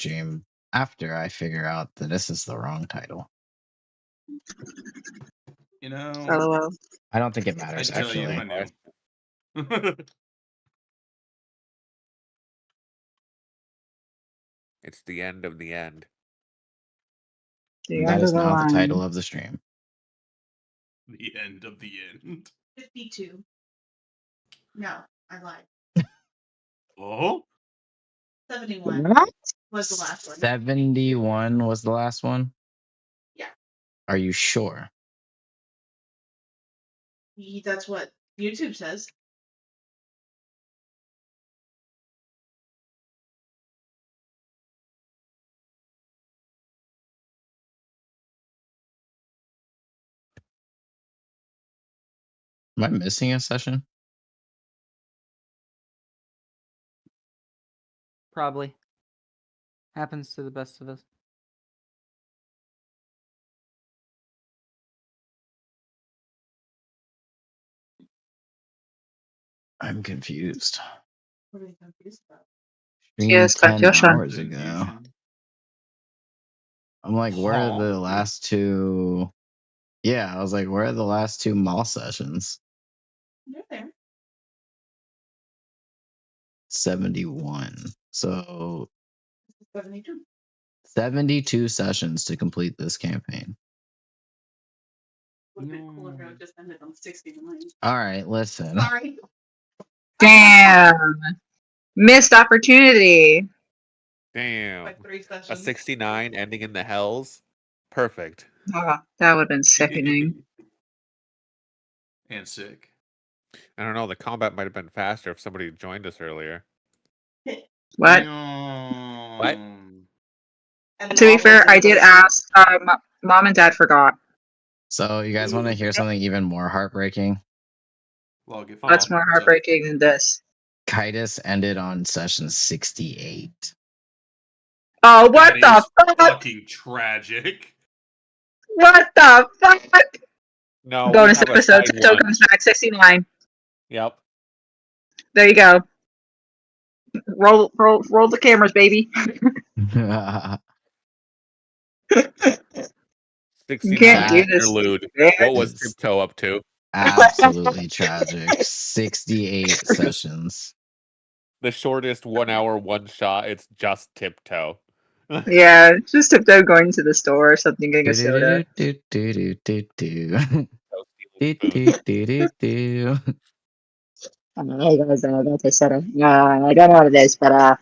stream after I figure out that this is the wrong title. You know, LOL. I don't think it matters, I'd tell you actually. if I knew. It's the end of the end. The That end is of the now the line. title of the stream. The end of the end. 52. No, I lied. Oh? 71 What? was the last one. 71 was the last one? Yeah. Are you sure? That's what YouTube says. Am I missing a session? Probably. Happens to the best of us. I'm confused. What are you confused about? Streamed Yes, 10 confusion. hours ago. I'm like, where are the last two? Yeah, I was like, where are the last two mall sessions? You're there. 71. So 72. 72 sessions to complete this campaign. Would have been cooler if it just ended on 69. All right, listen. Sorry. Damn. Missed opportunity. Damn. Like 3 A sessions. 69 ending in the hells. Perfect. Oh, that would have been sickening. And sick. I don't know. The combat might have been faster if somebody joined us earlier. What? What? And To be Mom fair, was in I did the- ask. Mom and Dad forgot. So you guys want to hear something even more heartbreaking? Log it. What's more What's up? heartbreaking than this? Kitus ended on session 68. Oh, what That the is fuck? fucking tragic. What the fuck? No. we Bonus have a episode. side Tiptoe one. comes back 69. Yep. There you go. Roll the cameras, baby. 69 can't do this. interlude. man. What was It's- Tiptoe up to? Absolutely tragic. 68 sessions. The shortest 1 hour one shot. It's just Tiptoe. Yeah, just Tiptoe going to the store or something, getting a soda. Do-do-do-do-do-do. Spoons. Do-do-do-do-do. I don't know, guys, that's a soda. I don't know what it is, but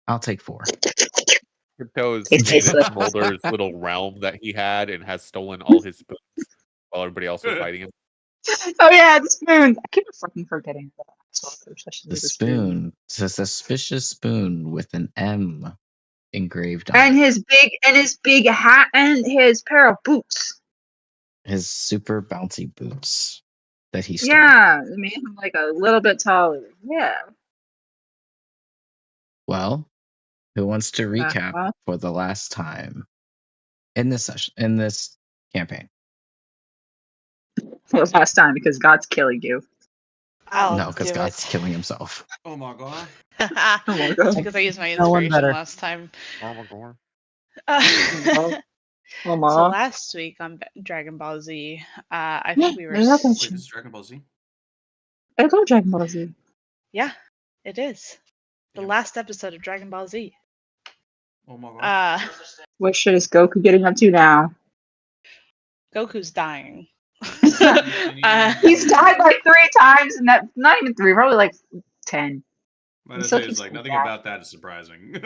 I'll take 4. Tiptoe's It's David tasteless. Smolder's little realm that he had and has stolen all his spoons while everybody else was fighting him. Oh yeah, the spoon. I keep fucking forgetting that. The spoon. It's a suspicious spoon with an M engraved on And it. his big hat and his pair of boots. His super bouncy boots that he stole. Yeah, it made him like a little bit taller. Yeah. Well, who wants to recap well. for the last time in this session, in this campaign? For the last time because God's killing you. I'll No, because do God's it. killing himself. Oh my god. Oh my God. Because I used my No one inspiration better. last time. Armagorn. Oh, So ma. last week on Dragon Ball Z, I think we were. There's nothing. Wait, this is Dragon Ball Z? I love Dragon Ball Z. Yeah, it is the Yeah. last episode of Dragon Ball Z. Oh my god. What shit is Goku getting up to now? Goku's dying. He's died like 3 times, and that not even 3, probably like 10. Might So say he's it's like nothing back. about that is surprising.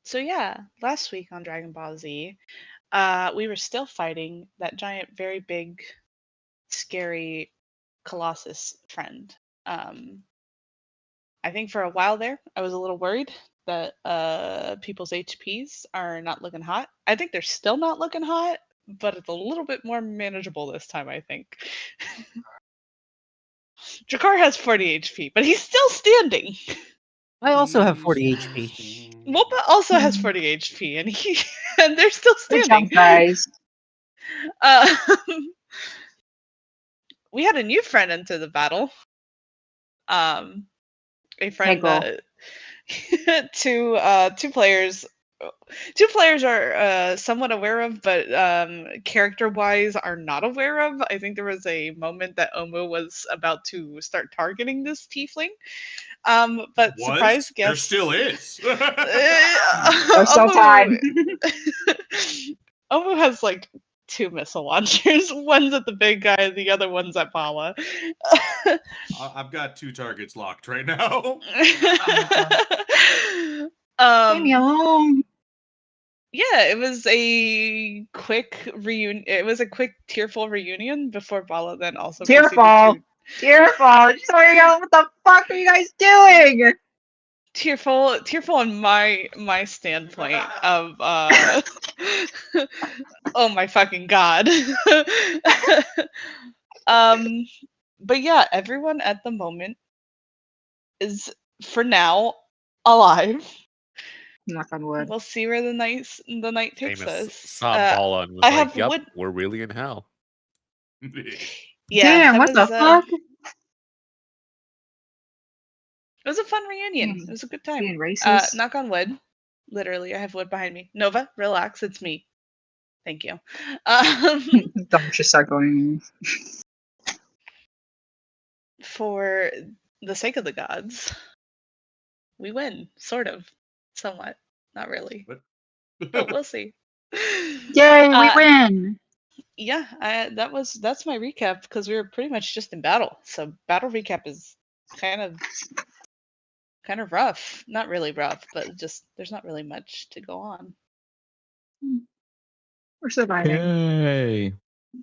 So yeah, last week on Dragon Ball Z, we were still fighting that giant, very big, scary Colossus friend. I think for a while there, I was a little worried that people's HPs are not looking hot. I think they're still not looking hot, but it's a little bit more manageable this time, I think. Jakar has 40 HP, but he's still standing. I also have 40 HP. Mopa also has 40 HP, and and they're still Good standing. job, guys. We had a new friend into the battle. a friend Michael. that two players. Two players are somewhat aware of, but character-wise are not aware of. I think there was a moment that Omu was about to start targeting this tiefling. But surprise guest. There still is. There's still time. Omu has like 2 missile launchers. One's at the big guy, the other one's at Bala. I've got 2 targets locked right now. Leave me alone. Yeah, it was a quick reunion. It was a quick tearful reunion before Bala then also Tearful. Tearful. Sorry, what the fuck are you guys doing? Tearful on my standpoint of oh my fucking god. But yeah, everyone at the moment is for now alive. Knock on wood. We'll see where the night takes Amos us. saw Bala and was I like, have "Yep, wood- we're really in hell." Yeah, Damn, that what the was, fuck? It was a fun reunion. It was a good time. Being racist. Knock on wood. Literally, I have wood behind me. Nova, relax. It's me. Thank you. Don't just start going. For the sake of the gods, we win. Sort of. Somewhat. Not really. What? But we'll see. Yay, we win! Yeah, that's my recap because we were pretty much just in battle. So battle recap is kind of rough. Not really rough, but just there's not really much to go on. We're surviving. Yay!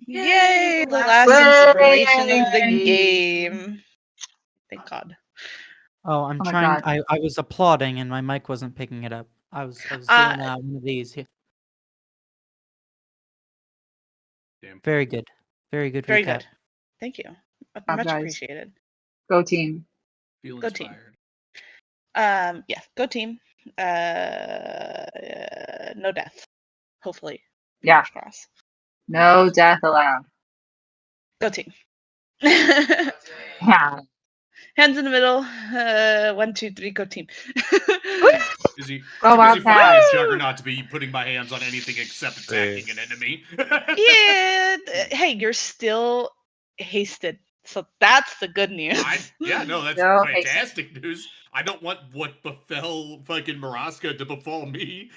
Yay! the The last last inspiration of the Yay! game. Thank God. Oh, I'm Oh my trying. God. I was applauding and my mic wasn't picking it up. I was doing one of these. Here. Damn. Very good. Very good. Very recap. good. Thank you. Job, Much guys. appreciated. Go team. Feel Go team. inspired. Yeah, go team. No death. Hopefully. Yeah. Fingers crossed. No death allowed. Go team. Yeah. Hands in the middle. 1, 2, 3, go team. Is he Go too busy fighting Wildcats. a juggernaut to be putting my hands on anything except attacking an enemy? Yeah. Hey, you're still hasted. So that's the good news. That's No, fantastic news. I don't want what befell fucking Maraska to befall me.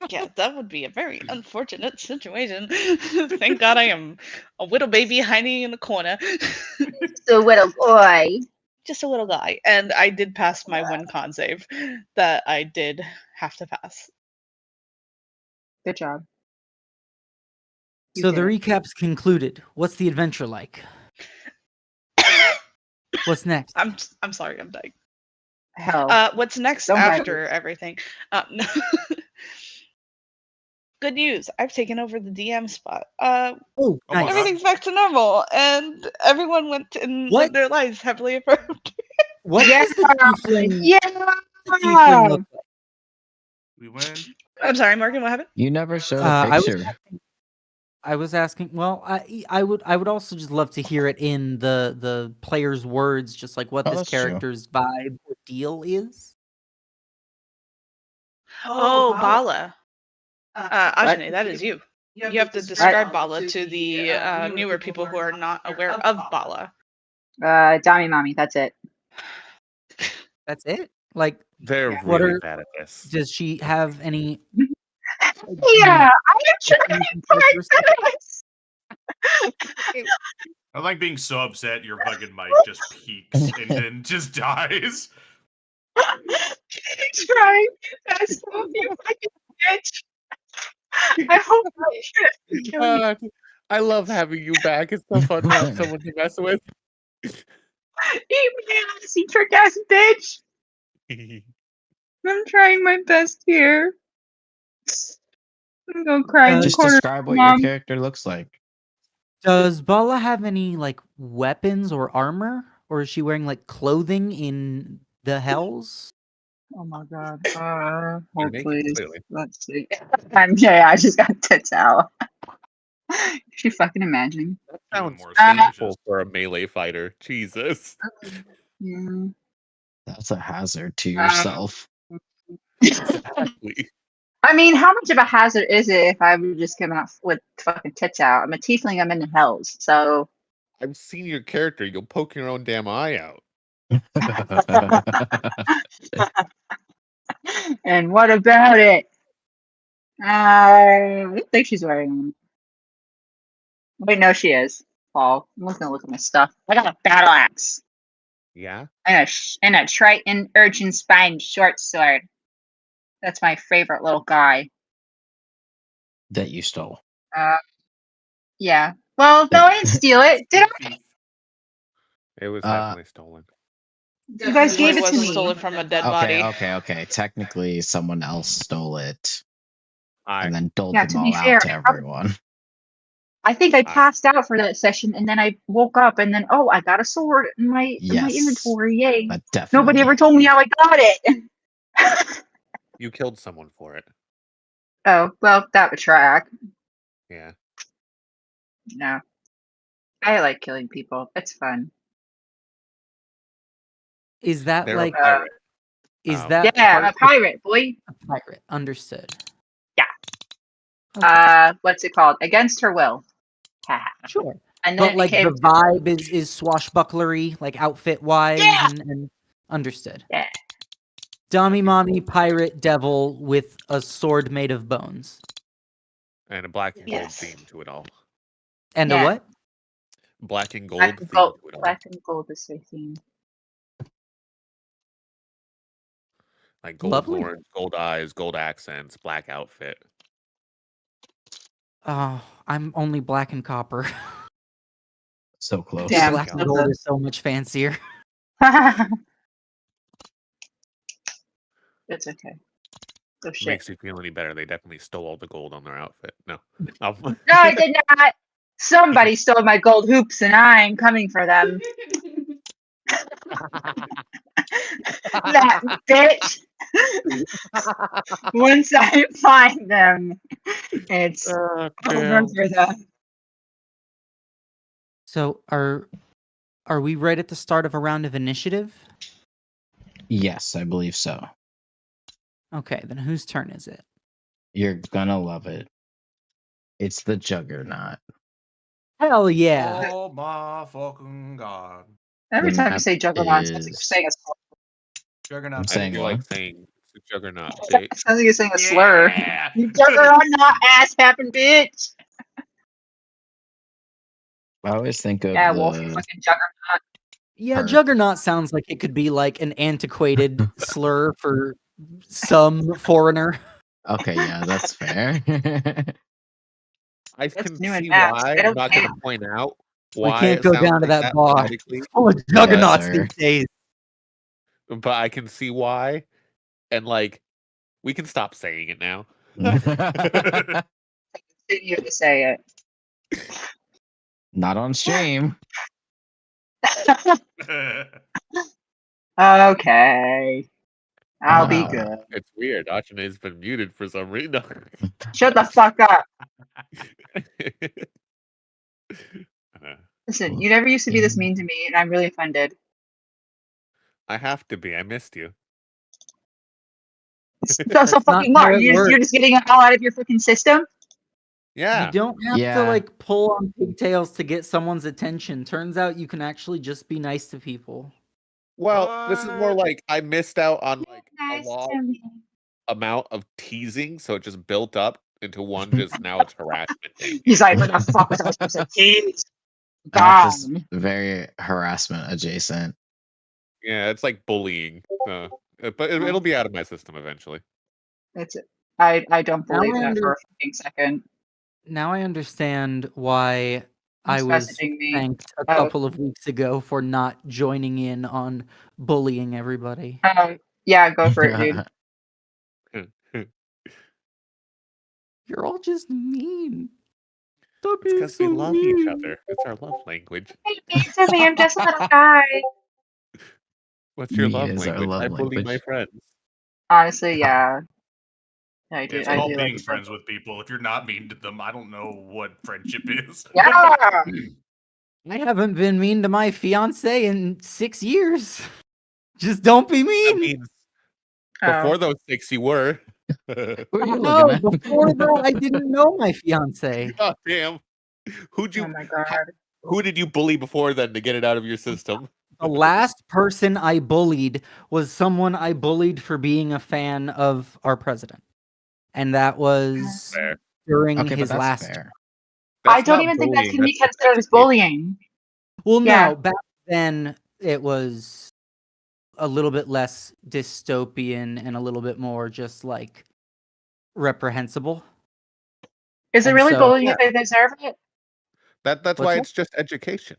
Yeah, that would be a very unfortunate situation. Thank God I am a little baby hiding in the corner. The little boy. Just a little guy. And I did pass my one con save that I did have to pass. Good job. You So the did it. recap's concluded. What's the adventure like? What's next? I'm sorry, I'm dying. Hell. What's next Don't bite after everything? No. Good news. I've taken over the DM spot. Oh, Oh my nice. God. Everything's back to normal, and everyone went and What? lived their lives happily affirmed. What Yeah. does the tiefling, Yeah. tiefling look like? We win. I'm sorry, Morgan. What happened? You never showed a I was picture. I was asking. Well, I would also just love to hear it in the player's words, just like what Oh, this that's true. character's vibe or deal is. Oh, Bala. What? Ajane, that is you. You have to describe Bala to the newer people who are not aware of Bala. Dami Mommy, that's it. That's it. Like, They're What really are- bad at this. does she have any? Yeah, I'm trying my best. I like being so upset your fucking mic just peaks and then just dies. Trying. That's so you fucking bitch. I hope I should kill you. God, I love having you back. It's so fun to have someone to mess with. Eat me ass, you trick ass bitch. I'm trying my best here. I'm gonna cry in the Just corner. describe what Mom. your character looks like. Does Bala have any like weapons or armor, or is she wearing like clothing in the hells? Oh my god. You're Hold naked, please. clearly. Let's see. I just got tits out. She fucking imagining. That Even sounds more painful suspicious. for a melee fighter. Jesus. Yeah. That's a hazard to yourself. Exactly. I mean, how much of a hazard is it if I would just come out with fucking tits out? I'm a tiefling. I'm in the hells, so. I've seen your character. You'll poke your own damn eye out. And what about it? I don't think she's wearing one. Wait, no, she is. Paul, I'm just gonna look at my stuff. I got a battle axe Yeah. and a Triton urchin spine short sword. That's my favorite little guy. That you stole. Yeah. Well, no, I didn't steal it. Did I? It was Uh, definitely stolen. You guys gave It it to wasn't me. stolen from a dead body. Okay. Technically, someone else stole it I and then doled Yeah, them to all be out fair, to everyone. I think I passed out for that session, and then I woke up, and then I got a sword in my Yes. inventory. Yay! But definitely. Nobody ever told me how I got it. You killed someone for it. Oh well, that would track. Yeah. No, I like killing people. It's fun. Is that They're like a pirate. is Oh. that Yeah, I'm a part pirate, boy. of a pirate? Understood. Yeah. Okay, What's it called? Against her will. Haha. sure. And then But like it the came. vibe is swashbucklery, like outfit wise, Yeah! and understood. Yeah. Dummy mommy pirate devil with a sword made of bones. And a black and gold Yes. theme to it all. And Yeah. a what? Black and gold Black theme and gold. to it all. Black and gold is their theme. Like gold Lovely. horns, gold eyes, gold accents, black outfit. Oh, I'm only black and copper. So close. Damn. Black and Okay. gold is so much fancier. It's okay. Oh If it shit. makes you feel any better, they definitely stole all the gold on their outfit. No. No, I did not. Somebody stole my gold hoops, and I'm coming for them. That bitch. Once I find them, it's over for them. So are we right at the start of a round of initiative? Yes, I believe so. Okay, then whose turn is it? You're gonna love it. It's the Juggernaut. Hell yeah. Oh my fucking god. Every The time you map say juggernaut, sounds like you're is- saying a slur. Juggernaut. I'm I saying feel what? like saying it's a juggernaut, bitch. Sounds like you're saying a slur. Yeah. You juggernaut, not ass happen, bitch. I always think of Yeah, Wolf, you the fucking juggernaut. Yeah, Her. juggernaut sounds like it could be like an antiquated slur for some foreigner. Okay, yeah, that's fair. I That's can new and see Max. why. I I'm don't not going to point out We why can't it go sounds down to like that bar. phonetically, Full of juggernauts sir. these days. but I can see why. And like, we can stop saying it now. Continue to say Not on stream. it. Okay. I'll be Uh, good. It's weird. Achane's been muted for some reason. Shut the fuck up. Listen, you never used to be this mean to me, and I'm really offended. I have to be. I missed you. So That's not fucking how what? it You're just getting it all out of your freaking system? Yeah. You don't have Yeah. to like pull on pigtails to get someone's attention. Turns out you can actually just be nice to people. Well, this is more What? like I missed out on like Nice a long to me. amount of teasing, so it just built up into one. Just now it's harassment. thing. He's like, what the fuck was I supposed to tease? That is God. very harassment adjacent. Yeah, it's like bullying. But it'll be out of my system eventually. That's it. I don't Now believe I that for a fucking second. Now I understand why I He's was messaging me. thanked a Oh. couple of weeks ago for not joining in on bullying everybody. Yeah, go for it, dude. You're all just mean. Stop It's being because we so love each mean. other. It's our love language. It's me. I'm just a little guy. What's your Me love is our language? love I bully my language. friends. Honestly, yeah. I do. It's I called do being like friends with people. If you're not mean to them, I don't know what friendship is. Yeah. I haven't been mean to my fiance in 6 years. Just don't be That mean. means Oh. before those 6 you were. Who are you No, looking at? before that, I didn't know my fiance. God damn. Who'd Oh you my god. who did you bully before then to get it out of your system? The last person I bullied was someone I bullied for being a fan of our president. And that was Fair. during Okay, but his that's last. fair. I That's don't not even think that bullying, can be that's just considered as education. bullying. Well, Yeah. no, back then it was a little bit less dystopian and a little bit more just like reprehensible. Is it And really so- bullying if they deserve it? That's What's why that? it's just education.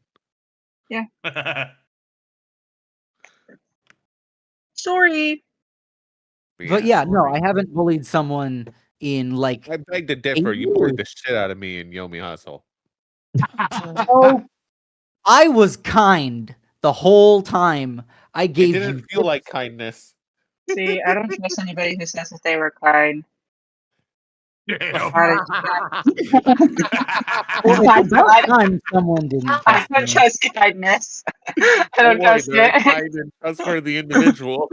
Sorry. But yeah, no, I haven't bullied someone in like I beg to differ. You bullied the shit out of me in Yomi Hustle. oh, I was kind the whole time. I It gave didn't you feel like kindness. See, I don't trust anybody who says that they were kind. Damn. How did you It's about time someone didn't I trust don't me. trust kindness. I don't worry, trust they're a it. kind and trustworthy individual.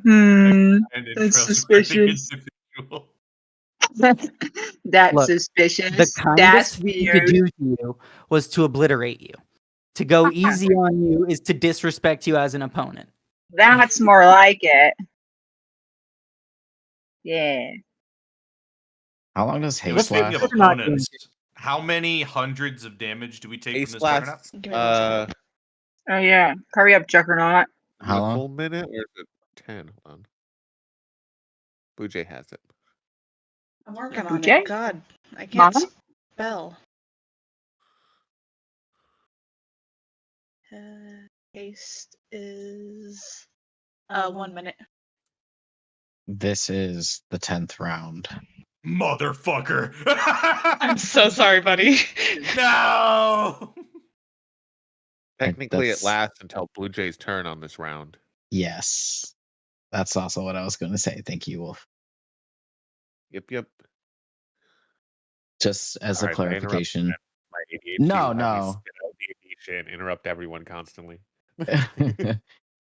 Hmm. And That's trustworthy suspicious. individual. That's Look, suspicious. The That's kindest thing to weird. do to you was to obliterate you. To go easy on you is to disrespect you as an opponent. That's more like it. Yeah. How long does It haste was speaking of last? Not doing opponents. How many hundreds of damage do we take Ace from this juggernaut? lasts Give me 1 second. Oh yeah. Hurry up, Juggernaut. How a long? full minute or is it 10? Hold on. Bujay has it. I'm working on Okay. it. God, I can't Mama? spell. Haste is 1 minute. This is the 10th round. Motherfucker. I'm so sorry, buddy. No. Technically, it that's- lasts until Bujay's turn on this round. Yes. That's also what I was going to say. Thank you, Wolf. Yep. Just as Sorry, a if I interrupt clarification. My ADHD No, will have me no. spit out the ADHD and interrupt everyone constantly.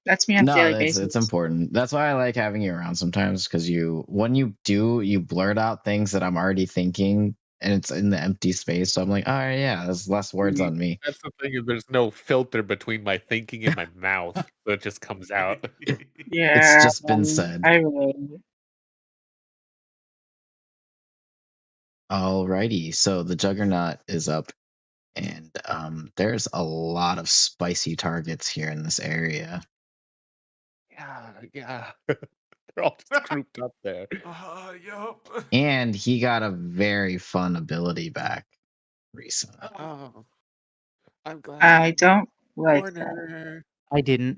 That's me on a No, daily it's basis. important. That's why I like having you around sometimes, because when you blurt out things that I'm already thinking, and it's in the empty space. So I'm like, all right, yeah, there's less words on me. That's the thing, is there's no filter between my thinking and my mouth, so it just comes out. Yeah. It's just been said. I relate. Alrighty, so the Juggernaut is up, and there's a lot of spicy targets here in this area. Yeah. They're all just grouped up there. Yup. And he got a very fun ability back recently. Oh, I'm glad. I don't like that. Corner. I didn't.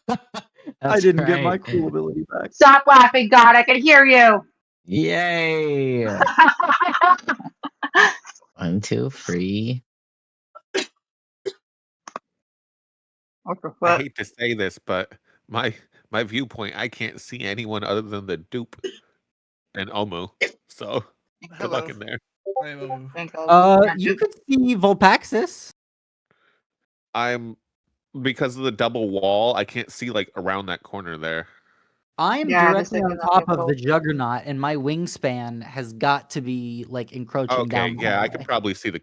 I That's didn't get my right. cool ability back. Stop laughing, God. I can hear you. Yay! 1, 2, 3. What the I fuck? hate to say this, but my viewpoint, I can't see anyone other than the dupe and Omu. So good luck in there. You could see Volpaxis. I'm because of the double wall, I can't see like around that corner there. I'm Yeah, this directly thing on is top of awful. the Juggernaut, and my wingspan has got to be like encroaching Okay, down. the yeah, I hallway. could probably see the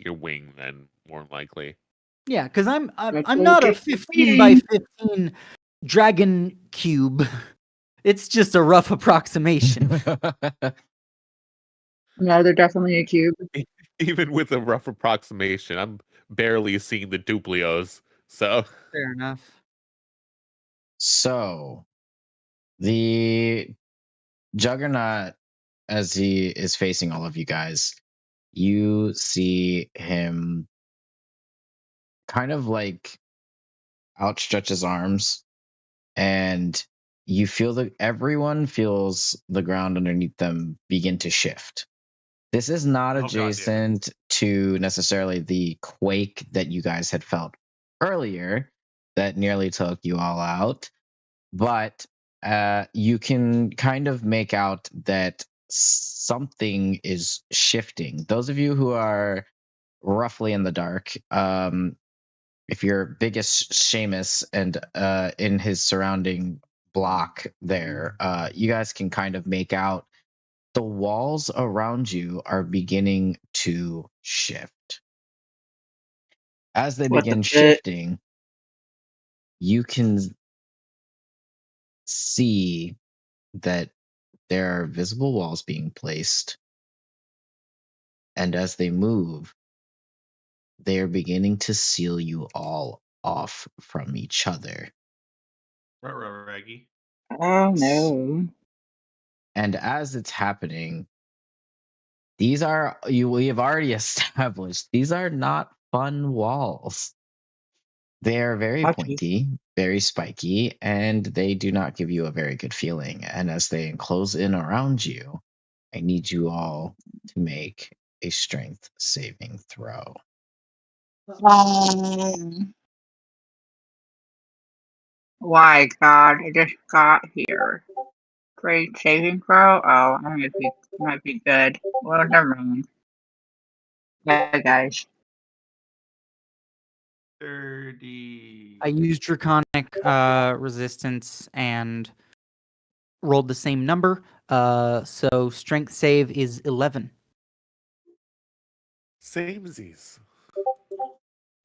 your wing then, more likely. Yeah, because I'm Let's not a look at the 15 by thing. 15 dragon cube. It's just a rough approximation. No, they're definitely a cube. Even with a rough approximation, I'm barely seeing the duplios. So Fair enough. So, the Juggernaut, as he is facing all of you guys, you see him kind of like outstretch his arms, and you feel that everyone feels the ground underneath them begin to shift. This is not Oh, goddamn. adjacent to necessarily the quake that you guys had felt earlier that nearly took you all out, but you can kind of make out that something is shifting. Those of you who are roughly in the dark, if you're biggest Seamus and in his surrounding block there, you guys can kind of make out the walls around you are beginning to shift. As they What the begin shit? shifting, you can see that there are visible walls being placed. And as they move, they are beginning to seal you all off from each other. Raggy. Oh no. And as it's happening, we have already established these are not fun walls. They are very Ouchies. pointy, very spiky, and they do not give you a very good feeling. And as they enclose in around you, I need you all to make a strength saving throw. Why, God? I just got here. Great saving throw? Oh, I might be good. Well, never mind. Bye, guys. 30. I used draconic resistance and rolled the same number. So strength save is 11. Samesies.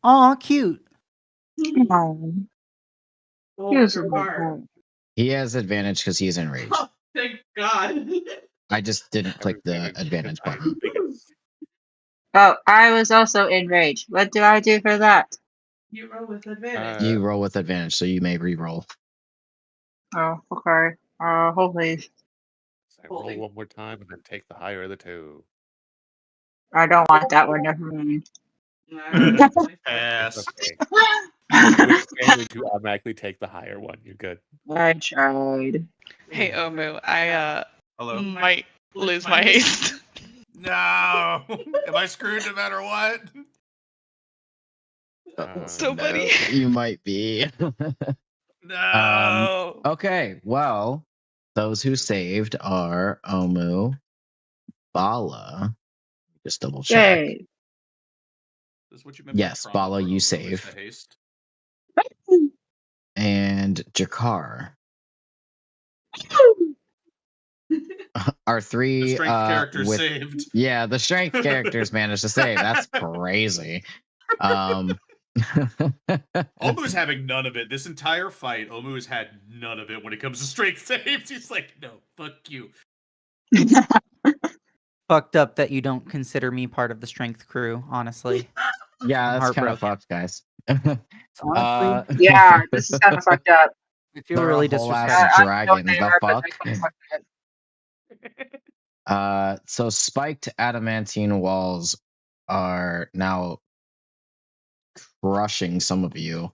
Aw, cute. Oh, here's a good He has advantage because he's enraged. Oh, thank God. I just didn't click the advantage I'm button. the biggest. Oh, I was also enraged. What do I do for that? You roll with advantage. You roll with advantage, so you may re-roll. Oh, okay. Hopefully. I roll one more time and then take the higher of the two. I don't want that one. Never mind. Pass. Okay. With advantage, you automatically take the higher one. You're good. I tried. Hey Omu, I Hello. might lose my haste. No. Am I screwed no matter what? So funny. You might be. No. Okay, well, those who saved are Omu, Bala. Just double check. Yay. This is what you meant Yes, by trauma Bala, for you Omu is save. the haste. And Jakar. Our The three strength character with saved. yeah, the strength characters managed to save. That's crazy. Omu's having none of it. This entire fight, Omu has had none of it when it comes to strength saves. He's like, no, fuck you. Fucked up that you don't consider me part of the strength crew, honestly. Yeah, I'm that's kind of heartbroken. fucked, guys. Honestly, Yeah, this is kind of fucked up. I feel they're really a whole ass disrespected. I don't know what dragon. they The are, but fuck? they're fucked up. So spiked adamantine walls are now crushing some of you.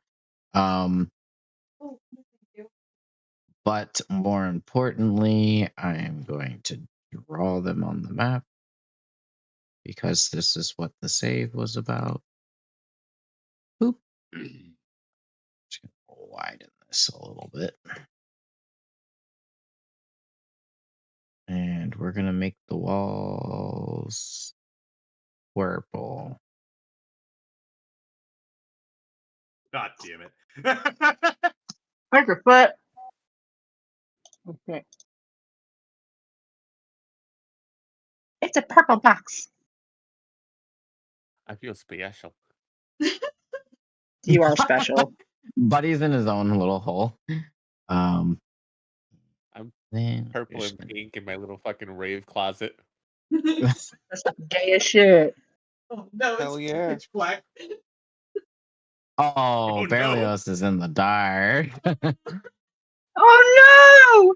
But more importantly, I am going to draw them on the map because this is what the save was about. Boop. Just gonna widen this a little bit. And we're gonna make the walls purple. God damn it. Where's your foot? Okay. It's a purple box. I feel special. You are special. Buddy's in his own little hole. I'm Then purple and pink in my little fucking rave closet. That's gay as shit. Oh, no, Hell yeah. Pitch black. Oh, Oh, no. Berlioz is in the dark. Oh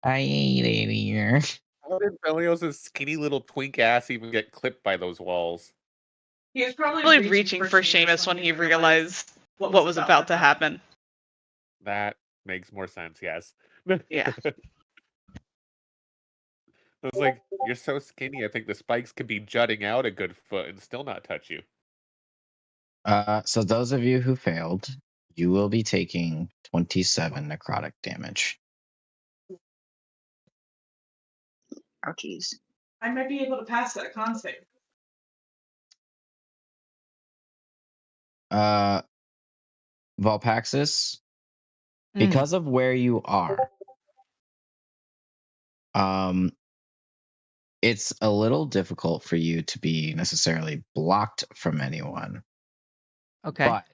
I ain't in here. How did Belios's skinny little twink ass even get clipped by those walls? He was probably reaching for Seamus when he realized what was about to happen. That makes more sense, yes. Yeah. I was like, you're so skinny, I think the spikes could be jutting out a good foot and still not touch you. So those of you who failed, you will be taking 27 necrotic damage. no! Ouchies. I might be able to pass that con save. Volpaxis, Mm. because of where you are, it's a little difficult for you to be necessarily blocked from anyone. Okay. But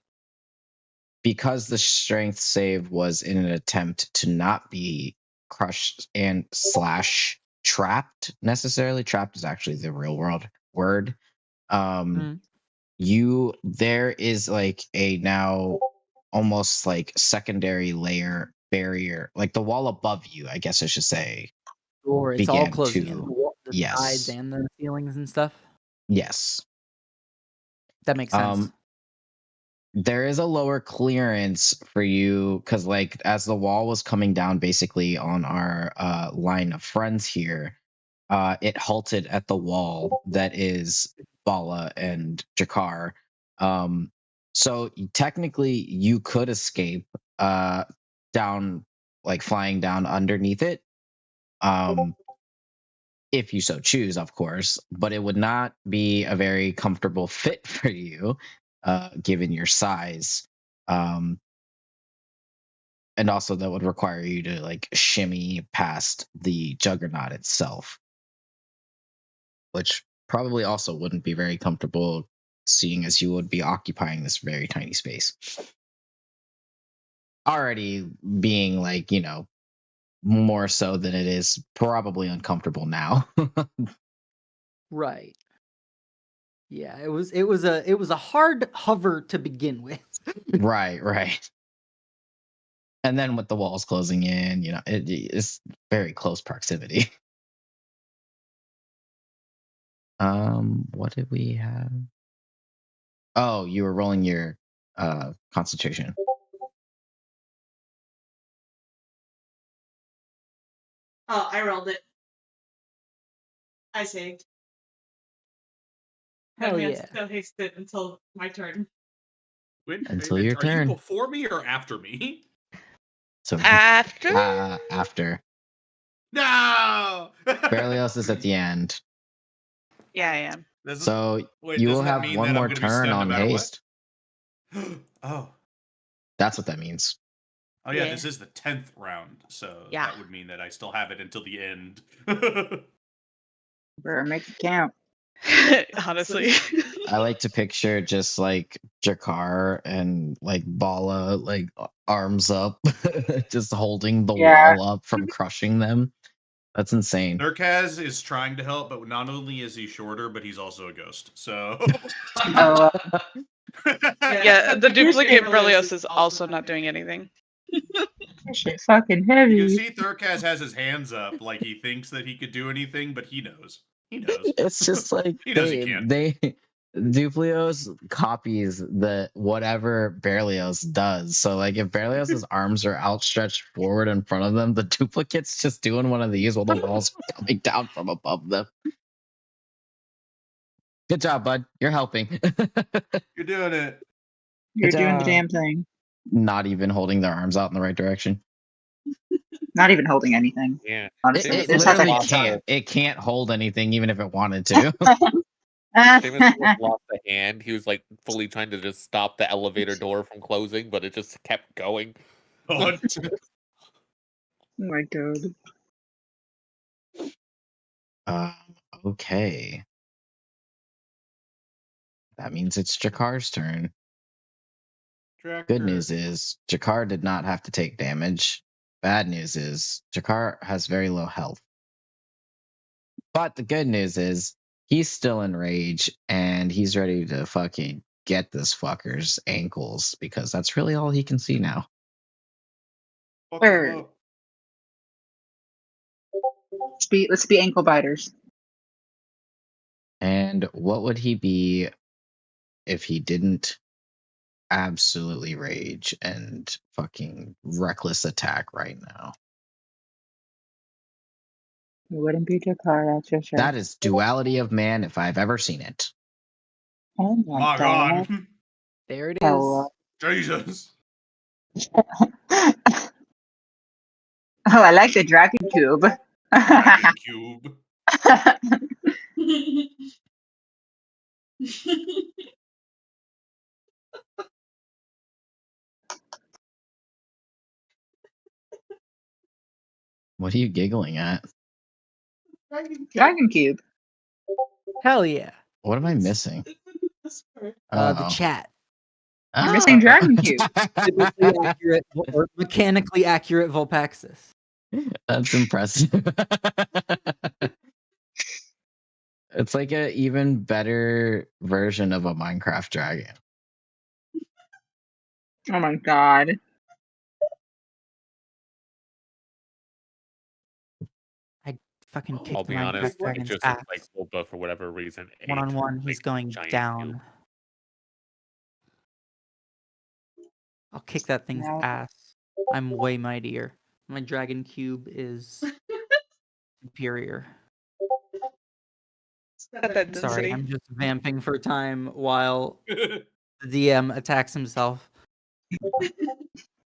because the strength save was in an attempt to not be crushed and / trapped necessarily, trapped is actually the real world word. Mm. There is like a now almost like secondary layer barrier, like the wall above you, I guess I should say. Or it's all began closing in. to- The sides yes. and the ceilings and stuff. Yes. That makes sense. There is a lower clearance for you because, like, as the wall was coming down basically on our line of friends here, it halted at the wall that is Bala and Jakar. So technically, you could escape down, like flying down underneath it, if you so choose, of course. But it would not be a very comfortable fit for you, given your size. And also that would require you to like shimmy past the juggernaut itself, which probably also wouldn't be very comfortable, seeing as you would be occupying this very tiny space, already being like, more so than it is probably uncomfortable now. Right. Yeah, it was a hard hover to begin with. Right. And then with the walls closing in, it's very close proximity. What did we have? Oh, you were rolling your concentration. Oh, I rolled it. I saved. Hell And yeah. so hasted until my turn. Wait, Until your are turn. you before me or after me? So After? after. No! Berlioz is at the end. Yeah, I am. So Wait, you doesn't will that have mean one that I'm more gonna be turn stunned no on matter what? haste. Oh. That's what that means. Oh yeah, Yeah. this is the 10th round, so Yeah. that would mean that I still have it until the end. Better make it count. Honestly. I like to picture just like Jakar and like Bala like arms up, just holding the Yeah. wall up from crushing them. That's insane. Nurkaz is trying to help, but not only is he shorter, but he's also a ghost. So Oh, Yeah, the duplicate Berlioz is also not doing anything. this shit fucking you heavy. can see Thurkaz has his hands up like he thinks that he could do anything, but he knows. He knows. It's just like He knows he can't. Duplios copies the whatever Berlioz does. So like if Berlioz's arms are outstretched forward in front of them, the duplicate's just doing one of these while the wall's coming down from above them. Good job, bud. You're helping. You're doing it. You're Good doing the job. damn thing. Not even holding their arms out in the right direction. Not even holding anything. Yeah. Honestly, It this has literally like can't. It can't hold anything even if it wanted to. Seamus lost a hand. He was like fully trying to just stop the elevator door from closing, but it just kept going. Oh, Oh my god. Okay. That means it's Jakar's turn. Good news is Jakar did not have to take damage. Bad news is Jakar has very low health. But the good news is he's still in rage and he's ready to fucking get this fucker's ankles because that's really all he can see now. fuck him Word. up. Let's be ankle biters. And what would he be if he didn't absolutely rage and fucking reckless attack right now? It wouldn't be Jakar, that's for sure. That is duality of man if I've ever seen it. Oh my My god. God. There it is. Hello. Jesus. Oh, I like the dragon cube. Dragon Cube. What are you giggling at? Dragon Cube. Hell yeah. What am I missing? The Oh. chat. You're missing Dragon Ah. Cube. Biblically accurate or mechanically accurate Volpaxis. That's impressive. It's like an even better version of a Minecraft dragon. Oh my god. Fucking kicked I'll the be honest, Minecraft it Dragon's just ass. looks like Volpa for whatever reason. One on ate, one, he's like, going giant down. cube. I'll kick that thing's No. ass. I'm way mightier. My Dragon Cube is superior. At that Sorry, density. I'm just vamping for time while the DM attacks himself.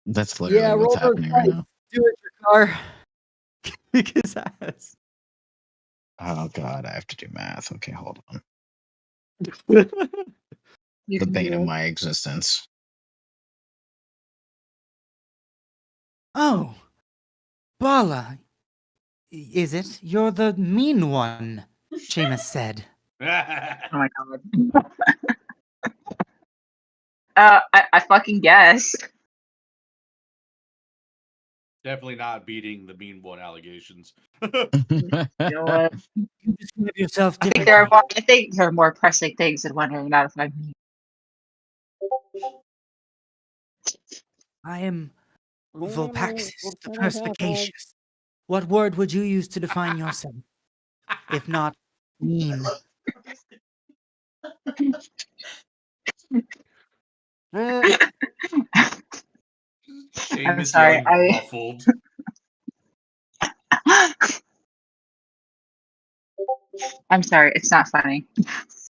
That's literally what's roll those happening right dice. now. Do it, Jakar. Kick his ass. Oh god, I have to do math. Okay, hold on. You The can bane do of it. my existence. Oh, Bala. Is it? You're the mean one, Seamus said. Oh my god. I fucking guess. Definitely not beating the mean one allegations. You know what? You describe yourself I think differently. there are more pressing things than wondering not if I'm mean. I am Volpaxis, the perspicacious. What word would you use to define yourself? If not mean. Seamus sorry, yelling muffled. I'm sorry, it's not funny. It's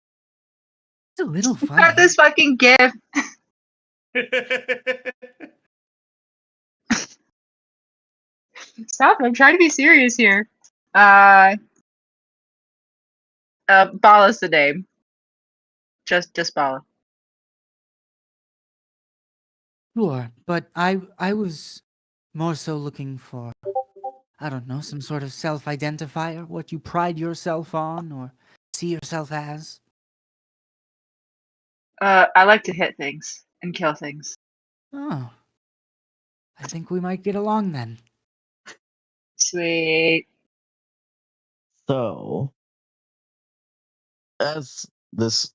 a little funny. Got this fucking gift. Stop, I'm trying to be serious here. Bala's the name. Just Bala. Sure, but I was more so looking for, I don't know, some sort of self-identifier, what you pride yourself on or see yourself as. I like to hit things and kill things. Oh, I think we might get along then. Sweet. So, as this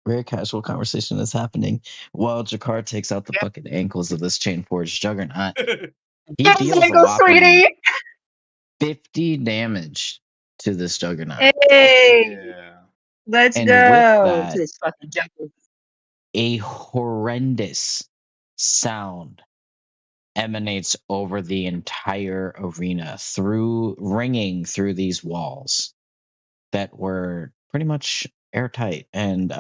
very casual conversation is happening, while Jakar takes out the fucking ankles of this chain forged juggernaut, he Yes, deals a Ankle, whopping sweetie! 50 damage to this juggernaut. Hey! Yeah. Let's And go with that- to this fucking jungle. A horrendous sound emanates over the entire arena, ringing through these walls that were pretty much airtight. And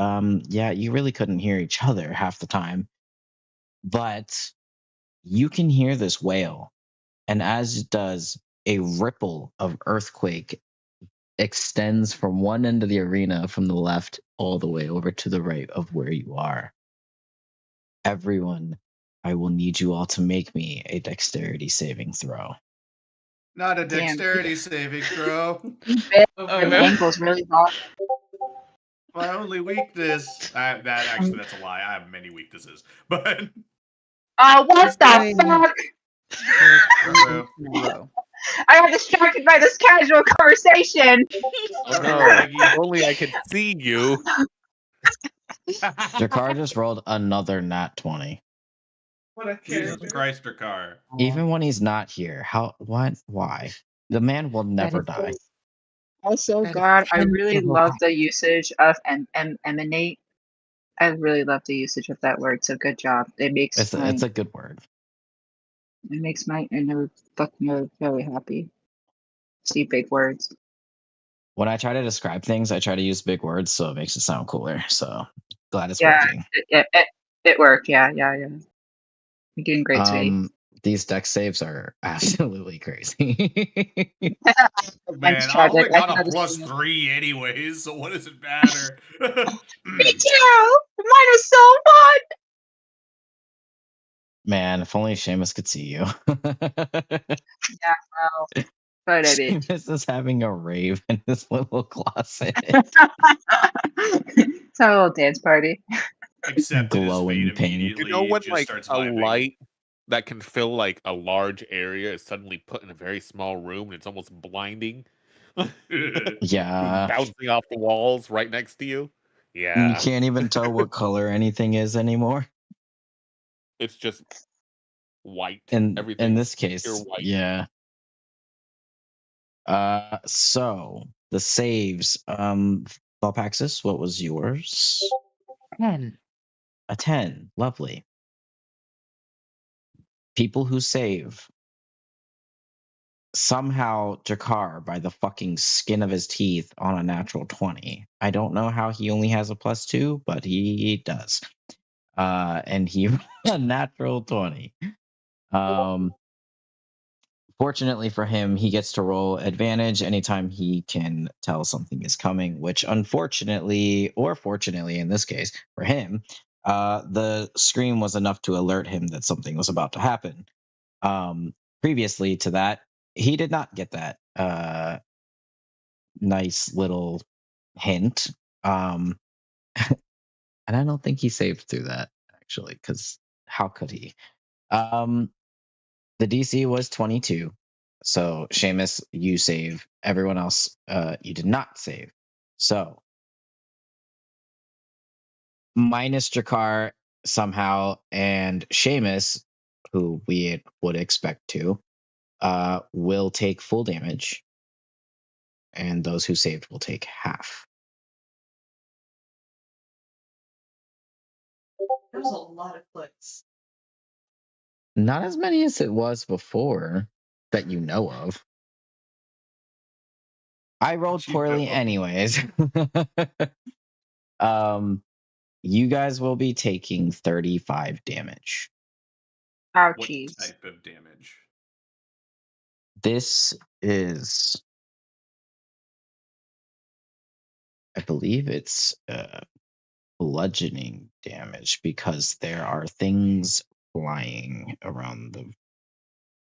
yeah, you really couldn't hear each other half the time, but you can hear this wail, and as it does, a ripple of earthquake extends from one end of the arena from the left all the way over to the right of where you are. Everyone, I will need you all to make me a dexterity saving throw. Not a Damn. dexterity saving throw. Oh, Your no. ankle's really hot. My only weakness. That's a lie. I have many weaknesses, but What the fuck? Bro. No. I got distracted by this casual conversation. Oh, no. Maggie. If only I could see you. Jakar just rolled another nat 20. What a Jesus character. Christ, Jakar. Even when he's not here. Why? The man will never die. Also, That is God, I 10 really level love high. the usage of emanate. I really love the usage of that word. So good job. It makes It's a good word. my inner fucking nerd very happy. See big words. When I try to describe things, I try to use big words so it makes it sound cooler. So glad it's Yeah. working. It worked. Yeah. You're doing great, sweetie. These dex saves are absolutely crazy. Man, I tragic. only got I a had to plus see it. 3 anyways, so what does it matter? Me too. Mine was so fun. Man, if only Seamus could see you. Yeah, well, but I did. Seamus is having a rave in his little closet. It's a little dance party. Accepted his Glowing fate pink. immediately. You know when just like starts a vibing. light that can fill like a large area is suddenly put in a very small room and it's almost blinding? Yeah. Bouncing off the walls right next to you. You Yeah. can't even tell what color anything is anymore. It's just white. In Everything's this case, pure white. yeah. So the saves. Valpaxis, what was yours? 10. A 10. Lovely. People who save. Somehow Jakar, by the fucking skin of his teeth, on a natural 20. I don't know how he only has a +2, but he does. And he a natural 20. Fortunately for him, he gets to roll advantage anytime he can tell something is coming, which unfortunately, or fortunately in this case, for him, the scream was enough to alert him that something was about to happen. Previously to that, he did not get that nice little hint. And I don't think he saved through that, actually, because how could he? The DC was 22. So Seamus, you save. Everyone else, you did not save. So minus Jakar somehow, and Seamus, who we would expect to, will take full damage, and those who saved will take half. There's a lot of clicks. Not as many as it was before that you know of. I rolled You poorly know. anyways. You guys will be taking 35 damage. What Ouchies. type of damage? This is, I believe it's bludgeoning damage because there are things flying around the.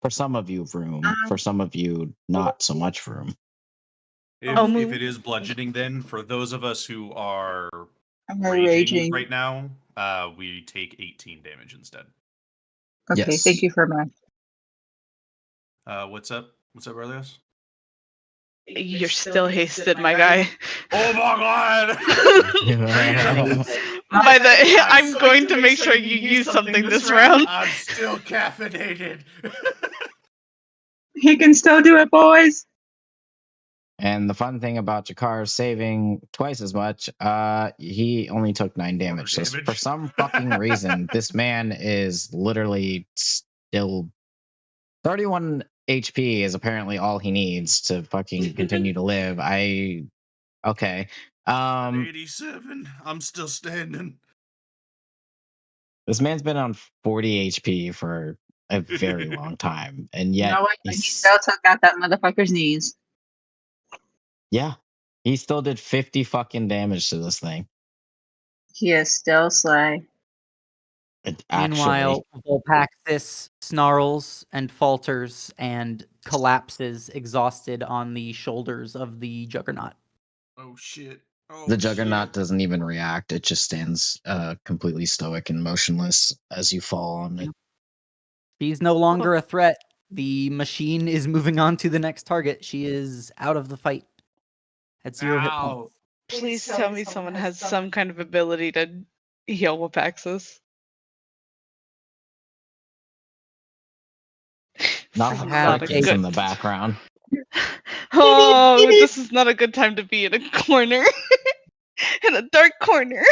For some of you, room. For some of you, not so much room. If it is bludgeoning, then for those of us who are I'm raging raging. right now, we take 18 damage instead. Okay, Yes. thank you for math. What's up? What's up, Aurelius? You're still hasted, my guy. Oh my god! By the, I'm going to make sure you use something this round. I'm still caffeinated. He can still do it, boys. And the fun thing about Jakar saving twice as much, he only took 9 damage. So damage. for some fucking reason, this man is literally still 31 HP is apparently all he needs to fucking continue to live. Okay. 87. I'm still standing. This man's been on 40 HP for a very long time, and You yet know what? He he's still took out that motherfucker's knees. yeah, he still did 50 fucking damage to this thing. He is still Slay. Meanwhile, Volpaxis snarls and falters and collapses exhausted on the shoulders of the Juggernaut. Oh shit. Oh, The Juggernaut shit. doesn't even react. It just stands completely stoic and motionless as you fall on it. She's no longer a threat. The machine is moving on to the next target. She is out of the fight at 0 hit Ow. points. Please tell me someone has some kind of ability to heal Wapaxis. Nothing have clicking a- in the background. Oh, this is not a good time to be in a corner. In a dark corner.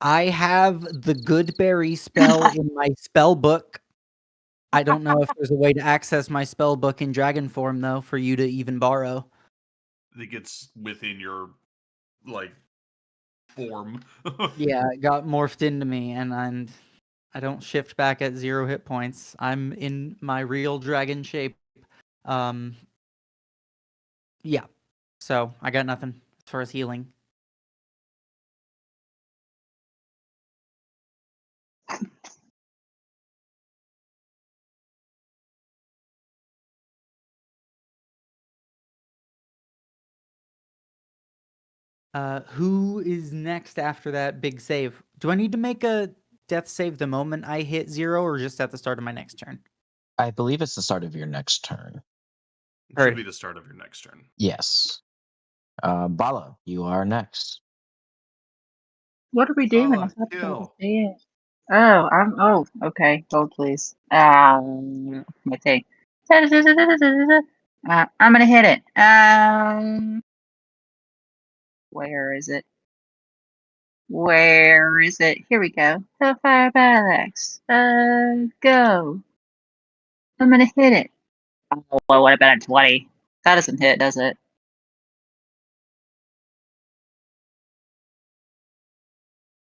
I have the Good Berry spell in my spell book. I don't know if there's a way to access my spell book in dragon form, though, for you to even borrow. I think it's within your, like, form. Yeah, it got morphed into me, and I don't shift back at 0 hit points. I'm in my real dragon shape. Yeah. So I got nothing as far as healing. Who is next after that big save? Do I need to make a death save the moment I hit 0 or just at the start of my next turn? I believe it's the start of your next turn. It Heard. should be the start of your next turn. Yes. Bala, you are next. What are we doing? Bala, I thought that was kill. it. Oh, okay. Hold please. My thing. I'm gonna hit it. Where is it? Where is it? Here we go. Hellfire Balax. Go. I'm gonna hit it. Oh, well, what about a 20? That doesn't hit, does it?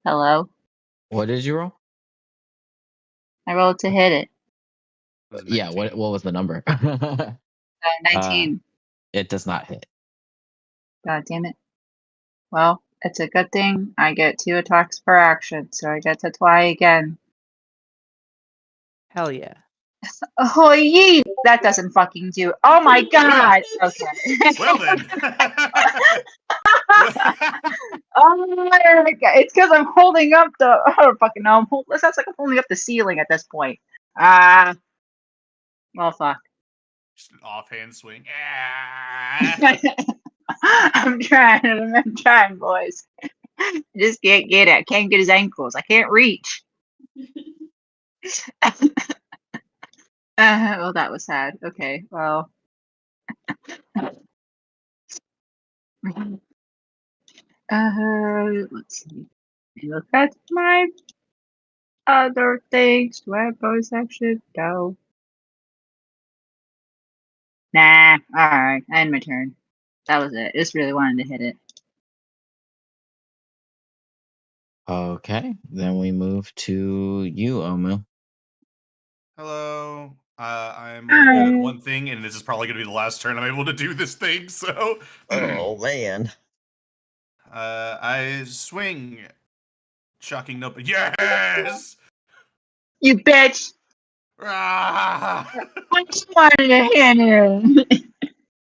Hello? What did you roll? I rolled to hit it. Was it Yeah, 19? what was the number? 19. It does not hit. God damn it. Well, it's a good thing I get 2 attacks per action, so I get to try again. Hell yeah. Oh, yee! That doesn't fucking do. Oh my god! Okay. Well then. Oh my god! It's because I'm holding up the. I don't fucking know. It sounds like I'm holding up the ceiling at this point. Well, fuck. Just an offhand swing. Ah. I'm trying, boys. Just can't get it. I can't get his ankles. I can't reach. Well, that was sad. Okay, well. Let's see. Look at my other things. Do I have bonus action? No. Nah. Alright, I end my turn. That was it. Just really wanted to hit it. Okay, then we move to you, Omu. Hello. I'm only good at one thing, and this is probably going to be the last turn I'm able to do this thing. So, Oh man. I swing. Shocking no. Yes. You bitch! Ah! I just wanted to hit him.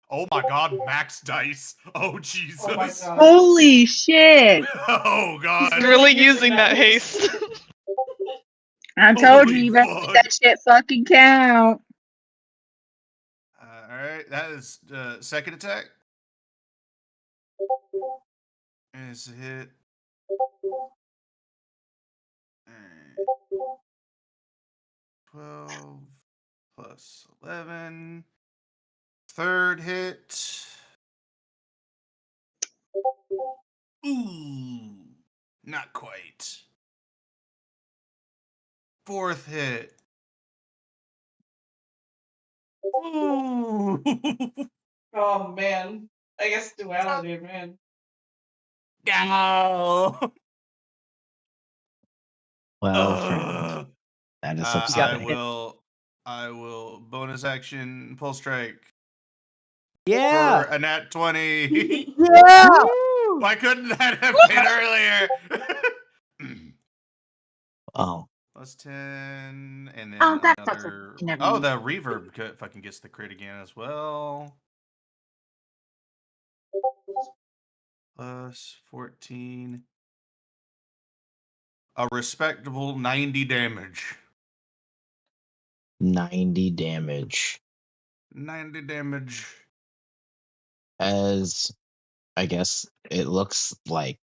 Oh my God, max dice. Oh Jesus. Oh my god. Holy shit! Oh God. He's really using that haste. I told Holy you, you better fuck. make that shit fucking count. All right, that is second attack. And it's a hit. And 12 plus 11. Third hit. Ooh, not quite. Fourth hit. Ooh. Oh man. I guess duality, man. Go. Well, friend, that is I upsetting. will bonus action pull strike Yeah. for a nat 20. Yeah. Why couldn't that have hit earlier? Oh, Plus 10, and then Oh, that's another. okay. Never Oh, mind. the reverb fucking gets the crit again as well. Plus 14. A respectable 90 damage. 90 damage. 90 damage. As I guess it looks like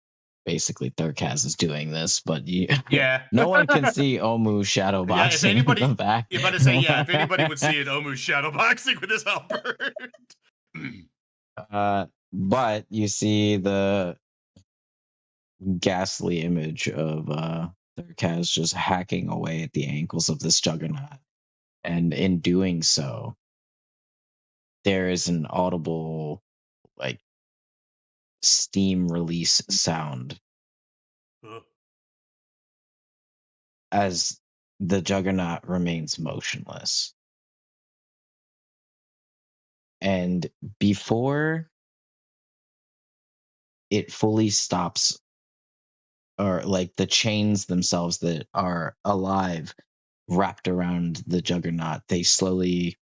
basically Thurkaz is doing this, but Yeah. no one can see Omu shadow Yeah, if boxing anybody- in the back. You're about to say, yeah, if anybody would see it, Omu's shadowboxing with his halberd. But you see the ghastly image of Thurkaz just hacking away at the ankles of this juggernaut. And in doing so, there is an audible, like, steam release sound Ugh. as the juggernaut remains motionless. And before it fully stops, or like the chains themselves that are alive wrapped around the juggernaut, they slowly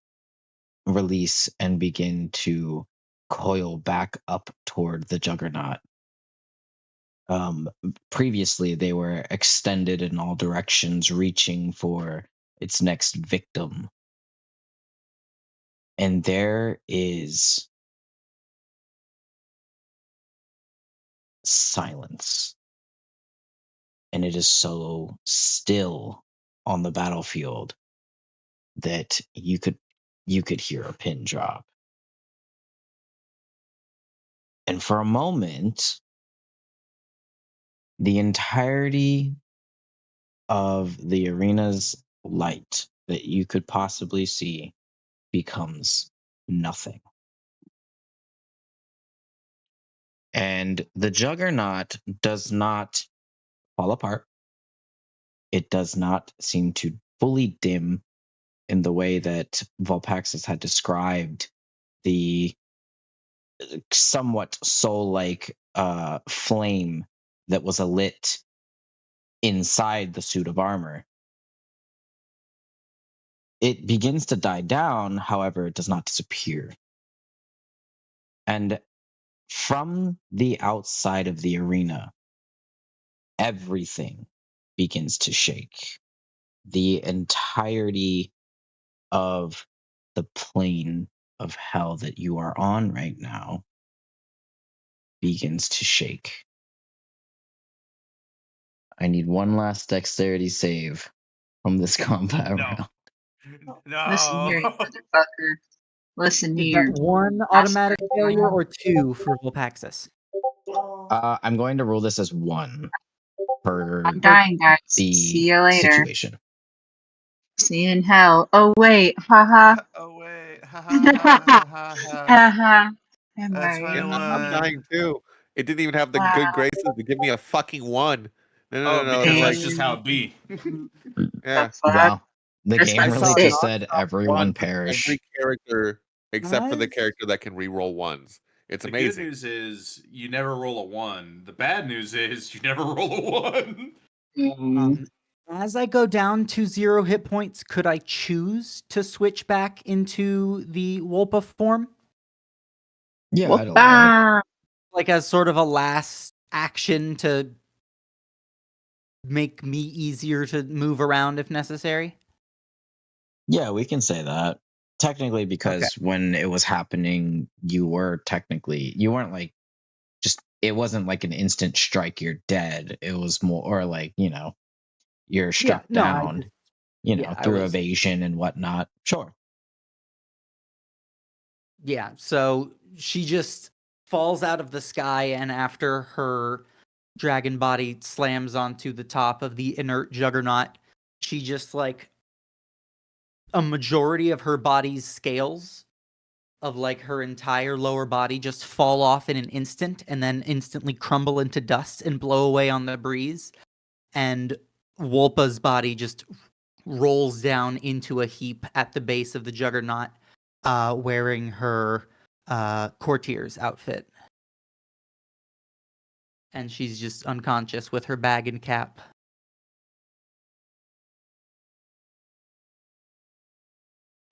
release and begin to coil back up toward the juggernaut. Previously, they were extended in all directions, reaching for its next victim. And there is silence. And it is so still on the battlefield that you could hear a pin drop. And for a moment, the entirety of the arena's light that you could possibly see becomes nothing. And the juggernaut does not fall apart. It does not seem to fully dim in the way that Volpaxis had described the somewhat soul-like flame that was alit inside the suit of armor. It begins to die down, however, it does not disappear. And from the outside of the arena, everything begins to shake. The entirety of the plane of hell that you are on right now begins to shake. I need one last dexterity save from this combat No. round. Listen here, you No. motherfucker. Listen Is here. that one automatic failure or two for Volpaxis? I'm going to rule this as one for I'm dying, guys. the See you later. situation. See you in hell. Oh wait, haha. Oh wait. Ha Haha. I'm That's right. funny. I'm dying too. It didn't even have the good graces to give me a fucking 1. No, Oh, no, because it's that's like, just how it be. yeah. The fuck? Wow. The That's game my really sick. just said everyone One for perish. every character except for the Guys? character that can re-roll ones. It's The amazing. good news is you never roll a 1. The bad news is you never roll a 1. Mm. As I go down to 0 hit points, could I choose to switch back into the Wolpa form? Yeah, I'd allow it. Whoopa! Like as sort of a last action to make me easier to move around if necessary? Yeah, we can say that. Technically, because when it was happening, you weren't like just, it wasn't like an instant strike, you're dead. It was more, or like, you're struck no, down, I through was- evasion and whatnot. Sure. Yeah, so she just falls out of the sky, and after her dragon body slams onto the top of the inert juggernaut, she just like a majority of her body's scales of like her entire lower body just fall off in an instant and then instantly crumble into dust and blow away on the breeze. And Wolpa's body just rolls down into a heap at the base of the juggernaut, wearing her courtier's outfit. And she's just unconscious with her bag and cap.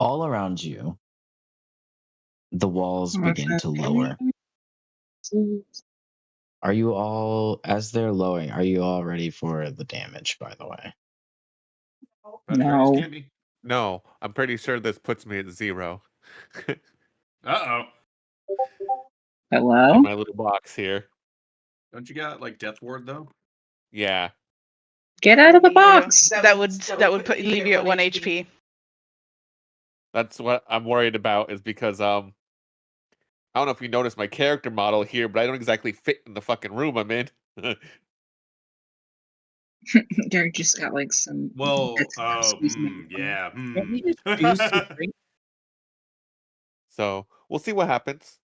All around you, the walls begin to lower. Are you all, as they're lowering, are you all ready for the damage, by the way? No. Can't be. No, I'm pretty sure this puts me at 0. Uh-oh. Hello? In my little box here. Don't you got like death ward though? Yeah. Get out of the box! That would leave you at 1 HP. That's what I'm worried about, is because I don't know if you noticed my character model here, but I don't exactly fit in the fucking room I'm in. Derek just got like some. Well, bits of squeezing in the yeah. Can't we just do some drink? So we'll see what happens.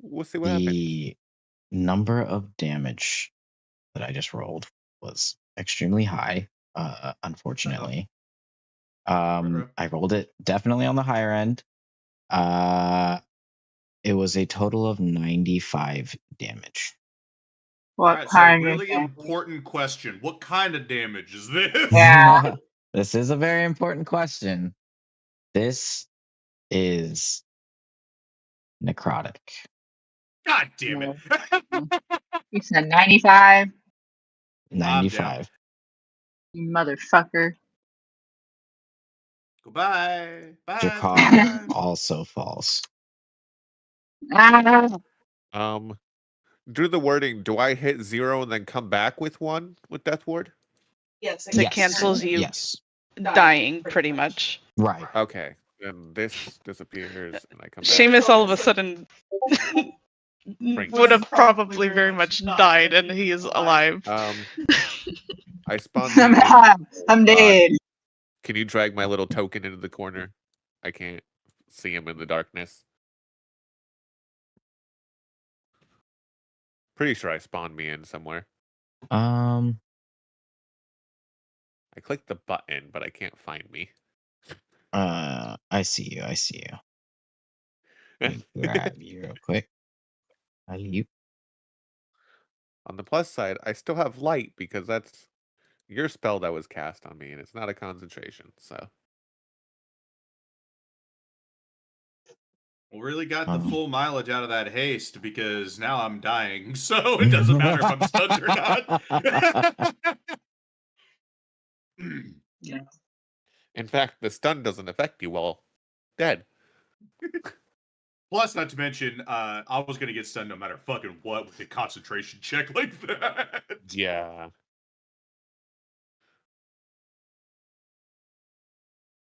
We'll see what happens. The number of damage that I just rolled was extremely high, unfortunately. Okay. I rolled it definitely on the higher end. It was a total of 95 damage. What Alright, so kind really of important question. What kind of damage is this? Yeah. This is a very important question. This is necrotic. God damn it. You said 95? 95. You motherfucker. Goodbye. Bye. Jakar also falls. Ah, Do the wording. Do I hit 0 and then come back with 1 with Death Ward? Yes, It cancels you Yes. dying, pretty much. Right. Okay. Then this disappears and I come back. Seamus all of a sudden Frank. would have probably very much died, and he is alive. I spawned. I'm dead. Can you drag my little token into the corner? I can't see him in the darkness. Pretty sure I spawned me in somewhere. I clicked the button, but I can't find me. I see you. Let me grab you real quick. You. On the plus side, I still have light because that's your spell that was cast on me, and it's not a concentration. So Well, really got the full mileage out of that haste because now I'm dying, so it doesn't matter if I'm stunned or not. Yeah. in fact, the stun doesn't affect you while dead. Plus, not to mention, I was gonna get stunned no matter fucking what with a concentration check like that. Yeah.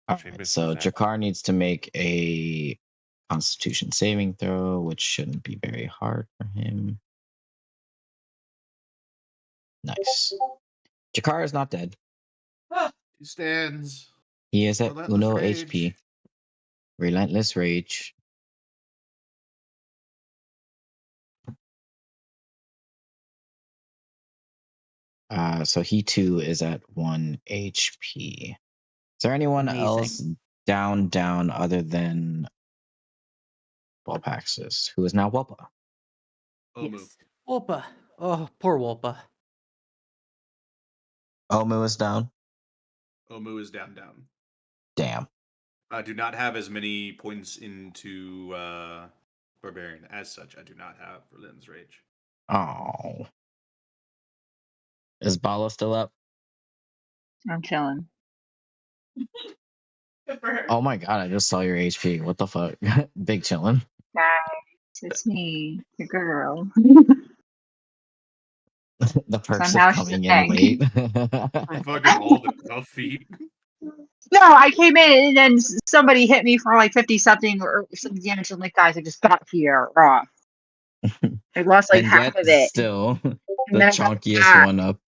All Shane right, misses so that. Jakar needs to make a Constitution saving throw, which shouldn't be very hard for him. Nice. Jakar is not dead. He stands. He is at Relentless Uno Rage. HP. Relentless Rage. So he too is at 1 HP. Is there anyone Amazing. else down other than Wolpaxis, who is now Wolpa? Omu. Yes. Wolpa. Oh, poor Wolpa. Omu is down. Omu is down. Damn. I do not have as many points into Barbarian. As such, I do not have Relentless Rage. Oh. Is Bala still up? I'm chilling. Good for her. Oh my god, I just saw your HP. What the fuck? Big chillin'. Guys, it's me, the girl. The perks Somehow of coming in late. From fucking all the tough feet. No, I came in and then somebody hit me for like 50 something or some damage. I'm like, guys, I just got here raw. I lost like And half yet, of it. still, the And then I got chonkiest back. one up.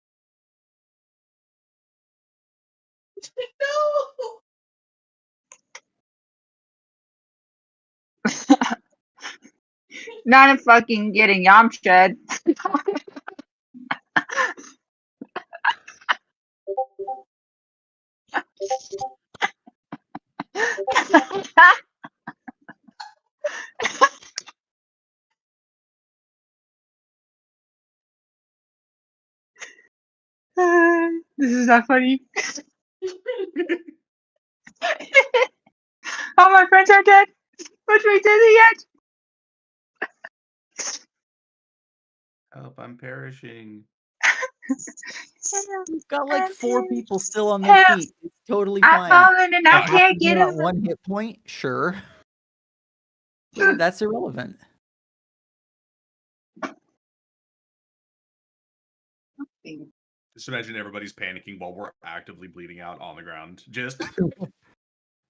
Not a fucking getting Yamshed. This is not funny. All my friends are dead. Which we did it yet? Help, I'm perishing. We've got like 4 people still on their feet. It's totally I'm fine. falling and I can't You're get at him. 1 hit point, sure. But that's irrelevant. Just imagine everybody's panicking while we're actively bleeding out on the ground. Just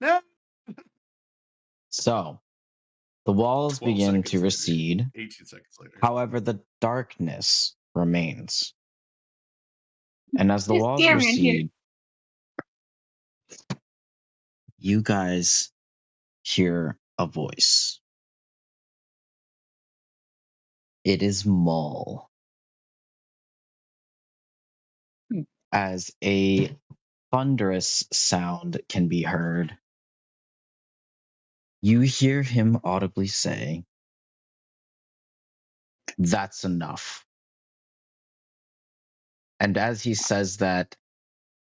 no. So, the walls 12 begin seconds to later. recede. 18 seconds later. However, the darkness remains. And as the It's walls scary in here. recede, you guys hear a voice. It is Maul. As a thunderous sound can be heard, you hear him audibly say, "That's enough." And as he says that,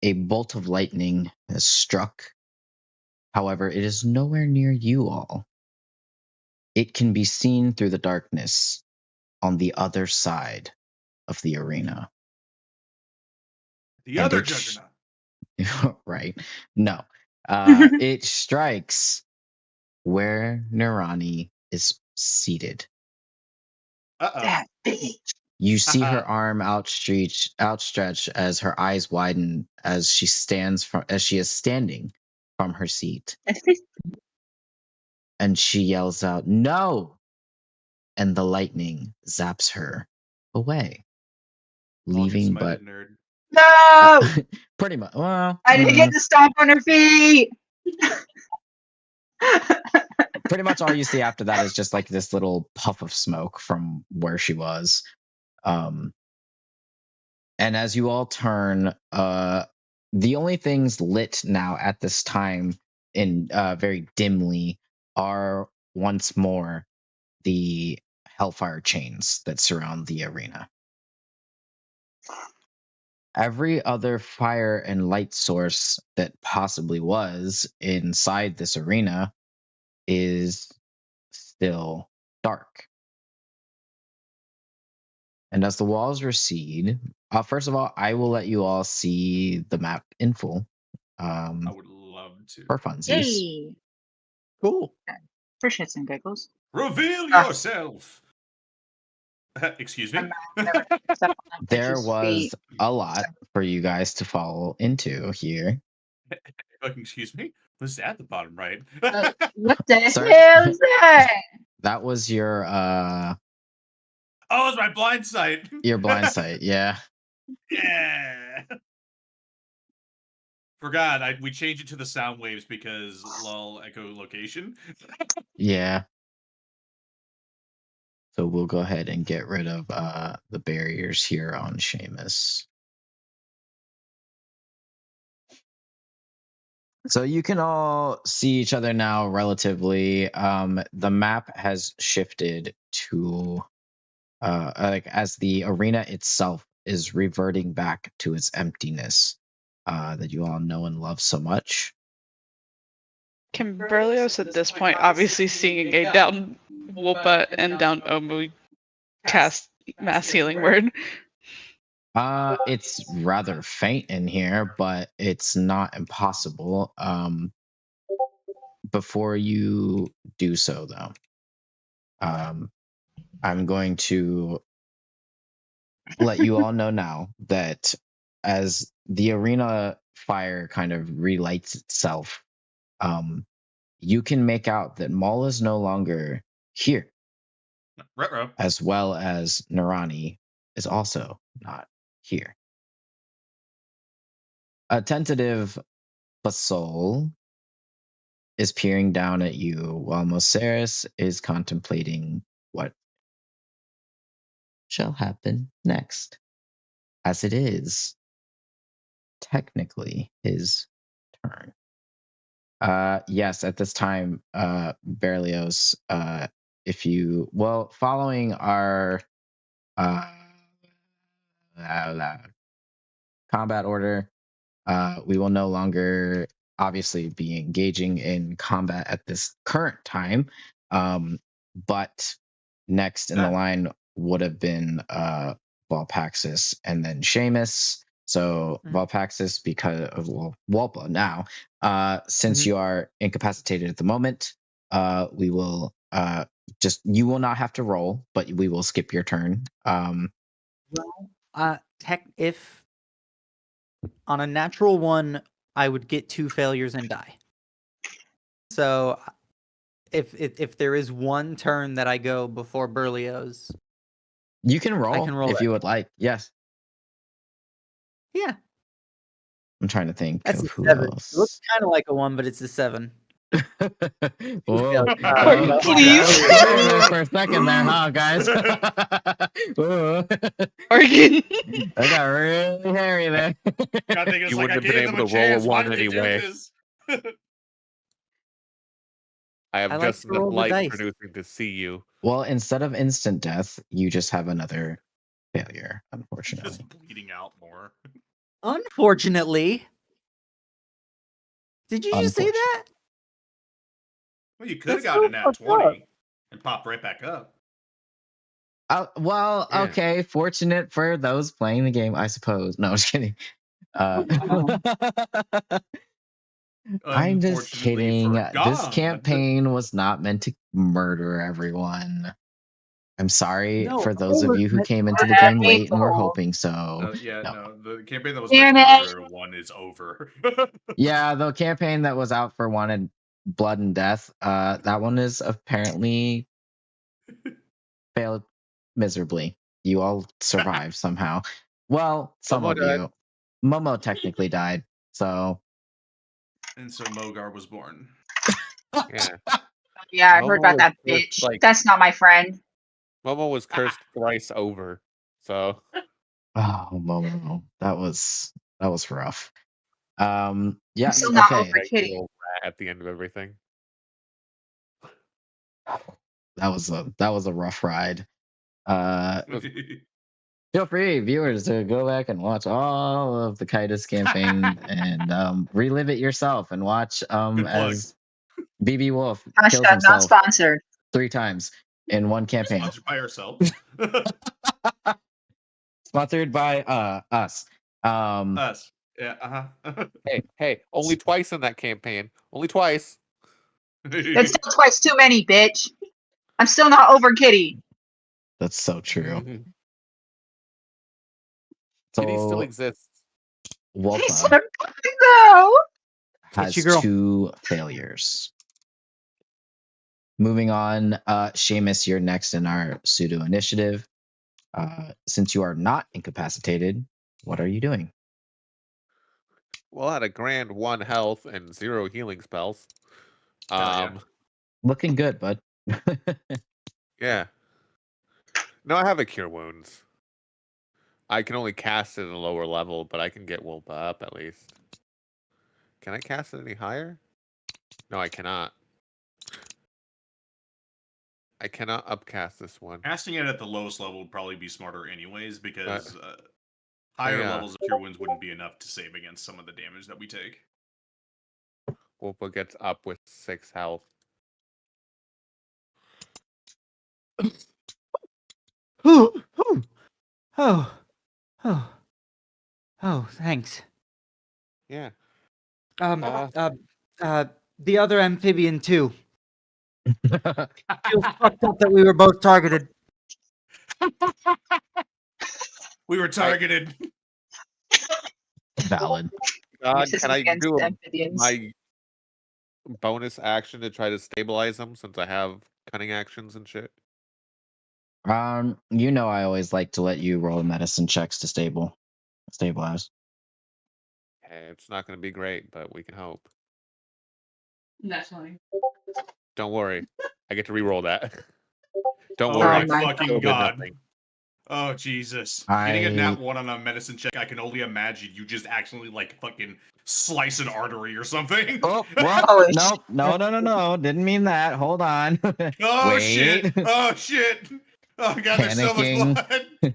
a bolt of lightning has struck. However, it is nowhere near you all. It can be seen through the darkness on the other side of the arena. The And other it's- juggernaut. Right. No. It strikes where Nirani is seated. Uh-oh. That bitch. You see her arm outstretched as her eyes widen as she is standing from her seat, and she yells out, "No!" And the lightning zaps her away, leaving but nerd. No! pretty much. Well, I didn't get to stomp on her feet. pretty much all you see after that is just like this little puff of smoke from where she was. And as you all turn, the only things lit now at this time in very dimly are once more the hellfire chains that surround the arena. Every other fire and light source that possibly was inside this arena is still dark. And as the walls recede, first of all, I will let you all see the map in full. I would love to. For funsies. Yay! Cool. For shits and giggles. Reveal Ah. yourself. Excuse me. I'm never step on There bitches' was feet. a lot for you guys to fall into here. Excuse me. Was that the bottom right? What the Sir? hell is that? That was your Oh, it's my blind sight. blind sight, yeah. Yeah. Forgot. We changed it to the sound waves because lol echolocation. Yeah. So we'll go ahead and get rid of the barriers here on Seamus. So you can all see each other now relatively. The map has shifted to like as the arena itself is reverting back to its emptiness that you all know and love so much. Can Berlioz at this point, obviously seeing a down Woopa and down Omu, cast mass healing word? It's rather faint in here, but it's not impossible. Before you do so, though, I'm going to let you all know now that as the arena fire kind of relights itself, you can make out that Maul is no longer here, Retro. as well as Nirani is also not here. A tentative Basol is peering down at you while Moceres is contemplating what shall happen next, as it is technically his turn. Yes, at this time, Berlioz, if you, well, following our combat order, we will no longer obviously be engaging in combat at this current time. But next in the line would have been Valpaxis and then Seamus. So Valpaxis, because of Walpa now, since you are incapacitated at the moment, we will you will not have to roll, but we will skip your turn. If on a natural one, I would get 2 failures and die. So if there is one turn that I go before Berlioz, you can roll, roll if it. you would like. Yes. Yeah. I'm trying to think That's of a who 7. It else. looks kind of like a 1, but it's a 7. Whoa. Please. For a second there, huh, guys? Morgan. I got really hairy there. I think it's You like I wouldn't have been gave them able a to roll a chance. Why 1 did they do anyway. this? I have I like just to enough roll the light dice. producing to see you. Well, instead of instant death, you just have another failure, unfortunately. Just bleeding out more. Unfortunately. Did you just say that? Well, you could have That's gotten so a nat fucked 20 up. and popped right back up. Well, Yeah. okay. Fortunate for those playing the game, I suppose. No, just kidding. I'm just Unfortunately kidding. for This God. campaign was not meant to murder everyone. I'm sorry No, for I those of was you who meant came to into the Yeah, game me late and were too. hoping so. Yeah, No. no, the campaign that was Damn meant to it. murder one is over. Yeah, the campaign that was out for Wanted Blood and Death, that one is apparently failed miserably. You all survived somehow. Well, some Momo of died. you. Momo technically died, so And so Mogar was born. Yeah. Yeah, I heard Momo about that was bitch. like- That's not my friend. Momo was cursed thrice over. So oh, Momo, that was rough. Yeah, I'm still not okay. over Kitty. little rat at the end of everything. That was a rough ride. Feel free, viewers, to go back and watch all of the Kitus campaign and relive it yourself and watch Good plug. as BB Wolf kills Hashtag not himself sponsored. 3 times in one campaign. Sponsored by ourselves. Sponsored by us. Us. Yeah, uh-huh. Hey, only twice in that campaign. Only twice. That's still twice too many, bitch. I'm still not over Kitty. That's so true. Mhm. Kitty still So exists. Wolpa No. has Get your girl. 2 failures. Moving on, Seamus, you're next in our pseudo initiative. Since you are not incapacitated, what are you doing? Well, at a grand 1 health and 0 healing spells. yeah. Looking good, bud. Yeah. No, I have a cure wounds. I can only cast it at a lower level, but I can get Wolpa up at least. Can I cast it any higher? No, I cannot. I cannot upcast this one. Casting it at the lowest level would probably be smarter anyways, because higher yeah. levels of Cure Wounds wouldn't be enough to save against some of the damage that we take. Wolpa gets up with 6 health. Oh, thanks. Yeah. The other amphibian too. Feels fucked up that we were both targeted. We were targeted. Valid. God, This can is I against do amphibians. my bonus action to try to stabilize them since I have cunning actions and shit? You know I always like to let you roll medicine checks to stabilize. Hey, it's not going to be great, but we can hope. That's funny. Don't worry. I get to re-roll that. Don't Oh worry. my fucking It'll be God. nothing. Oh Jesus! Getting a I- nat 1 on a medicine check, I can only imagine you just actually like fucking slice an artery or something. Oh, well, Holy no. Didn't mean that. Hold on. Oh Wait. shit! Oh shit! Oh god, there's so much Panicking.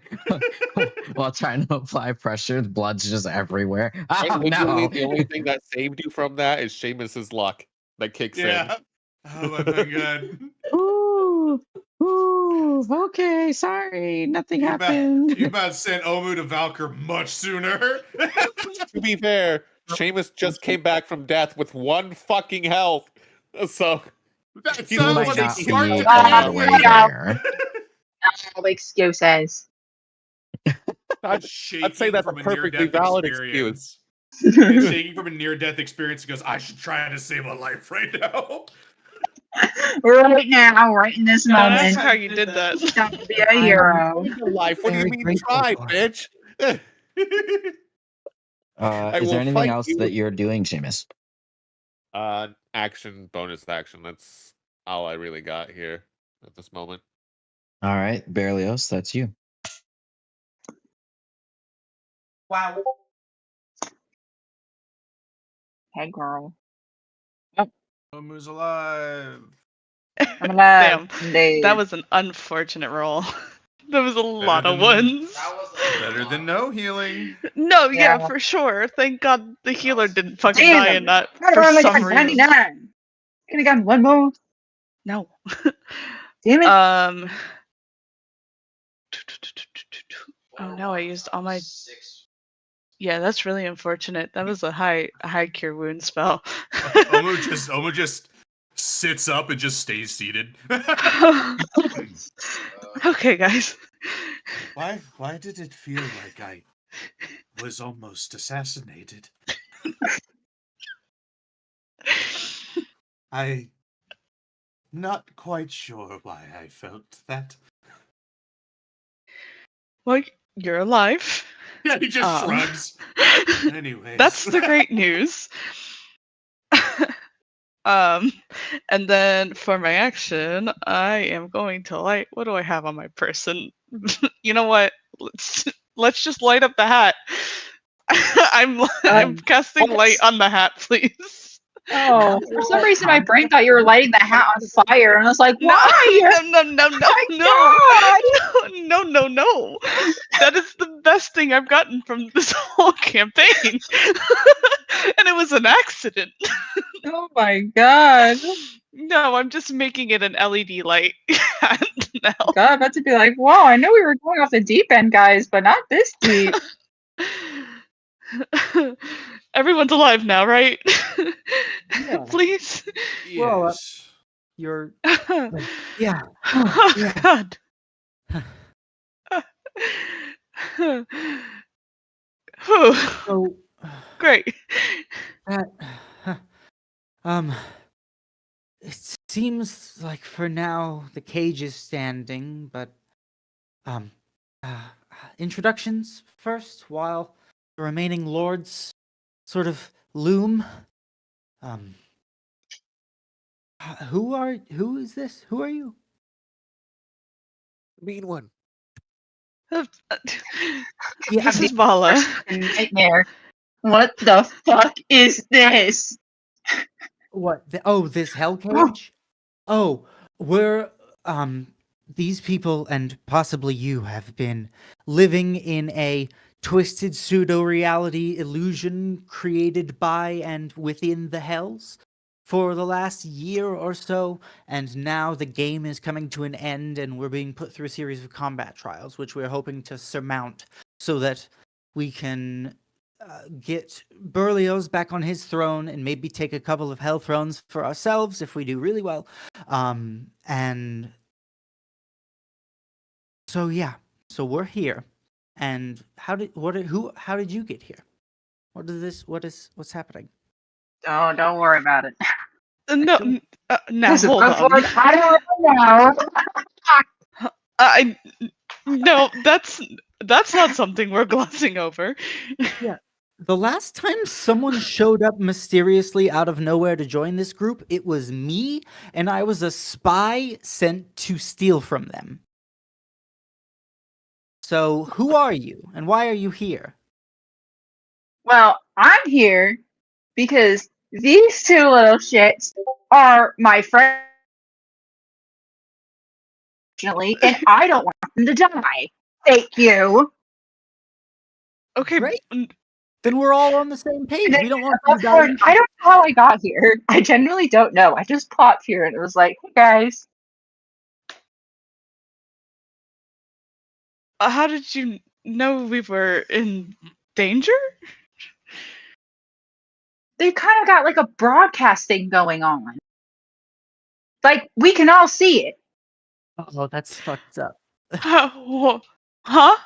blood. While trying to apply pressure, the blood's just everywhere. Oh, And literally, no. the only thing that saved you from that is Seamus's luck that kicks Yeah. Oh my fucking god. Ooh, okay, sorry. Nothing happened. You about sent Omu to Valkyr much sooner. in. To be fair, Seamus just came back from death with 1 fucking health. So That He's You sounds might like not a be smart all God, the way diplomatic yeah. there. No excuses. I'd Shaking say that's a from a perfectly near-death valid experience. excuse. And shaking from a near-death experience, he goes, "I should try to save a life right now." Right now, right in this Don't moment. ask how you did that. Time to be a hero. Life. What do you Very mean grateful try, for it. bitch? I Is will there anything fight else you. that you're doing, Seamus? Action, bonus action. That's all I really got here at this moment. All right, Berlioz, that's you. Wow. Hey, girl. Omu's alive. I'm alive. Damn, that was an unfortunate roll. There was a lot of than- ones. Better than no healing. No, yeah, Yeah. for sure. Thank God the healer didn't fucking Damn. die in that I for only some got reason. 99. Could have gotten one more. No. Damn it. Oh no, I used all my. Yeah, that's really unfortunate. That was a high cure wound spell. Omu just sits up and just stays seated. Okay, guys. Why did it feel like I was almost assassinated? I'm not quite sure why I felt that. Well, you're alive. Yeah, he just Um, shrugs. Anyways. That's the great news. And then for my action, I am going to light. What do I have on my person? You know what? Let's just light up the hat. I'm casting light on the hat, please. Oh, for some reason my brain thought you were lighting the hat on fire, and I was like, No, why? no. God! No. That is the best thing I've gotten from this whole campaign. And it was an accident. Oh my god. No, I'm just making it an LED light now. God, I'm about to be like, whoa, I know we were going off the deep end, guys, but not this deep. Everyone's alive now, right? Yeah. Please. Well, Yes. You're Oh, yeah. Yeah. God. Whew. So Great. that it seems like for now the cage is standing, but introductions first while the remaining lords sort of loom. Who is this? Who are you? Mean one. This is Bala. Nightmare. What the fuck is this? What? This hell cage? Oh, we're these people and possibly you have been living in a twisted pseudo-reality illusion created by and within the hells for the last year or so, and now the game is coming to an end and we're being put through a series of combat trials which we're hoping to surmount so that we can get Berlioz back on his throne and maybe take a couple of hell thrones for ourselves if we do really well. And so yeah, so we're here. And how did you get here? What's happening? Oh, don't worry about it. No, now This is hold before on. I don't know. No, that's not something we're glossing over. The last time someone showed up mysteriously out of nowhere to join this group, it was me, and I was a spy sent to steal from them. So, who are you, and why are you here? Well, I'm here because these two little shits are my friends, and I don't want them to die. Thank you. Okay, Great. Then we're all on the same page. And then We don't want you to die. I don't know how I got here. I genuinely don't know. I just popped here and it was like, hey guys. how did you know we were in danger? They've kind of got like a broadcasting going on. Like, we can all see it. Oh, that's fucked up. Huh?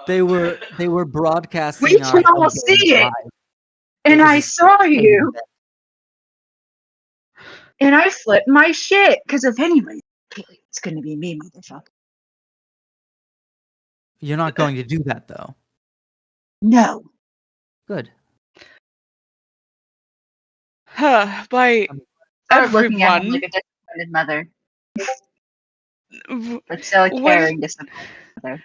They were broadcasting. We can our all see it. live. And It was I a saw you. And I flipped my shit. Because if anybody, it's going to be me, motherfucker. You're not going to do that, though. No. Good. By I was looking at him everyone. like a disappointed mother. w- But still a What- caring, disappointed mother.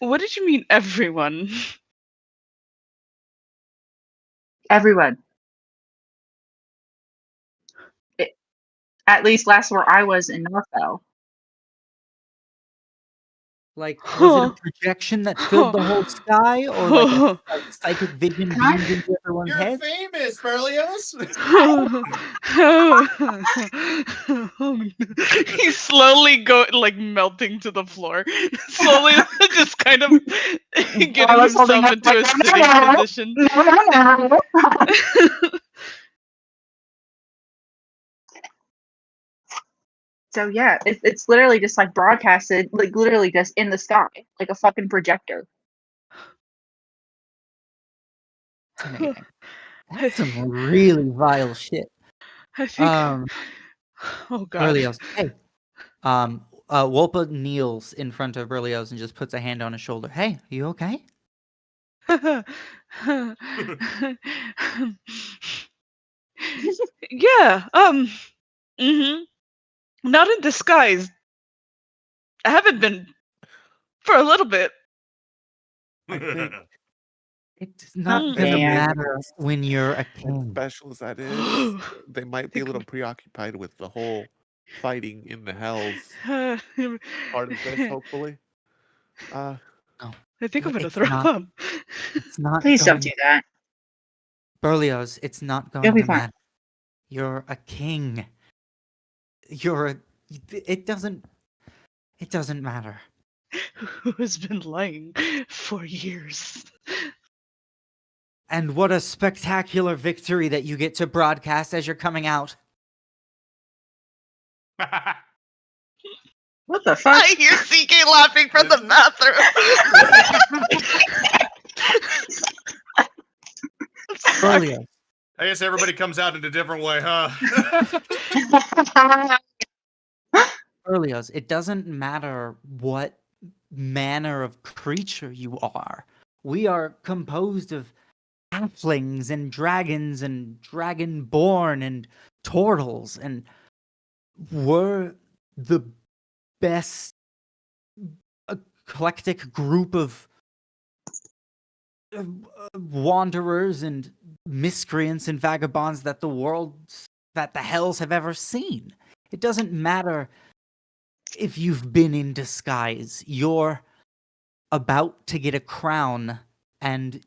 What did you mean, everyone? Everyone. At least last where I was in Northville. Like, was it a projection that filled the whole sky, or like a psychic vision beamed into everyone's head? famous, Berlioz. He's slowly melting to the floor. Slowly just kind of getting was holding himself up into a like, sitting "No, position. no. So yeah, it's literally just like broadcasted, like literally just in the sky, like a fucking projector. Fascinating. I That's some really vile shit. think. Um, Oh god. Berlioz. Hey. Wolpa kneels in front of Berlioz and just puts a hand on his shoulder. Hey, you okay? Yeah. Mhm. Not in disguise. I haven't been for a little bit. I think It's not Mm. gonna Man. matter when you're a as king. special as that is, they might be a Think little preoccupied with the whole fighting in the hells part of this, hopefully. No, I think I'm gonna it's throw not. up. It's not Please don't going. do that. Berlioz, it's not You'll going be to fine. matter. You're a king. You're a. It doesn't. It doesn't matter. Who has been lying for years? And what a spectacular victory that you get to broadcast as you're coming out. What the fuck? I hear CK laughing from the bathroom. Berlioz, I guess everybody comes out in a different way, huh? Berlioz, it doesn't matter what manner of creature you are. We are composed of halflings and dragons and dragonborn and turtles, and we're the best eclectic group of wanderers and miscreants and vagabonds that the hells have ever seen. It doesn't matter if you've been in disguise. You're about to get a crown, and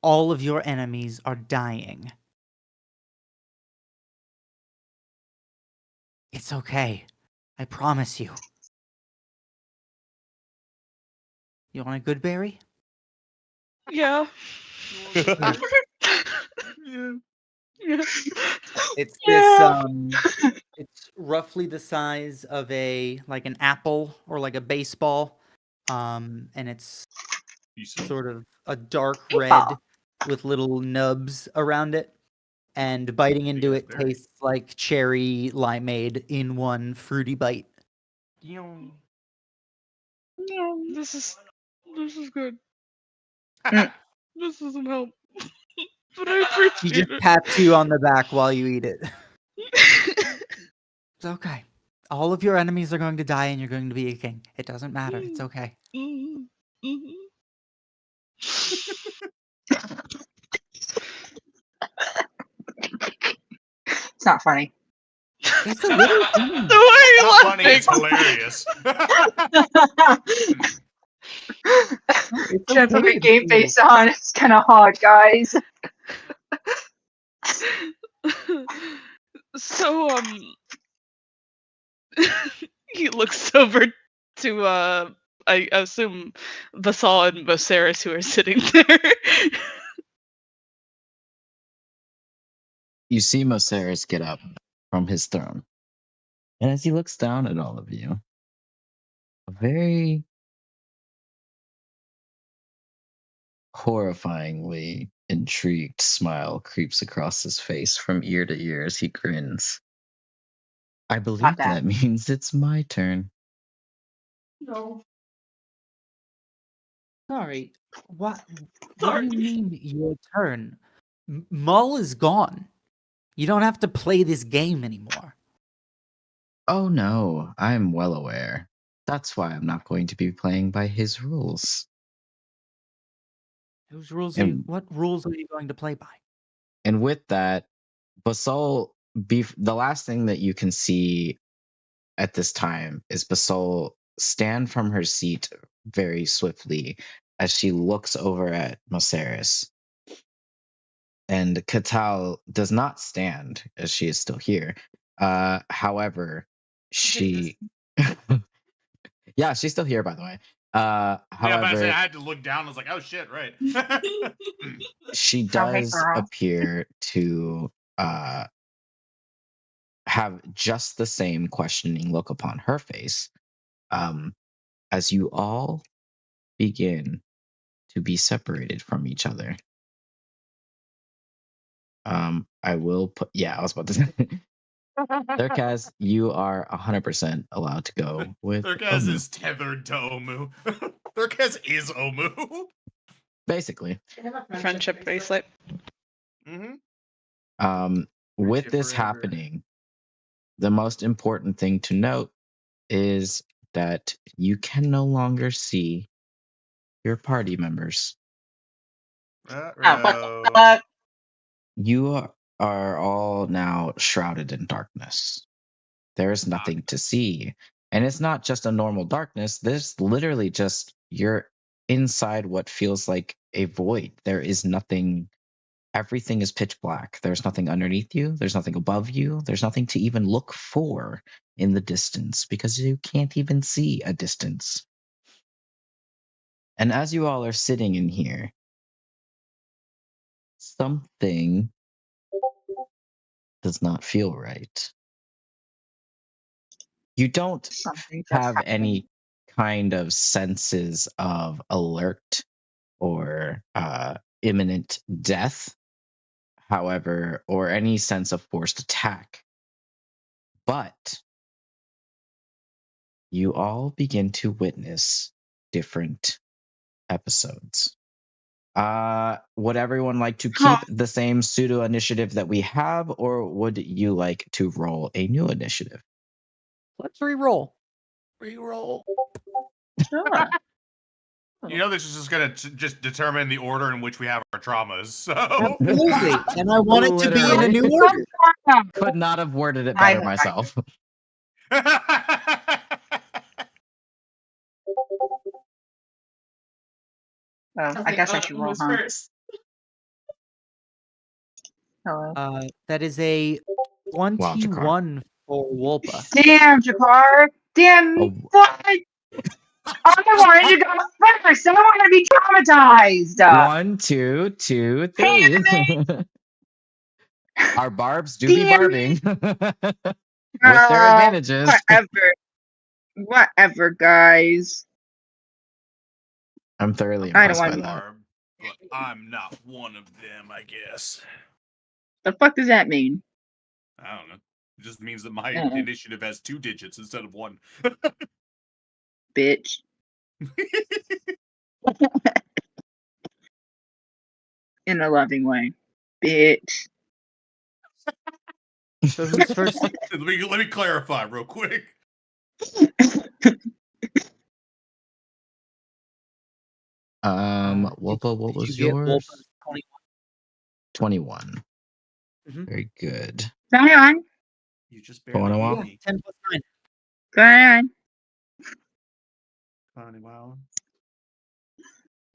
all of your enemies are dying. It's okay. I promise you. You want a good berry? Yeah. Yeah. Yeah. It's Yeah. it's roughly the size of an apple or like a baseball. And it's sort of a dark red Baseball. with little nubs around it. And biting into Big it berry. tastes like cherry limeade in one fruity bite. This is good. Mm. This doesn't help. But I He appreciate just it. pats you on the back while you eat it. It's okay. All of your enemies are going to die and you're going to be a king. It doesn't matter. It's okay. Mhm. Mhm. It's not funny. It's a little funny. So why are you Not funny, it's laughing? hilarious. It's Trying to put okay my to game be- face on. It's kind of hard, guys. So he looks over to I assume Vasal and Boceris who are sitting there. You see Moceres get up from his throne. And as he looks down at all of you, a very horrifyingly intrigued smile creeps across his face from ear to ear as he grins. I believe that. that means it's my turn. No. Sorry. What do you mean your turn? Mull is gone. You don't have to play this game anymore. Oh no, I'm well aware. That's why I'm not going to be playing by his rules. And- What rules are you going to play by? And with that, Basal, the last thing that you can see at this time is Basal stand from her seat very swiftly as she looks over at Moceres. And Katal does not stand as she is still here, However, she yeah, she's still here, by the way. Yeah, but I However, had to look down. I was like, oh shit, right. she Oh, hey, does girl. appear to have just the same questioning look upon her face. As you all begin to be separated from each other. I will put, yeah, I was about to say. Thurkaz, you are 100% allowed to go with Thurkaz Omu. is tethered to Omu. Thurkaz is Omu. Basically. Friendship bracelet. Mm-hmm. With you this forever. happening, the most important thing to note is that you can no longer see your party members. Oh, what the fuck? You are all now shrouded in darkness. There is nothing to see. And it's not just a normal darkness. There's literally just you're inside what feels like a void. There is nothing. Everything is pitch black. There's nothing underneath you. There's nothing above you. There's nothing to even look for in the distance because you can't even see a distance. And as you all are sitting in here, something does not feel right. You don't Something just have happened. any kind of senses of alert or imminent death, however, or any sense of forced attack. But you all begin to witness different episodes. Would everyone like to keep the same pseudo initiative that we have, or would you like to roll a new initiative? Let's re-roll. Reroll. Sure. You know, this is just gonna just determine the order in which we have our traumas. So Absolutely. And I want it to be in a new order. Could not have worded it I- better myself. Oh, I guess I should roll, huh? first. Hello. That is a 21 for Wolpa. Damn, Jakar. Damn, Oh. what? I wanted to go first. I want to be traumatized. 1, 2, 2, 3. Our barbs do be Damn barbing with their advantages. Whatever, guys. I'm thoroughly I don't impressed by wanna be that. Barb, but I'm not one of them, I guess. The fuck does that mean? I don't know. It just means that my initiative has 2 digits instead of 1. Bitch. In a loving way. Bitch. So who's first? let me clarify real quick. Wolpa, what was yours? 21. Mhm. Very good. 21. You just barely 21. beat me. 10 plus 9. 21.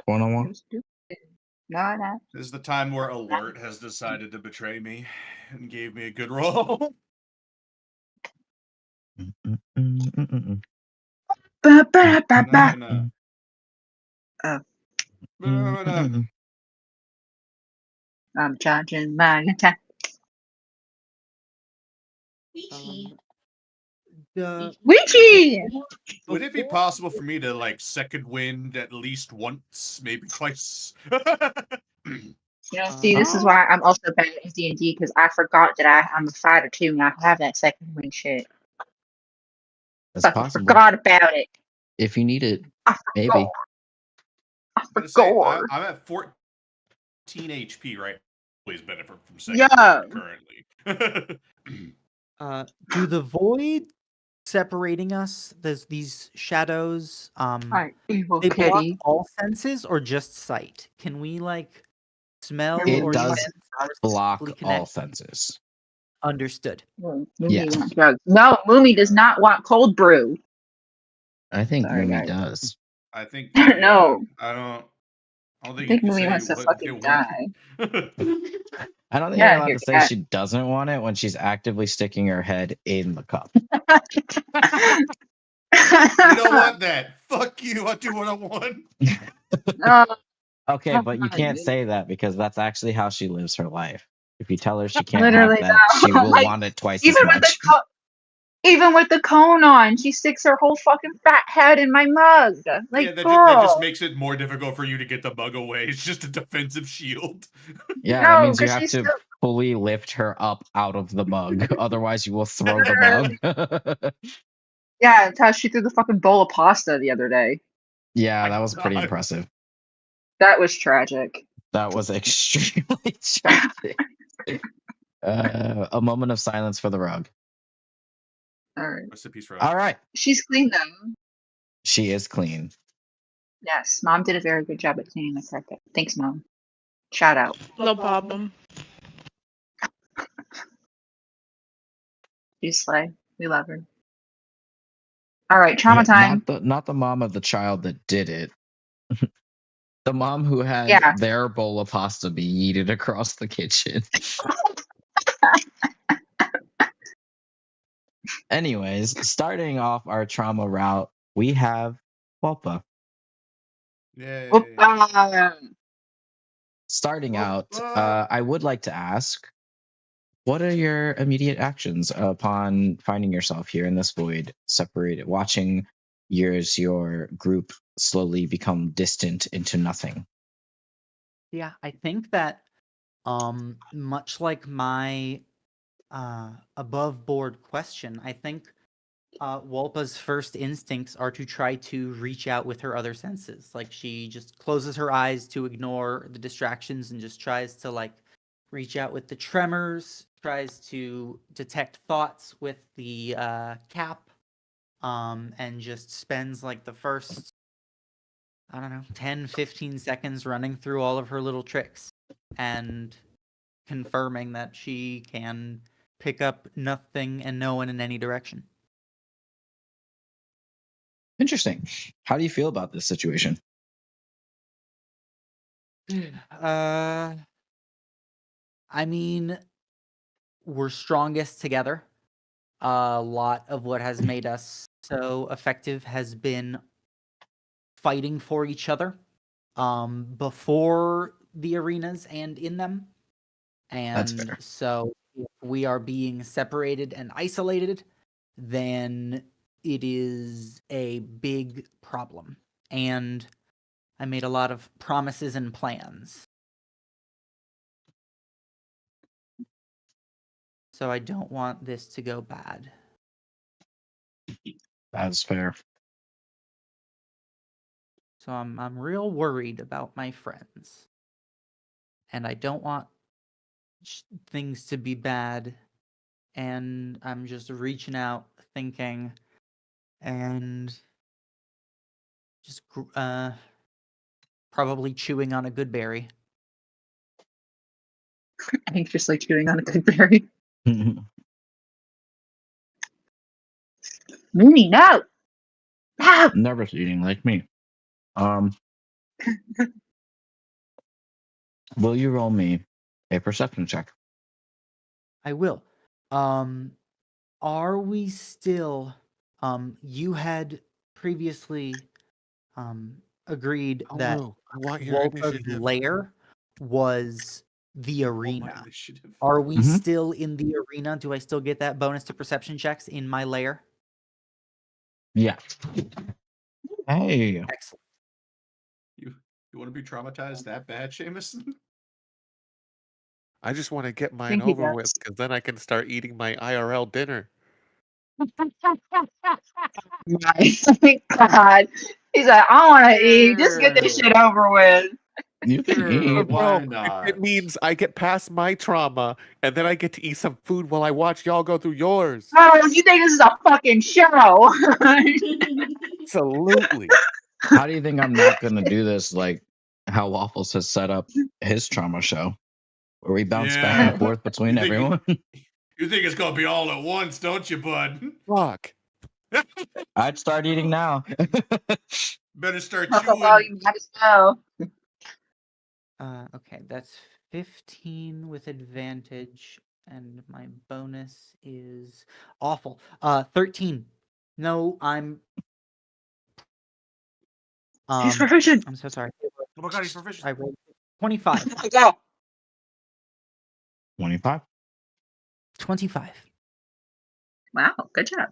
21. 21. No. This is the time where Alert has decided to betray me and gave me a good roll. Ba-ba-ba-ba. Oh. I'm charging my attack. Witchy! Would it be possible for me to like second wind at least once, maybe twice? You know, see, this is why I'm also bad at D&D, because I forgot that I'm a fighter too, and I have that second wing shit. That's Fucking possible. forgot about it. If you need it, I maybe. forgot. I I'm gonna say, forgot. I'm at 14 HP, right? Always benefit from second Yeah. wind currently. Do the void separating us, there's these shadows, Alright, evil they block kitty. all senses or just sight? Can we like smell It or does sense or block physically all connect? senses. Understood. Mumi Yes. wants drugs. No, Mumi does not want cold brew. I think Sorry, Mumi guys. does. I think No. I don't I think think you can Mumi say wants to what fucking they want. die. I don't think Yeah, you're allowed your to say cat. she doesn't want it when she's actively sticking her head in the cup. You don't want that. Fuck you. I do what I want. Oh, Okay, but you God, can't dude. say that because that's actually how she lives her life. If you tell her she can't Literally, have that, she no. will Like, want it twice even as with the much. even with the cone on, she sticks her whole fucking fat head in my mug. Like, Yeah, that girl. just makes it more difficult for you to get the mug away. It's just a defensive shield. Yeah, that No, means you because have she's to still fully lift her up out of the mug. Otherwise, you will throw the literally. mug. Yeah, that's how she threw the fucking bowl of pasta the other day. Yeah, My that was pretty God. impressive. That was tragic. That was extremely tragic. A moment of silence for the rug. All right. Rest in peace, Rug. All right. She's clean though. She is clean. Yes, Mom did a very good job at cleaning the carpet. Thanks, Mom. Shout out. No problem. She's slay. We love her. All right, trauma time. Not the mom of the child that did it. The mom who had Yeah. their bowl of pasta be yeeted across the kitchen. Anyways, starting off our trauma route, we have Walpa. Yay. Starting out, Walpa. I would like to ask, what are your immediate actions upon finding yourself here in this void, separated, watching your group slowly become distant into nothing? Yeah, I think that much like my above board question, I think Walpa's first instincts are to try to reach out with her other senses. Like she just closes her eyes to ignore the distractions and just tries to like reach out with the tremors, tries to detect thoughts with the cap, and just spends like the first, I don't know, 10, 15 seconds running through all of her little tricks and confirming that she can pick up nothing and no one in any direction. Interesting. How do you feel about this situation? I mean, we're strongest together. A lot of what has made us so effective has been fighting for each other before the arenas and in them. That's And fair. so if we are being separated and isolated, then it is a big problem. And I made a lot of promises and plans. So I don't want this to go bad. That's fair. So I'm real worried about my friends. And I don't want things to be bad. And I'm just reaching out, thinking, and just probably chewing on a good berry. Anxiously chewing on a good berry. Mooney, no! No! Nervous eating like me. Will you roll me a perception check? I will. Are we still you had previously agreed Oh that no, I want your Walpa's initiative. lair was the Oh, my arena. initiative. Are we Mhm. still in the arena? Do I still get that bonus to perception checks in my lair? Yeah. Hey. Excellent. You want to be traumatized that bad, Seamus? I just want to get mine Think he over with does. because then I can start eating my IRL dinner. My God. He's like, I want to eat. Just get this shit over with. You can Sure, eat. why Bro, not? it means I get past my trauma and then I get to eat some food while I watch y'all go through yours. Oh, you think this is a fucking show? Absolutely. How do you think I'm not going to do this like how Waffles has set up his trauma show? Where we bounce back Yeah. and forth between You think it- everyone? You think it's gonna be all at once, don't you, bud? Fuck. I'd start eating now. Better start Talk chewing. about you might as well. Okay, that's 15 with advantage, and my bonus is awful. 13. No, He's proficient. I'm so sorry. Oh my god, he's proficient. I rolled 25. Oh my god. 25. 25. Wow, good job.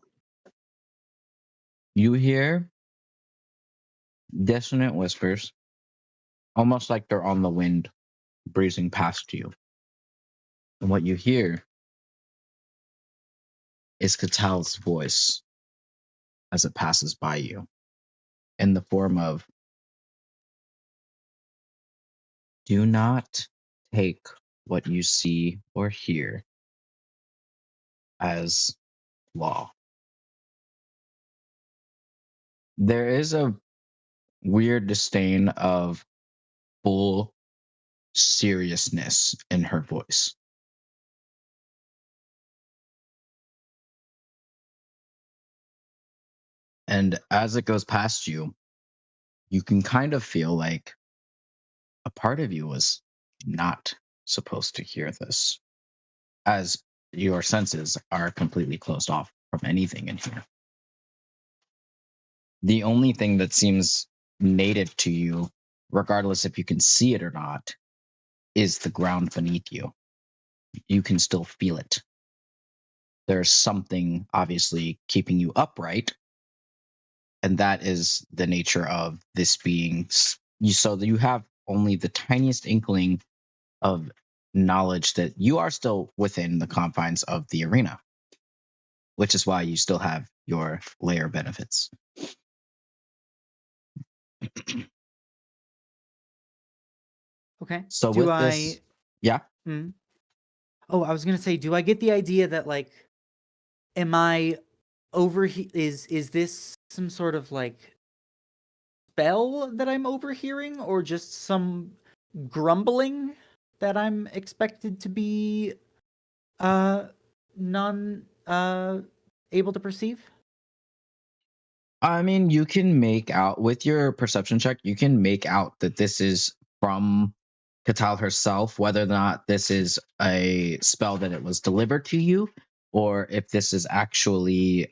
You hear dissonant whispers, almost like they're on the wind, breezing past you. And what you hear is Catal's voice as it passes by you in the form of, do not take what you see or hear as law. There is a weird disdain of full seriousness in her voice. And as it goes past you, you can kind of feel like a part of you was not supposed to hear this, as your senses are completely closed off from anything in here. The only thing that seems native to you, regardless if you can see it or not, is the ground beneath you. You can still feel it. There's something obviously keeping you upright, and that is the nature of this being. So that you have only the tiniest inkling of knowledge that you are still within the confines of the arena, which is why you still have your layer benefits. Okay. So do with I this, yeah, Hmm? Oh, I was gonna say, do I get the idea that like, am I is this some sort of like spell that I'm overhearing, or just some grumbling that I'm expected to be non able to perceive? I mean, you can make out with your perception check, you can make out that this is from Katal herself, whether or not this is a spell that it was delivered to you, or if this is actually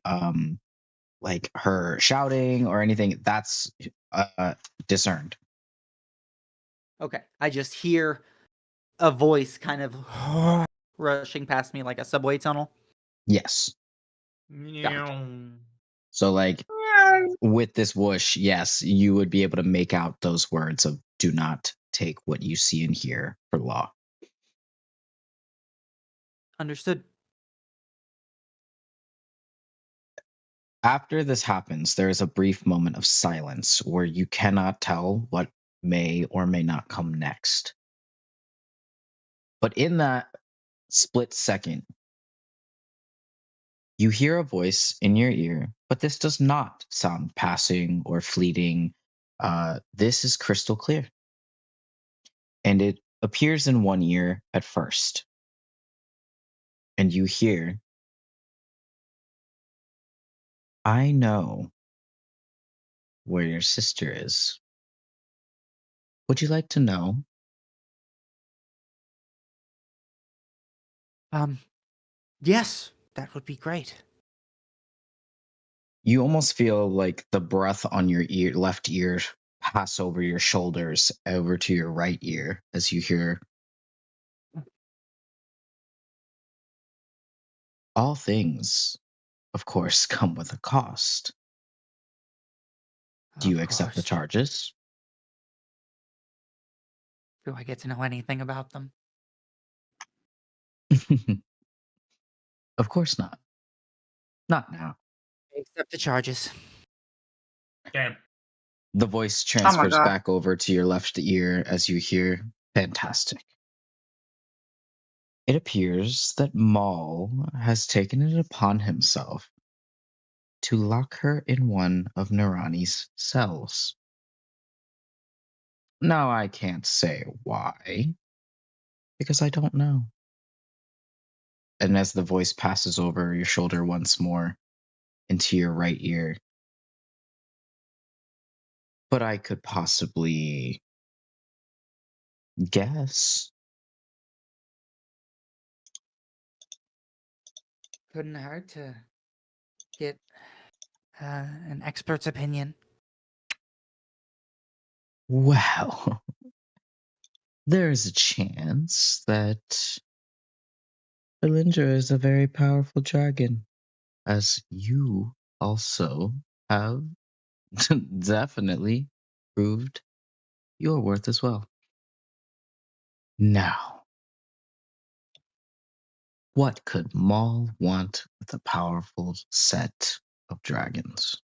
like her shouting or anything. That's discerned. Okay. I just hear a voice kind of rushing past me like a subway tunnel. Yes. Gotcha. So like with this whoosh, yes, you would be able to make out those words of do not take what you see and hear for law. Understood. After this happens, there is a brief moment of silence where you cannot tell what may or may not come next. But in that split second, you hear a voice in your ear, but this does not sound passing or fleeting. This is crystal clear. And it appears in one ear at first. And you hear, I know where your sister is. Would you like to know? Yes, that would be great. You almost feel like the breath on your left ear pass over your shoulders over to your right ear as you hear, all things, of course, come with a cost. Do you Of accept the course. charges? Do I get to know anything about them? Of course not. Not now. I accept the charges. Damn. The voice Oh my transfers god. back over to your left ear as you hear, fantastic. It appears that Maul has taken it upon himself to lock her in one of Nirani's cells. Now, I can't say why, because I don't know. And as the voice passes over your shoulder once more into your right ear, but I could possibly guess. couldn't hurt to get an expert's opinion. Well, there is a chance that Belindra is a very powerful dragon, as you also have definitely proved your worth as well. Now, what could Maul want with a powerful set of dragons?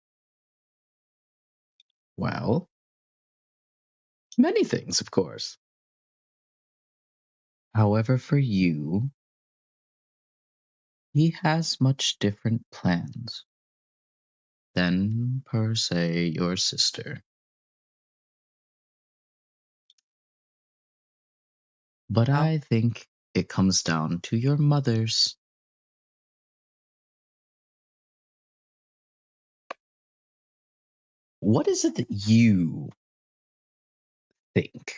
Well, many things, of course. However, for you, he has much different plans than, per se, your sister. But Oh. I think it comes down to your mothers. What is it that you think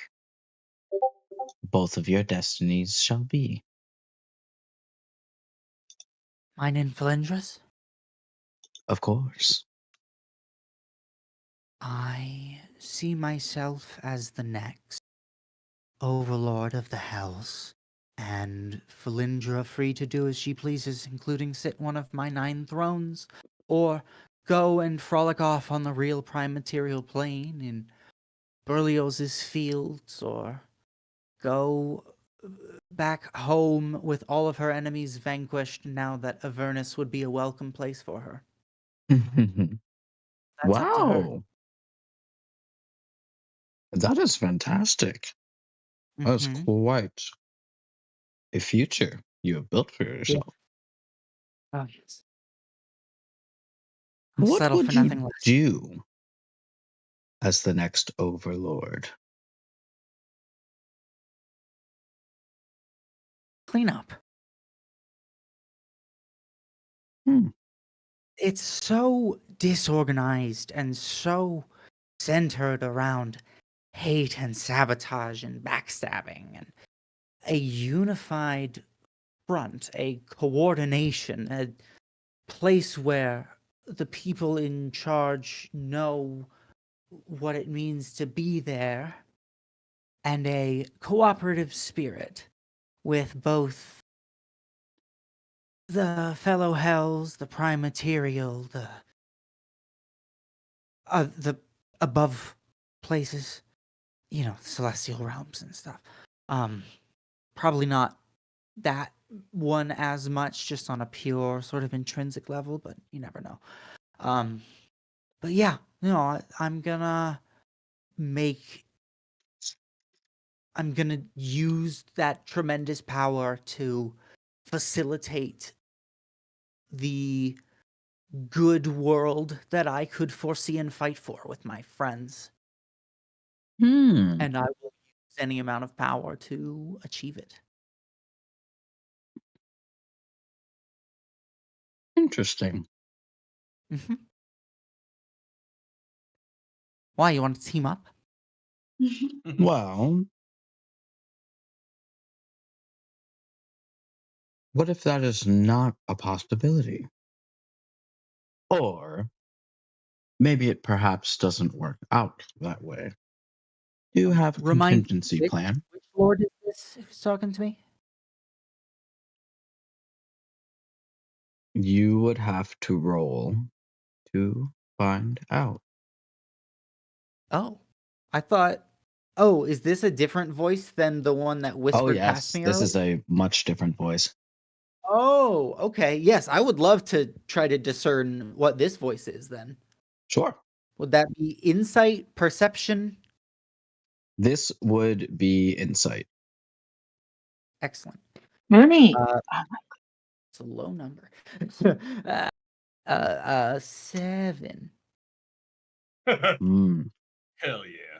both of your destinies shall be? Mine and Valindra's? Of course. I see myself as the next overlord of the Hells, and Valindra free to do as she pleases, including sit one of my 9 thrones, or go and frolic off on the real prime material plane in Berlioz's fields, or go back home with all of her enemies vanquished now that Avernus would be a welcome place for her. That's up to her. Wow. That is fantastic. That's Mhm. quite a future you have built for yourself. Oh, yes. I'll What settle would for you nothing less. do as the next overlord? Clean up. Hmm. It's so disorganized and so centered around hate and sabotage and backstabbing, and a unified front, a coordination, a place where the people in charge know what it means to be there, and a cooperative spirit with both the fellow hells, the prime material, the above places, you know, celestial realms and stuff. Probably not that one as much, just on a pure sort of intrinsic level, but you never know. But yeah, I'm gonna use that tremendous power to facilitate the good world that I could foresee and fight for with my friends. And I will use any amount of power to achieve it. Interesting. Mhm. Why, you want to team up? Well, what if that is not a possibility? Or maybe it perhaps doesn't work out that way. Do you have a Remind me, contingency plan? which lord is this who's talking to me? You would have to roll to find out. Oh, I thought. Oh, is this a different voice than the one that Oh, whispered past yes, me this earlier? is a much different voice. Oh, okay. Yes, I would love to try to discern what this voice is then. Sure. Would that be insight, perception? This would be insight. Excellent. Mooney. It's a low number. 7. Hmm. Hell yeah.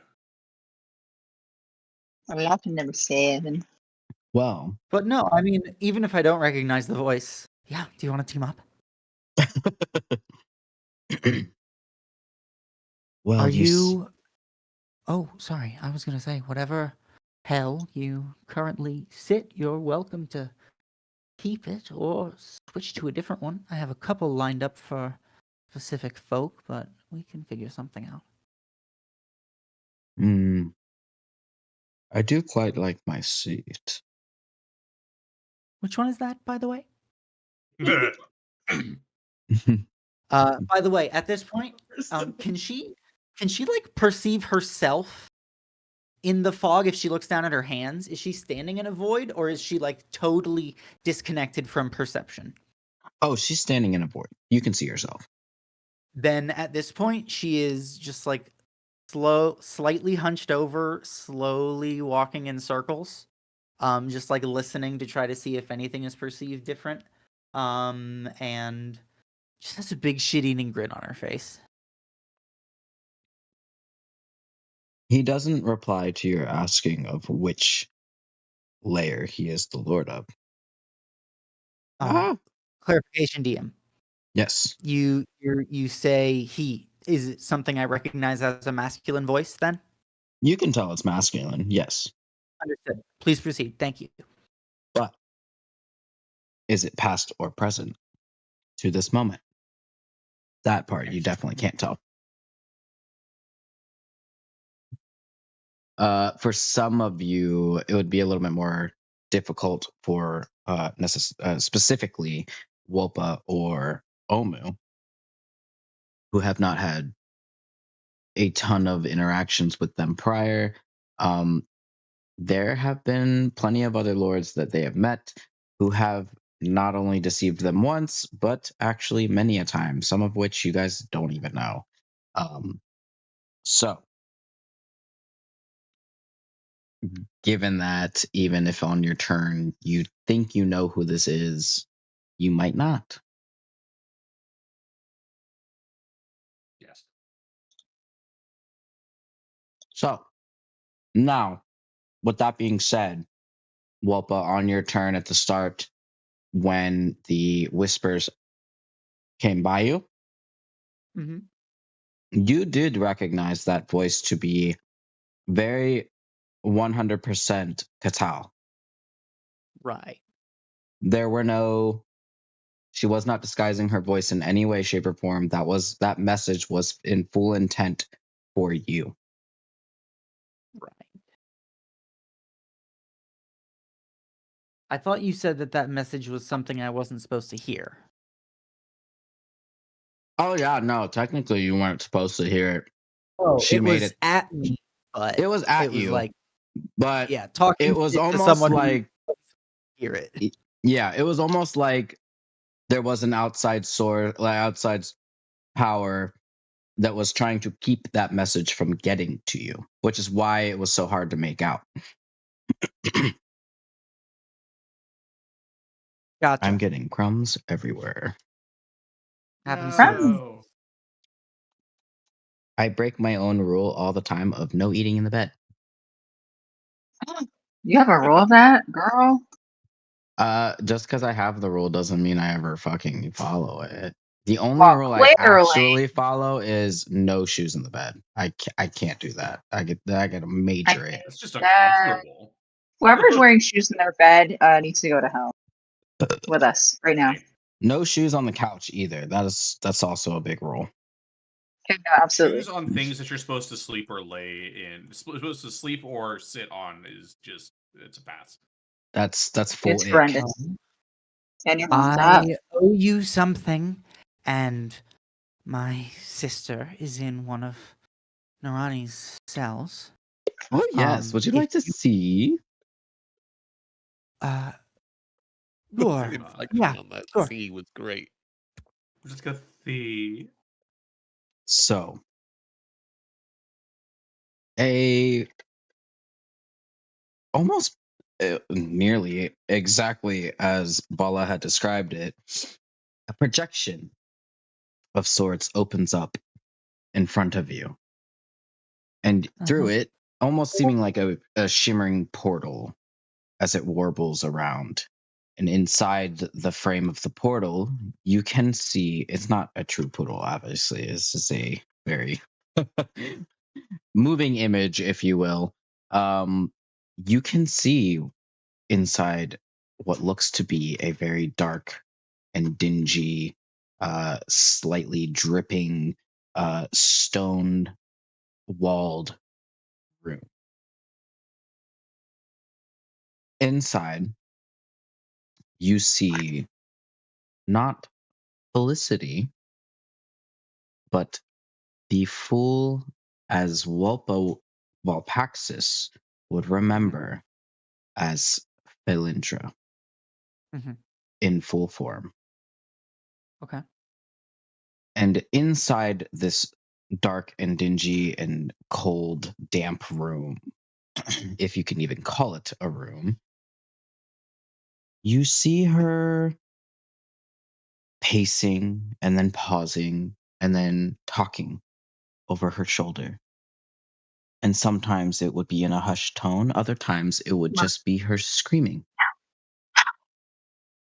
I like number 7. Well, But no, I mean, even if I don't recognize the voice, yeah, do you want to team up? well, Are you... Oh, sorry, I was going to say, whatever hell you currently sit, you're welcome to keep it or switch to a different one. I have a couple lined up for specific folk, but we can figure something out. I do quite like my seat. Which one is that, by the way? Mm. By the way, at this point, can she like perceive herself in the fog if she looks down at her hands? Is she standing in a void, or is she like totally disconnected from perception? Oh, she's standing in a void. You can see herself. Then at this point, she is just like slightly hunched over, slowly walking in circles, just like listening to try to see if anything is perceived different, and just has a big shit-eating grin on her face. He doesn't reply to your asking of which layer he is the lord of. Clarification, DM. Yes. You say he. Is it something I recognize as a masculine voice then? You can tell it's masculine, yes. Understood. Please proceed. Thank you. But is it past or present to this moment? That part you definitely can't tell. For some of you, it would be a little bit more difficult for specifically Wolpa or Omu, who have not had a ton of interactions with them prior. There have been plenty of other lords that they have met who have not only deceived them once, but actually many a time, some of which you guys don't even know. So, given that even if on your turn you think you know who this is, you might not. Yes. So, now, with that being said, Wolpa, on your turn at the start, when the whispers came by you, Mm-hmm. you did recognize that voice to be very 100% Katal. Right. She was not disguising her voice in any way, shape, or form. That message was in full intent for you. Right. I thought you said that message was something I wasn't supposed to hear. Oh yeah, no, technically you weren't supposed to hear it. Oh, She it made was it. at me, but It was at it was you, like, but yeah, talking it was shit to almost someone who like doesn't hear it. yeah, it was almost like there was an outside source, like outside power that was trying to keep that message from getting to you, which is why it was so hard to make out. Gotcha. I'm getting crumbs everywhere. Happens No. I break my own rule all the time of no eating in the bed. You have a rule of that, girl? Just because I have the rule doesn't mean I ever fucking follow it. The only Well, rule I clearly. actually follow is no shoes in the bed. I can't do that. I get a major I A. It's just That- uncomfortable. Whoever's wearing shoes in their bed needs to go to hell with us right now. No shoes on the couch either. That's also a big rule. Okay, no, absolutely. Shoes on things that you're supposed to sleep or lay in, supposed to sleep or sit on is just it's a pass. That's full It's ick. horrendous. And you have to have. I owe you something, and my sister is in one of Narani's cells. Oh yes. Would you if like to see? Sure. The inflection Yeah, on that sure. C was great. Just got the So, a almost nearly exactly as Bala had described it, a projection of sorts opens up in front of you. And through Uh-huh. it, almost seeming like a shimmering portal as it warbles around. And inside the frame of the portal, you can see it's not a true portal, obviously. This is a very moving image, if you will. You can see inside what looks to be a very dark and dingy, slightly dripping, stone walled room. Inside, you see not Felicity, but the fool as Walpaxis would remember as Felindra Mhm. in full form. Okay. And inside this dark and dingy and cold, damp room, if you can even call it a room, you see her pacing and then pausing and then talking over her shoulder. And sometimes it would be in a hushed tone, other times it would just be her screaming.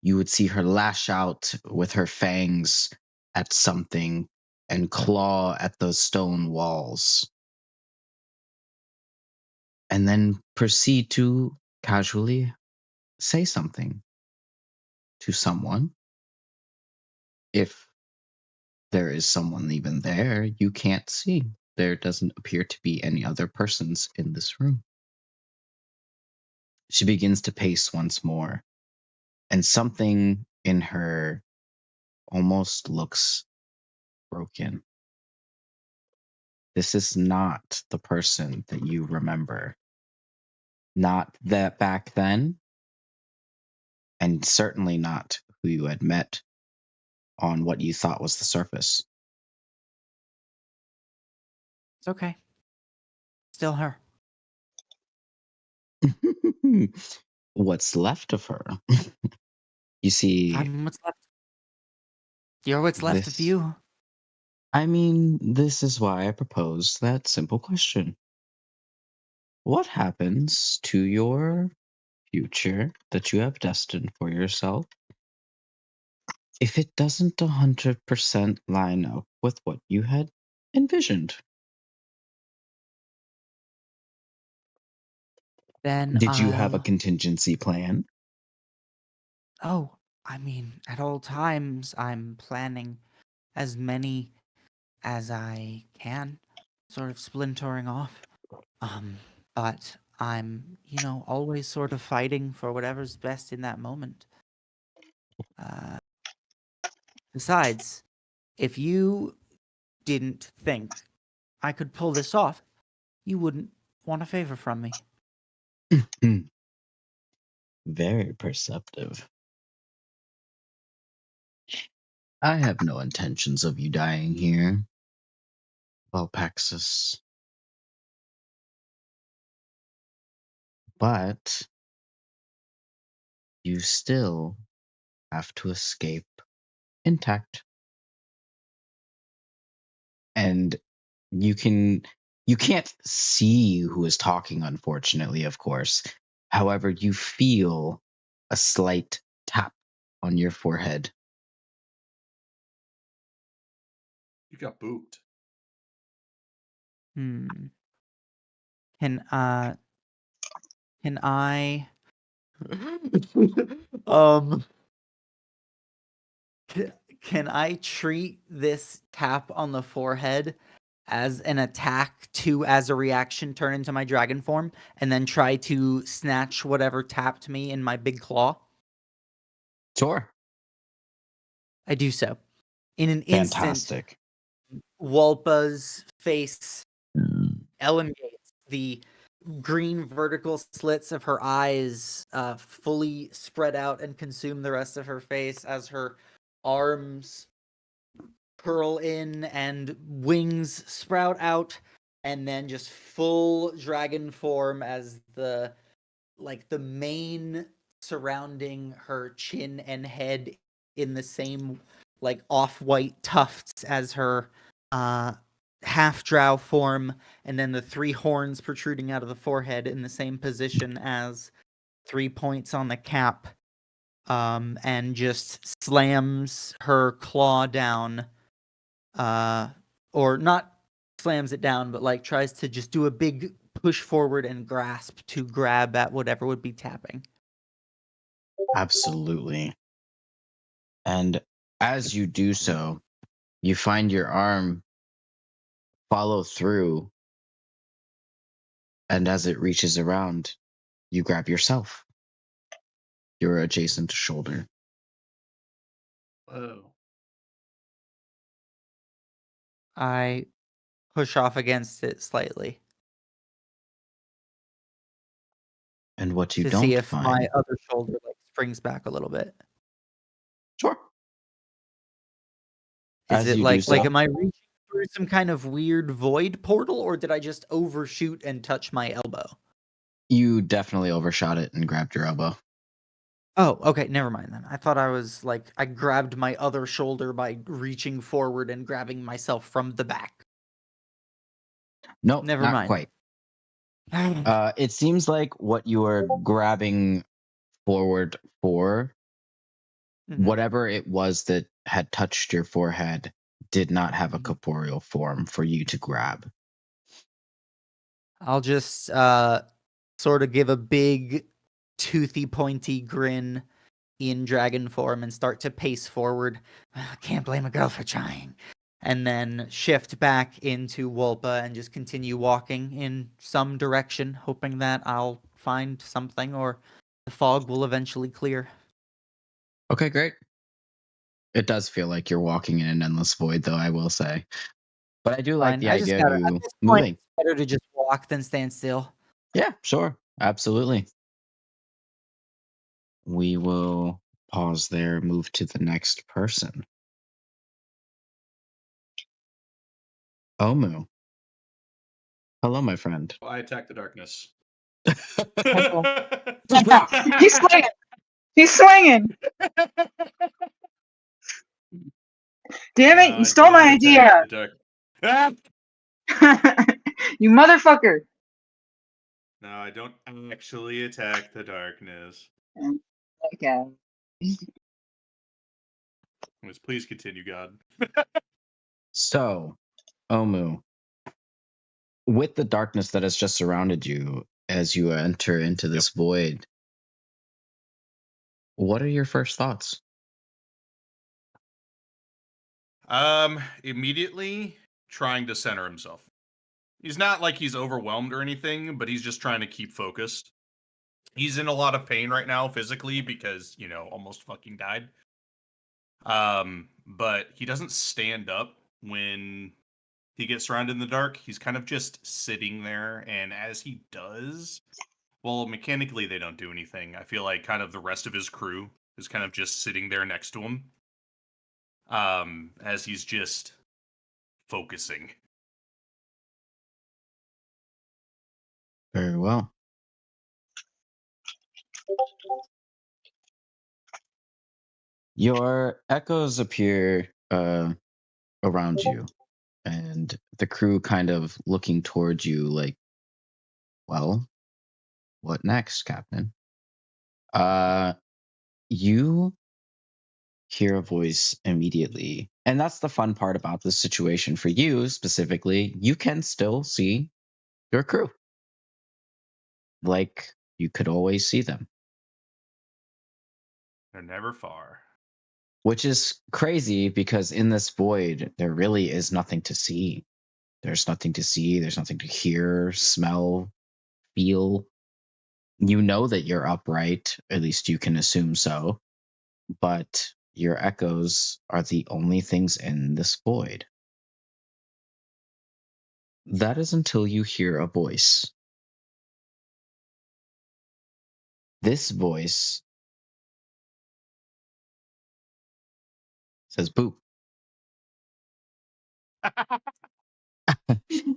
You would see her lash out with her fangs at something and claw at those stone walls, and then proceed to casually say something to someone. If there is someone even there, you can't see. There doesn't appear to be any other persons in this room. She begins to pace once more, and something in her almost looks broken. This is not the person that you remember. Not that back then, and certainly not who you had met on what you thought was the surface. It's okay. Still her. What's left of her? You see, I'm what's left. You're what's left of this. you. I mean, this is why I proposed that simple question. What happens to your future that you have destined for yourself if it doesn't 100% line up with what you had envisioned? Then Did you have a contingency plan? Oh, I mean, at all times, I'm planning as many as I can, sort of splintering off. Um, but I'm, always sort of fighting for whatever's best in that moment. Uh, Besides, if you didn't think I could pull this off, you wouldn't want a favor from me. Very perceptive. I have no intentions of you dying here, Valpaxis. But you still have to escape intact. And you can't see who is talking, unfortunately, of course. However, you feel a slight tap on your forehead. You got booped. Hmm. Can I um can I treat this tap on the forehead as an attack to, as a reaction, turn into my dragon form and then try to snatch whatever tapped me in my big claw? Sure. I do so. In an instant, Fantastic. Walpa's face Mm. elongates. The green vertical slits of her eyes fully spread out and consume the rest of her face as her arms curl in and wings sprout out, and then just full dragon form as the mane surrounding her chin and head in the same off-white tufts as her half drow form, and then the 3 horns protruding out of the forehead in the same position as 3 points on the cap, and just slams her claw down, or not slams it down, but tries to just do a big push forward and grasp to grab at whatever would be tapping. Absolutely. And as you do so, you find your arm follow through, and as it reaches around, you grab yourself. You're adjacent to shoulder. Whoa. I push off against it slightly And what you to see don't if my find. other shoulder like springs back a little bit. Sure. Is As it you do like so, am I reaching through some kind of weird void portal, or did I just overshoot and touch my elbow? you definitely overshot it and grabbed your elbow. Oh, okay, never mind then. I thought I was like I grabbed my other shoulder by reaching forward and grabbing myself from the back. Nope, Never not mind. quite. It seems like what you are grabbing forward for, Mhm. whatever it was that had touched your forehead, did not have a Mhm. corporeal form for you to grab. I'll just sort of give a big toothy pointy grin in dragon form and start to pace forward. Can't blame a girl for trying. And then shift back into Wolpa and just continue walking in some direction, hoping that I'll find something or the fog will eventually clear. Okay, great. It does feel like you're walking in an endless void, though, I will say. But I do like Fine. the I just idea of gotta at you this point moving. it's better to just walk than stand still. Yeah, sure. Absolutely. We will pause there, move to the next person. Omu. Hello, my friend. I attack the darkness. He's swinging. He's swinging. Damn it! You I stole do not my attack idea. the dark- Ah! You motherfucker. No, I don't actually attack the darkness. Okay. Please continue, God. So, Omu, with the darkness that has just surrounded you as you enter into this void, what are your first thoughts? Immediately trying to center himself. He's not like he's overwhelmed or anything, but he's just trying to keep focused. He's in a lot of pain right now physically because, almost fucking died. But he doesn't stand up when he gets surrounded in the dark. He's kind of just sitting there, and as he does, well, mechanically they don't do anything. I feel like kind of the rest of his crew is kind of just sitting there next to him. As he's just focusing. Very well. Your echoes appear around you, and the crew kind of looking towards you like, well, what next, Captain? You hear a voice immediately. And that's the fun part about this situation for you specifically. You can still see your crew. Like you could always see them, They're never far. which is crazy because in this void, there really is nothing to see. There's nothing to see, there's nothing to hear, smell, feel. You know that you're upright, at least you can assume so, but your echoes are the only things in this void. That is until you hear a voice. This voice says boo.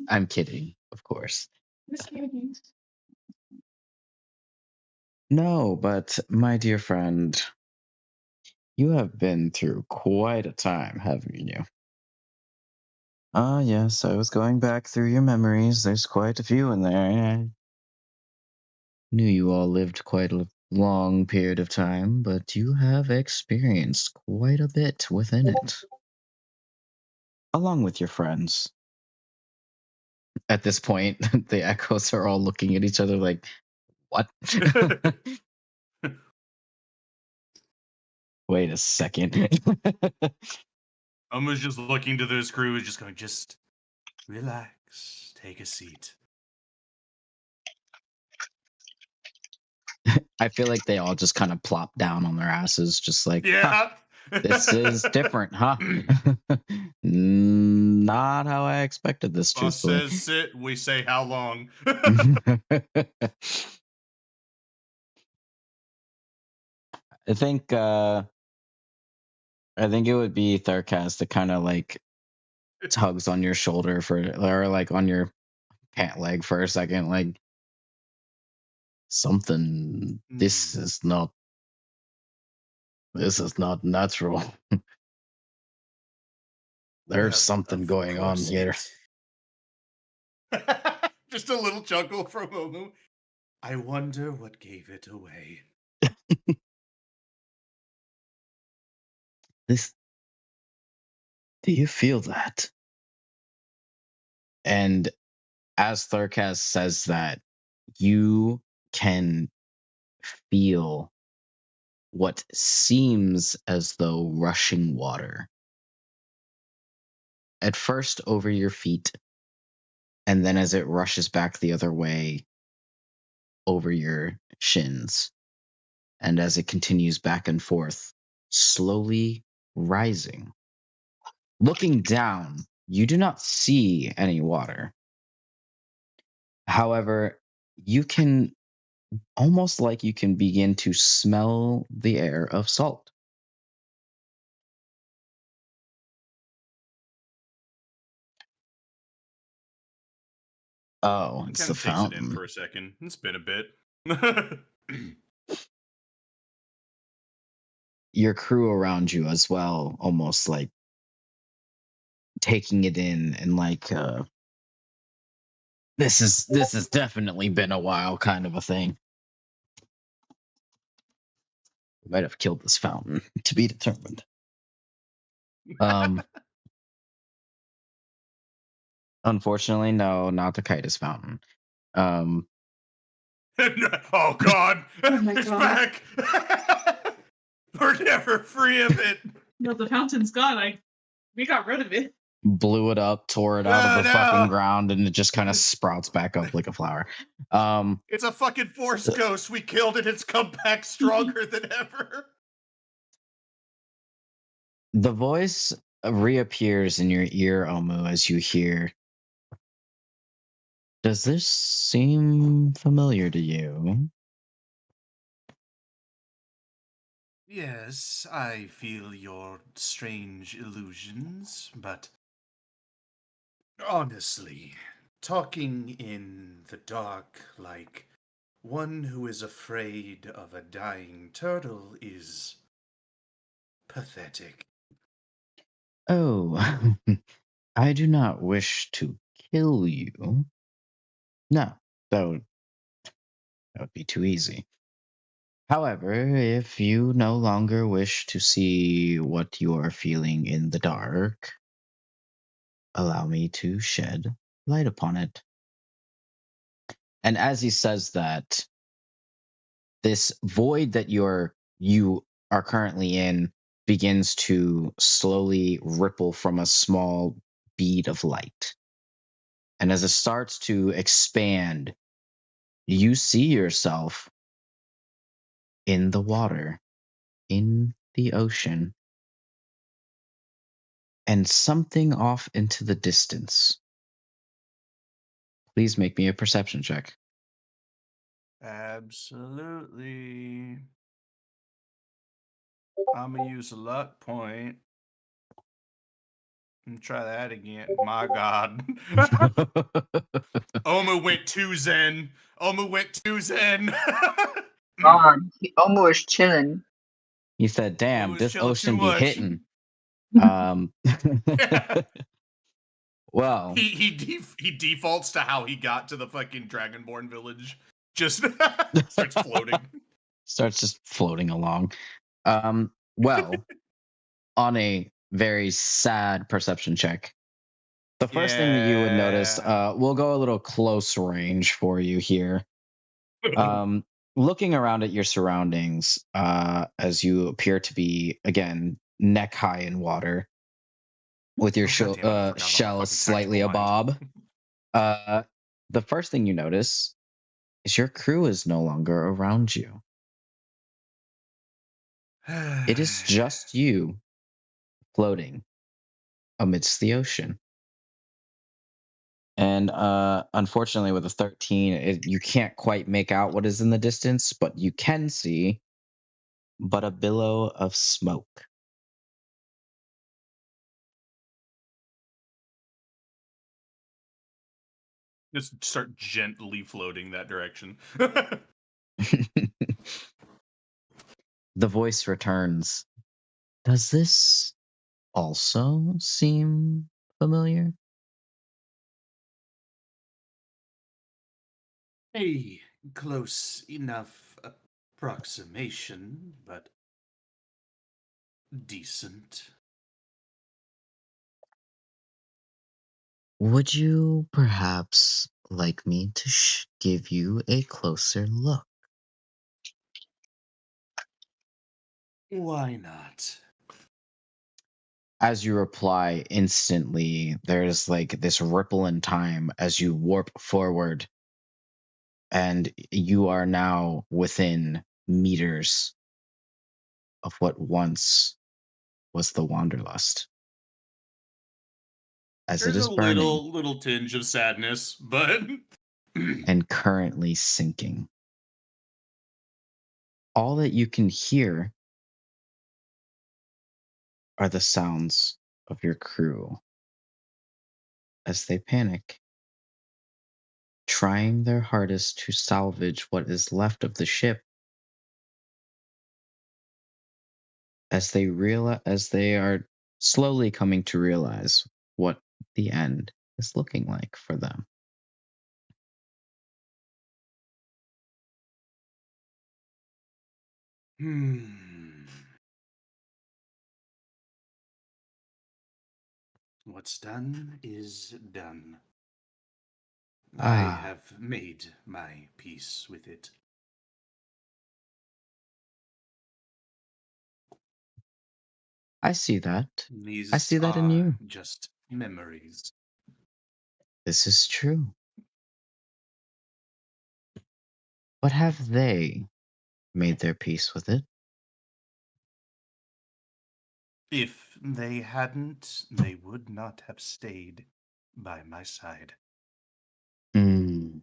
I'm kidding, of course. No, but my dear friend, you have been through quite a time, haven't you? Ah, yes, I was going back through your memories. There's quite a few in there. I knew you all lived quite a long period of time, but you have experienced quite a bit within it, along with your friends. At this point, the echoes are all looking at each other like, what? Wait a second. Omu's just looking to his crew, just going, just relax, take a seat. I feel like they all just kind of plop down on their asses, just like, huh, Yeah. this is different, huh? Not how I expected this, Boss truthfully. says sit, we say how long. I think it would be Thurcast that kind of like tugs on your shoulder or like on your pant leg for a second, like something. This is not natural. There's Well, something of going on course here. Just a little chuckle from Omu. I wonder what gave it away. Do you feel that? And as Thurcast says that, you can feel what seems as though rushing water. At first over your feet, and then as it rushes back the other way, over your shins. And as it continues back and forth, slowly rising. Looking down, you do not see any water. However, you can almost like you can begin to smell the air of salt. Oh, He it's kind the of takes it in fountain. for a second. It's been a bit. Your crew around you as well, almost like taking it in and like this has definitely been a while kind of a thing. We might have killed this fountain to be determined. Unfortunately, no, not the Kitus fountain. Oh God! Oh my It's God. back! We're never free of it. No, the fountain's gone. We got rid of it. Blew it up, tore it out Oh, of the no. fucking ground, and it just kind of sprouts back up like a flower. It's a fucking force ghost. We killed it. It's come back stronger than ever. The voice reappears in your ear, Omu, as you hear. Does this seem familiar to you? Yes, I feel your strange illusions, but honestly, talking in the dark like one who is afraid of a dying turtle is pathetic. Oh, I do not wish to kill you. No, that would be too easy. However, if you no longer wish to see what you are feeling in the dark, allow me to shed light upon it. And as he says that, this void that you are currently in begins to slowly ripple from a small bead of light. And as it starts to expand, you see yourself in the water, in the ocean, and something off into the distance. Please make me a perception check. Absolutely. I'm gonna use a luck point. And try that again. My God. Omu went 2 Zen. Omu went 2 Zen. God, he almost chilling. He said, damn, was this chilling ocean too be much." hitting. Well, he defaults to how he got to the fucking Dragonborn village. Just starts floating. starts just floating along. Well, on a very sad perception check, the first thing that you would notice, Yeah. we'll go a little close range for you here. looking around at your surroundings, as you appear to be again neck high in water, with your Oh, God damn it, I forgot about my shell fucking slightly tactical mind. abob, the first thing you notice is your crew is no longer around you. It is just you floating amidst the ocean. And unfortunately, with a 13, you can't quite make out what is in the distance, but you can see but a billow of smoke. Just start gently floating that direction. The voice returns. Does this also seem familiar? A close enough approximation, but decent. Would you perhaps like me to give you a closer look? Why not? As you reply instantly, there's like this ripple in time as you warp forward, and you are now within meters of what once was the Wanderlust. As it There's is a burning little tinge of sadness, but and currently sinking. All that you can hear are the sounds of your crew as they panic, trying their hardest to salvage what is left of the ship as they are slowly coming to realize what the end is looking like for them. What's done is done. I Ah, have made my peace with it. I see that. I These see that in are you. just memories. This is true. But have they made their peace with it? If they hadn't, they would not have stayed by my side. Mm,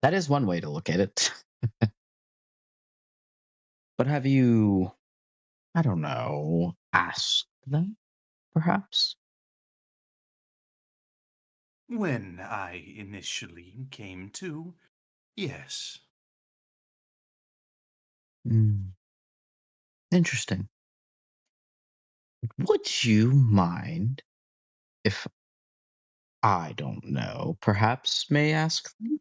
that is one way to look at it. But have you, I don't know, asked them, perhaps? When I initially came to, yes. Mm, interesting. Would you mind if I don't know, perhaps may ask them?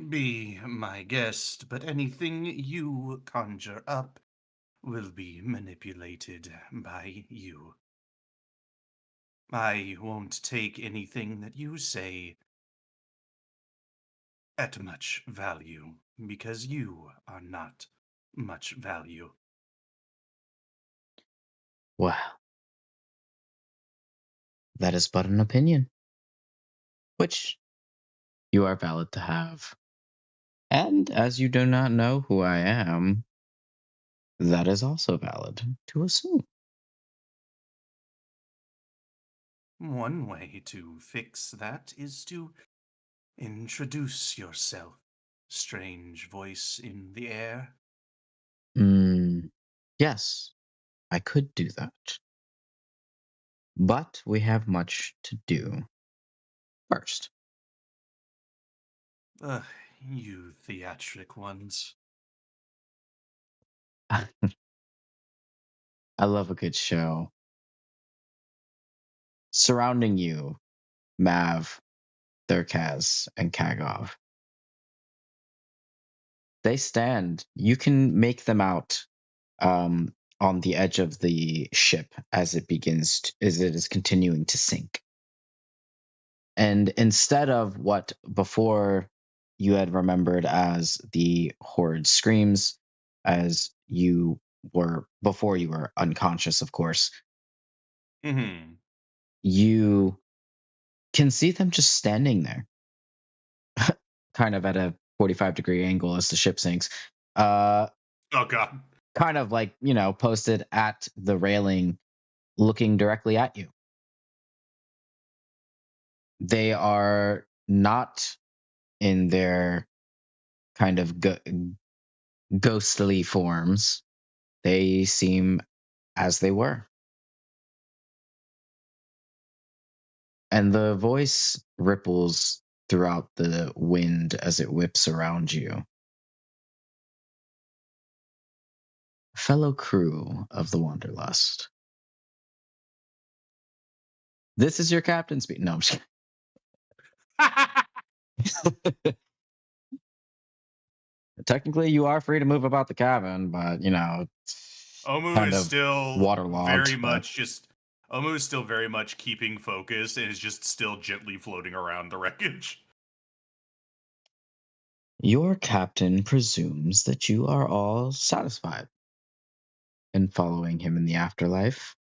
Be my guest, but anything you conjure up will be manipulated by you. I won't take anything that you say at much value, because you are not much value. Well, that is but an opinion, which you are valid to have. And as you do not know who I am, that is also valid to assume. One way to fix that is to introduce yourself, strange voice in the air. Yes, I could do that. But we have much to do first. Ugh, you theatric ones. I love a good show. Surrounding you, Mav, Thurkaz, and Kagov. They stand. You can make them out on the edge of the ship as it is continuing to sink. And instead of what before you had remembered as the horrid screams as you were before you were unconscious, of course. Mm-hmm. You can see them just standing there, kind of at a 45-degree angle as the ship sinks. Uh, Oh god. kind of like, posted at the railing, looking directly at you. They are not in their kind of ghostly forms. They seem as they were. And the voice ripples throughout the wind as it whips around you. Fellow crew of the Wanderlust. This is your captain speaking. No, I'm just kidding. Technically, you are free to move about the cabin, but it's Omu kind is of still waterlogged. But Omu is still very much keeping focus and is just still gently floating around the wreckage. your captain presumes that you are all satisfied in following him in the afterlife.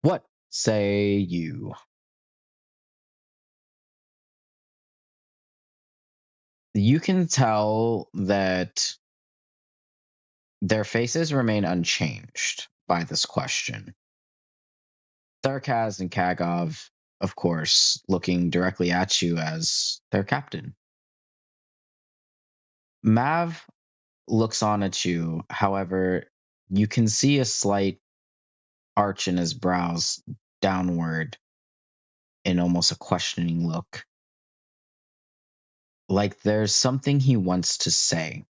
What say you? You can tell that their faces remain unchanged by this question. Tharkaz and Kagov, of course, looking directly at you as their captain. Mav looks on at you. However, you can see a slight arch in his brows downward in almost a questioning look. Like there's something he wants to say,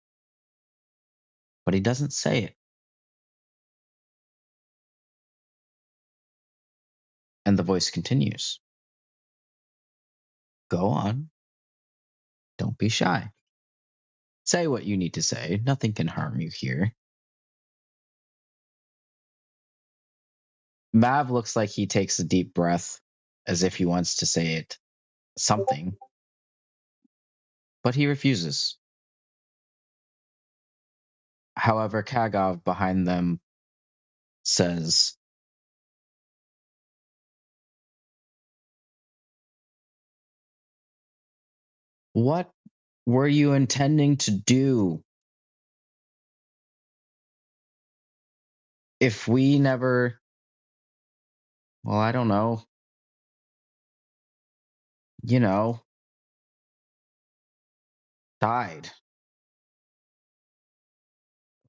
but he doesn't say it. And the voice continues. Go on. Don't be shy. Say what you need to say. Nothing can harm you here. Mav looks like he takes a deep breath as if he wants to say it something, but he refuses. However, Kagov behind them says, what were you intending to do? If we never, well, I don't know, you know, died.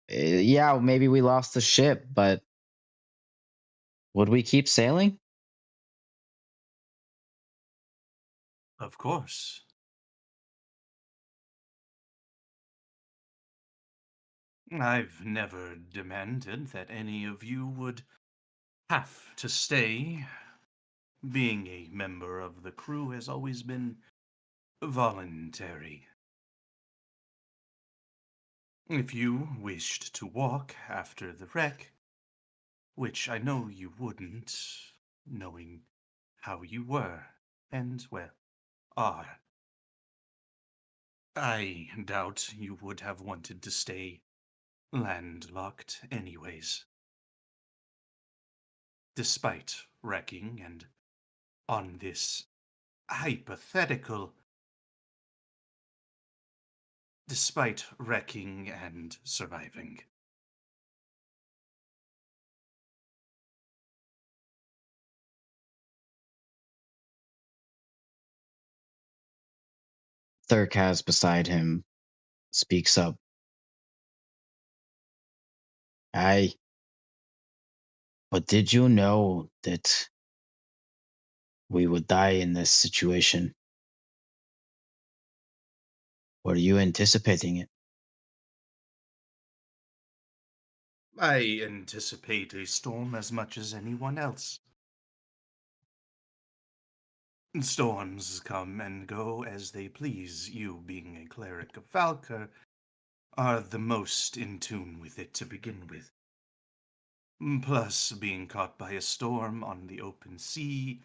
Yeah, maybe we lost the ship, but would we keep sailing? Of course. I've never demanded that any of you would have to stay. Being a member of the crew has always been voluntary. If you wished to walk after the wreck, which I know you wouldn't, knowing how you were and, well, are, I doubt you would have wanted to stay landlocked anyways. Despite wrecking and on this hypothetical, despite wrecking and surviving. Thurkaz beside him speaks up. Aye, but did you know that we would die in this situation? Were you anticipating it? I anticipate a storm as much as anyone else. Storms come and go as they please. You, being a cleric of Valkyr, are the most in tune with it to begin with. Plus, being caught by a storm on the open sea,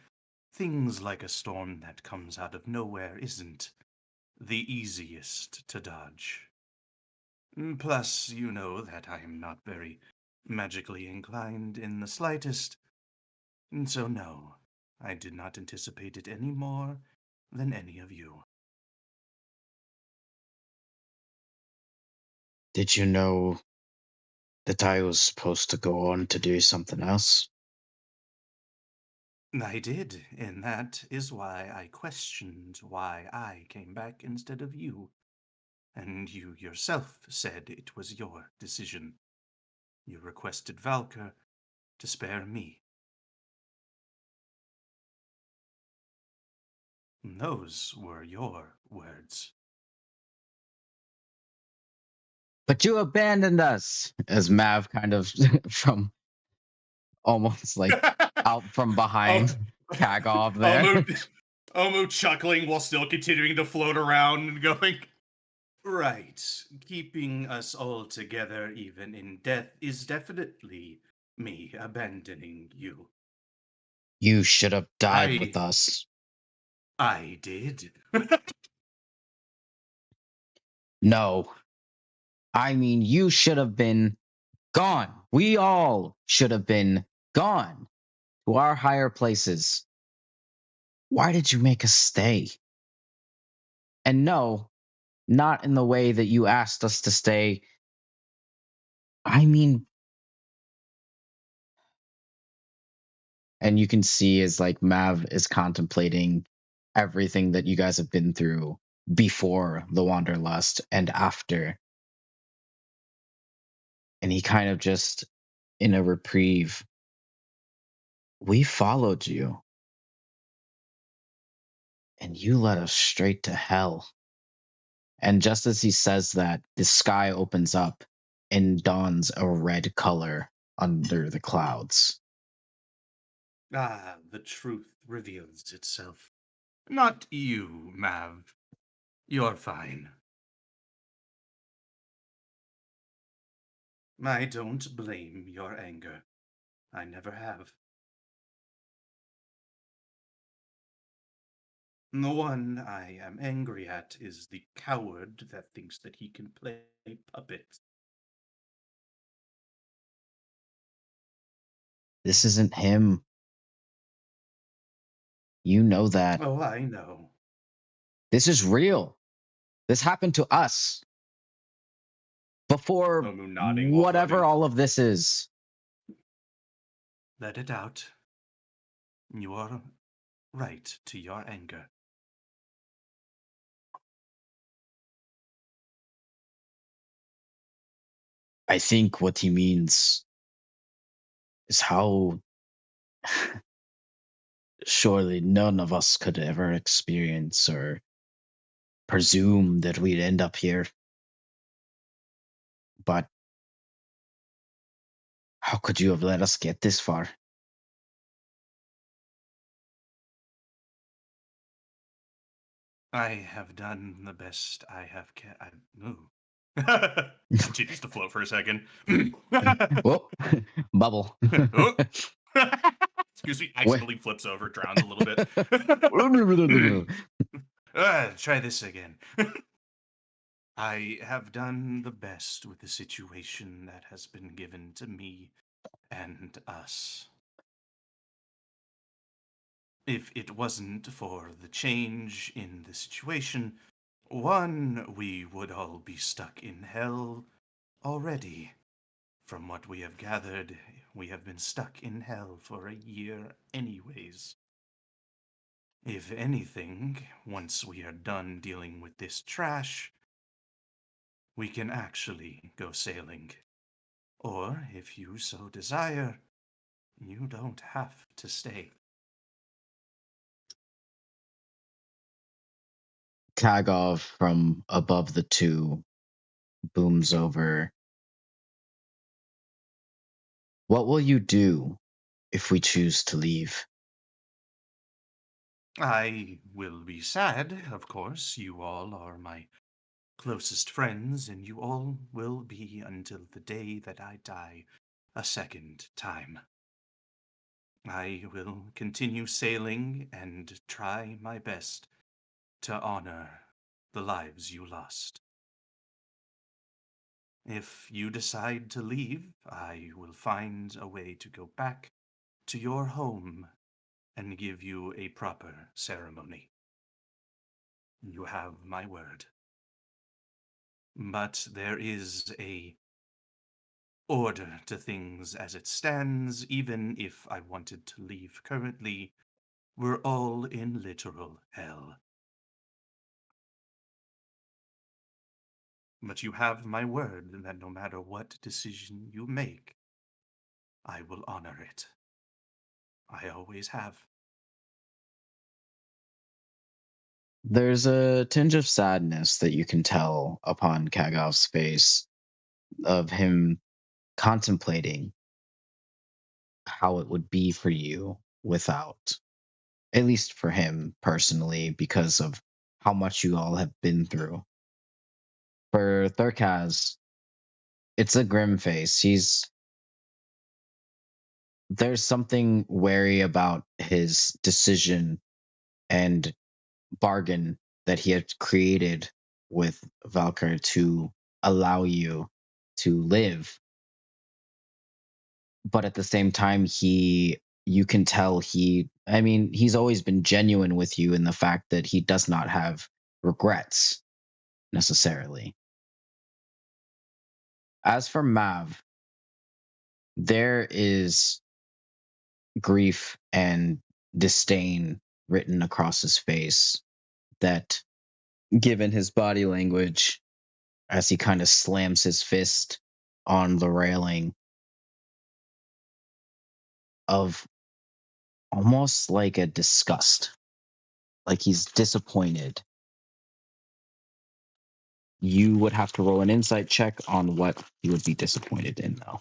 things like a storm that comes out of nowhere isn't the easiest to dodge. Plus, you know that I am not very magically inclined in the slightest, and so no, I did not anticipate it any more than any of you. Did you know that I was supposed to go on to do something else? I did, and that is why I questioned why I came back instead of you. And you yourself said it was your decision. You requested Valker to spare me. Those were your words. But you abandoned us, as Mav kind of from almost like out from behind Kagov there. Omu chuckling while still continuing to float around and going, right, keeping us all together even in death is definitely me abandoning you. You should have died I- with us. I did. No. I mean, you should have been gone. We all should have been gone to our higher places. Why did you make us stay? And no, not in the way that you asked us to stay. I mean, and you can see as like Mav is contemplating everything that you guys have been through before the Wanderlust and after. And he kind of just in a reprieve. We followed you. And you led us straight to hell. And just as he says that, the sky opens up and dawns a red color under the clouds. Ah, the truth reveals itself. Not you, Mav. You're fine. I don't blame your anger. I never have. The one I am angry at is the coward that thinks that he can play puppet. This isn't him. You know that. Oh, I know. This is real. This happened to us. Before Omu nodding while whatever floating. all of this is. Let it out. You are right to your anger. I think what he means is how surely none of us could ever experience or presume that we'd end up here. But how could you have let us get this far? I have done the best I have continues to float for a second. Whoa, bubble. Oh. Excuse me, accidentally flips over, drowns a little bit. Try this again. I have done the best with the situation that has been given to me and us. If it wasn't for the change in the situation, one, we would all be stuck in hell already. From what we have gathered, we have been stuck in hell for a year anyways. If anything, once we are done dealing with this trash, we can actually go sailing. Or, if you so desire, you don't have to stay. Kagov from above the two booms over. What will you do if we choose to leave? I will be sad, of course. You all are my closest friends, and you all will be until the day that I die a second time. I will continue sailing and try my best to honor the lives you lost. If you decide to leave, I will find a way to go back to your home and give you a proper ceremony. You have my word. But there is a order to things as it stands. Even if I wanted to leave currently, we're all in literal hell. But you have my word that no matter what decision you make, I will honor it. I always have. There's a tinge of sadness that you can tell upon Kagov's face of him contemplating how it would be for you without, at least for him personally, because of how much you all have been through. For Thurkaz, it's a grim face. There's something wary about his decision and bargain that he had created with Valkyr to allow you to live. But at the same time, you can tell he's always been genuine with you in the fact that he does not have regrets necessarily. As for Mav, there is grief and disdain written across his face that, given his body language, as he kind of slams his fist on the railing, of almost like a disgust, like he's disappointed. You would have to roll an insight check on what he would be disappointed in, though.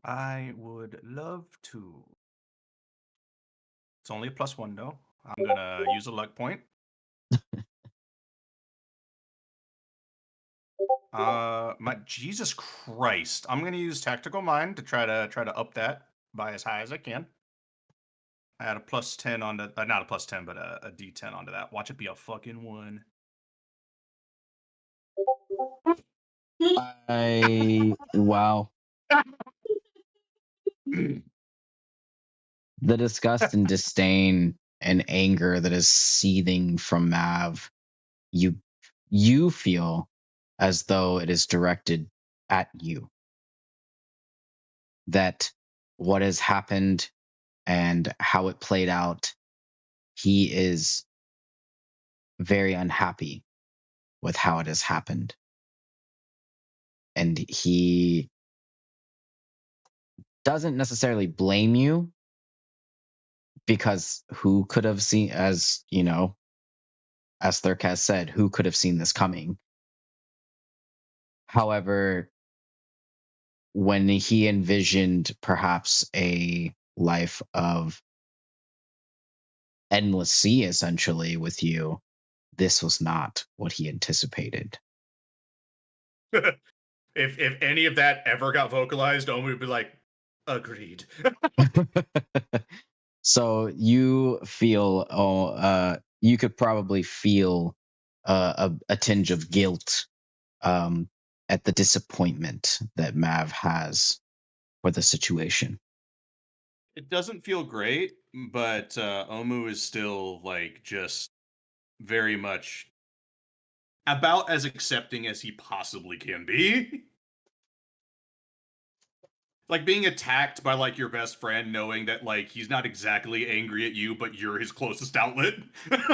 I would love to. It's only a +1 though. I'm gonna use a luck point. My Jesus Christ! I'm gonna use Tactical Mind to try to up that by as high as I can. I had a +10 on the not a +10, but a D10 onto that. Watch it be a fucking 1. Wow. The disgust and disdain and anger that is seething from Mav, you feel as though it is directed at you. That what has happened and how it played out, he is very unhappy with how it has happened. And he doesn't necessarily blame you, because who could have seen, as Thurkaz said, who could have seen this coming? However, when he envisioned perhaps a life of endless sea, essentially, with you, this was not what he anticipated. If any of that ever got vocalized, Omi would be like, agreed. So you feel, you could probably feel a tinge of guilt at the disappointment that Mav has for the situation. It doesn't feel great, but Omu is still like just very much about as accepting as he possibly can be. Like being attacked by like your best friend, knowing that like he's not exactly angry at you, but you're his closest outlet.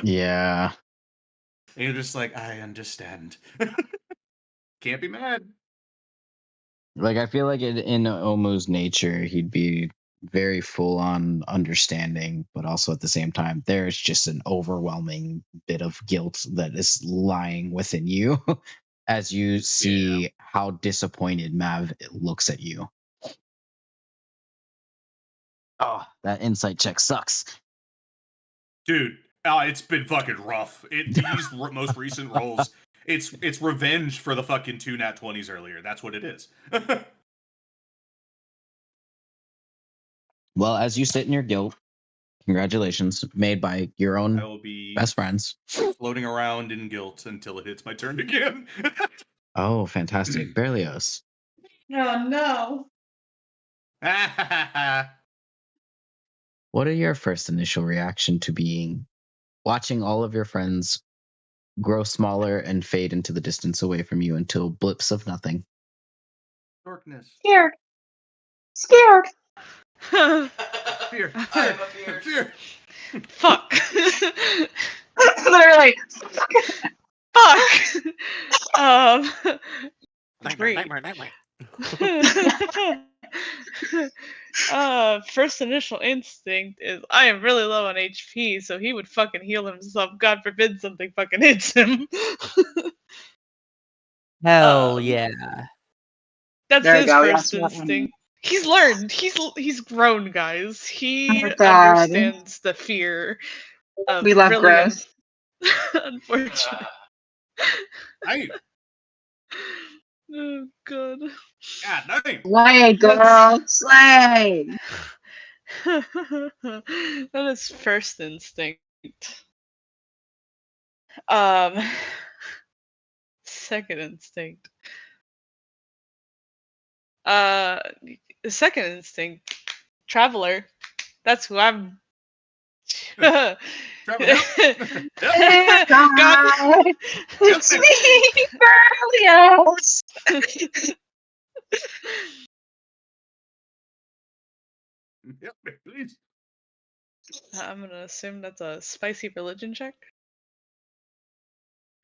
Yeah. And you're just like, I understand. Can't be mad. Like, I feel like in Omu's nature, he'd be very full on understanding, but also at the same time, there's just an overwhelming bit of guilt that is lying within you as you see how disappointed Mav looks at you. Oh, that insight check sucks. Dude, it's been fucking rough. These most recent rolls, it's revenge for the fucking 2 nat 20s earlier. That's what it is. Well, as you sit in your guilt, Congratulations, made by your I own will be best friends. floating around in guilt until it hits my turn again. Oh, fantastic, Berlioz. Oh no. What are your first initial reaction to watching all of your friends grow smaller and fade into the distance away from you until blips of nothing? Darkness. Scared. Scared. Fear. I Fear. have a fear. Fear. Fuck. Literally. Fuck. Great. Nightmare. First initial instinct is I am really low on HP, so he would fucking heal himself. God forbid something fucking hits him. Hell Um, yeah. That's There we his go, first yes, what we need. instinct. He's learned. He's grown, guys. He Oh my God. understands the fear of We love really growth. unfortunate. Hey, Oh god. God dang. Slay, girl. Slay. That is first instinct. Second instinct. Second instinct. Traveler. That's who I'm. Traveler, yep. Hey, God. God. It's me, Berlioz. Yep, please. I'm gonna assume that's a spicy religion check.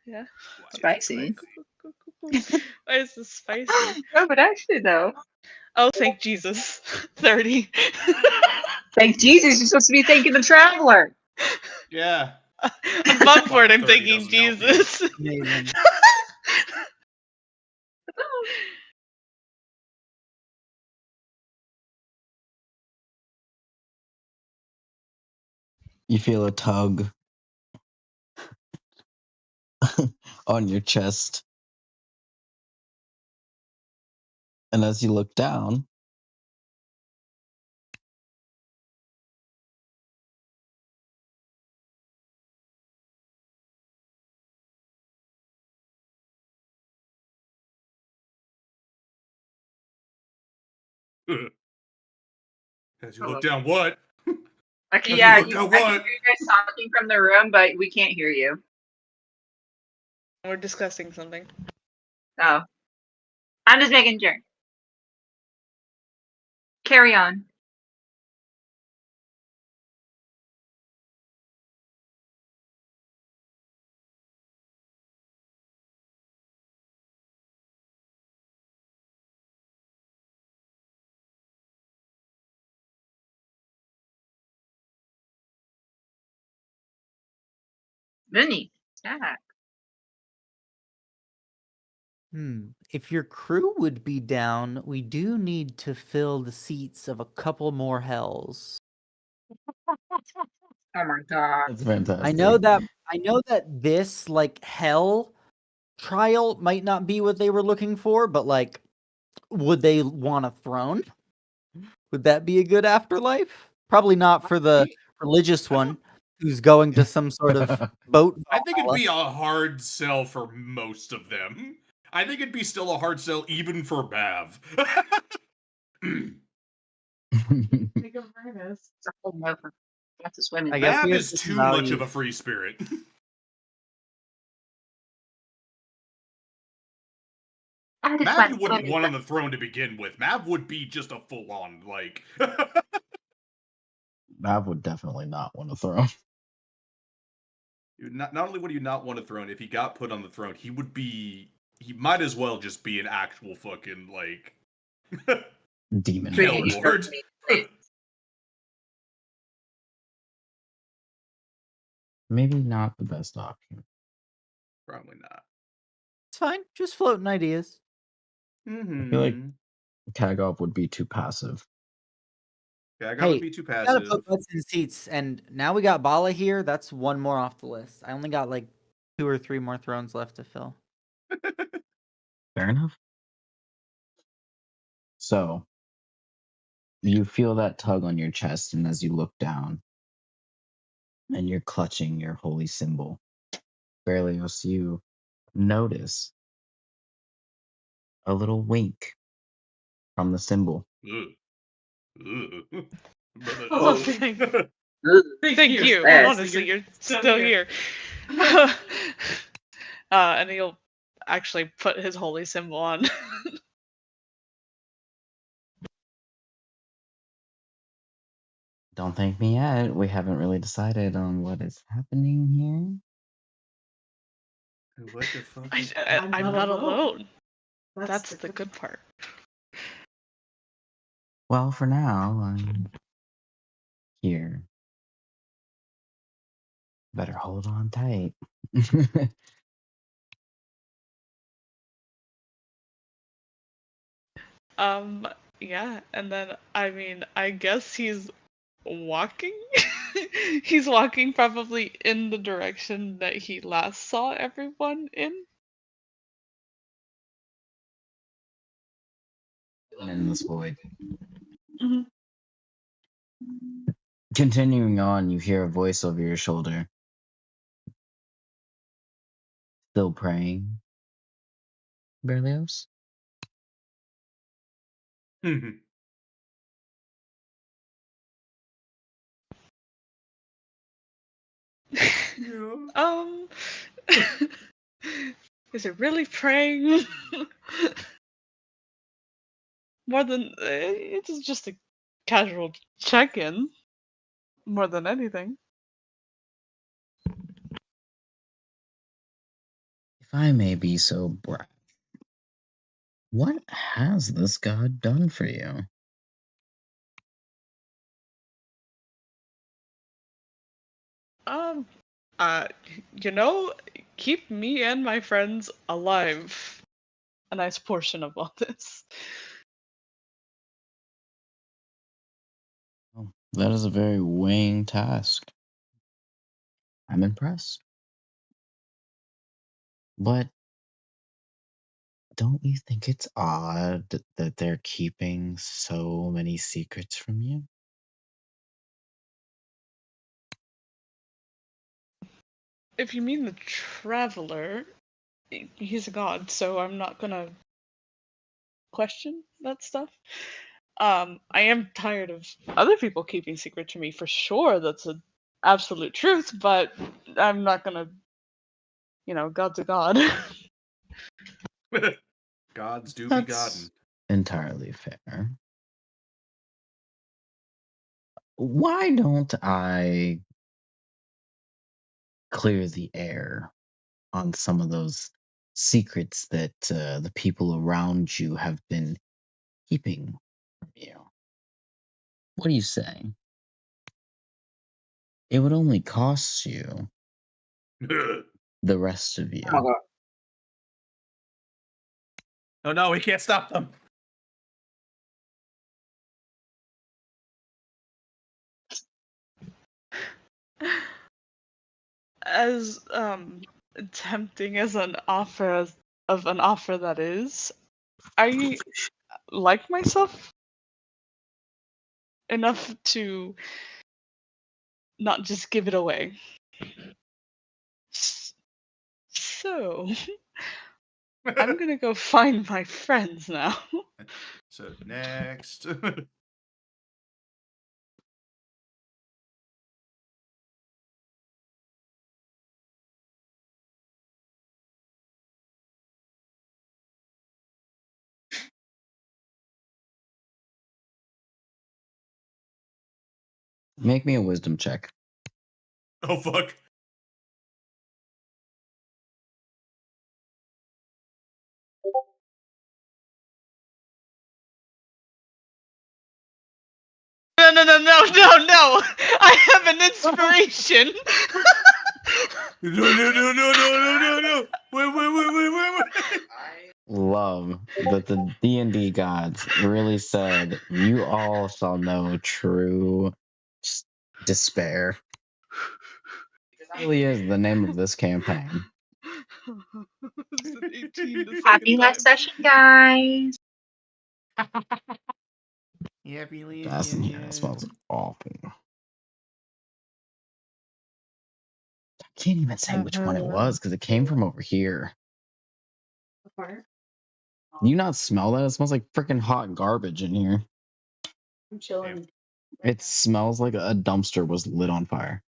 Yeah. Spicy. Why is this spicy? No, but actually, though, Oh, thank Jesus. 30. thank Jesus, you're supposed to be thanking the traveler. Yeah. I'm Mumford, I'm 30 thanking doesn't help me. Jesus. Amazing. You feel a tug on your chest. And as you look down, As you look down, what? Okay, As yeah, you look down, I can what? hear you guys talking from the room, but we can't hear you. We're discussing something. Oh. I'm just making sure. Carry on. Mooney. Yeah. If your crew would be down, we do need to fill the seats of a couple more hells. Oh my god. that's fantastic. I know that this like hell trial might not be what they were looking for, but like would they want a throne? Would that be a good afterlife? Probably not for the religious one who's going to some sort of boat. I think it'd Valhalla. be a hard sell for most of them. I think it'd be still a hard sell even for Mav. Think of Ernest. It's a whole no for lots of swimming. I guess Mav we have is different too much of a values. free spirit. I just Mav went you wouldn't swimming. want on the throne to begin with. Mav would be just a full on, like. Mav would definitely not want a throne. Not only would he not want a throne, if he got put on the throne, he might as well just be an actual fucking, like. Demon Kill lord. lord. Maybe not the best option. Probably not. It's fine. Just floating ideas. Mm-hmm. feel like- Kagov would be too passive. Yeah, I gotta Hey, be too Gotta passive. put butts in seats, and now we got Bala here. That's one more off the list. I only got like 2 or 3 more thrones left to fill. Fair enough. So, you feel that tug on your chest, and as you look down, and you're clutching your holy symbol. Berlioz, you notice a little wink from the symbol. Oh, thank, thank thank you. you. Yes. Honestly, you're still here. And he'll actually put his holy symbol on. Don't thank me yet. We haven't really decided on what is happening here. What the fuck? I'm not alone. That's the good part. Well, for now, I'm here. Better hold on tight. Yeah, and then I mean, I guess he's walking. He's walking probably in the direction that he last saw everyone in. In this void. Mhm. Continuing on, you hear a voice over your shoulder. Still praying, Berlioz? Um, is it really praying? More than it is just a casual check-in. More than anything. If I may be so brash, what has this god done for you? Um, you know, keep me and my friends alive. A nice portion of all this. Oh, that is a very weighing task. I'm impressed. But don't you think it's odd that they're keeping so many secrets from you? If you mean the traveler, he's a god, so I'm not gonna question that stuff. I am tired of other people keeping secrets from me for sure. That's an absolute truth, but I'm not gonna, God's a god. Gods do be That's godding. entirely fair. Why don't I clear the air on some of those secrets that the people around you have been keeping from you? What do you say? It would only cost you the rest of you. Oh my god. Oh no, we can't stop them. As tempting as an offer of an offer that is, I like myself enough to not just give it away. So, I'm gonna go find my friends now. So next. Make me a wisdom check. Oh fuck. No! I have an inspiration. No. Wait. Love that the D&D gods really said, "You all shall know true despair." It really is the name of this campaign. This is 18 the Happy second next time. session, guys. Happy Gas in here smells awful. Can't even say which one it was because it came from over here. Apart. You not smell that? It smells like freaking hot garbage in here. I'm chilling. It smells like a dumpster was lit on fire.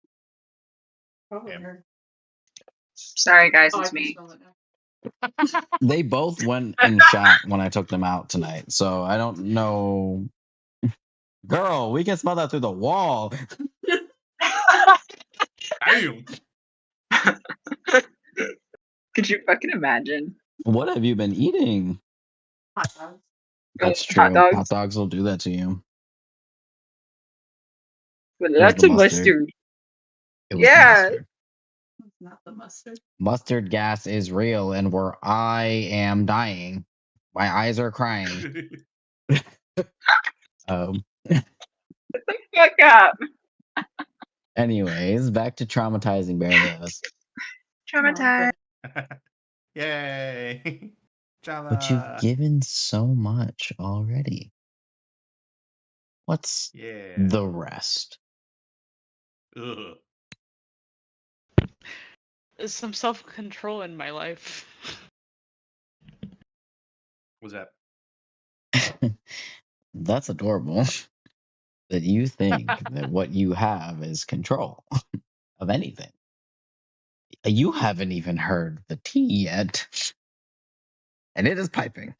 Probably Damn. her. Sorry, guys, Oh, I it's can me. smell it now. They both went and shot when I took them out tonight, so I don't know. Girl, we can smell that through the wall. Damn. Could you fucking imagine? What have you been eating? Hot dogs. That's Hot true. dogs. Hot dogs will do that to you. With was lots the of mustard. mustard. It was the Yeah. mustard. It's not the mustard. Mustard gas is real, and where I am dying, my eyes are crying. Fuck up. Anyways, back to traumatizing Barrios. Traumatized. Yay. Java. But you've given so much already. What's Yeah. the rest? Ugh. Some self control in my life. What's that? That's adorable. That you think that what you have is control of anything. You haven't even heard the tea yet. And it is piping.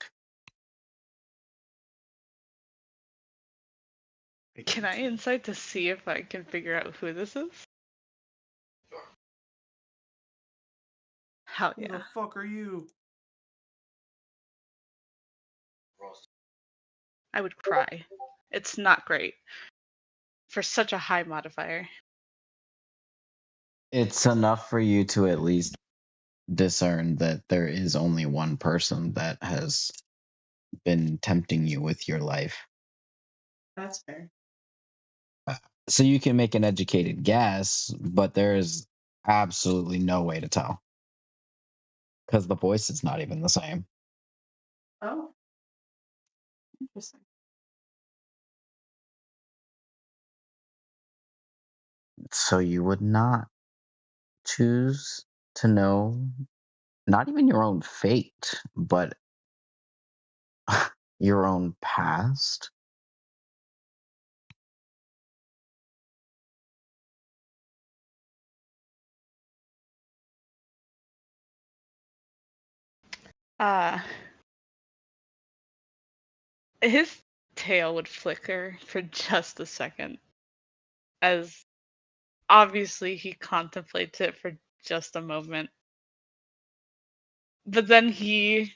Can I insight to see if I can figure out who this is? Hell Who yeah. the fuck are you? I would cry. It's not great. For such a high modifier. It's enough for you to at least discern that there is only one person that has been tempting you with your life. That's fair. So you can make an educated guess, but there is absolutely no way to tell. Because the voice is not even the same. Oh. Interesting. So you would not choose to know not even your own fate, but your own past? His tail would flicker for just a second. As obviously he contemplates it for just a moment. But then he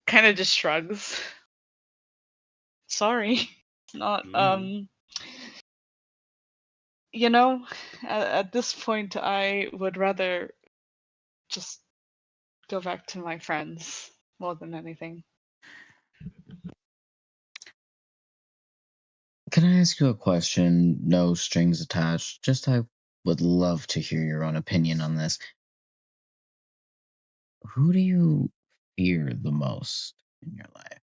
kind of just shrugs. Sorry. It's not, you know, at this point, I would rather just go back to my friends more than anything. Can I ask you a question? No strings attached. Just I would love to hear your own opinion on this. Who do you fear the most in your life?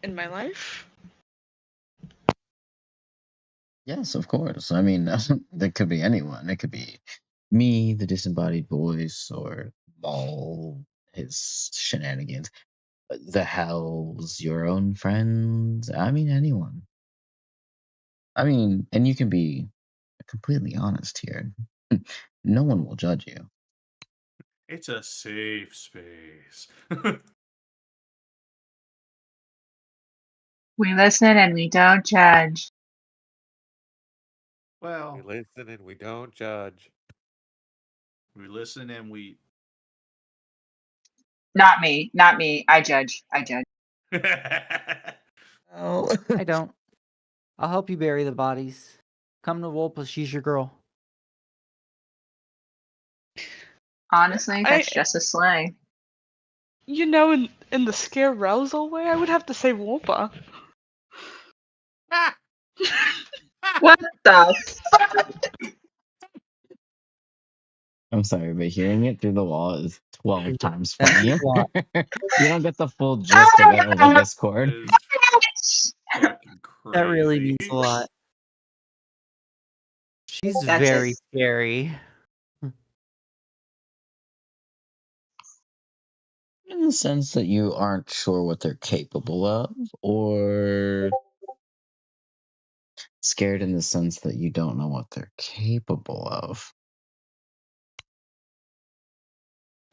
In my life? Yes, of course. I mean, that could be anyone. It could be me, the disembodied voice, or Maul, his shenanigans, the Hells, your own friends. I mean, anyone. I mean, and you can be completely honest here. No one will judge you. It's a safe space. We listen and we don't judge. Well, We listen and we don't judge. we listen and we. Not me. Not me. I judge. I judge. Oh, I don't. I'll help you bury the bodies. Come to Wolpa, she's your girl. Honestly, that's I- just a sleigh. You know, in the scare rousal way, I would have to say Wolpa. What the fuck? I'm sorry, but hearing it through the wall is 12 times That's funnier. a lot. You don't get the full gist of it over Discord. That is fucking That really crazy. means a lot. She's That's very it. scary. In the sense that you aren't sure what they're capable of, or scared in the sense that you don't know what they're capable of?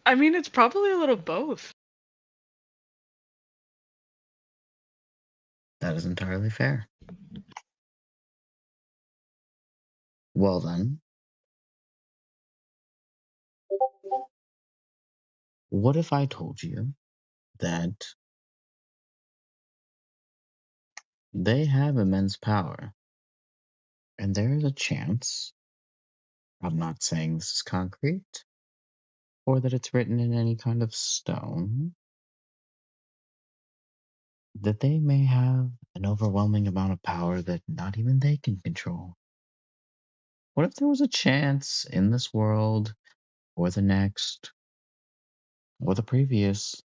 I mean, it's probably a little both. That is entirely fair. Well then, what if I told you that they have immense power, and there is a chance, I'm not saying this is concrete, or that it's written in any kind of stone, that they may have an overwhelming amount of power that not even they can control? What if there was a chance in this world, or the next, or the previous,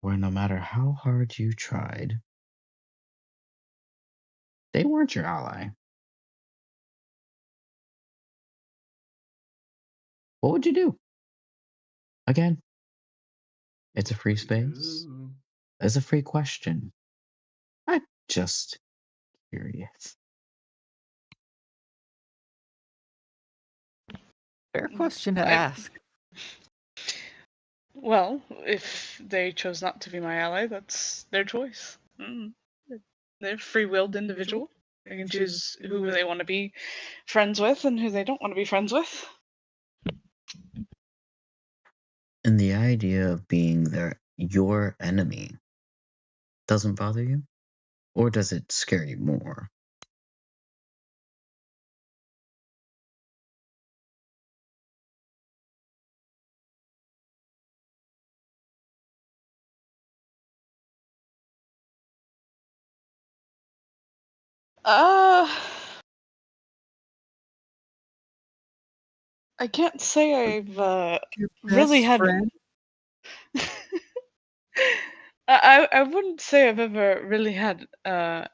where no matter how hard you tried, they weren't your ally? What would you do? Again, it's a free space. Ooh. It's a free question. I'm just curious. Fair question to I- ask. Well, if they chose not to be my ally, that's their choice. They're a free-willed individual. They can choose who they want to be friends with and who they don't want to be friends with. And the idea of being your enemy doesn't bother you? Or does it scare you more? Uh, I can't say I've Your really best had. friend? I wouldn't say I've ever really had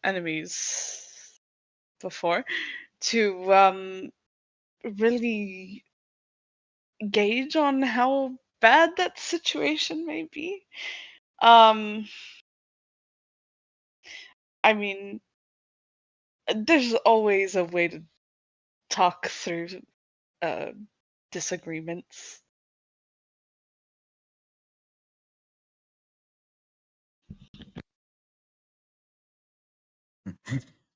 enemies before to really gauge on how bad that situation may be. Um, I mean, there's always a way to talk through uh, disagreements.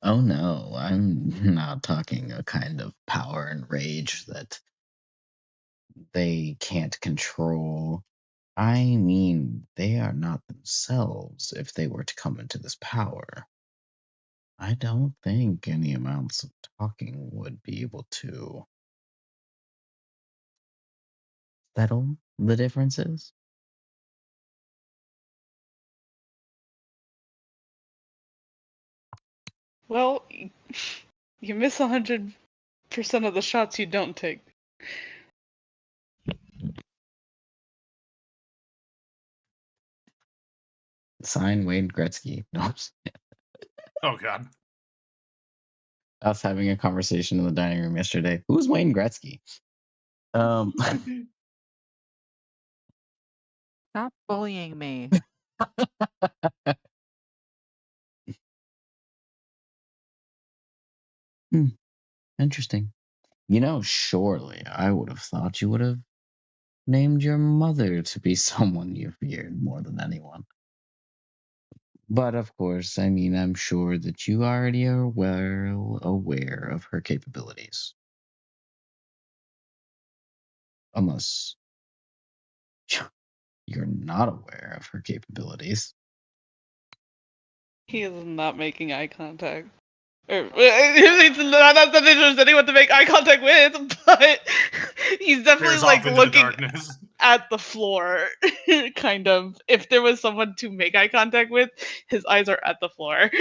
Oh no, I'm not talking a kind of power and rage that they can't control. I mean, they are not themselves if they were to come into this power. I don't think any amounts of talking would be able to settle the differences. Well, you miss 100% of the shots you don't take. Sign Wayne Gretzky. No, Oh god. I was having a conversation in the dining room yesterday. Who's Wayne Gretzky? Um, Stop bullying me. Interesting. Surely I would have thought you would have named your mother to be someone you feared more than anyone. But of course, I mean, I'm sure that you already are well aware of her capabilities. Unless you're not aware of her capabilities. He is not making eye contact. He's not something there's anyone to make eye contact with, but he's definitely Stares off like into the looking darkness. at the floor, kind of. If there was someone to make eye contact with, his eyes are at the floor.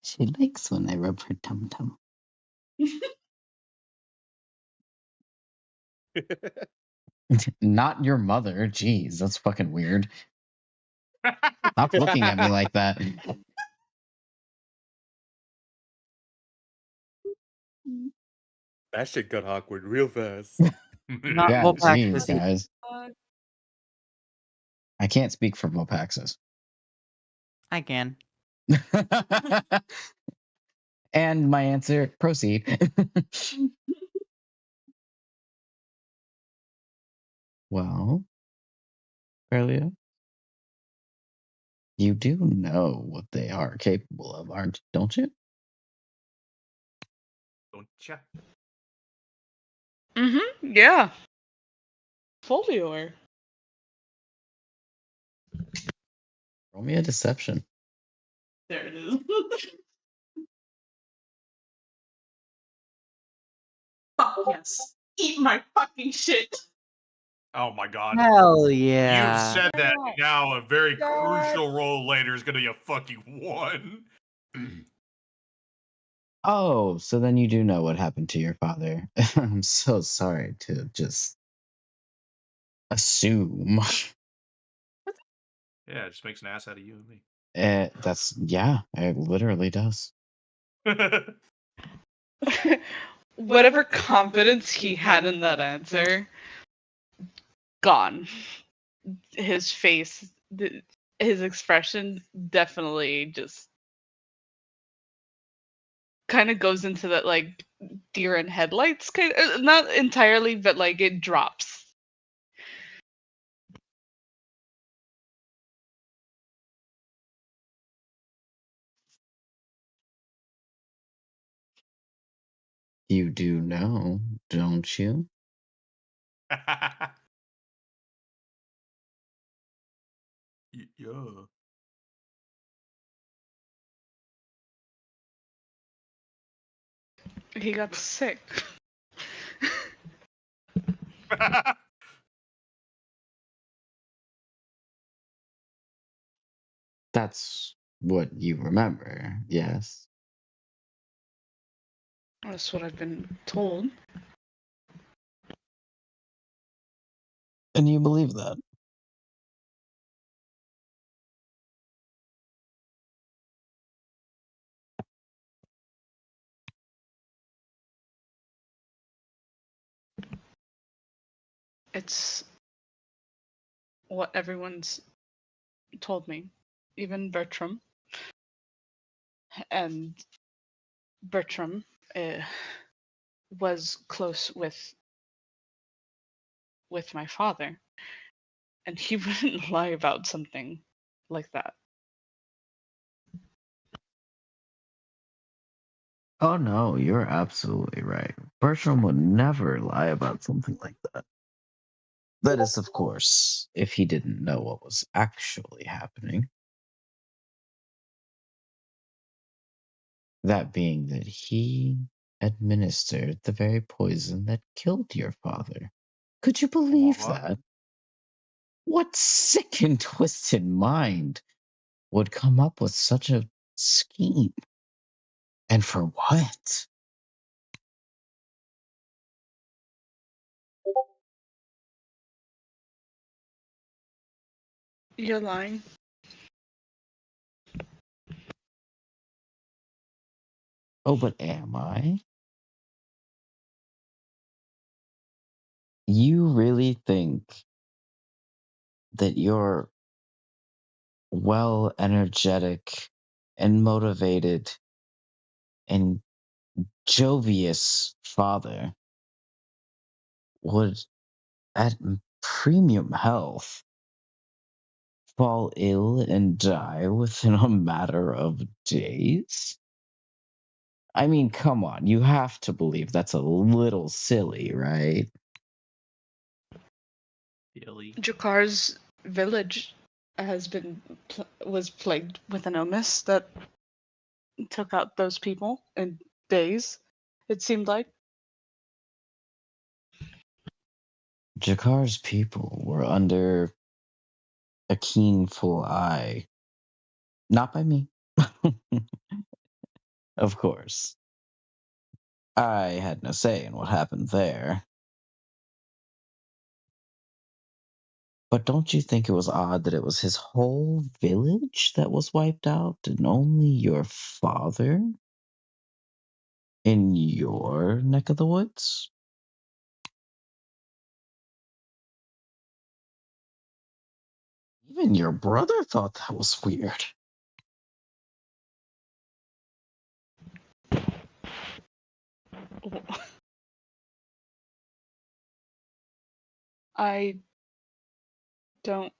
She likes when I rub her tum tum. Not your mother. Jeez, that's fucking weird. Stop looking at me like that. That shit got awkward real fast. Not Yeah, Wolfpack, jeez, pussy. guys. I can't speak for Vopaxis. I can. And my answer, proceed. Well, Aurelia, you do know what they are capable of, don't you? Don't ya? Yeah. Fully aware. Roll me a deception. There it is. Fuck yes. Eat my fucking shit. Oh my god. Hell You've yeah. said that Yeah. now a very God. crucial roll later is gonna be a fucking 1. Oh, so then you do know what happened to your father. I'm so sorry to just assume. Yeah, it just makes an ass out of you and me. It literally does. Whatever confidence he had in that answer, gone. His face, his expression definitely just kind of goes into that like deer in headlights kind of, not entirely, but like it drops. You do know, don't you? Yeah. He got sick. That's what you remember, yes? That's what I've been told. And you believe that? It's what everyone's told me, even Bertram. And Bertram was close with my father, and he wouldn't lie about something like that. Oh no, you're absolutely right. Bertram would never lie about something like that. That is, of course, if he didn't know what was actually happening. That being that he administered the very poison that killed your father. Could you believe What? that? What sick and twisted mind would come up with such a scheme? And for what? You're lying. Oh, but am I? You really think that your well, energetic and motivated and jovious father would, at premium health, fall ill and die within a matter of days? I mean, come on, you have to believe that's a little silly, right? Billy. Jakar's village was plagued with an illness that took out those people in days. It seemed like. Jakar's people were under a keenful eye. Not by me. Of course. I had no say in what happened there. But don't you think it was odd that it was his whole village that was wiped out and only your father in your neck of the woods? Even your brother thought that was weird. I don't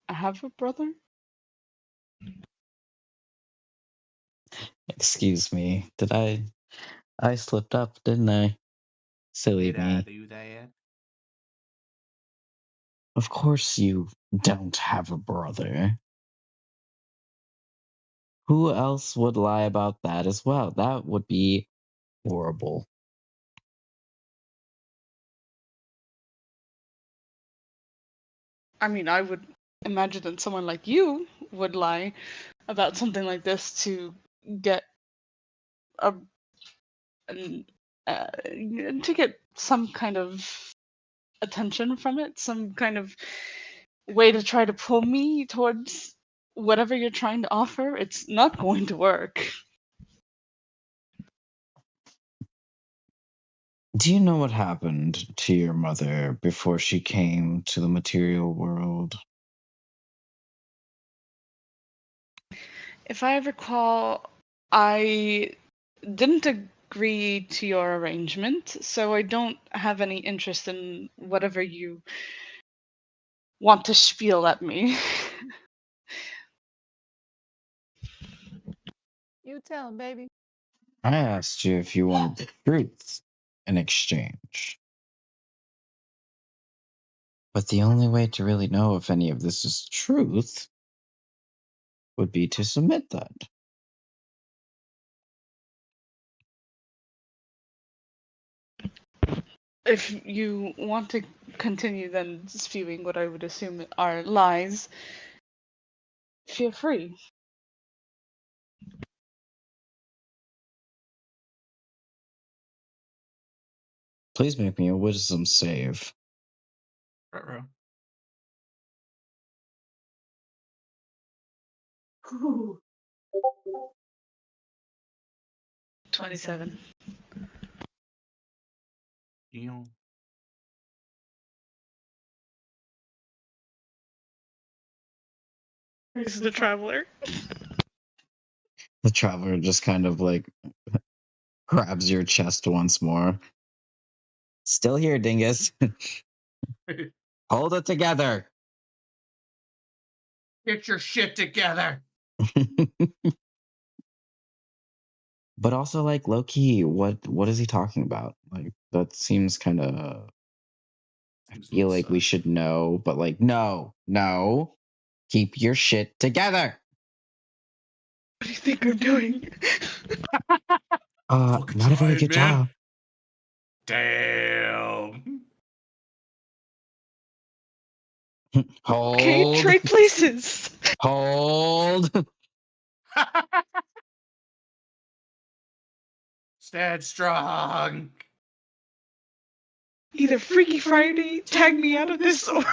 have a brother. Excuse me. Did I slipped up, didn't I? Silly Did I me. do that? Of course you don't have a brother. Who else would lie about that as well? That would be horrible. I mean, I would imagine that someone like you would lie about something like this to get a an, to get some kind of attention from it, some kind of way to try to pull me towards whatever you're trying to offer. It's not going to work. Do you know what happened to your mother before she came to the material world? If I recall, I didn't agree to your arrangement, so I don't have any interest in whatever you want to spiel at me. You tell him, baby. I asked you if you wanted the truth in exchange. But the only way to really know if any of this is truth would be to submit that. If you want to continue then spewing what I would assume are lies, feel free. Please make me a wisdom save. Ruh-roh. 27. Deal. This is the traveler. The traveler just kind of like grabs your chest once more. Still here, dingus. Hold it together. Get your shit together. But also, like, low key, what is he talking about? Like, that seems kind of. I Seems a feel little like we sus. should know, but like, no, keep your shit together. What do you think I'm doing? Fucking Not a very trying, good man. job. Damn. Okay, Hold, trade places. hold. Stand strong. Either Freaky Friday, tag me out of this, or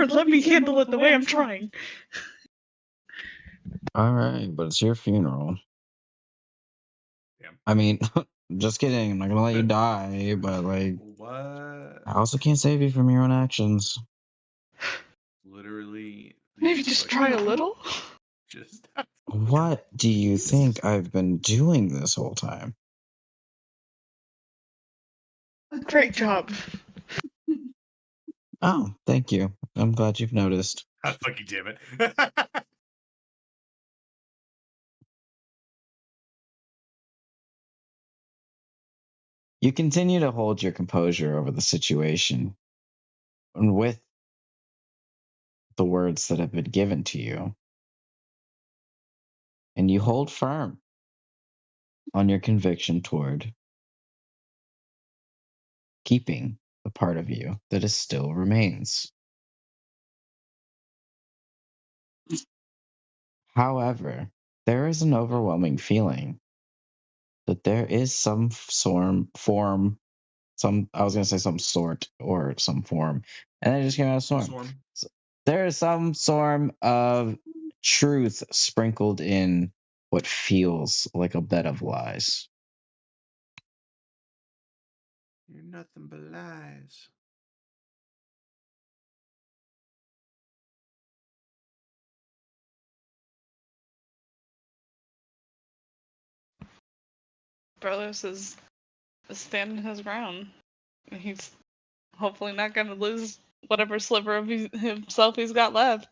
let me handle it the way I'm trying. All right, but it's your funeral. Damn. I mean, just kidding. I'm not gonna let you die, but like, What? I also can't save you from your own actions. Literally. Maybe just try a little. Just. What do you think I've been doing this whole time? Great job. Oh, thank you. I'm glad you've noticed. God fucking damn it. You continue to hold your composure over the situation. And with the words that have been given to you, and you hold firm on your conviction toward keeping the part of you that is still remains. However, there is an overwhelming feeling that there is some form, I was gonna say some sort or some form, and I just came out of storm. Storm. There is some form of truth sprinkled in what feels like a bed of lies. You're nothing but lies. Berlos is standing his ground. He's hopefully not going to lose whatever sliver of himself he's got left.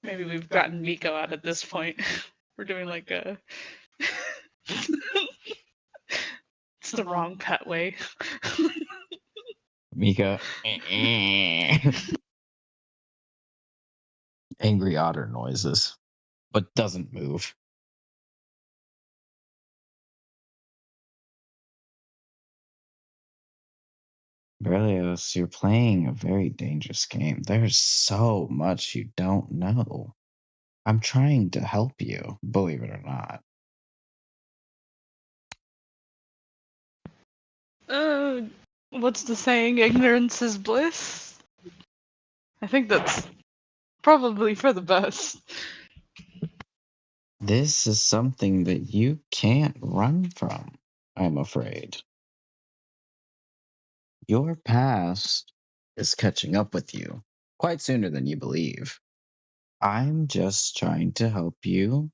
Maybe we've gotten Miko out at this point. We're doing like a. It's the wrong pet way. Mika. Angry otter noises, but doesn't move. Berlioz, you're playing a very dangerous game. There's so much you don't know. I'm trying to help you, believe it or not. What's the saying? Ignorance is bliss? I think that's probably for the best. This is something that you can't run from, I'm afraid. Your past is catching up with you quite sooner than you believe. I'm just trying to help you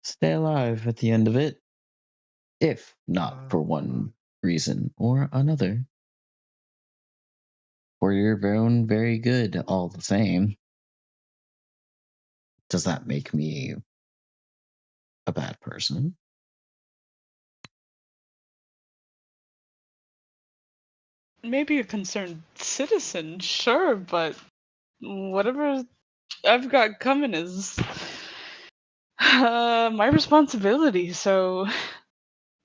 stay alive at the end of it, if not for one reason or another. For your own very good, all the same. Does that make me a bad person? Maybe a concerned citizen, sure, but whatever I've got coming is my responsibility. So,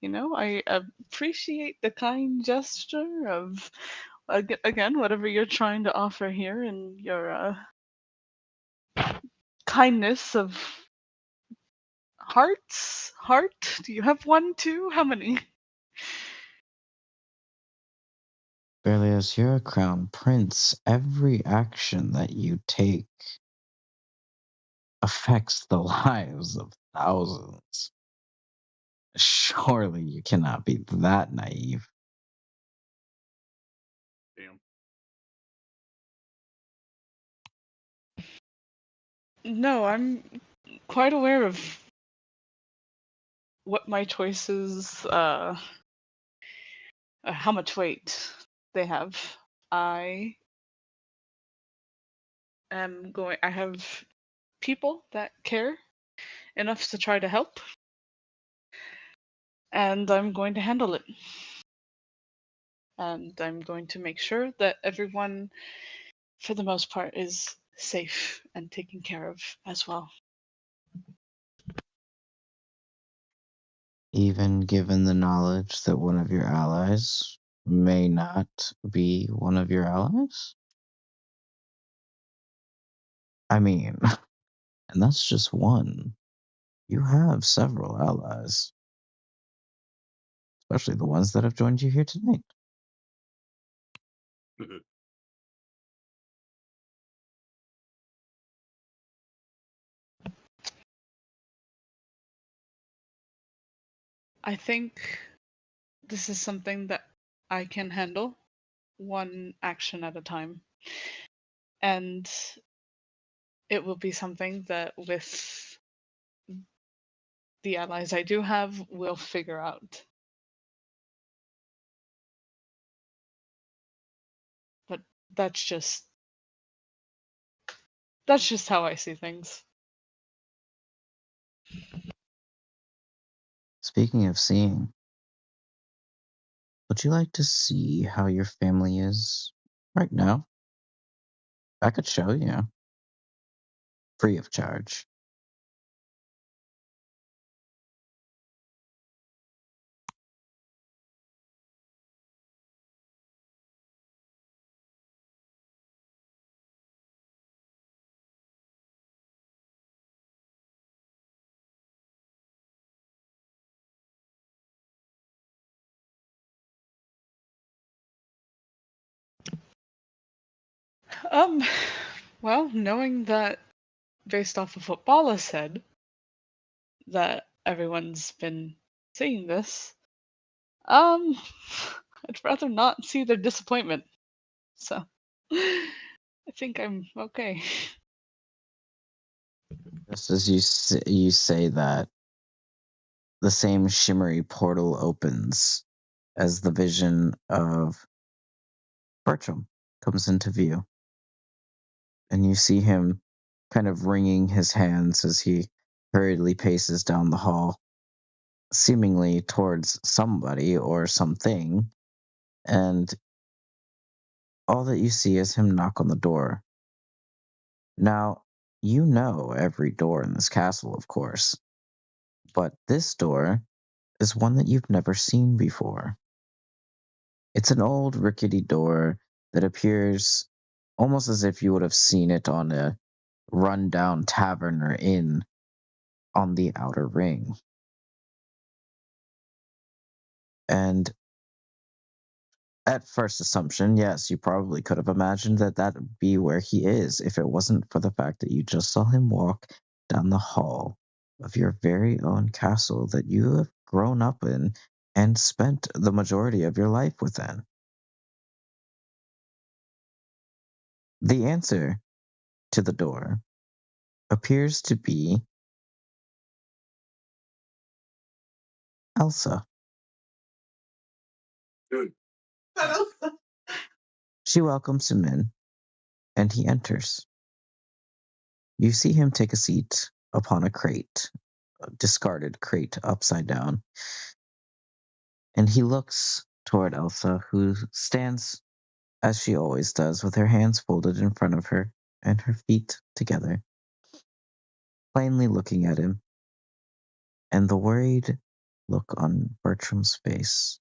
I appreciate the kind gesture of, again, whatever you're trying to offer here and your kindness of hearts. Heart? Do you have one too? How many? Berlioz, you're a crown prince. Every action that you take affects the lives of thousands. Surely you cannot be that naive. Damn. No, I'm quite aware of what my choices, how much weight they have. I have people that care enough to try to help, and I'm going to handle it. And I'm going to make sure that everyone, for the most part, is safe and taken care of as well. Even given the knowledge that one of your allies may not be one of your allies? I mean, and that's just one. You have several allies, especially the ones that have joined you here tonight. I think this is something that I can handle one action at a time. And it will be something that, with the allies I do have, we'll figure out. But that's just how I see things. Speaking of seeing, would you like to see how your family is right now? I could show you, free of charge. Well, knowing that based off of what Bala said, that everyone's been seeing this, I'd rather not see their disappointment. So, I think I'm okay. Just as you say that, the same shimmery portal opens as the vision of Bertram comes into view. And you see him kind of wringing his hands as he hurriedly paces down the hall, seemingly towards somebody or something. And all that you see is him knock on the door. Now, you know every door in this castle, of course, but this door is one that you've never seen before. It's an old rickety door that appears almost as if you would have seen it on a run-down tavern or inn on the outer ring. And at first assumption, yes, you probably could have imagined that that would be where he is if it wasn't for the fact that you just saw him walk down the hall of your very own castle that you have grown up in and spent the majority of your life within. The answer to the door appears to be Elsa. She welcomes him in, and he enters. You see him take a seat upon a crate, a discarded crate upside down, and he looks toward Elsa, who stands as she always does, with her hands folded in front of her and her feet together, plainly looking at him, and the worried look on Bertram's face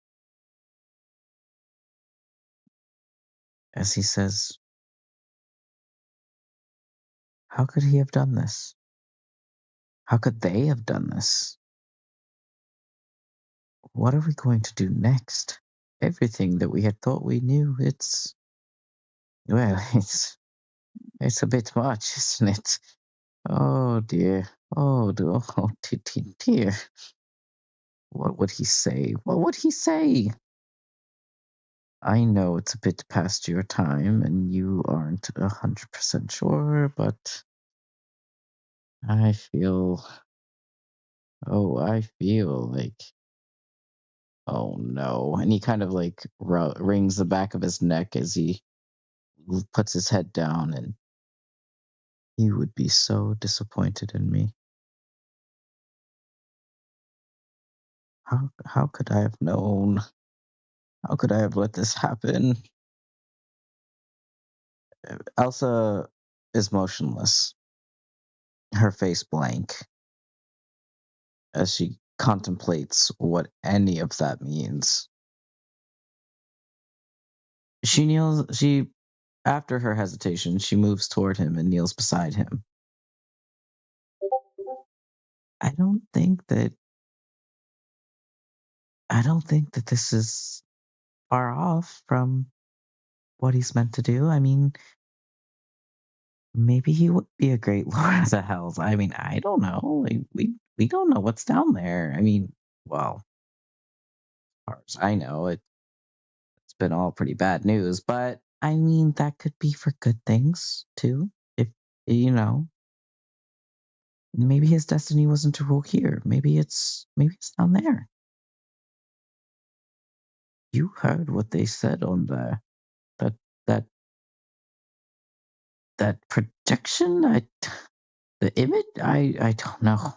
as he says, "How could he have done this? How could they have done this? What are we going to do next? Everything that we had thought we knew, well, it's a bit much, isn't it? Oh dear. Oh, dear. What would he say? What would he say? I know it's a bit past your time and you aren't 100% sure, but I feel like, oh no. And he kind of like wrings the back of his neck as he puts his head down, and he would be so disappointed in me. How could I have known? How could I have let this happen? Elsa is motionless, her face blank, as she contemplates what any of that means. After her hesitation, she moves toward him and kneels beside him. I don't think that this is far off from what he's meant to do. I mean, maybe he would be a great Lord of the Hells. I mean, I don't know. Like, we don't know what's down there. I mean, well, as far as I know, it's been all pretty bad news, but I mean, that could be for good things too. If, maybe his destiny wasn't to rule here. Maybe it's down there. You heard what they said on that projection? The image? I don't know.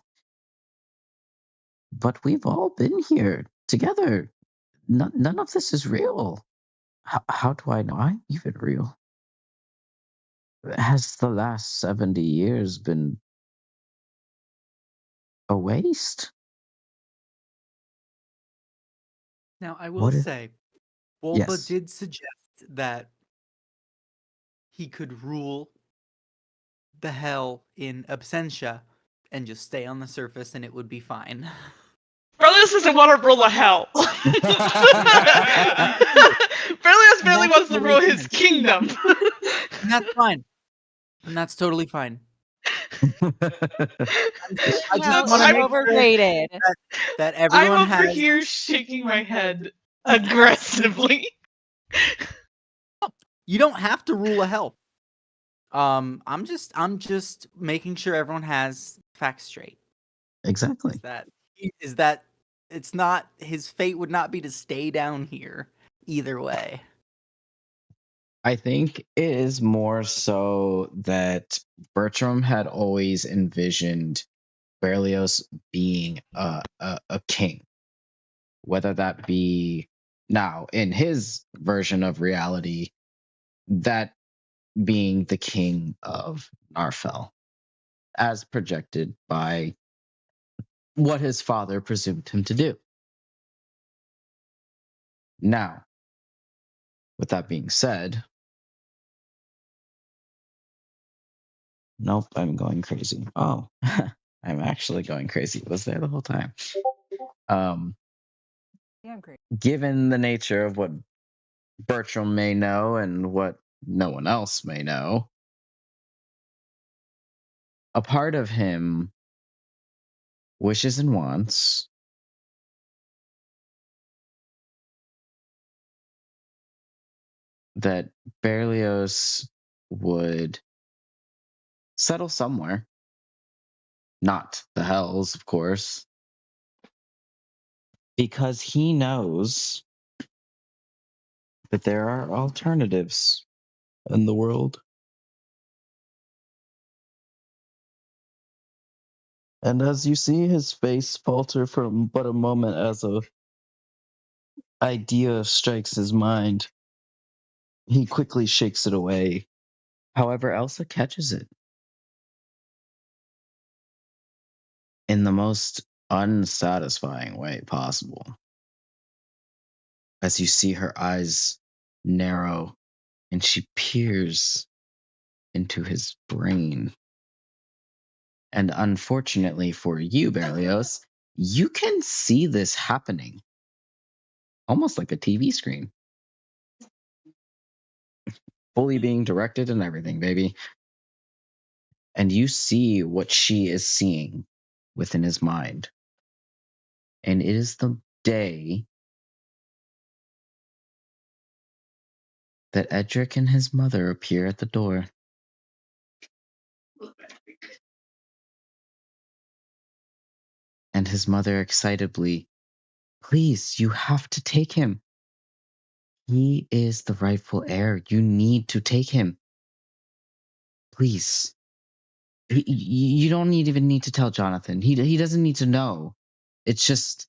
But we've all been here together. None of this is real. How do I know I'm even real? Has the last 70 years been a waste? Now, I will What if- say, Bulba Yes. did suggest that he could rule the hell in absentia and just stay on the surface and it would be fine. Berlioz doesn't want to rule the hell. Berlioz barely wants to rule his kingdom. And that's fine. And that's totally fine. I just House want to is make sure overrated. that everyone I'm over has. here shaking my head aggressively. You don't have to rule a help. I'm just making sure everyone has facts straight. Exactly. Is that it's not his fate would not be to stay down here either way. I think it is more so that Bertram had always envisioned Berlioz being a king, whether that be now in his version of reality, that being the king of Narfell, as projected by what his father presumed him to do. Now, with that being said, nope, I'm going crazy. Oh, I'm actually going crazy. It was there the whole time. Damn great. Given the nature of what Bertram may know and what no one else may know, a part of him wishes and wants that Berlioz would settle somewhere. Not the hells, of course, because he knows that there are alternatives in the world. And as you see his face falter for but a moment as a idea strikes his mind, he quickly shakes it away. However, Elsa catches it in the most unsatisfying way possible. As you see her eyes narrow and she peers into his brain. And unfortunately for you, Berlioz, you can see this happening almost like a TV screen. Fully being directed and everything, baby. And you see what she is seeing within his mind. And it is the day that Edric and his mother appear at the door. And his mother excitedly, please, you have to take him. He is the rightful heir. You need to take him. Please. You don't even need to tell Jonathan. He doesn't need to know. It's just,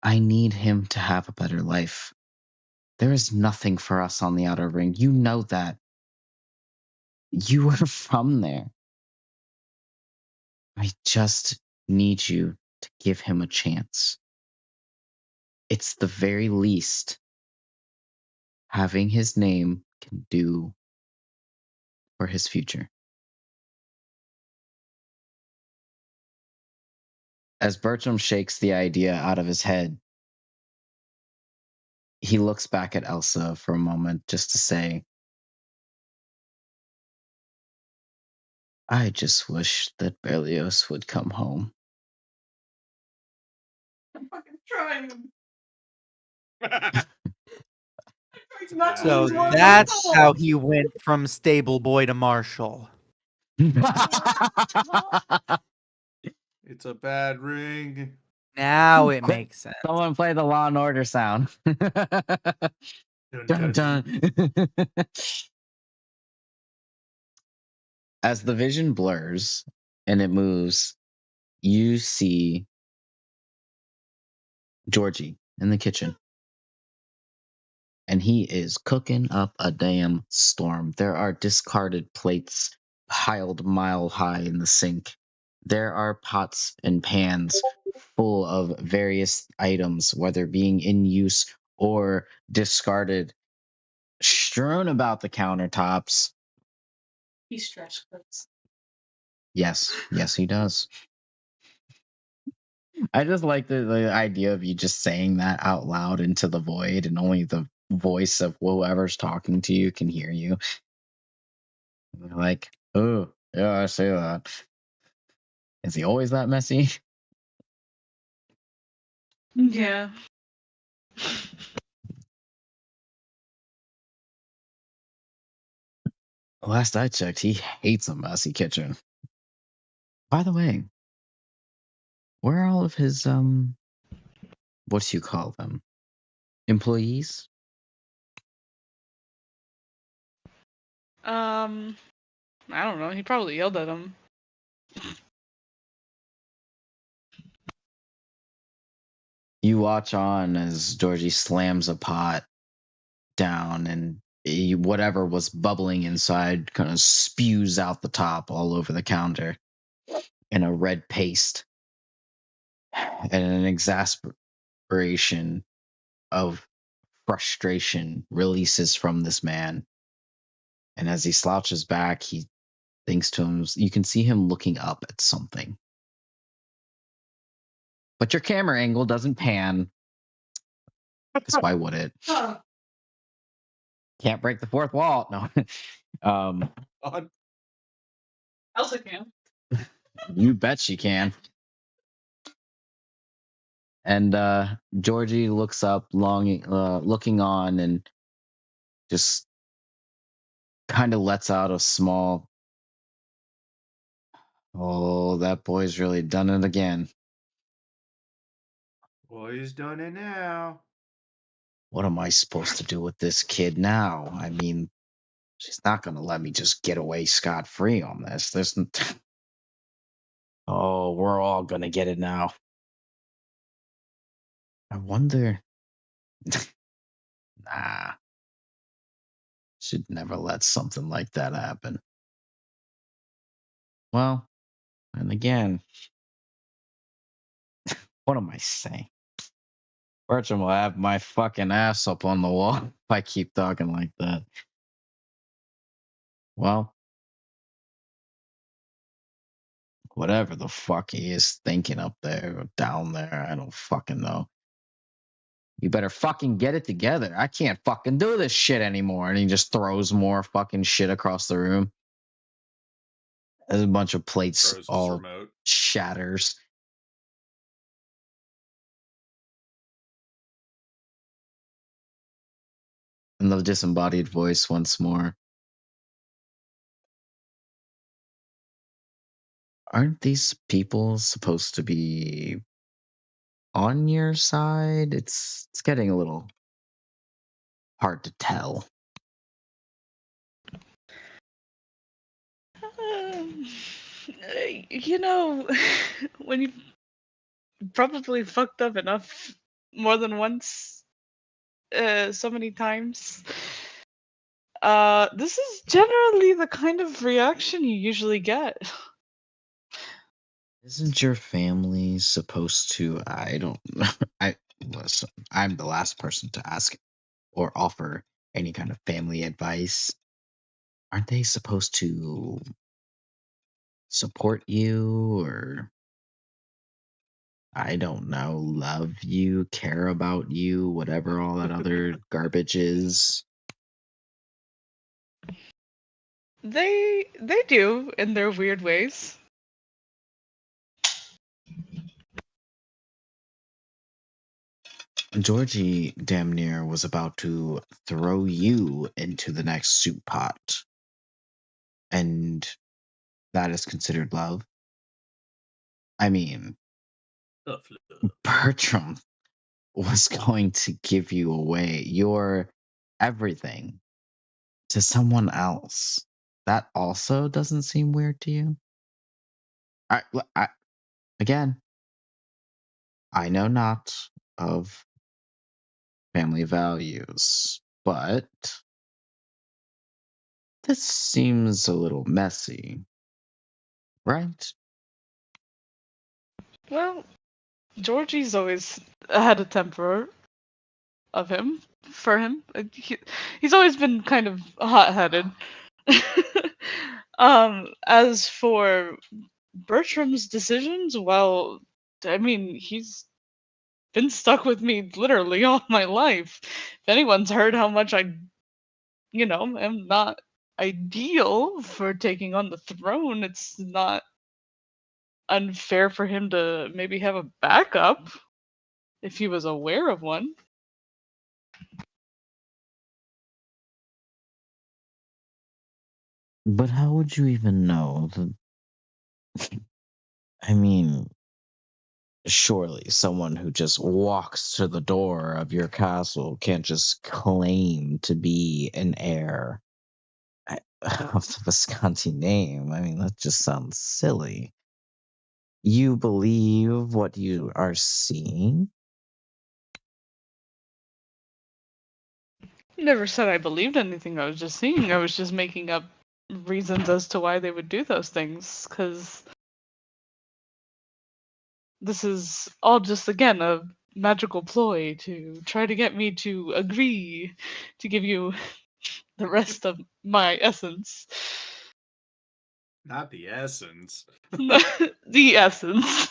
I need him to have a better life. There is nothing for us on the Outer Ring. You know that. You are from there. I just need you to give him a chance. It's the very least having his name can do for his future. As Bertram shakes the idea out of his head, he looks back at Elsa for a moment just to say, I just wish that Berlioz would come home. I'm fucking trying. So that's how he went from stable boy to marshal. It's a bad ring. Now it makes sense. Someone play the Law and Order sound. Dun, Dun, dun. dun. As the vision blurs and it moves, you see Georgie in the kitchen. And he is cooking up a damn storm. There are discarded plates piled mile high in the sink. There are pots and pans full of various items, whether being in use or discarded, strewn about the countertops. He stretch cooks. Yes, he does. I just like the idea of you just saying that out loud into the void, and only the voice of whoever's talking to you can hear you. And you're like, oh, yeah, I say that. Is he always that messy? Yeah. Last I checked, he hates a messy kitchen. By the way, where are all of his what do you call them? Employees? I don't know. He probably yelled at him. You watch on as Georgie slams a pot down and whatever was bubbling inside kind of spews out the top all over the counter in a red paste. And an exasperation of frustration releases from this man. And as he slouches back, he thinks to him, you can see him looking up at something. But your camera angle doesn't pan. Because why would it? Can't break the fourth wall. No. On Elsa can. You bet she can. And Georgie looks up, looking on, and just kind of lets out a small, oh, that boy's really done it again. Boy's done it now. What am I supposed to do with this kid now? I mean, she's not going to let me just get away scot-free on this. Oh, we're all going to get it now. I wonder. Nah. Should never let something like that happen. Well, and again, what am I saying? Bertram will have my fucking ass up on the wall if I keep talking like that. Well, whatever the fuck he is thinking up there or down there, I don't fucking know. You better fucking get it together. I can't fucking do this shit anymore. And he just throws more fucking shit across the room. There's a bunch of plates Throws his all remote. shatters. And the disembodied voice once more. Aren't these people supposed to be on your side? It's getting a little hard to tell. Um, you know, when you probably fucked up enough more than once, so many times, this is generally the kind of reaction you usually get. Isn't your family supposed to? I don't know. Listen, I'm the last person to ask or offer any kind of family advice. Aren't they supposed to support you or I don't know, love you, care about you, whatever all that other garbage is? They do in their weird ways. Georgie damn near was about to throw you into the next soup pot. And that is considered love. I mean, Tough love. Bertram was going to give you away, your everything, to someone else. That also doesn't seem weird to you? Again, I know not of family values, but this seems a little messy, right? Well, Georgie's always had a temper of him for him. He's always been kind of hot-headed. As for Bertram's decisions, well, I mean, he's been stuck with me literally all my life. If anyone's heard how much I, am not ideal for taking on the throne, it's not unfair for him to maybe have a backup if he was aware of one. But how would you even know? I mean, surely someone who just walks to the door of your castle can't just claim to be an heir of the Visconti name. I mean, that just sounds silly. You believe what you are seeing? Never said I believed anything I was just seeing. I was just making up reasons as to why they would do those things, because this is all just, again, a magical ploy to try to get me to agree to give you the rest of my essence. Not the essence. The essence.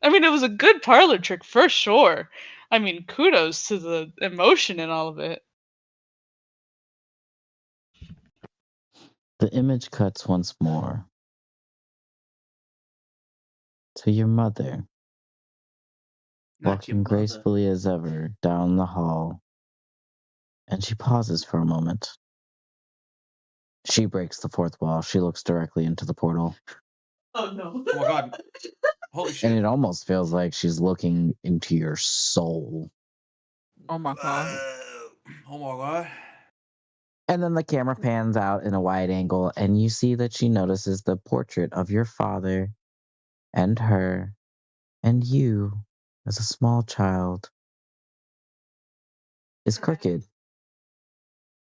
I mean, it was a good parlor trick for sure. I mean, kudos to the emotion in all of it. The image cuts once more to your mother, Not your walking mother. gracefully as ever down the hall, and she pauses for a moment. She breaks the fourth wall. She looks directly into the portal, Oh no. Oh my god. Holy shit. and it almost feels like she's looking into your soul. Oh my god. Oh my god. And then the camera pans out in a wide angle, and you see that she notices the portrait of your father and her and you as a small child is crooked.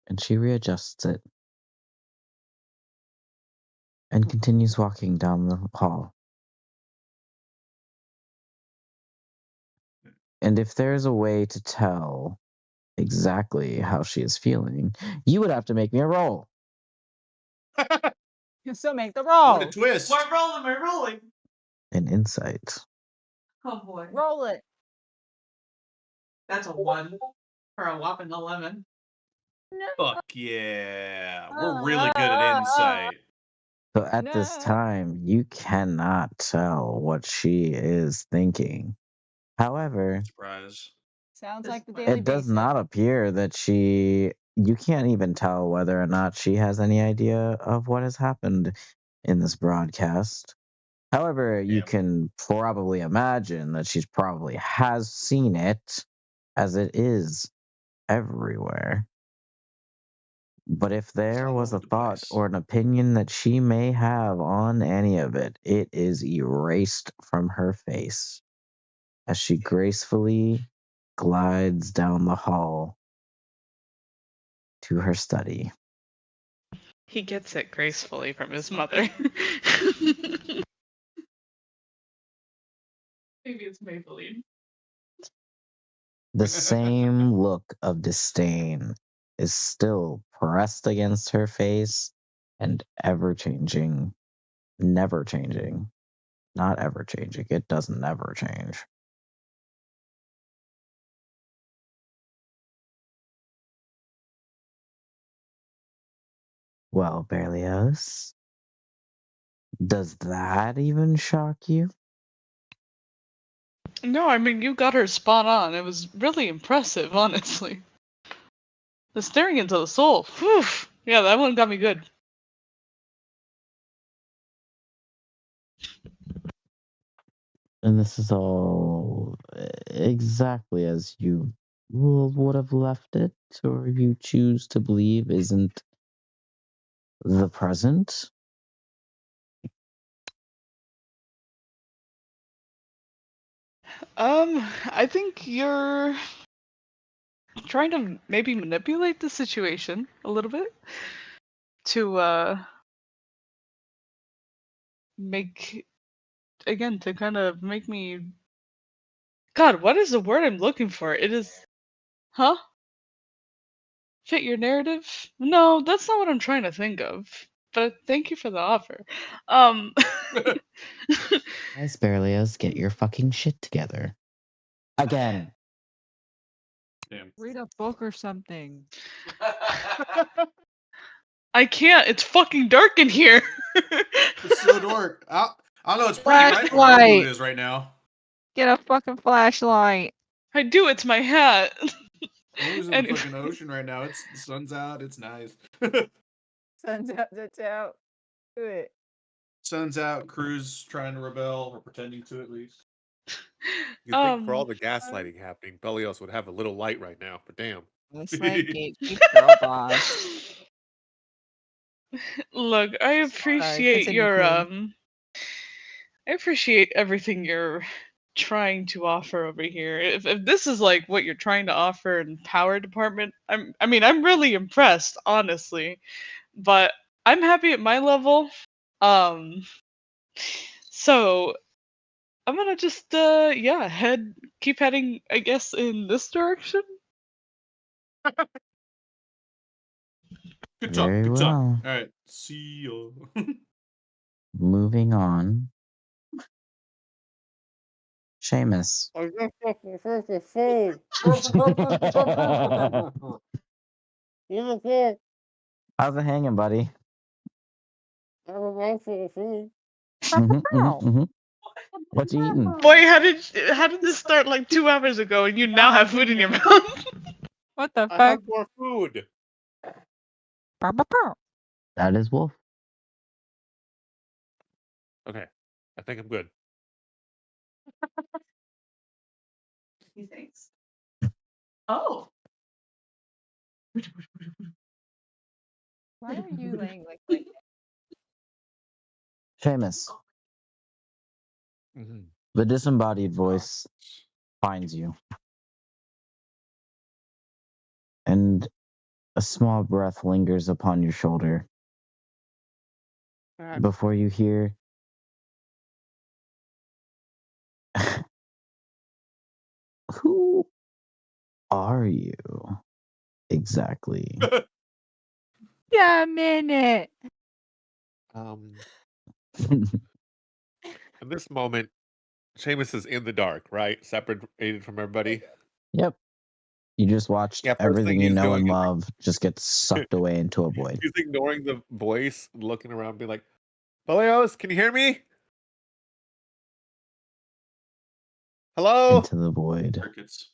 And she readjusts it and continues walking down the hall. And if there's a way to tell exactly how she is feeling, you would have to make me a roll. You still make the What a roll. twist. We're rolling. An insight. Oh boy. Roll it. That's a 1 for a whopping 11. Fuck yeah. We're really good at insight. So at this No. time, you cannot tell what she is thinking. However, Surprise. Sounds like the daily it does basic. not appear that you can't even tell whether or not she has any idea of what has happened in this broadcast. However, you Yeah. can probably imagine that she probably has seen it, as it is everywhere. But if there all was over a the thought place. or an opinion that she may have on any of it, it is erased from her face as she gracefully glides down the hall to her study. He gets it gracefully from his mother. Maybe it's Maybelline. The same look of disdain is still pressed against her face and ever changing, never changing, not ever changing. It doesn't ever change. Well, Berlioz, does that even shock you? No, I mean, you got her spot on. It was really impressive, honestly. The staring into the soul. Whew. Yeah, that one got me good. And this is all exactly as you would have left it, or you choose to believe isn't the present? I think you're trying to maybe manipulate the situation a little bit to make, again, to kind of make me, God, what is the word I'm looking for? It is, huh? Fit your narrative? No, that's not what I'm trying to think of. But thank you for the offer. Guys, Berlioz, get your fucking shit together. Again. Damn. Read a book or something. I can't. It's fucking dark in here. It's so dark. I know it's bright, right? Well, Flashlight. it is right now. Get a fucking flashlight. I do. It's my hat. Always in And- the fucking ocean right now. The sun's out. It's nice. Sun's out. That's out. Do it. Sun's out. Crew's trying to rebel, or pretending to at least. You'd think for all Um, the gaslighting happening, Belios would have a little light right now, but damn. Gaslight, gatekeep, girl boss. Look, I appreciate continue, your Queen. I appreciate everything you're trying to offer over here. If this is like what you're trying to offer in power department, I'm really impressed, honestly. But I'm happy at my level. So I'm gonna just keep heading, I guess, in this direction. Good talk. Very Good talk. well. All right. See you. Moving on. Seamus. How's it hanging, buddy? Mhm, mhm, mhm. What you eating? Boy, how did this start like 2 hours ago, and you now have food in your mouth? What the I fuck? have more food. Bow, bow, bow. That is Wolf. Okay, I think I'm good. He thinks. Oh. Why are you laying like that? Seamus. Mhm. The disembodied voice finds you. And a small breath lingers upon your shoulder Ah, before you hear who are you exactly? Yeah, a minute. In this moment, Seamus is in the dark, right? Separated from everybody. Yep. You just watched Yeah, first everything thing you he's know doing and is- love just get sucked away into a void. He's ignoring the voice, looking around, being like, Belios, can you hear me? Hello? Into the void. Crickets.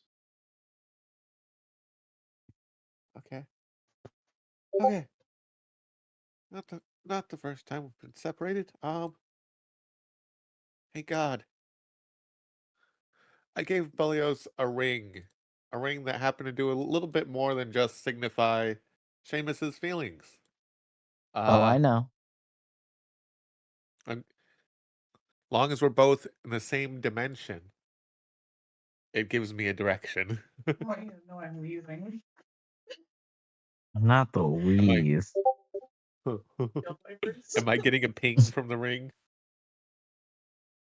Okay. Okay. Not the first time we've been separated. Hey God. I gave Belios a ring that happened to do a little bit more than just signify Seamus's feelings. Oh, I know. And long as we're both in the same dimension, it gives me a direction. I want you to know I'm leaving. Not the wheeze. Am I getting a ping from the ring?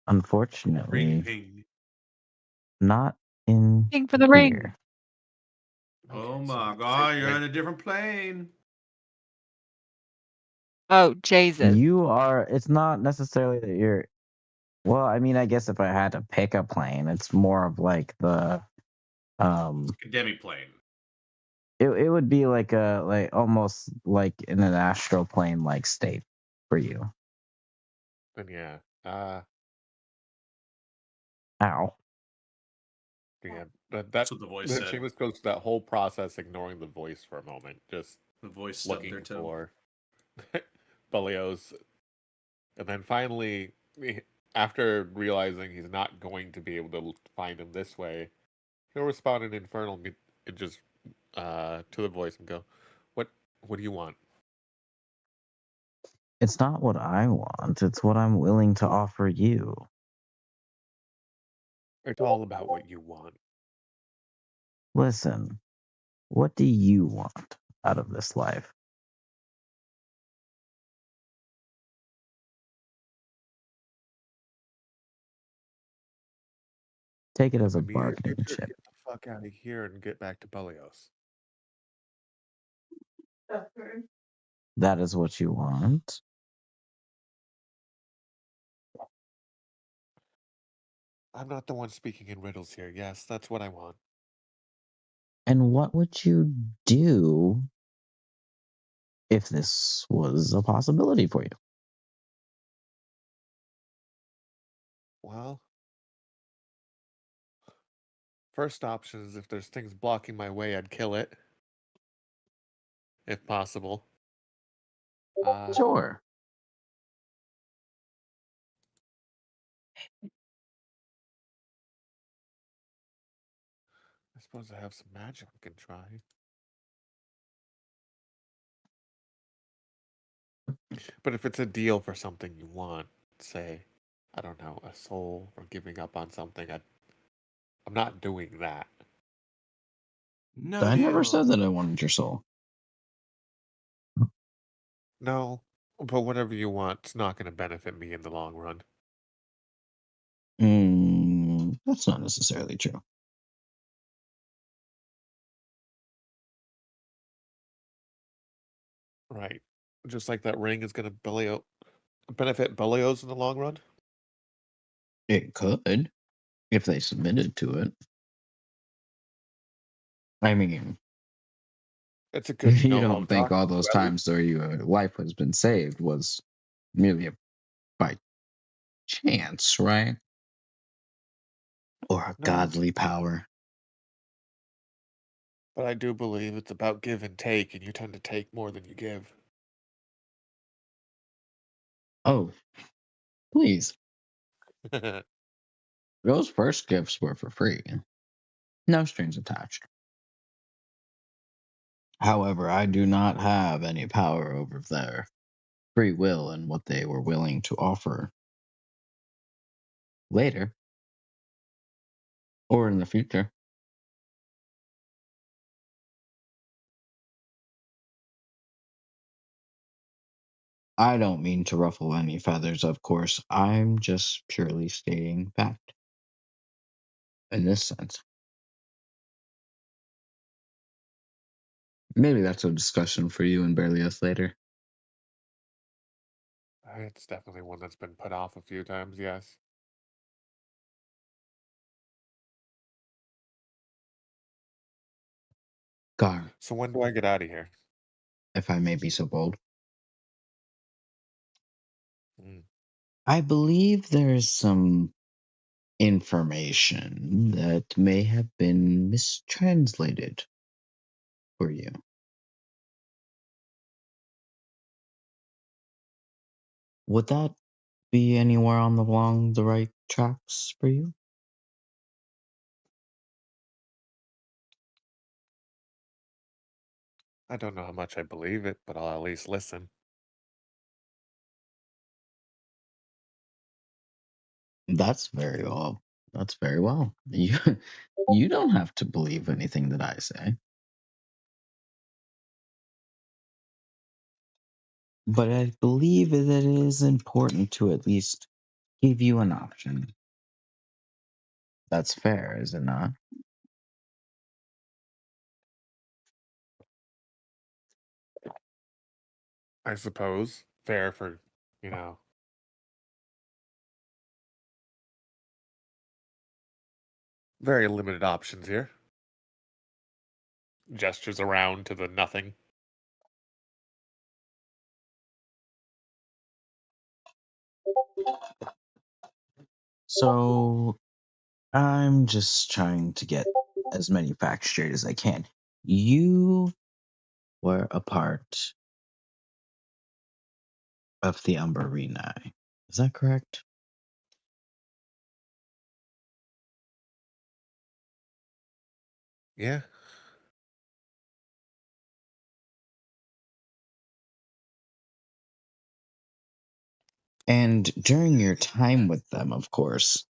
Unfortunately, Ring ping. not in Thing for the ring. here. Oh Okay, my so god, same you're thing. in a different plane. Oh, Jesus. You are. It's not necessarily that you're. Well, I mean, I guess if I had to pick a plane, it's more of like the. A demi plane. It would be like almost like in an astral plane like state for you. Then yeah. Ow. Yeah. That That's what the voice said. Seamus goes through that whole process, ignoring the voice for a moment, just The voice stubbed looking their toe. for Belios. And then finally, after realizing he's not going to be able to find him this way, he'll respond in Infernal and just to the voice and go, What do you want? It's not what I want. It's what I'm willing to offer you. It's all about what you want. Listen, what do you want out of this life? Take it as a For me, the bargaining future, chip. get the fuck out of here and get back to Belios. That is what you want. I'm not the one speaking in riddles here. Yes, that's what I want. And what would you do if this was a possibility for you? Well, first option is if there's things blocking my way, I'd kill it. If possible. Sure. I suppose I have some magic I can try. But if it's a deal for something you want, say, I don't know, a soul or giving up on something, I'm not doing that. No I never deal. said that I wanted your soul. No, but whatever you want, it's not going to benefit me in the long run. That's not necessarily true. Right. Just like that ring is going to benefit Belios in the long run. It could, if they submitted to it. I mean, It's a good to you know who don't I'm think talking all to, those at least. times where your life has been saved was merely by chance, right? Or a No, godly power. but I do believe it's about give and take, and you tend to take more than you give. Oh, please. Those first gifts were for free. No strings attached. However, I do not have any power over their free will and what they were willing to offer later or in the future. I don't mean to ruffle any feathers, of course. I'm just purely stating fact in this sense. Maybe that's a discussion for you and Berlioz later. It's definitely one that's been put off a few times, yes. Gar, So when do I get out of here? if I may be so bold, Mm. I believe there is some information that may have been mistranslated for you. Would that be anywhere along the right tracks for you? I don't know how much I believe it, but I'll at least listen. That's very well. That's very well. You don't have to believe anything that I say. But I believe that it is important to at least give you an option. That's fair, is it not? I suppose. Fair for, you know. Very limited options here. Gestures around to the nothing. So I'm just trying to get as many facts straight as I can. You were a part of the Umbarinae. Is that correct? Yeah. And during your time with them, of course,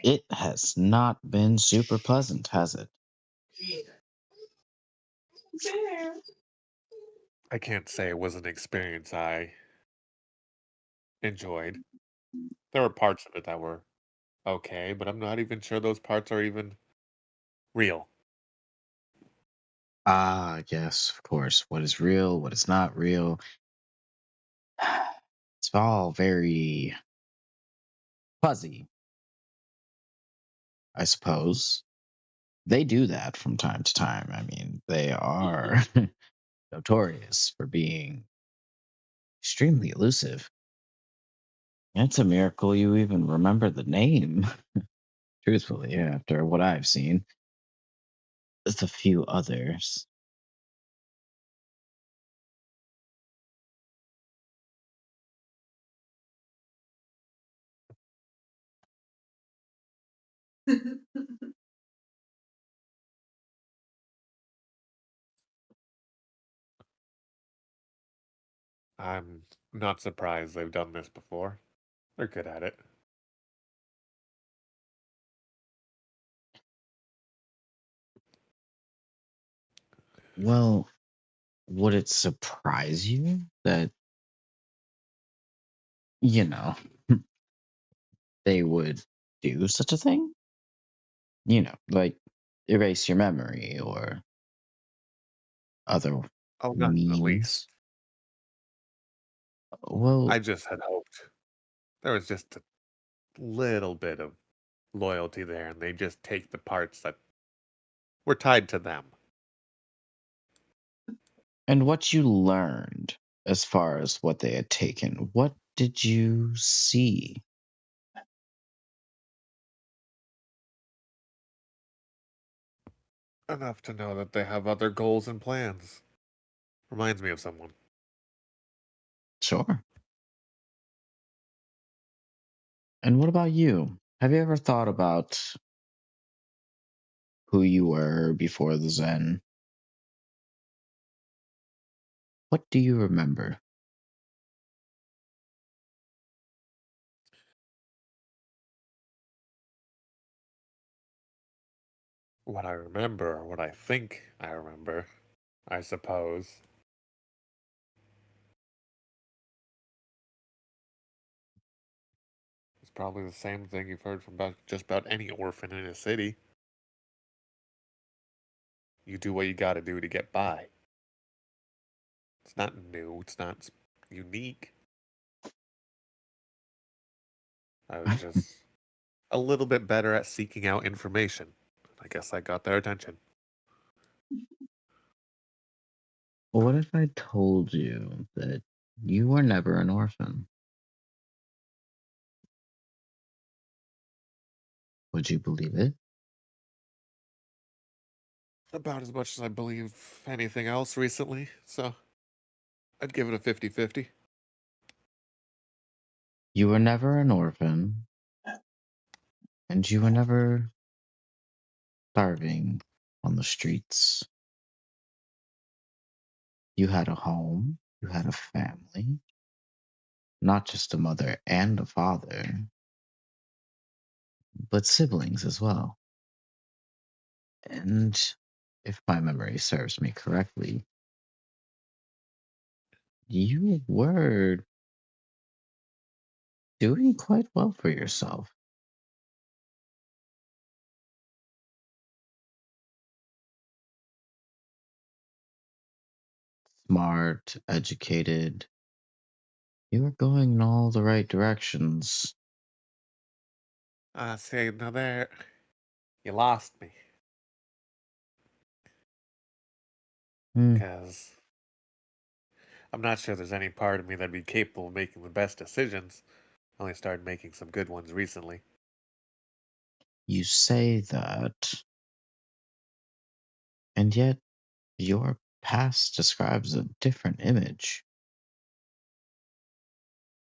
it has not been super pleasant, has it? I can't say it was an experience I enjoyed. There were parts of it that were okay, but I'm not even sure those parts are even real. Ah, yes, of course. What is real, what is not real. It's all very fuzzy, I suppose. They do that from time to time. I mean, they are notorious for being extremely elusive. It's a miracle you even remember the name, truthfully, after what I've seen. There's a few others. I'm not surprised they've done this before. They're good at it. Well, would it surprise you that, you know, they would do such a thing? Like erase your memory or other Oh, not in the means? least. Well, I just had hoped there was just a little bit of loyalty there, and they just take the parts that were tied to them. and what you learned as far as what they had taken, what did you see? Enough to know that they have other goals and plans. Reminds me of someone. Sure. And what about you? Have you ever thought about who you were before the Zen? What do you remember? What I remember, or what I think I remember, I suppose. It's probably the same thing you've heard from just about any orphan in a city. You do what you gotta do to get by. It's not new, it's not unique. I was just a little bit better at seeking out information. I guess I got their attention. Well, what if I told you that you were never an orphan? Would you believe it? About as much as I believe anything else recently, so I'd give it a 50-50. You were never an orphan, and you were never starving on the streets. You had a home, you had a family, not just a mother and a father, but siblings as well. And if my memory serves me correctly, you were doing quite well for yourself. Smart, educated. You were going in all the right directions. See, now there, you lost me. Hmm. Because I'm not sure there's any part of me that'd be capable of making the best decisions. I only started making some good ones recently. You say that, and yet your past describes a different image.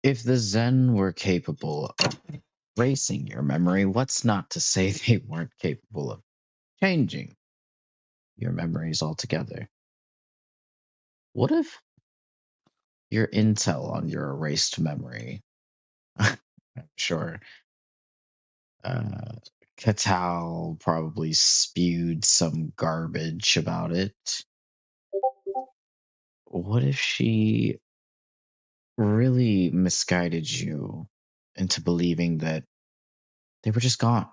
If the Zen were capable of erasing your memory, what's not to say they weren't capable of changing your memories altogether? What if your intel on your erased memory? I'm sure uh, Katal probably spewed some garbage about it. What if she really misguided you into believing that they were just gone?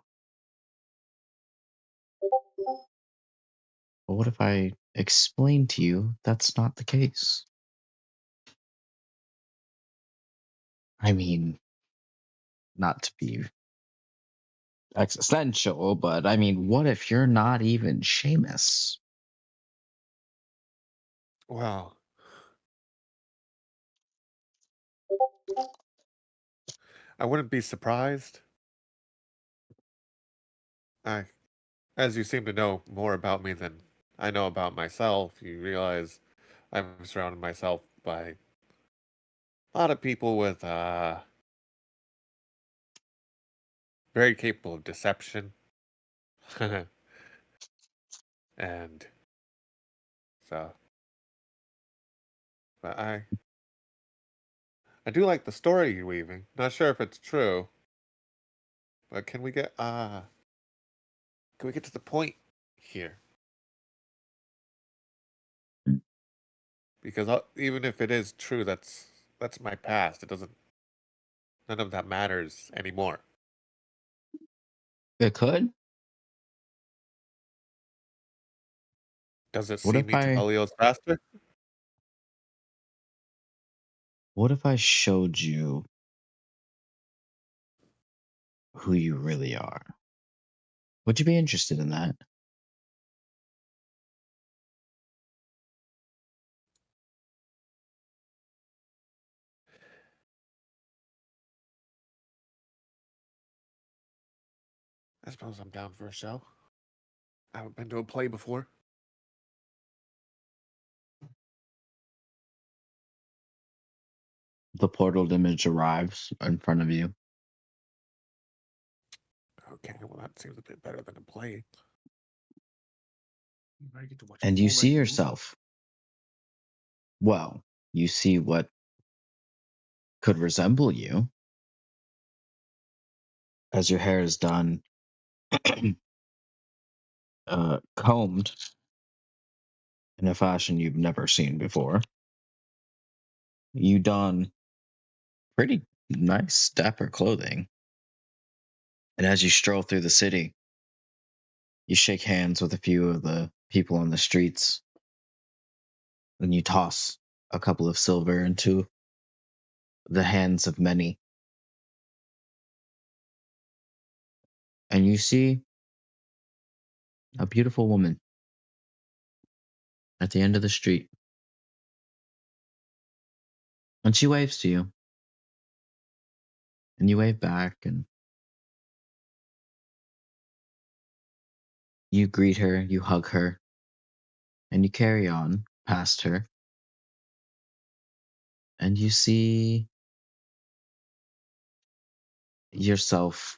But what if I explain to you that's not the case? I mean, not to be existential, but I mean, what if you're not even Seamus? Well, I wouldn't be surprised. As you seem to know more about me than I know about myself, you realize I'm surrounded myself by a lot of people with very capable of deception. And so, but I do like the story you're weaving. Not sure if it's true, but can we get to the point here? Because even if it is true, that's my past. It doesn't. None of that matters anymore. It could. Does it What see if me to I Belios faster? showed you who you really are? Would you be interested in that? I suppose I'm down for a show. I haven't been to a play before. The portal image arrives in front of you, Okay, well that seems a bit better than a play. I get to watch a and you full see length movie. yourself. Well, you see what could resemble you as your hair is done, combed in a fashion you've never seen before. You don pretty nice, dapper clothing. And as you stroll through the city, you shake hands with a few of the people on the streets. And you toss a couple of silver into the hands of many. And you see a beautiful woman at the end of the street. And she waves to you. And you wave back and you greet her, you hug her, and you carry on past her. And you see yourself,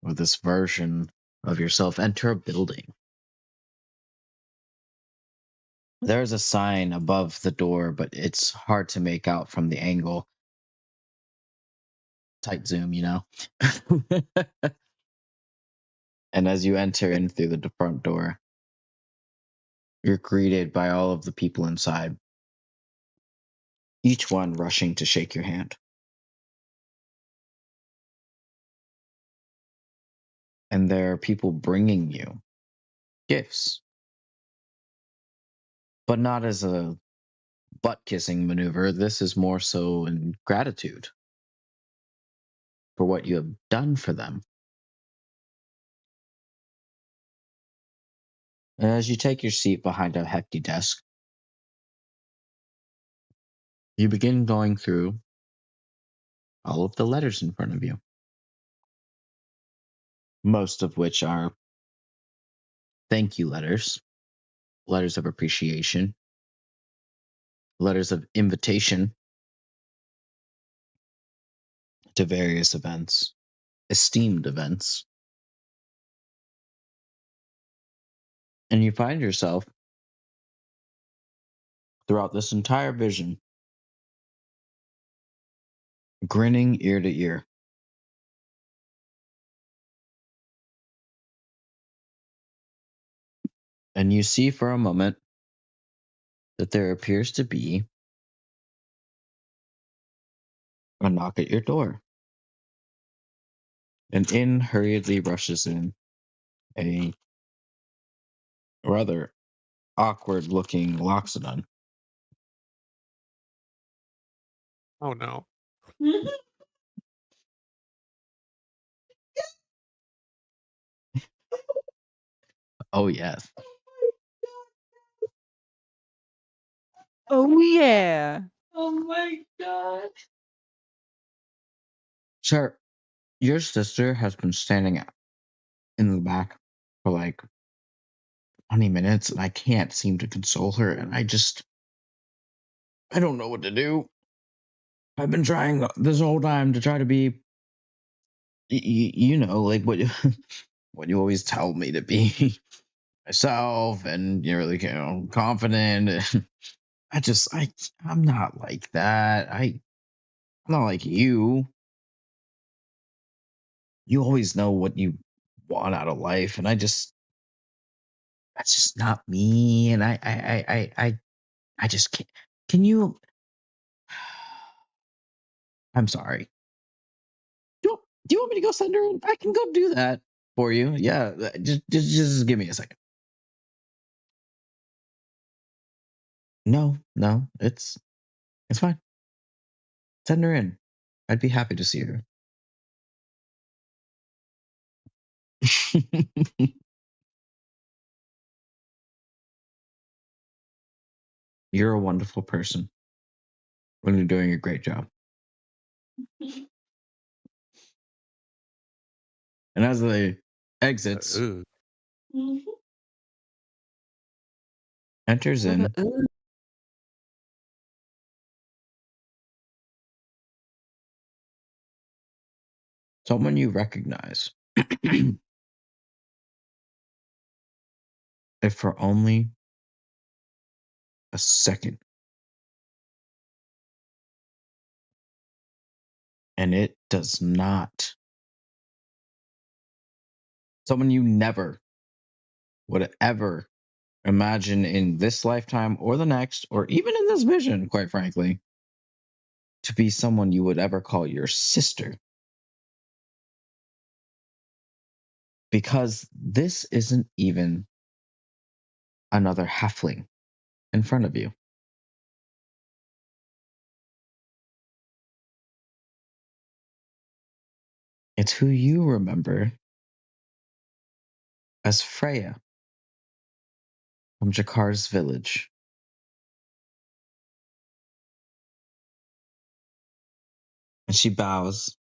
or this version of yourself, enter a building. There's a sign above the door, but it's hard to make out from the angle. Tight zoom, you know? And as you enter in through the front door, you're greeted by all of the people inside, each one rushing to shake your hand. And there are people bringing you gifts, but not as a butt kissing maneuver. This is more so in gratitude for what you have done for them. And as you take your seat behind a hefty desk, you begin going through all of the letters in front of you, most of which are thank you letters, letters of appreciation, letters of invitation to various events, esteemed events. And you find yourself throughout this entire vision grinning ear to ear. And you see for a moment that there appears to be a knock at your door. And in hurriedly rushes in a rather awkward looking Loxodon. Oh no. Oh yes. Oh yeah. Oh my god. Sir, your sister has been standing in the back for like 20 minutes and I can't seem to console her and I don't know what to do. I've been trying this whole time to try to be you know like what what you always tell me to be myself and you're really confident. I'm not like that. I'm not like you. You always know what you want out of life and that's just not me and I just can't. Can you I'm sorry. Do you want me to go send her in? I can go do that for you. Yeah, just give me a second. No, it's fine. Send her in. I'd be happy to see her. You're a wonderful person. And you're doing a great job. And as they exits, Ooh. enters in someone you recognize. If for only a second. And it does not. Someone you never would ever imagine in this lifetime or the next, or even in this vision, quite frankly, to be someone you would ever call your sister. Because this isn't even another halfling in front of you. It's who you remember as Freya from Jakar's village. And she bows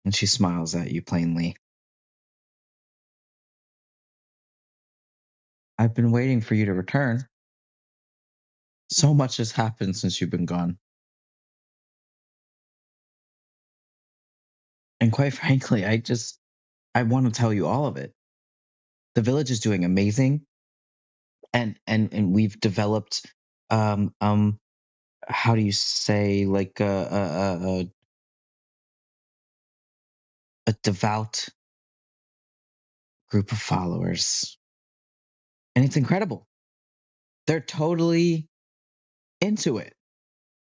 and she smiles at you plainly. I've been waiting for you to return. So much has happened since you've been gone. And quite frankly, I want to tell you all of it. The village is doing amazing. And we've developed how do you say like a devout group of followers. And it's incredible. They're totally into it.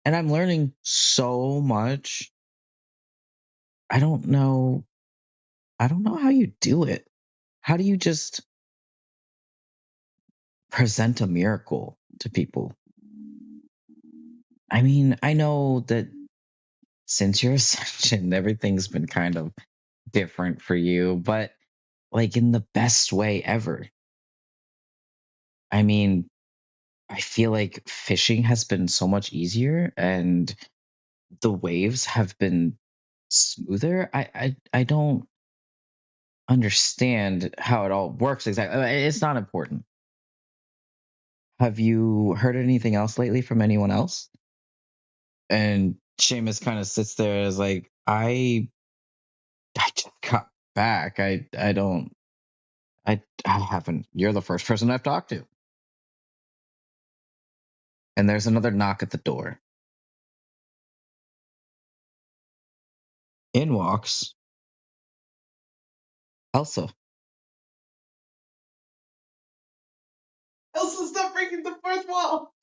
And I'm learning so much. I don't know how you do it. How do you just present a miracle to people? I mean, I know that since your ascension, everything's been kind of different for you, but like in the best way ever. I mean, I feel like fishing has been so much easier and the waves have been smoother. I don't understand how it all works exactly. It's not important. Have you heard anything else lately from anyone else? And Seamus kind of sits there as like, I just got back. I don't I haven't. You're the first person I've talked to. And there's another knock at the door. In walks Elsa. Elsa, stop breaking the fourth wall.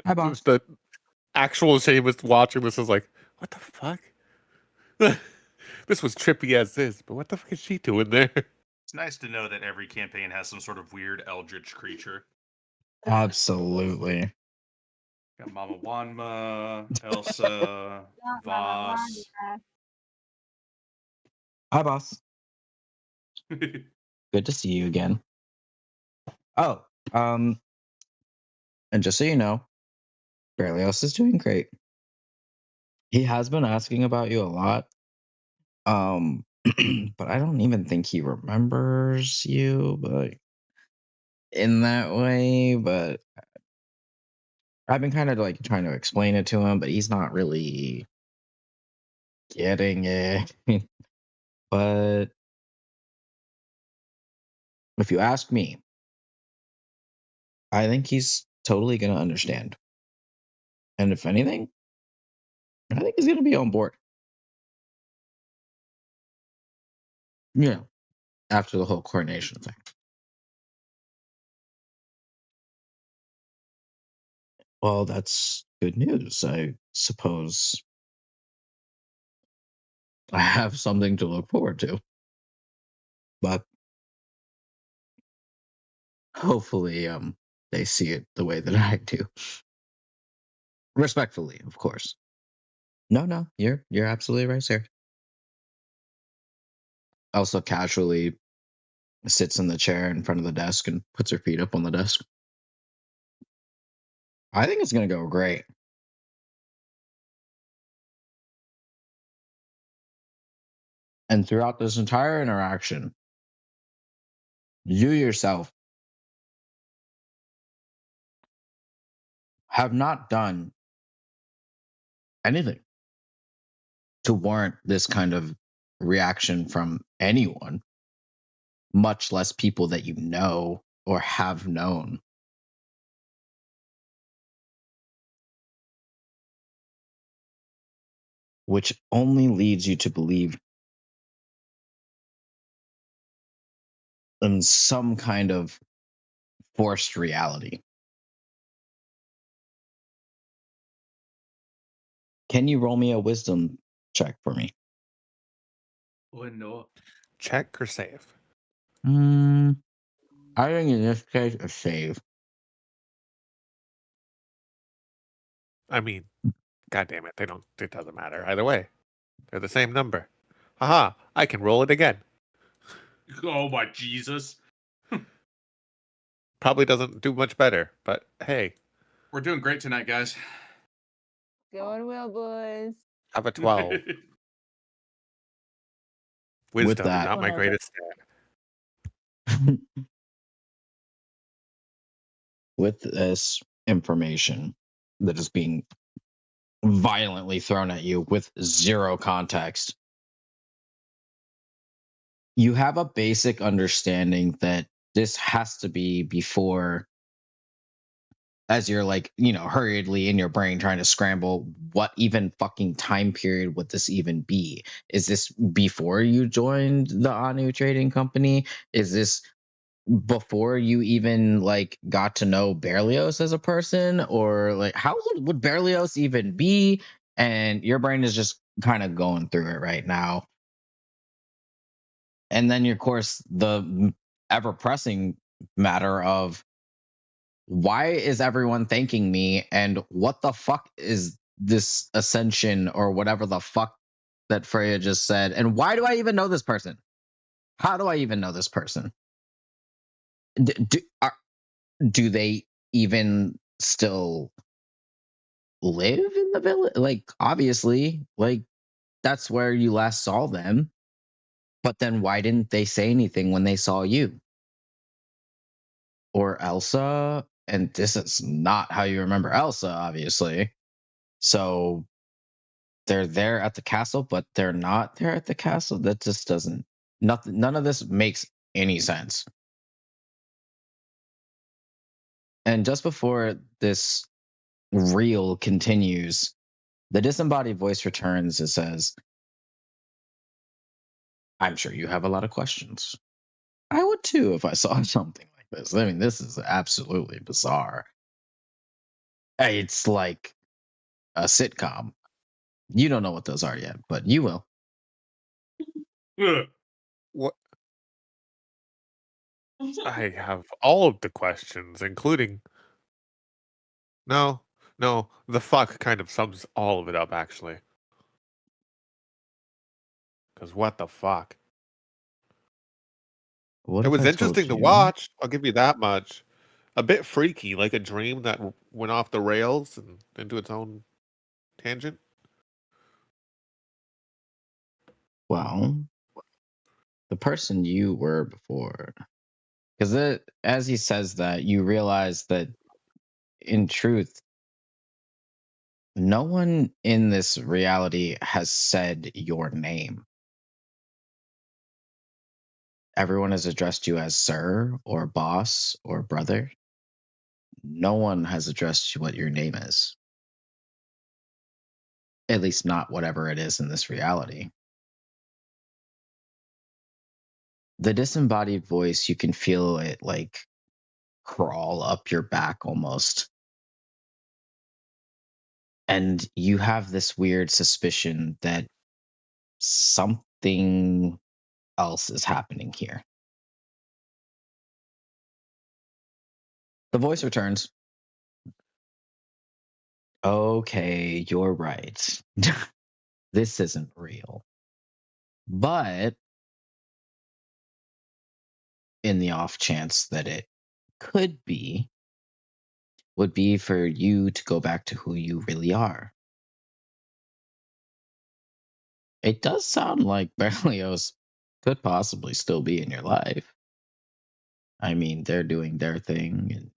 Hi, boss. The actual Seamus watching this is like, what the fuck? This was trippy as is, but what the fuck is she doing there? It's nice to know that every campaign has some sort of weird eldritch creature. Absolutely. Got Mama Wanma, Elsa, Voss. Hi, boss. Good to see you again. Oh, and just so you know, Berlioz is doing great. He has been asking about you a lot. But I don't even think he remembers you, but in that way, but I've been kind of like trying to explain it to him, but he's not really getting it. But if you ask me, I think he's totally going to understand. And if anything, I think he's going to be on board. Yeah, after the whole coronation thing. Well, that's good news. I suppose I have something to look forward to. But hopefully, they see it the way that I do. Respectfully, of course. No, you're absolutely right, sir. Also casually sits in the chair in front of the desk and puts her feet up on the desk. I think it's gonna go great. And throughout this entire interaction, you yourself have not done anything to warrant this kind of reaction from anyone, much less people that you know or have known. Which only leads you to believe in some kind of forced reality. Can you roll me a wisdom check for me? Oh no. Check or save? I think in this case, a save. I mean, god damn it, it doesn't matter. Either way. They're the same number. Haha, I can roll it again. Oh my Jesus. Probably doesn't do much better, but hey, We're doing great tonight, guys. Going well, boys. have a 12. Wisdom, that- not my Oh, greatest stat. With this information that is being violently thrown at you with zero context, you have a basic understanding that this has to be before, as you're like, hurriedly in your brain trying to scramble, what even fucking time period would this even be? Is this before you joined the Anu Trading Company? Is this before you even like got to know Berlioz as a person? Or like, how would Berlioz even be? And your brain is just kind of going through it right now. And then, of course, the ever pressing matter of, why is everyone thanking me? And what the fuck is this ascension or whatever the fuck that Freya just said? And why do I even know this person? How do I even know this person? Do they even still live in the village? Like, obviously, like, that's where you last saw them. But then why didn't they say anything when they saw you? Or Elsa? And this is not how you remember Elsa, obviously. So they're there at the castle, but they're not there at the castle. That just doesn't, none of this makes any sense. And just before this reel continues, the disembodied voice returns and says, I'm sure you have a lot of questions. I would too if I saw something like this. I mean, this is absolutely bizarre. It's like a sitcom. You don't know what those are yet, but you will. Ugh. What? I have all of the questions, including. No, No, the fuck kind of sums all of it up, actually. Because what the fuck? What It if was I told interesting to you? watch. I'll give you that much. A bit freaky, like a dream that went off the rails and into its own tangent. Well, the person you were before, because as he says that, you realize that in truth, no one in this reality has said your name. Everyone has addressed you as sir or boss or brother. No one has addressed you what your name is. At least not whatever it is in this reality. The disembodied voice, you can feel it like crawl up your back almost. And you have this weird suspicion that something else is happening here. The voice returns. Okay, you're right. This isn't real. But in the off chance that it could be, would be for you to go back to who you really are. It does sound like Berlioz could possibly still be in your life. I mean, they're doing their thing, and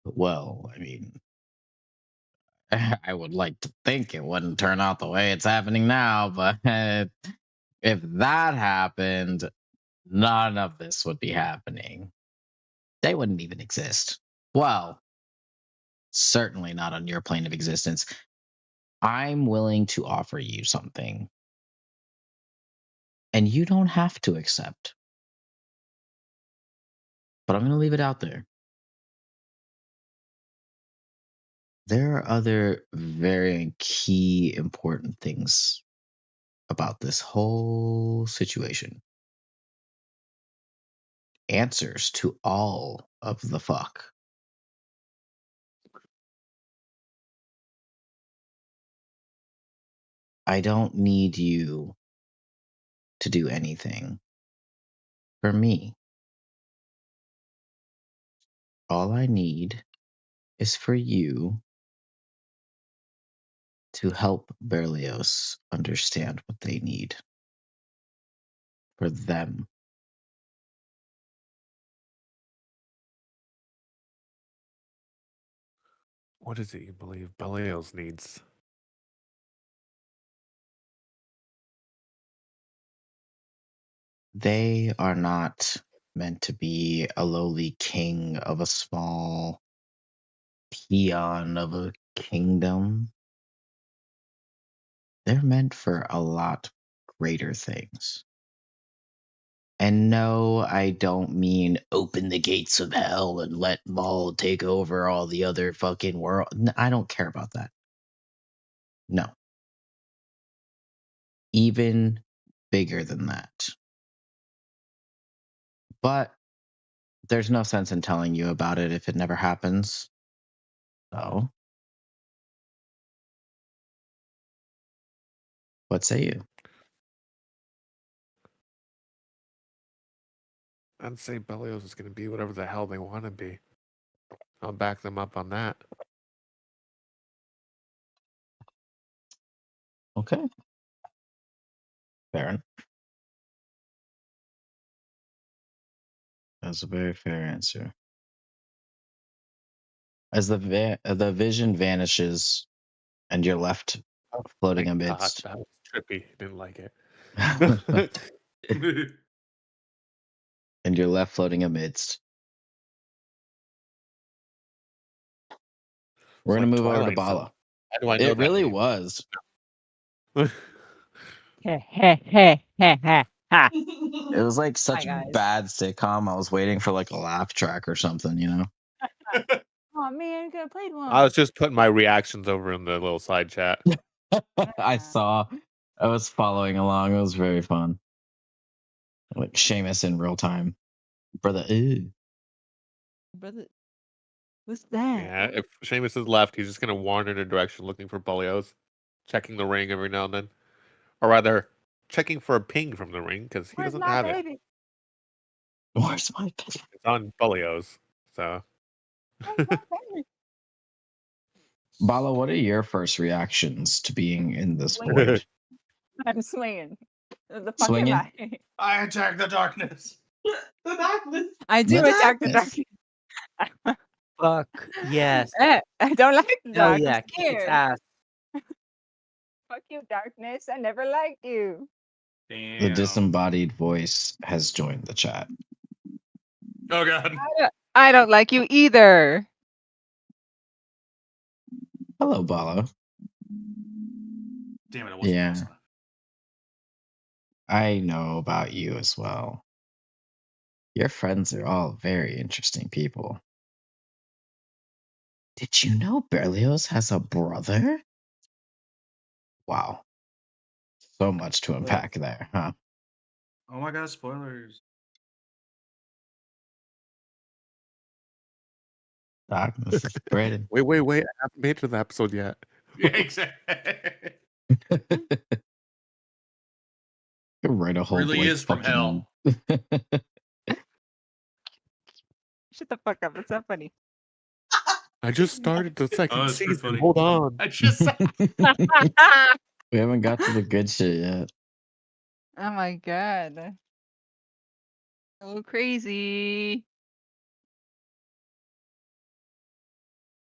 well, I mean, I would like to think it wouldn't turn out the way it's happening now, but if that happened, none of this would be happening. They wouldn't even exist. Well, certainly not on your plane of existence. I'm willing to offer you something, and you don't have to accept. But I'm going to leave it out there. There are other very key important things about this whole situation. Answers to all of the fuck. I don't need you to do anything for me. All I need is for you to help Berlioz understand what they need for them. What is it you believe Berlioz needs? They are not meant to be a lowly king of a small peon of a kingdom. They're meant for a lot greater things. And no, I don't mean open the gates of hell and let Maul take over all the other fucking world. I don't care about that. No. Even bigger than that. But there's no sense in telling you about it if it never happens. So, what say you? I'd say Berlioz is going to be whatever the hell they want to be. I'll back them up on that. Okay. Fair enough. That's a very fair answer. As the vision vanishes and you're left floating Thank amidst. God, that was trippy. Didn't like it. And you're left floating amidst. We're It's going to like move over to Twilight Zone. Bala. How do I know It that really name? was. Heh. It was like such guys. bad sitcom. I was waiting for like a laugh track or something, you know? Oh man, you could have played one. I was just putting my reactions over in the little side chat. I saw. I was following along. It was very fun. Like Seamus in real time. Brother, ew. Brother. Who's that? Yeah, if Seamus is left, he's just gonna wander in a direction looking for Bolios, checking the ring every now and then, or rather, checking for a ping from the ring because he Where's doesn't my have it. baby? Where's my pet? It's on Bolios, so Where's my baby? Bala, what are your first reactions to being in this Swinging. void? I'm swinging. The fuck Swinging? am I? I attack the darkness. The darkness. I do The attack the darkness. darkness. Fuck yes. I don't like the Hell dark. yeah, I'm kick its scared. ass. Fuck you, darkness. I never liked you. Damn. The disembodied voice has joined the chat. Oh god. I don't like you either. Hello, Bala. Damn it, it wasn't Yeah. close enough. I know about you as well. Your friends are all very interesting people. Did you know Berlioz has a brother? Wow. So much to unpack there, huh? Oh my god, spoilers. Darkness is spreading. wait! I haven't made it to the episode yet. Yeah, exactly. Could write a whole Really like, is from fucking- Shut the fuck up. It's not funny. I just started the second Oh, it's pretty season. funny. Hold on. I just said We haven't got to the good shit yet. Oh my god. So crazy.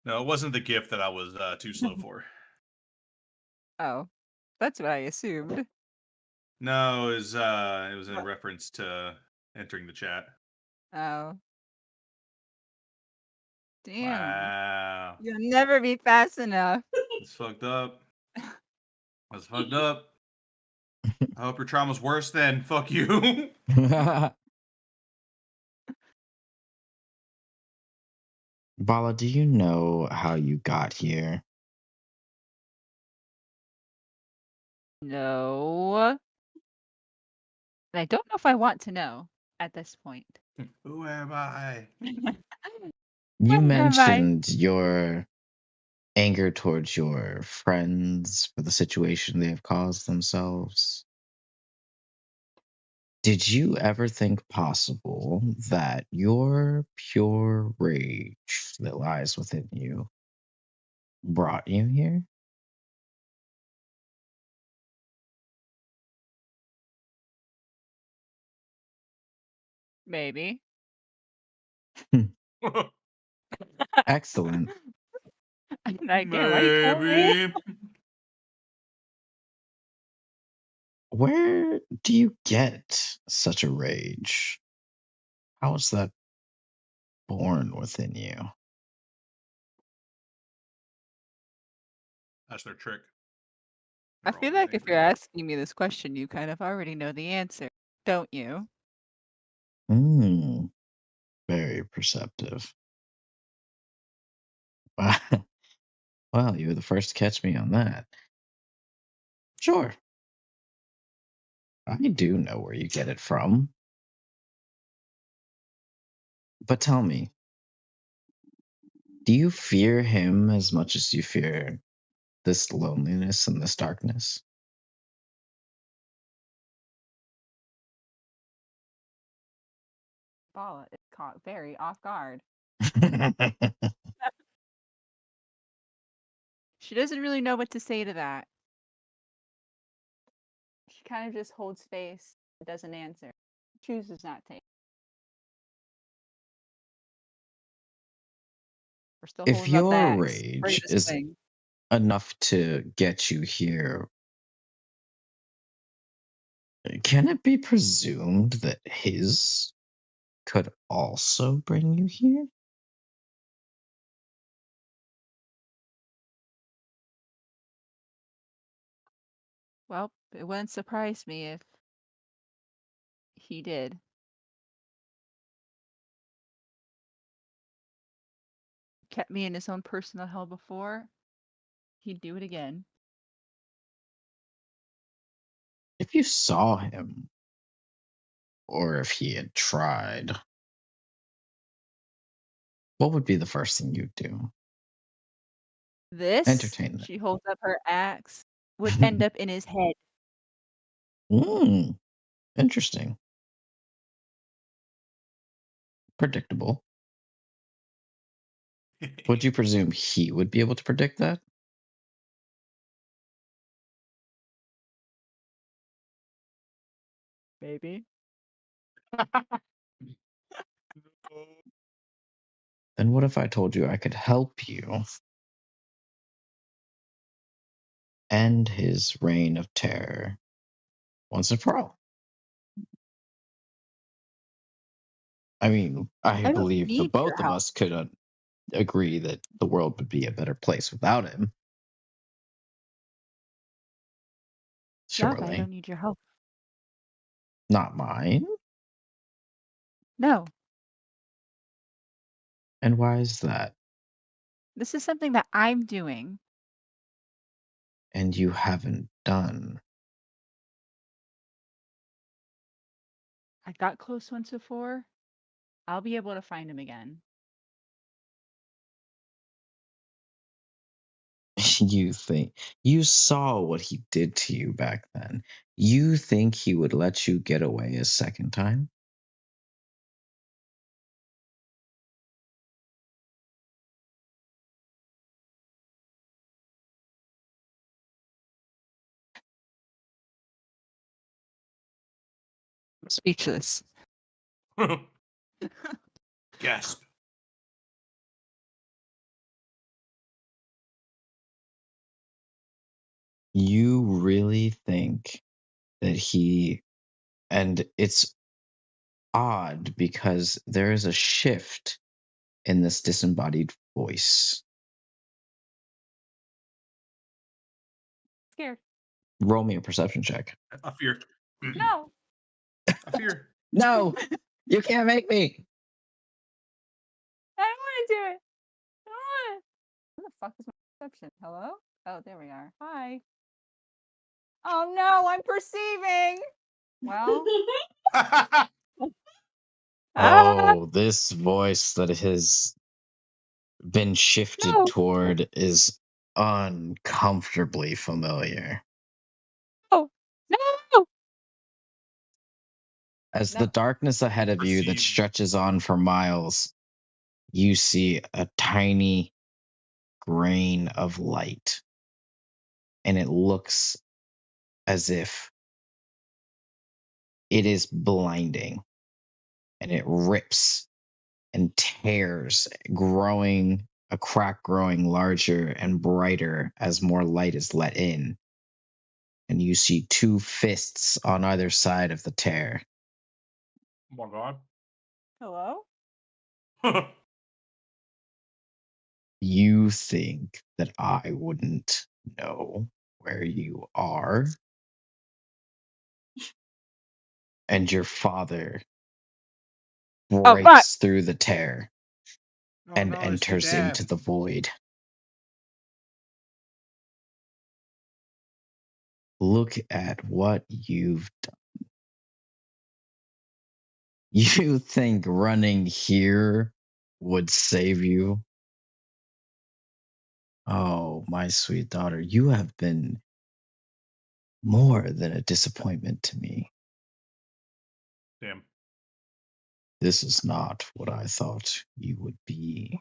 no, it wasn't the gift that I was too slow for. Oh, that's what I assumed. No, it was in What? reference to entering the chat. Oh. Damn. Wow. You'll never be fast enough. That's fucked up. That's fucked up. I hope your trauma's worse then. Fuck you. Bala, do you know how you got here? No. And I don't know if I want to know at this point. Who am I? You What am I? mentioned your anger towards your friends for the situation they have caused themselves. Did you ever think possible that your pure rage that lies within you brought you here? Maybe. Excellent. I can't why you tell me? Maybe. Where do you get such a rage? How is that born within you? That's their trick. I They're feel always like if angry. you're asking me this question, you kind of already know the answer, don't you? Very perceptive. Well, you were the first to catch me on that. Sure. I do know where you get it from. But tell me, do you fear him as much as you fear this loneliness and this darkness? Bala is caught very off guard. She doesn't really know what to say to that. She kind of just holds face, doesn't answer, chooses not to. We're still If holding up your backs. rage Ready to is swing. enough to get you here, can it be presumed that his could also bring you here? Well, it wouldn't surprise me if he did. Kept me in his own personal hell before. He'd do it again. If you saw him, or if he had tried, What would be the first thing you'd do? This, Entertain them. she holds up her axe, would end up in his head. Interesting. Predictable. Would you presume he would be able to predict that? Maybe. Then what if I told you I could help you end his reign of terror once and for all? I mean, I I don't believe the need your both of help. us could agree that the world would be a better place without him. Yeah, but I Surely. don't need your help. Not mine. No, And why is that? this is something that I'm doing. And you haven't done. I got close once before. I'll be able to find him again. You think you saw what he did to you back then. You think he would let you get away a second time? Speechless. Gasp. You really think that he, and it's odd because there is a shift in this disembodied voice. Scared. Roll me a perception check. I fear. No. I fear. No, you can't make me. I don't want to do it. I don't want to. Where the fuck is my perception? Hello? Oh, there we are. Hi. Oh no, I'm perceiving. Well. Oh, this voice that has been shifted No. toward is uncomfortably familiar. Oh no. As No. the darkness ahead of you that Perceive. stretches on for miles, you see a tiny grain of light. And it looks as if it is blinding. And it rips and tears, growing, a crack growing larger and brighter as more light is let in. And you see two fists on either side of the tear. Oh my god. Hello? You think that I wouldn't know where you are? And your father Oh fuck. breaks through the tear Oh, and no, it's your enters dad. into the void. Look at what you've done. You think running here would save you? Oh, my sweet daughter, you have been more than a disappointment to me. Damn. This is not what I thought you would be.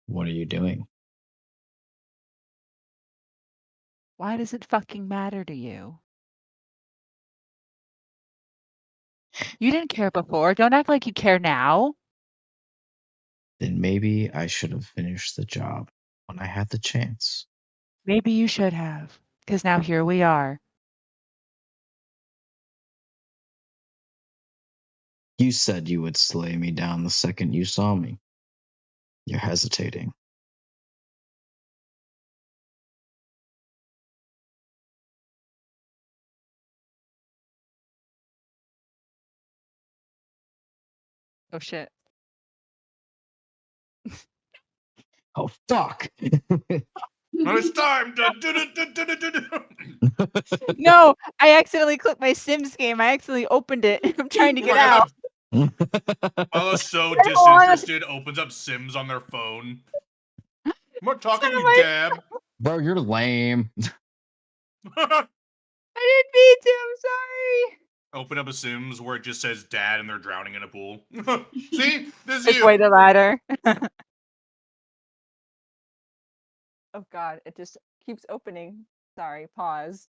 What are you doing? Why does it fucking matter to you? You didn't care before. Don't act like you care now. Then maybe I should have finished the job when I had the chance. Maybe you should have. Because now here we are. You said you would slay me down the second you saw me. You're hesitating. Oh shit. Oh, fuck! It's time. No, I accidentally clicked my Sims game. I accidentally opened it. I'm trying to Oh get my out. God. Bella's so I don't wanna- disinterested, opens up Sims on their phone. I'm not talking to Son of you, my- Dab. Bro, you're lame. I didn't mean to. I'm sorry. Open up a Sims where it just says dad and they're drowning in a pool. See? This is Take you. away the ladder. Oh God, it just keeps opening. Sorry, pause.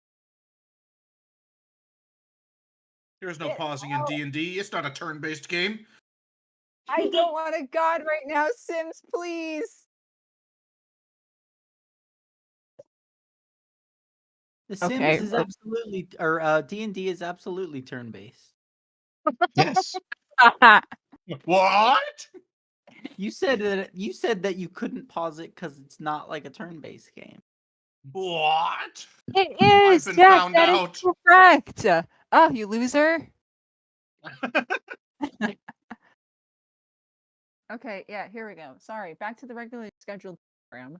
There's no Get pausing in out. D&D. It's not a turn-based game. I don't want a god right now, Sims, please. The Sims Okay, is we're- absolutely, or D&D is absolutely turn-based. Yes. What? You said that you couldn't pause it because it's not like a turn-based game. What? It I've is, been Jack, found that is out. correct. Oh, you loser. Okay, yeah, here we go. Sorry, back to the regularly scheduled program.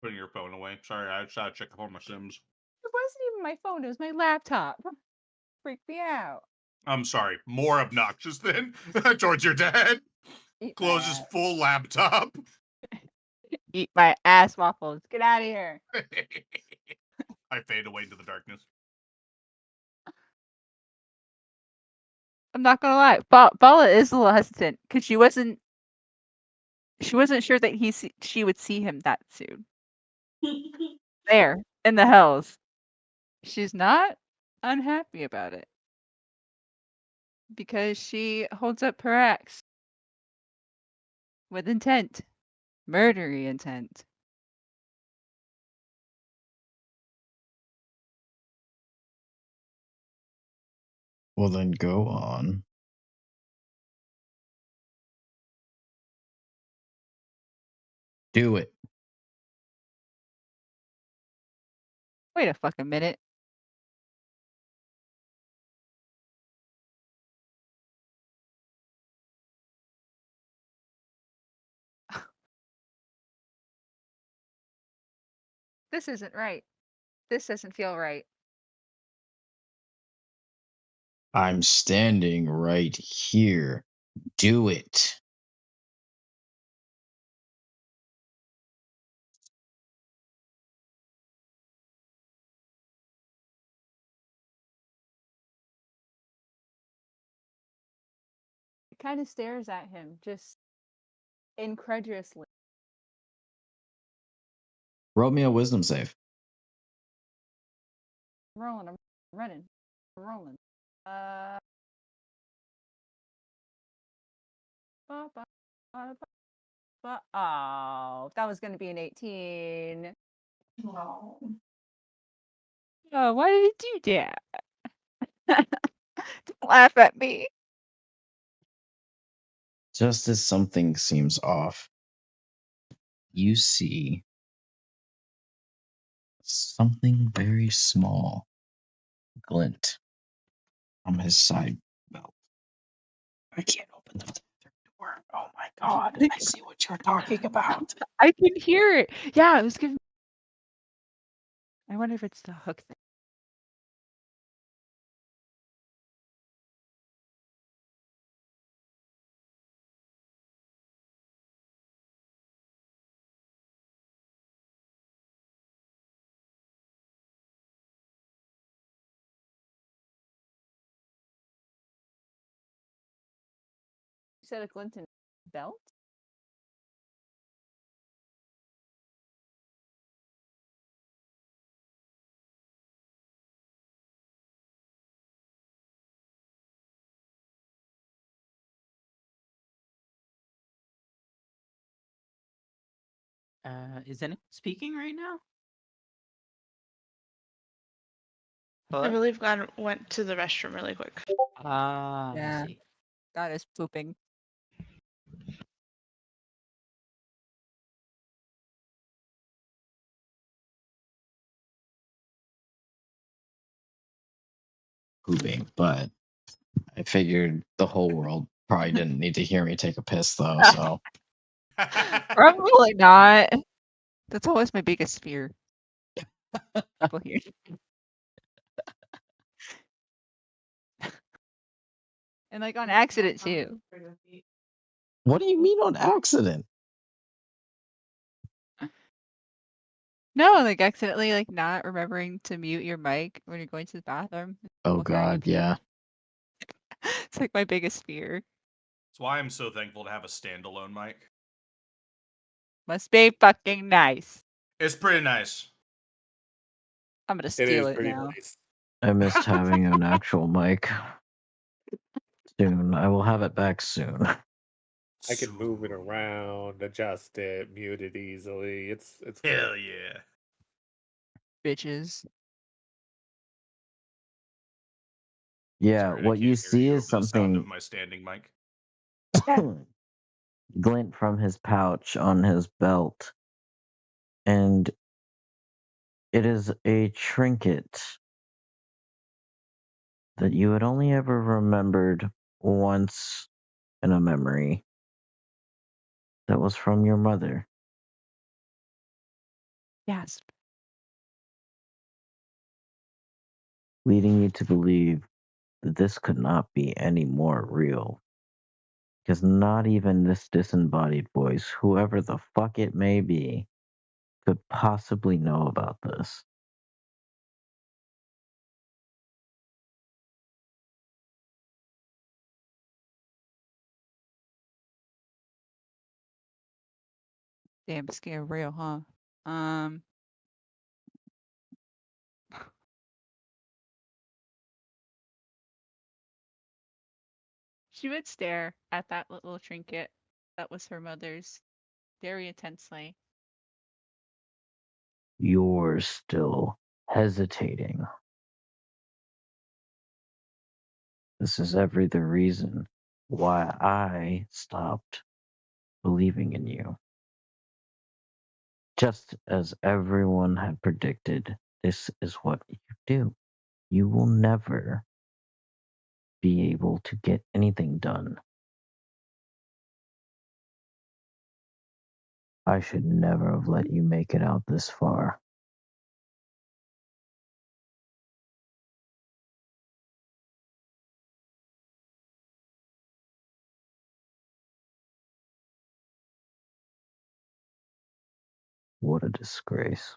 Putting your phone away. Sorry, I just had to check up on my Sims. It wasn't even my phone, it was my laptop. Freaked me out. I'm sorry. More obnoxious than towards your dad. Eat my Closes ass. full laptop. Eat my ass waffles. Get out of here. I fade away into the darkness. I'm not gonna lie. Bella is a little hesitant because she wasn't sure that she would see him that soon. There in the hills. She's not unhappy about it because she holds up her axe with intent, murdery intent. Well, then go on. Do it. Wait a fucking minute. This isn't right. This doesn't feel right. I'm standing right here. Do it. It kind of stares at him, just incredulously. Roll me a wisdom save. I'm rolling. I'm running. I'm rolling. Oh, that was going to be an 18. Oh. Oh, why did it do that? Don't laugh at me. Just as something seems off, you see something very small glint from his side belt. I can't open the door. Oh my god, I see what you're talking about. I can hear it. Yeah, it was giving. I wonder if it's the hook thing. You said a Glinton belt? Is anyone speaking right now? I Hello? believe God went to the restroom really quick. Ah, Yeah. I see. God is pooping. Pooping, but I figured the whole world probably didn't need to hear me take a piss though, so Probably not. That's always my biggest fear. People here. And like on accident too. What do you mean on accident? No, like accidentally like not remembering to mute your mic when you're going to the bathroom. Oh People hearing God, you. yeah. It's like my biggest fear. That's why I'm so thankful to have a standalone mic. Must be fucking nice. It's pretty nice. I'm gonna It steal is it pretty now. nice. I missed having an actual mic. Soon. I will have it back soon. I can move it around, adjust it, mute it easily. It's great. Hell yeah. Bitches. Yeah, Sorry, I what can't you hear see you is over the sound of something my standing mic. glint from his pouch on his belt, and it is a trinket that you had only ever remembered once in a memory that was from your mother. Yes. Leading you to believe that this could not be any more real. Because not even this disembodied voice, whoever the fuck it may be, could possibly know about this. Damn scare real, huh? She would stare at that little trinket that was her mother's very intensely. You're still hesitating. This is the reason why I stopped believing in you. Just as everyone had predicted, this is what you do. You will never be able to get anything done. I should never have let you make it out this far. What a disgrace.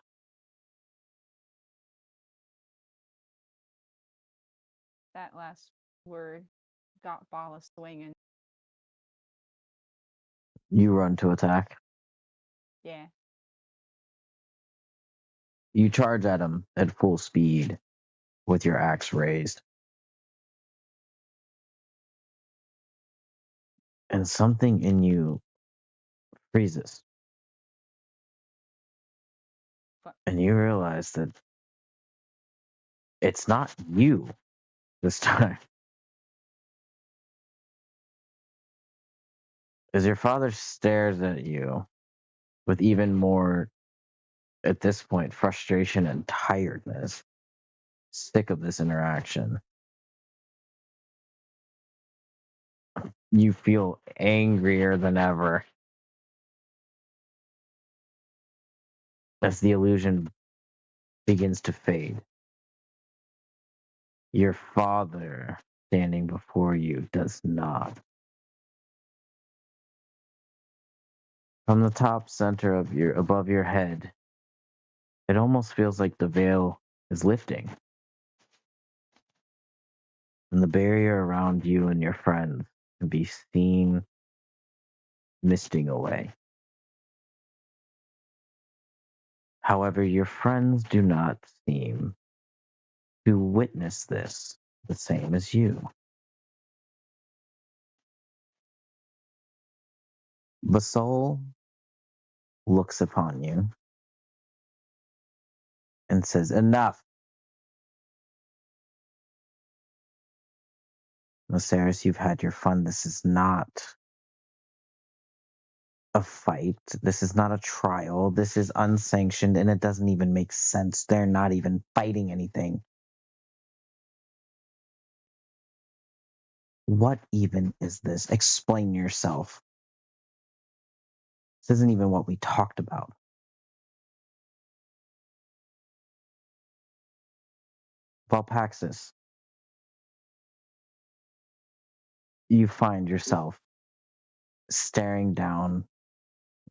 That last word got Bala swinging. You run to attack. Yeah. You charge at him at full speed with your axe raised. And something in you freezes. And you realize that it's not you this time. As your father stares at you with even more, at this point, frustration and tiredness, sick of this interaction. You feel angrier than ever as the illusion begins to fade. Your father standing before you does not. From the top center of above your head, it almost feels like the veil is lifting. And the barrier around you and your friends can be seen misting away. However, your friends do not seem to witness this the same as you. The soul looks upon you and says, "Enough. Osiris, you've had your fun. This is not a fight. This is not a trial. This is unsanctioned and it doesn't even make sense. They're not even fighting anything. What even is this? Explain yourself." This isn't even what we talked about. Valpaxis, you find yourself staring down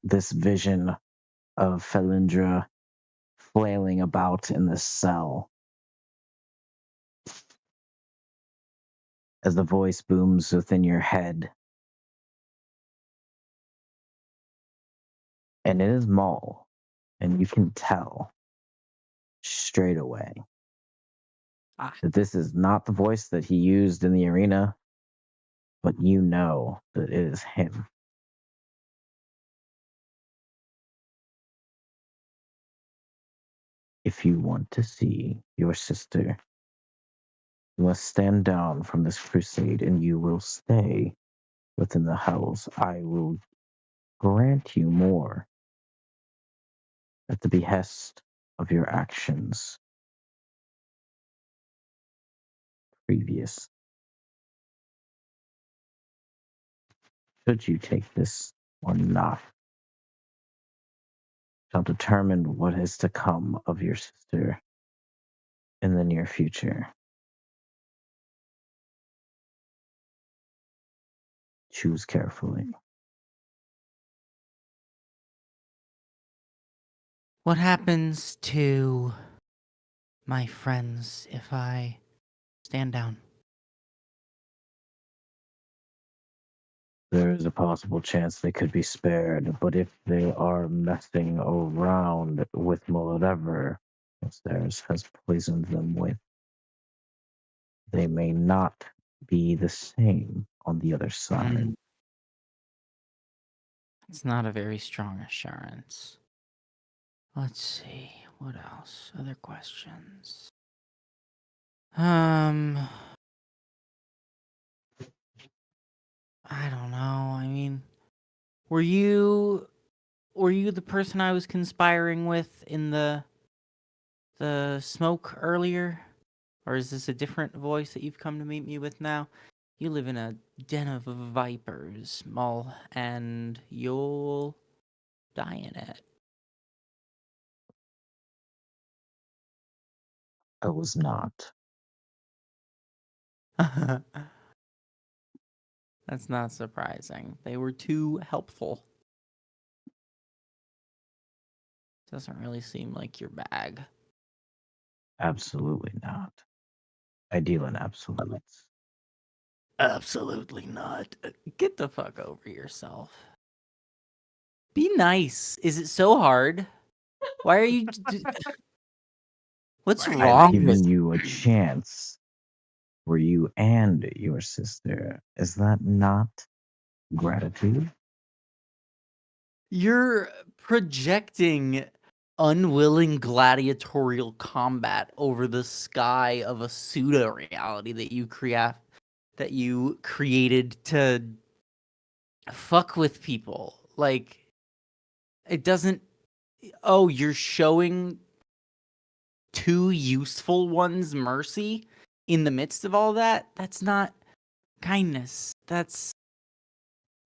this vision of Felindra flailing about in this cell as the voice booms within your head. And it is Maul, and you can tell straight away that this is not the voice that he used in the arena, but you know that it is him. If you want to see your sister, you must stand down from this crusade and you will stay within the hells. I will grant you more at the behest of your actions previous. Should you take this or not, shall determine what is to come of your sister in the near future. Choose carefully. What happens to my friends if I stand down? There is a possible chance they could be spared, but if they are messing around with whatever Theirs has poisoned them with, they may not be the same on the other side. It's not a very strong assurance. Let's see. What else? Other questions? I don't know. I mean, were you the person I was conspiring with in the smoke earlier? Or is this a different voice that you've come to meet me with now? You live in a den of vipers, Mull, and you'll die in it. I was not. That's not surprising. They were too helpful. Doesn't really seem like your bag. Absolutely not. I deal in absolutes. Absolutely not. Get the fuck over yourself. Be nice. Is it so hard? Why are you... What's I've wrong given with you a chance for you and your sister. Is that not gratitude? You're projecting unwilling gladiatorial combat over the sky of a pseudo reality that you created to fuck with people. Like, it doesn't. Oh, you're showing two useful ones mercy in the midst of all that? That's not kindness. That's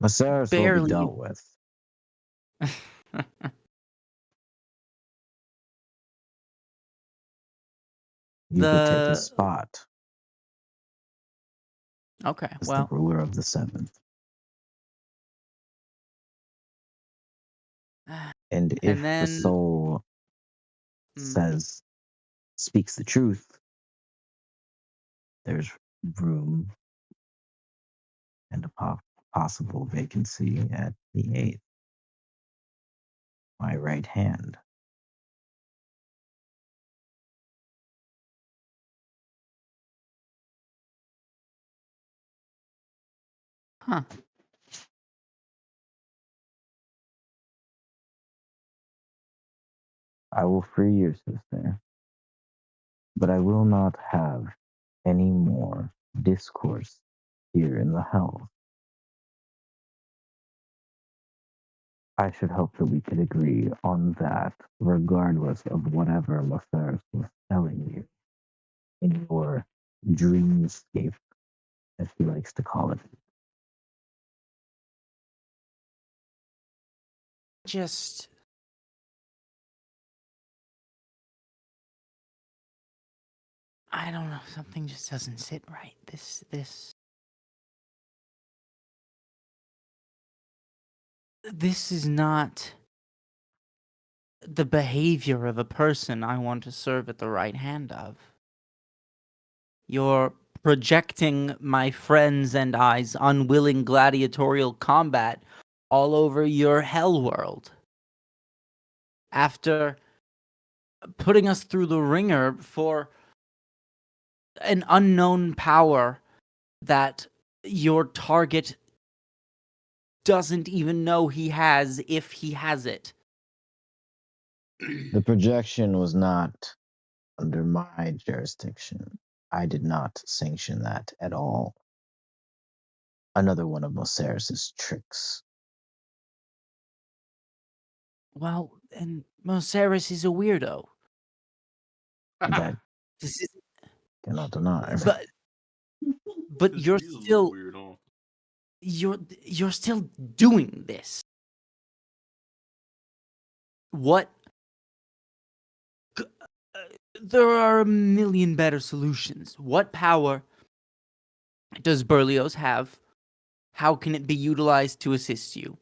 Maceres will be barely. dealt with. You could take his spot Okay, as well, the ruler of the seventh. And if the then soul speaks the truth, there's room and a possible vacancy at the eighth. My right hand. Huh. I will free your sister, but I will not have any more discourse here in the hell. I should hope that we could agree on that, regardless of whatever Maceres was telling you in your dreamscape, as he likes to call it. just I don't know, something just doesn't sit right. This is not the behavior of a person I want to serve at the right hand of. You're projecting my friends and I's unwilling gladiatorial combat all over your hell world. After putting us through the ringer for an unknown power that your target doesn't even know he has, if he has it. The projection was not under my jurisdiction. I did not sanction that at all. Another one of Moseris's tricks. Well, and Moseris is a weirdo. That This is, cannot deny. but you're He's a little still weirdo. you're still doing this. What? There are a million better solutions. What power does Berlioz have? How can it be utilized to assist you?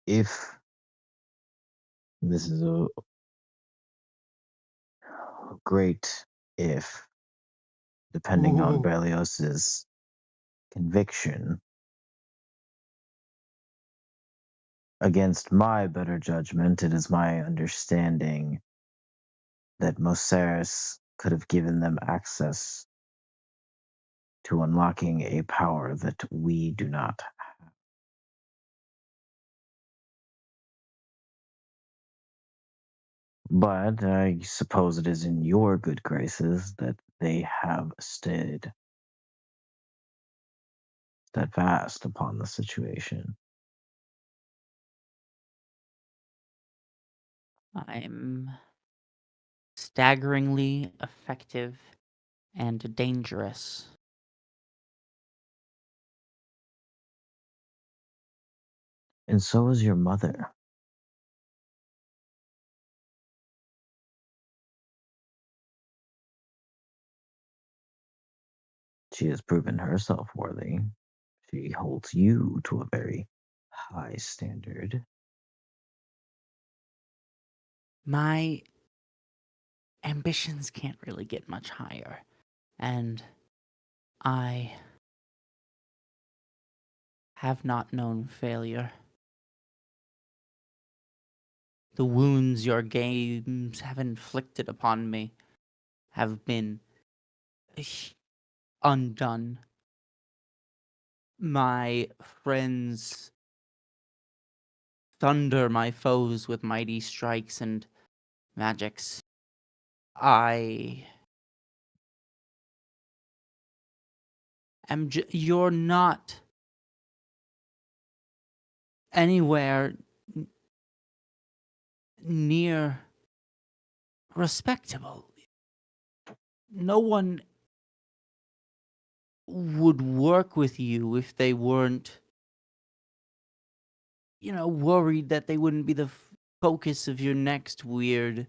If this is a great if, depending on Ooh. Berlioz's conviction, against my better judgment, it is my understanding that Moseris could have given them access to unlocking a power that we do not. But I suppose it is in your good graces that they have stayed steadfast upon the situation. I'm staggeringly effective and dangerous. And so is your mother. She has proven herself worthy. She holds you to a very high standard. My ambitions can't really get much higher, and I have not known failure. The wounds your games have inflicted upon me have been undone. My friends thunder my foes with mighty strikes and magics. You're not anywhere near respectable. No one would work with you if they weren't, worried that they wouldn't be the focus of your next weird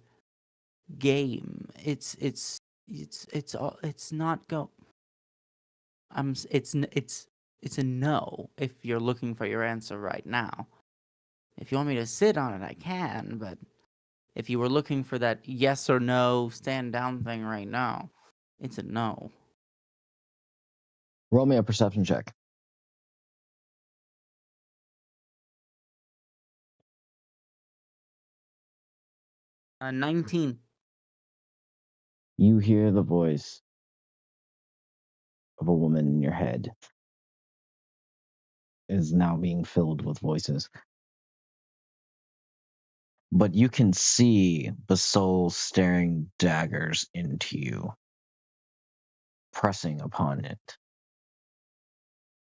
game. It's not go. It's a no if you're looking for your answer right now. If you want me to sit on it, I can, but if you were looking for that yes or no stand down thing right now, it's a no. Roll me a perception check. 19. You hear the voice of a woman in your head. It is now being filled with voices. But you can see Basol staring daggers into you, pressing upon it.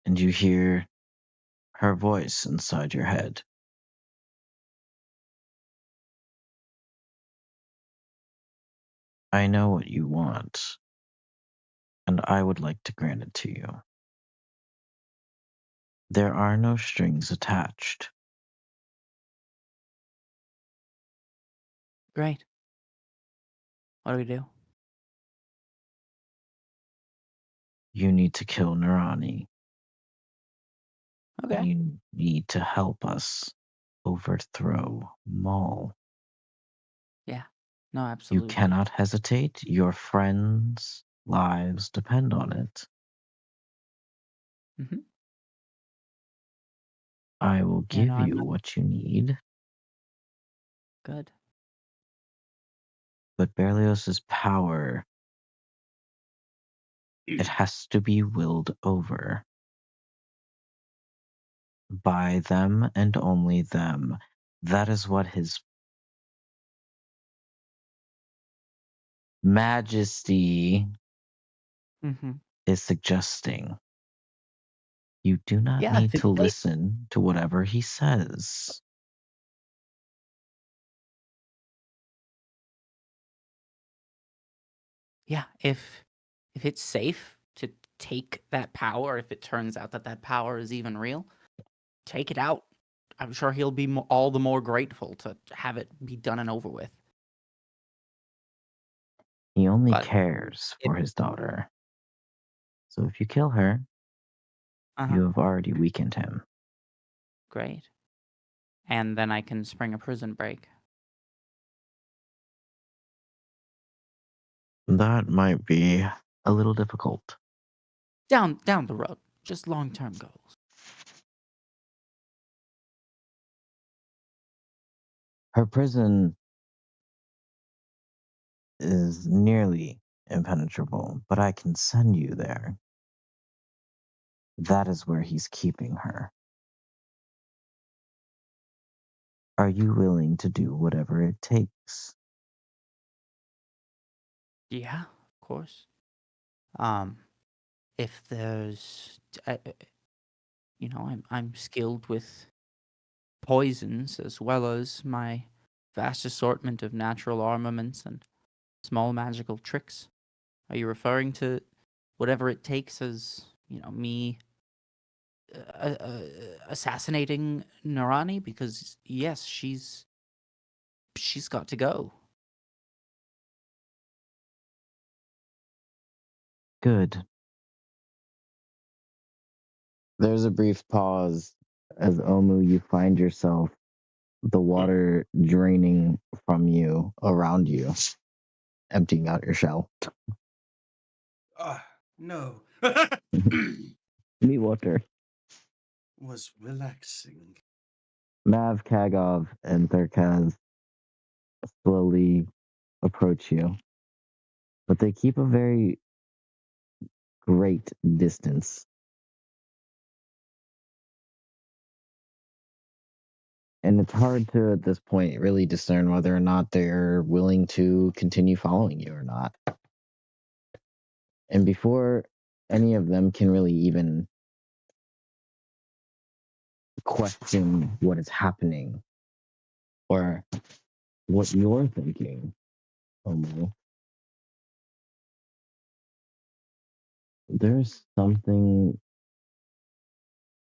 And you hear her voice inside your head. I know what you want, and I would like to grant it to you. There are no strings attached. Great. What do we do? You need to kill Nurani. Okay. You need to help us overthrow Maul. Yeah. No, You absolutely. cannot hesitate. Your friends' lives depend on it. Hmm. I will Yeah, give no, I'm you not what you need, good. but Berlioz's power, it has to be willed over by them and only them. That is what His Majesty Hmm. is suggesting. You do not Yeah, need if it's to safe. listen to whatever he says. Yeah, if it's safe to take that power, if it turns out that that power is even real, take it out. I'm sure he'll be all the more grateful to have it be done and over with. He only But cares it, for his daughter. So if you kill her, you have already weakened him. great. And then I can spring a prison break. That might be a little difficult. Down the road. Just long-term goals. Her prison is nearly impenetrable, but I can send you there. That is where he's keeping her. Are you willing to do whatever it takes? Yeah, of course. If there's, I'm skilled with poisons as well as my vast assortment of natural armaments and small magical tricks. Are you referring to whatever it takes as, me assassinating Narani? Because yes, she's got to go. Good. There's a brief pause as Omu, you find yourself the water draining from you around you, emptying out your shell. No. Me water. Was relaxing. Mav, Kagov, and Thurkaz slowly approach you, but they keep a very great distance. And it's hard to, at this point, really discern whether or not they're willing to continue following you or not. And before any of them can really even question what is happening or what you're thinking, Omo, there's something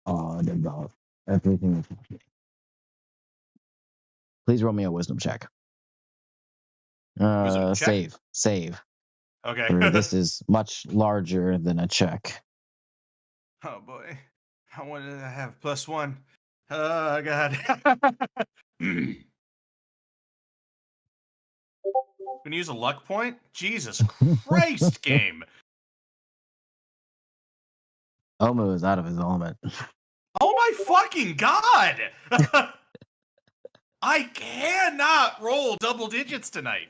odd about everything that's happening. Please roll me a wisdom check. Wisdom check? Save. Okay. For this is much larger than a check. Oh boy. I wanted to have +1. Oh god. Gonna use a luck point? Jesus Christ, game. Omo is out of his element. Oh my fucking god! I cannot roll double digits tonight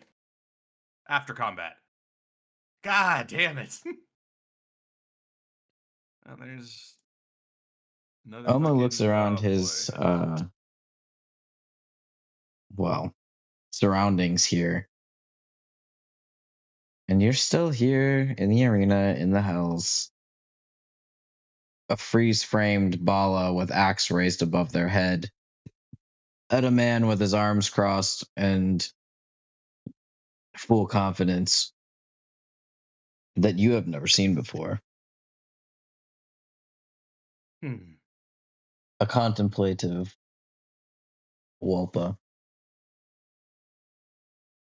after combat. God damn it. Oh, there's another Omo looks fucking around oh his boy. surroundings here. And you're still here in the arena in the hells. A freeze-framed Bala with axe raised above their head. At a man with his arms crossed and full confidence that you have never seen before. Hmm. a contemplative Wolpa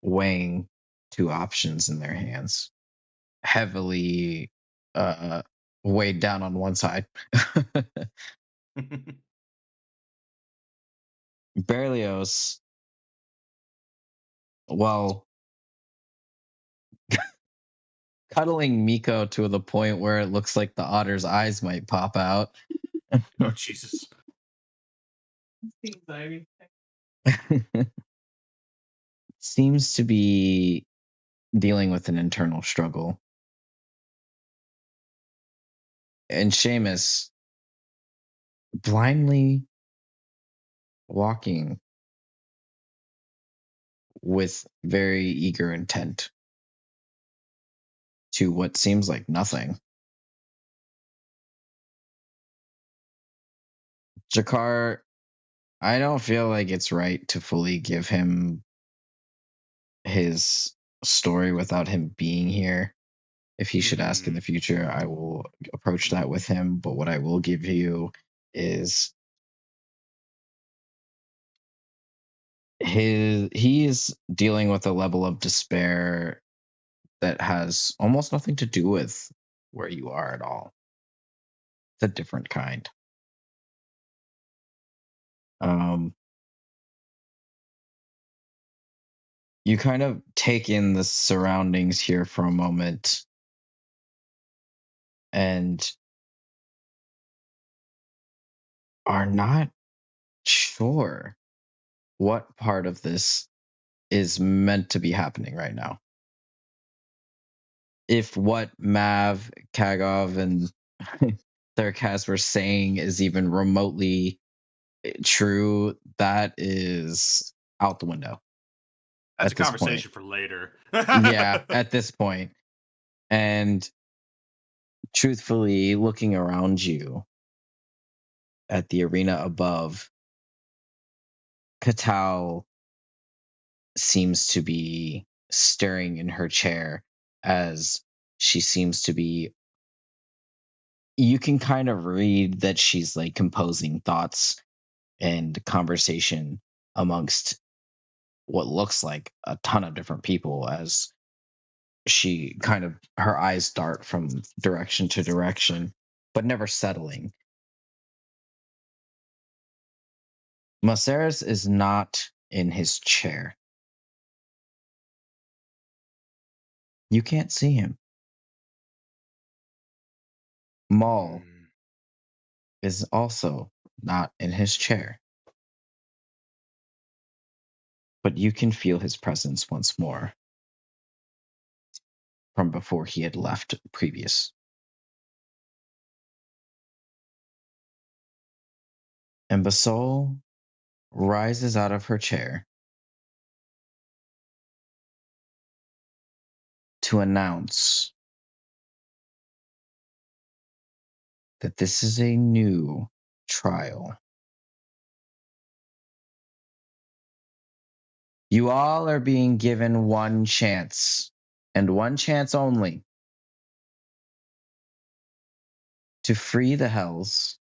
weighing two options in their hands, heavily weighed down on one side. Berlioz, well, cuddling Miko to the point where it looks like the otter's eyes might pop out. Oh Jesus. The anxiety. Seems to be dealing with an internal struggle. And Seamus, blindly walking with very eager intent to what seems like nothing. Jakar, I don't feel like it's right to fully give him his story without him being here. If he should ask in the future, I will approach that with him. But what I will give you is he is dealing with a level of despair that has almost nothing to do with where you are at all. It's a different kind. You kind of take in the surroundings here for a moment and are not sure what part of this is meant to be happening right now. If what Mav, Kagov, and Thurkaz were saying is even remotely true, that is out the window. That's at a this conversation for later. Yeah, at this point. And truthfully, looking around you at the arena above, Katal seems to be stirring in her chair as she seems to be. You can kind of read that she's like composing thoughts and conversation amongst what looks like a ton of different people as she kind of her eyes dart from direction to direction, but never settling. Maceres is not in his chair. You can't see him. Maul is also not in his chair. But you can feel his presence once more from before he had left previous. And Basol rises out of her chair to announce that this is a new trial. You all are being given one chance, and one chance only, to free the Hells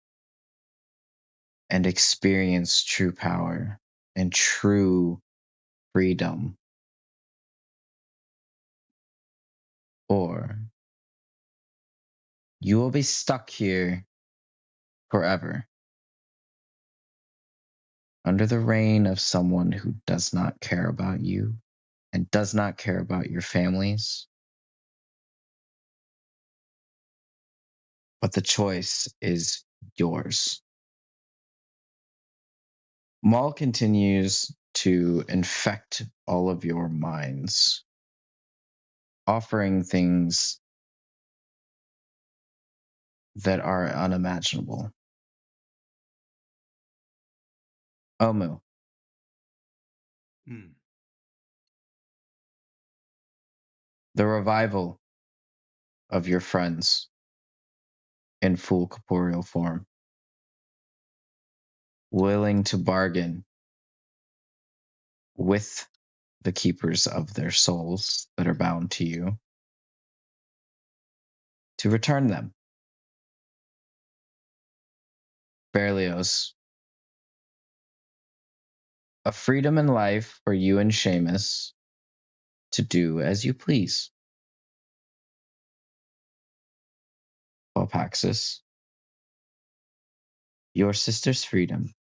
and experience true power and true freedom. Or you will be stuck here forever under the reign of someone who does not care about you and does not care about your families. But the choice is yours. Maul continues to infect all of your minds, offering things that are unimaginable. Omu, the revival of your friends in full corporeal form, willing to bargain with the keepers of their souls that are bound to you to return them. Berlioz, a freedom in life for you and Seamus to do as you please. Papaxis, your sister's freedom,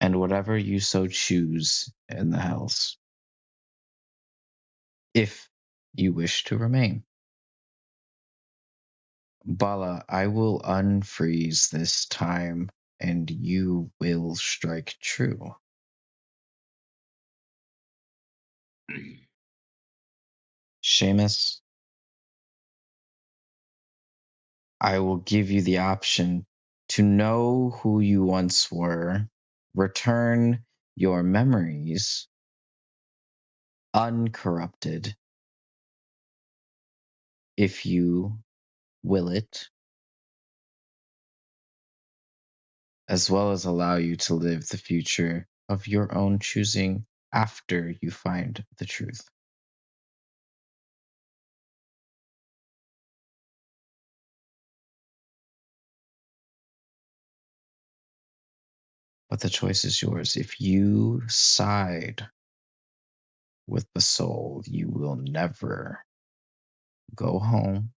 and whatever you so choose in the hells, if you wish to remain. Bala, I will unfreeze this time, and you will strike true. Seamus, I will give you the option to know who you once were, return your memories uncorrupted, if you will it, as well as allow you to live the future of your own choosing after you find the truth. But the choice is yours. If you side with the soul, you will never go home.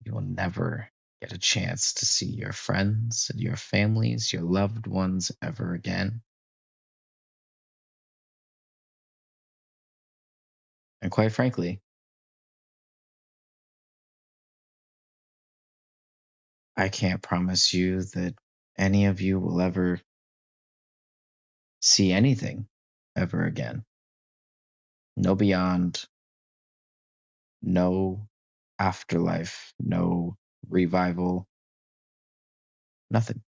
You will never get a chance to see your friends and your families, your loved ones ever again. And quite frankly, I can't promise you that any of you will ever see anything ever again. No beyond, no afterlife, no revival, nothing.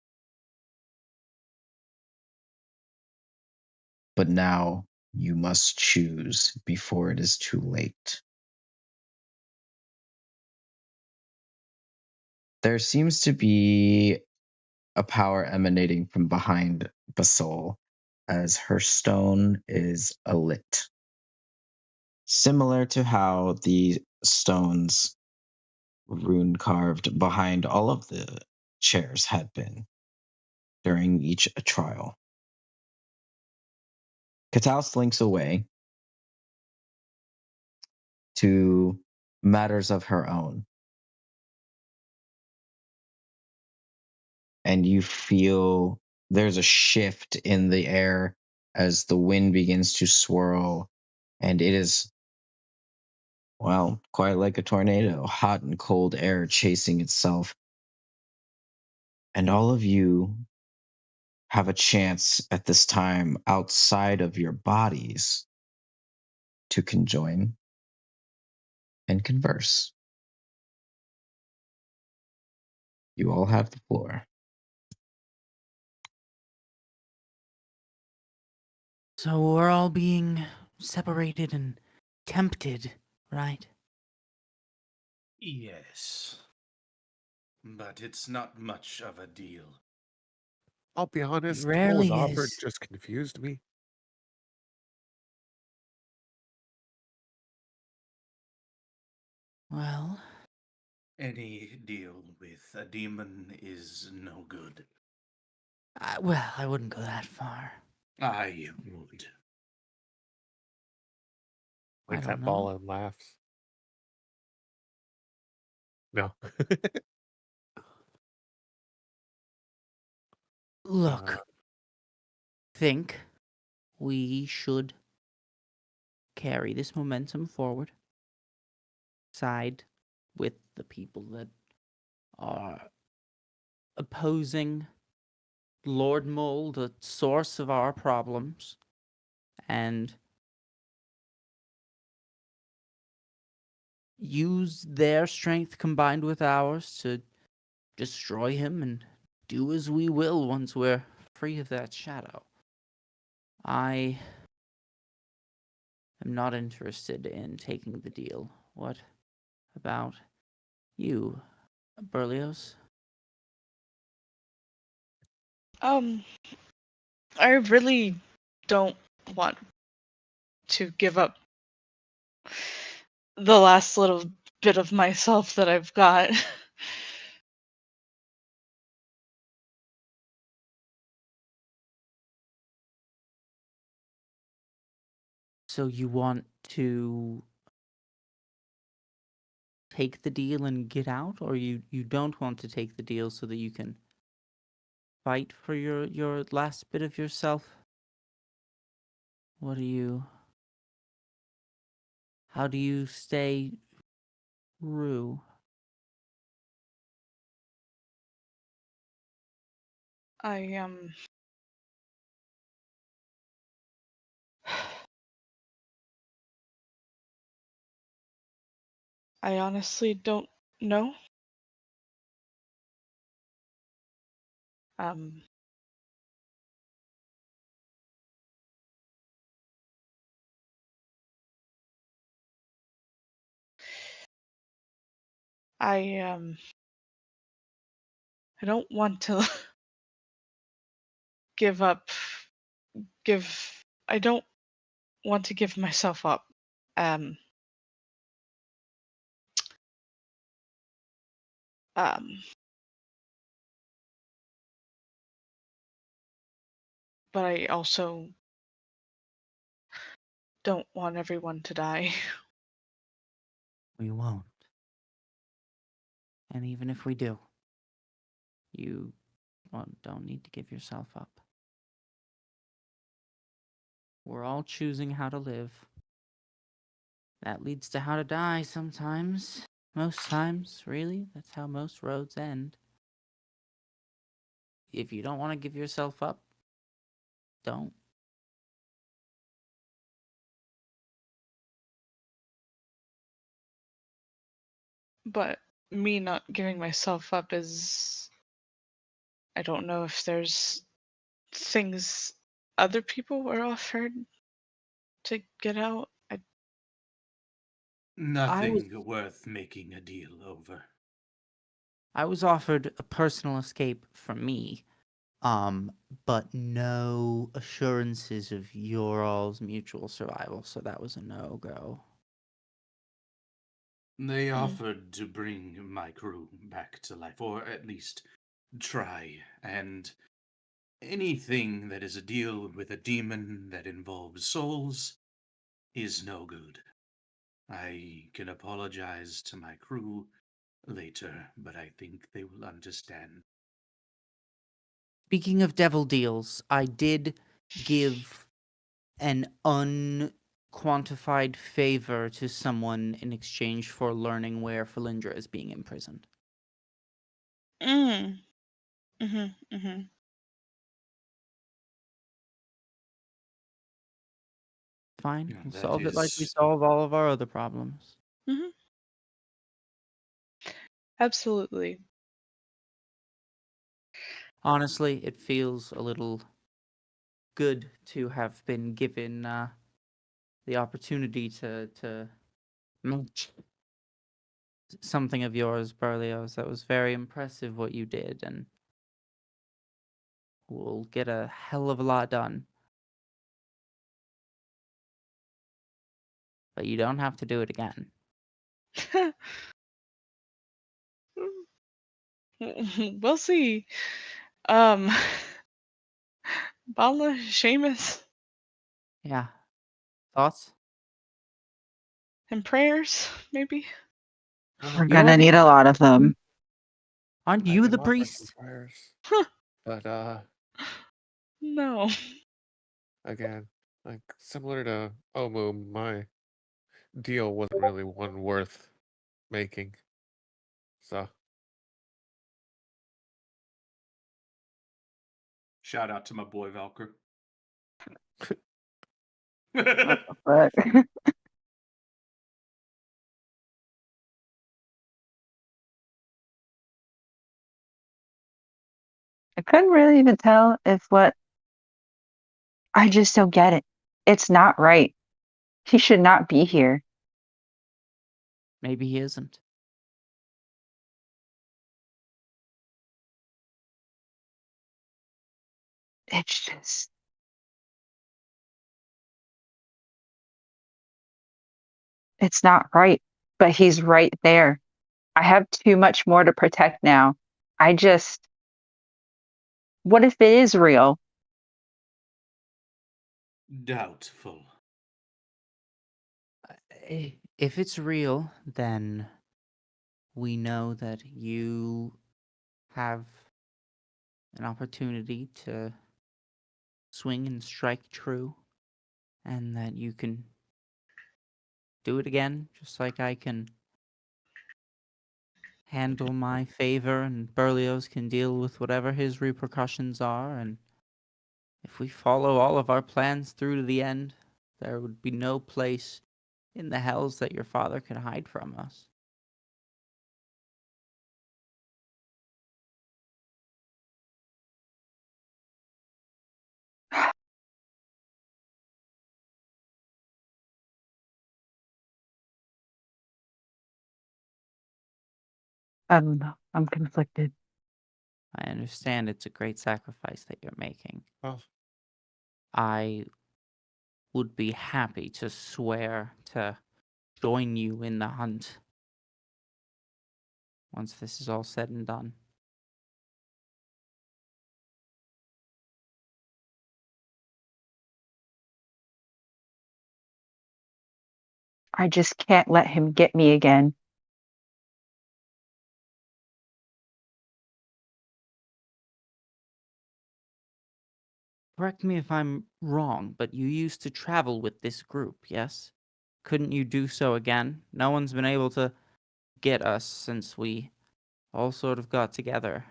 But now you must choose before it is too late. There seems to be a power emanating from behind Basol as her stone is alit, similar to how the stones rune carved behind all of the chairs had been during each trial. Katal slinks away to matters of her own. And you feel there's a shift in the air as the wind begins to swirl, and it is, well, quite like a tornado, hot and cold air chasing itself. And all of you have a chance at this time outside of your bodies to conjoin and converse. You all have the floor. So we're all being separated and tempted, right? Yes. But it's not much of a deal. I'll be honest, what was rarely offered is. just confused me. Well, Any deal with a demon is no good. I wouldn't go that far. I would. I Like don't that know. ball and laughs. No. Look, think we should carry this momentum forward, side with the people that are opposing Lord Mole, the source of our problems, and use their strength combined with ours to destroy him and do as we will once we're free of that shadow. I am not interested in taking the deal. What about you, Berlioz? I really don't want to give up the last little bit of myself that I've got. So you want to take the deal and get out, or you don't want to take the deal so that you can fight for your last bit of yourself? What do you... How do you stay true? I honestly don't know. Um, I don't want to give up. I don't want to give myself up. Um, um, but I also don't want everyone to die. We won't. And even if we do, you don't need to give yourself up. We're all choosing how to live. That leads to how to die sometimes. Most times, really. That's how most roads end. If you don't want to give yourself up, don't. But me not giving myself up is... I don't know if there's things other people were offered to get out. Nothing worth making a deal over. I was offered a personal escape from me, but no assurances of your all's mutual survival, so that was a no-go. They offered to bring my crew back to life, or at least try, and anything that is a deal with a demon that involves souls is no good. I can apologize to my crew later, but I think they will understand. Speaking of devil deals, I did give an unquantified favor to someone in exchange for learning where Felindra is being imprisoned. Fine, Yeah, we'll that solve it like we is- solve all of our other problems. Absolutely. Honestly, it feels a little good to have been given the opportunity to match something of yours, Berlioz. That was very impressive what you did, and we'll get a hell of a lot done. But you don't have to do it again. We'll see. Bala, Seamus, Yeah. Thoughts? and prayers, maybe? We're gonna need a lot of them. Aren't I you can the offer some priest? prayers. But No. again, like similar to Omu, my deal wasn't really one worth making. So Shout out to my boy Valkyr. What the fuck? I couldn't really even tell if what I just don't get it. It's not right. He should not be here. Maybe he isn't. It's just it's not right. But he's right there. I have too much more to protect now. I just what if it is real? Doubtful. If it's real, then we know that you have an opportunity to swing and strike true, and that you can do it again, just like I can handle my favor, and Berlioz can deal with whatever his repercussions are, and if we follow all of our plans through to the end, there would be no place in the hells that your father could hide from us. I don't know. I'm conflicted. I understand it's a great sacrifice that you're making. Oh. I would be happy to swear to join you in the hunt once this is all said and done. I just can't let him get me again. Correct me if I'm wrong, but you used to travel with this group, yes? Couldn't you do so again? No one's been able to get us since we all sort of got together.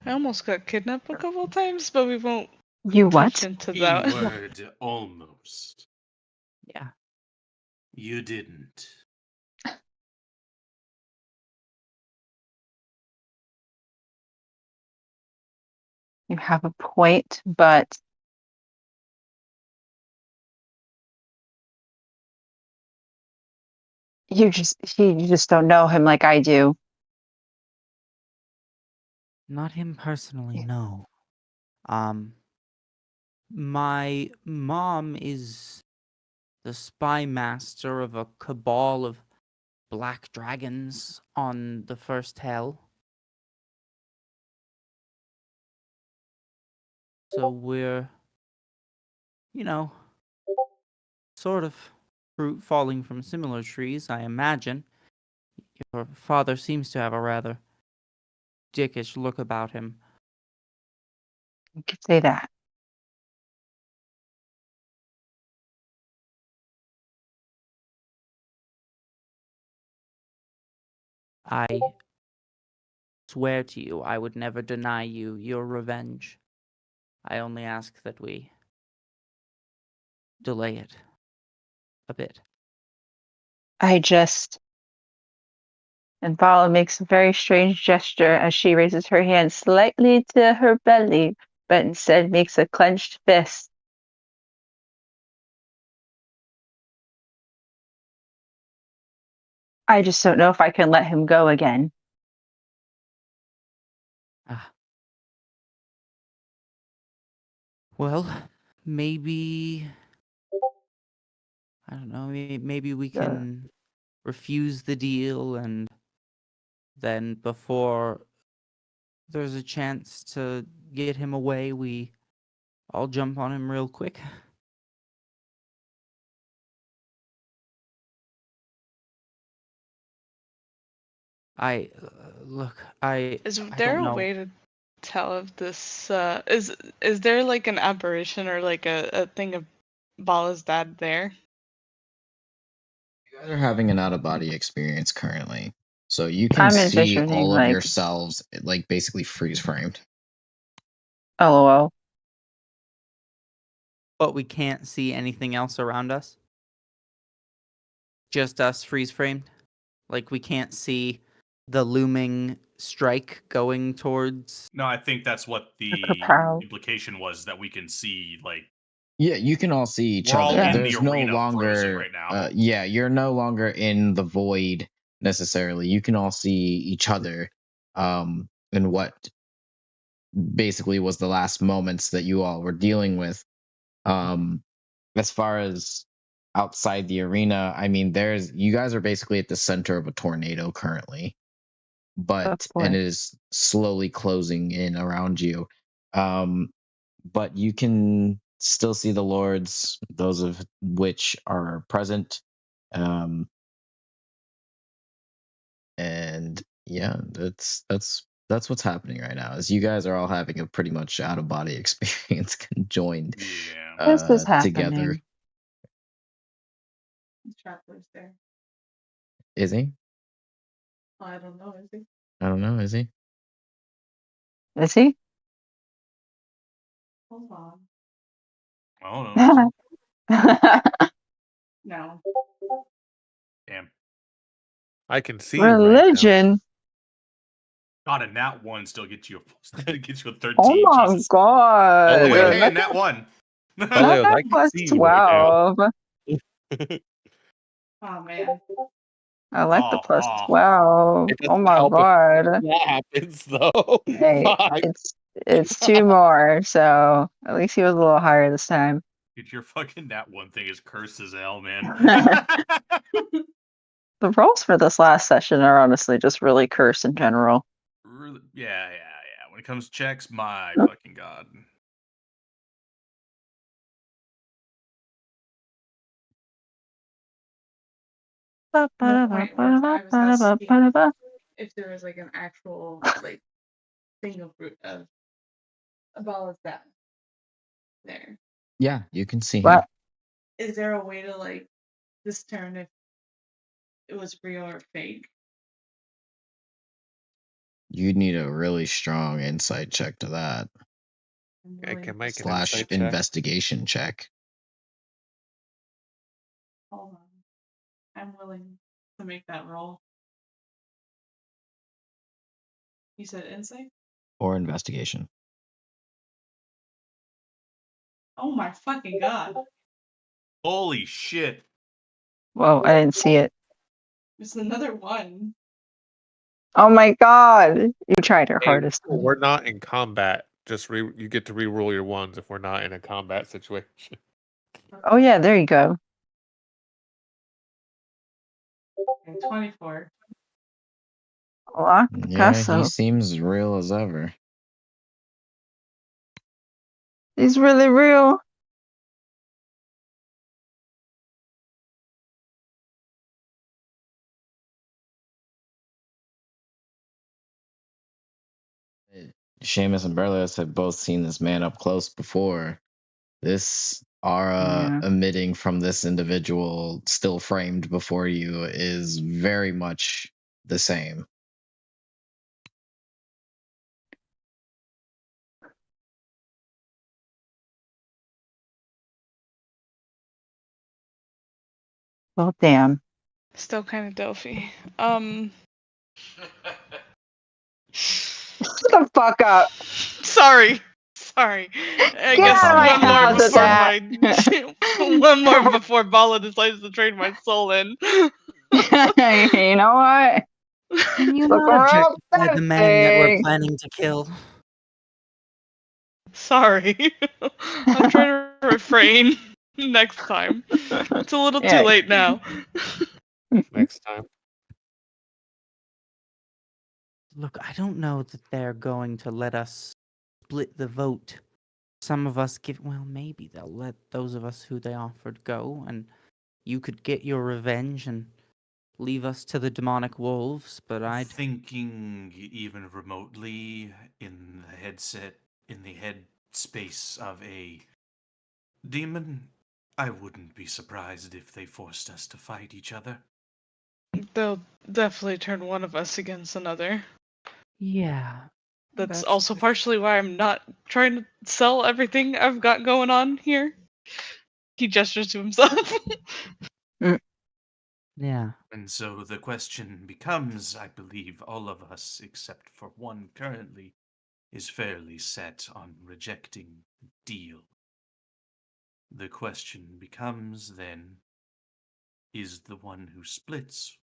I almost got kidnapped a couple times, but we won't You touch what? into that. Keyword almost. Yeah. You didn't. You have a point, but you just don't know him like I do. Not him personally, Yeah. no. My mom is the spy master of a cabal of black dragons on the first hell. So we're, sort of fruit falling from similar trees, I imagine. Your father seems to have a rather dickish look about him. You could say that. I swear to you, I would never deny you your revenge. I only ask that we delay it a bit. And Vala makes a very strange gesture as she raises her hand slightly to her belly, but instead makes a clenched fist. I just don't know if I can let him go again. Ah. Well, maybe, I don't know, maybe we can refuse the deal, and then before there's a chance to get him away, we all jump on him real quick. Look, Is I there don't a know. way to tell if this is there like an apparition or like a thing of Bala's dad there? You guys are having an out of body experience currently. So you can I'm see envisioning, all of like, yourselves like basically freeze framed. LOL. But we can't see anything else around us. Just us freeze framed. Like we can't see the looming strike going towards. No, I think that's what the kapow. implication was, that we can see, like, Yeah, you can all see each we're all other. in There's the no arena frozen longer right now. yeah, you're no longer in the void necessarily. You can all see each other in what basically was the last moments that you all were dealing with. As far as outside the arena, I mean, you guys are basically at the center of a tornado currently, and boy. it is slowly closing in around you. But you can still see the lords, those of which are present. And yeah, that's what's happening right now. Is you guys are all having a pretty much out of body experience conjoined Yeah. This is together. happening. Traveler's there. Is he? I don't know, is he? I don't know. Is he? Is he? Hold on. I don't know. No. Damn. I can see you right now. Religion. God, and that one still gets you gets you a 13. Oh my Jesus. god. Oh, wait, yeah, hey, and that one. Oh, Not Leos, I that can plus see you right 12. Oh man. I like the Oh, plus oh. 12. It Oh doesn't my help if god. that happens though. Hey, Fuck. it's 2 more, so at least he was a little higher this time. Dude, your fucking that one thing is cursed as hell, man. The rolls for this last session are honestly just really cursed in general. Really, yeah. When it comes to checks, my fucking god. Well, point was I was asking if there was like an actual like thing of a ball of that there. Yeah, you can see him. What? Is there a way to like discern if it was real or fake? You'd need a really strong insight check to that. I'm I willing can to make an say- Slash insight check. investigation check. Hold on. I'm willing to make that roll. You said insight? Or investigation. Oh my fucking god. Holy shit. Whoa, I didn't see it. It's another one. Oh my god. You tried your Hey, hardest. we're not in combat. Just you get to re-roll your ones if we're not in a combat situation. Oh yeah, there you go. Okay, 24. Lock Yeah, he Picasso. seems real as ever. He's really real. Seamus and Berlios have both seen this man up close before. This aura Yeah. emitting from this individual still framed before you is very much the same. Well, damn. Still kind of Delphi. Shut the fuck up. Sorry. I Get guess out of my one more house with before that. my one more before Bala decides to trade my soul in. You know what? Can you Look not around objectify the man that we're thing. planning to kill? Sorry. I'm trying to refrain next time. It's a little Yeah. too late now. Next time. Look, I don't know that they're going to let us split the vote. Some of us well, maybe they'll let those of us who they offered go, and you could get your revenge and leave us to the demonic wolves, but I'd... Thinking even remotely in the head space of a demon, I wouldn't be surprised if they forced us to fight each other. They'll definitely turn one of us against another. Yeah. That's also partially why I'm not trying to sell everything I've got going on here. He gestures to himself. Yeah. And so the question becomes, I believe all of us, except for one currently, is fairly set on rejecting the deal. The question becomes then, is the one who splits,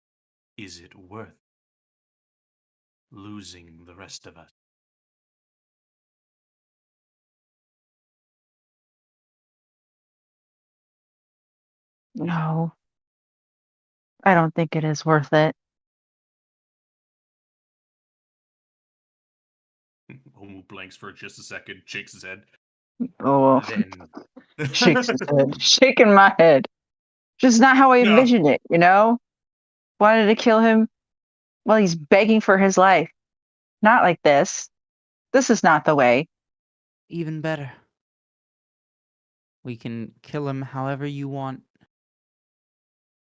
is it worth losing the rest of us? No. I don't think it is worth it. Omu blanks for just a second, shakes his head. Oh, Then shakes his head. Shaking my head. Just not how I No. envisioned it, you know? Wanted to kill him while he's begging for his life. Not like this. This is not the way. Even better. We can kill him however you want.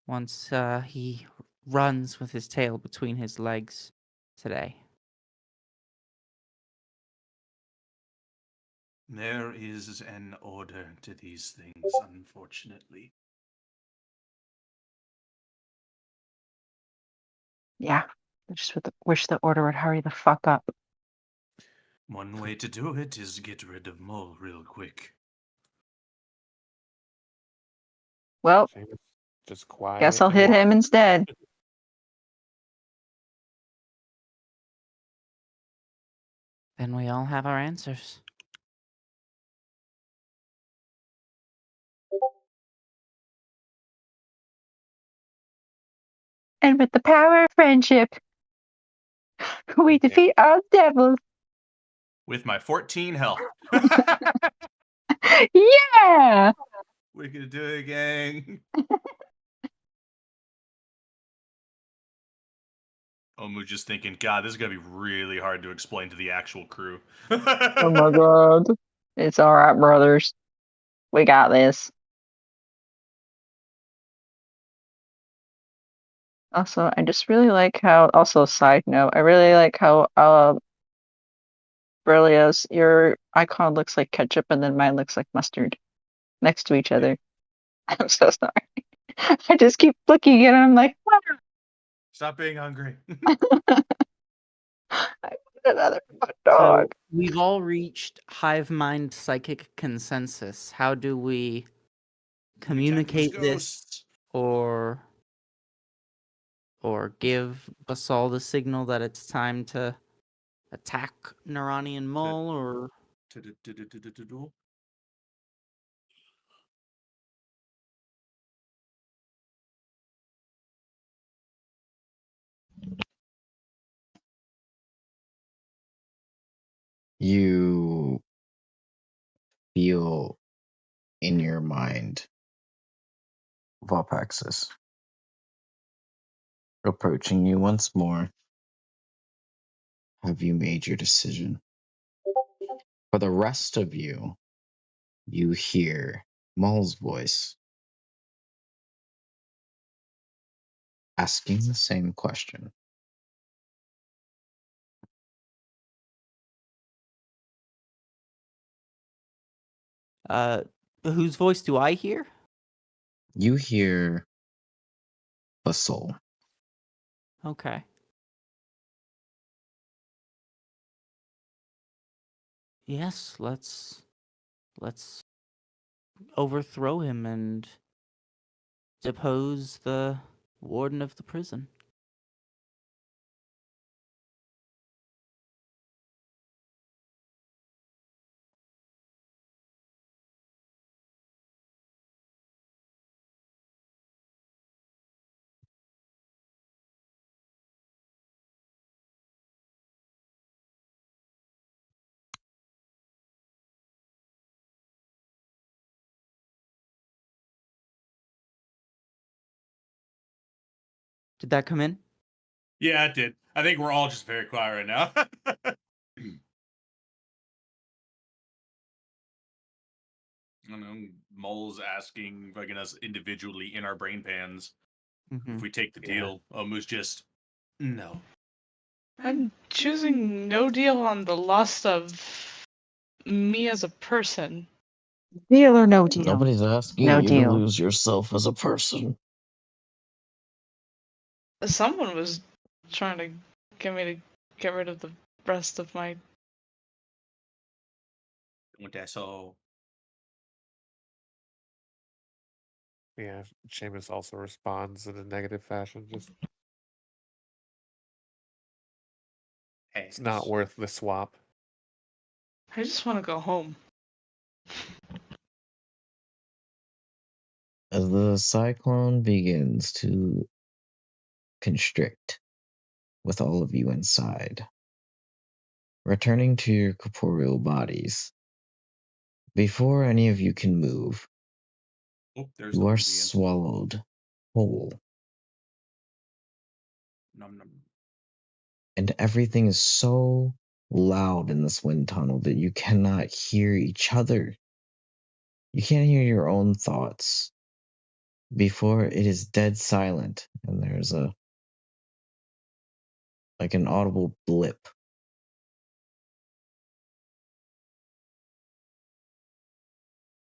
Once he runs with his tail between his legs today. There is an order to these things, unfortunately. Yeah. I just wish the order would hurry the fuck up. One way to do it is get rid of Mole real quick. Well, Seamus just quiet. guess I'll and hit walk. him instead. Then we all have our answers. And with the power of friendship, we Okay. defeat all devils. With my 14 health. Yeah! We're gonna do it, gang. Omu just thinking, God, this is gonna be really hard to explain to the actual crew. Oh my god. It's alright, brothers. We got this. Also, I just really like how, also side note, I really like how Berlioz, your icon looks like ketchup and then mine looks like mustard next to each other. I'm so sorry. I just keep looking at it and I'm like, wow, Stop being hungry. I want another hot dog. So we've all reached hive mind psychic consensus. How do we communicate this Ghosts. or give Basal the signal that it's time to attack Naranian Mole or You feel in your mind Volpaxis approaching you once more. Have you made your decision? For the rest of you, you hear Mole's voice asking the same question. whose voice do I hear? You hear Basal. Okay. Yes, let's overthrow him and depose the warden of the prison. Did that come in? Yeah, it did. I think we're all just very quiet right now. I don't know. Mole's asking fucking us individually in our brain pans if we take the deal. Omu's just no. I'm choosing no deal on the loss of me as a person. Deal or no deal? Nobody's asking No you to deal. lose yourself as a person. Someone was trying to get me to get rid of the rest of my. What that so? Yeah, Seamus also responds in a negative fashion. Just it's not worth the swap. I just want to go home. As the cyclone begins to constrict with all of you inside, returning to your corporeal bodies before any of you can move, Oh, there's you the are one being. swallowed whole. Num num. And everything is so loud in this wind tunnel that you cannot hear each other. You can't hear your own thoughts. Before it is dead silent, and there's a like an audible blip.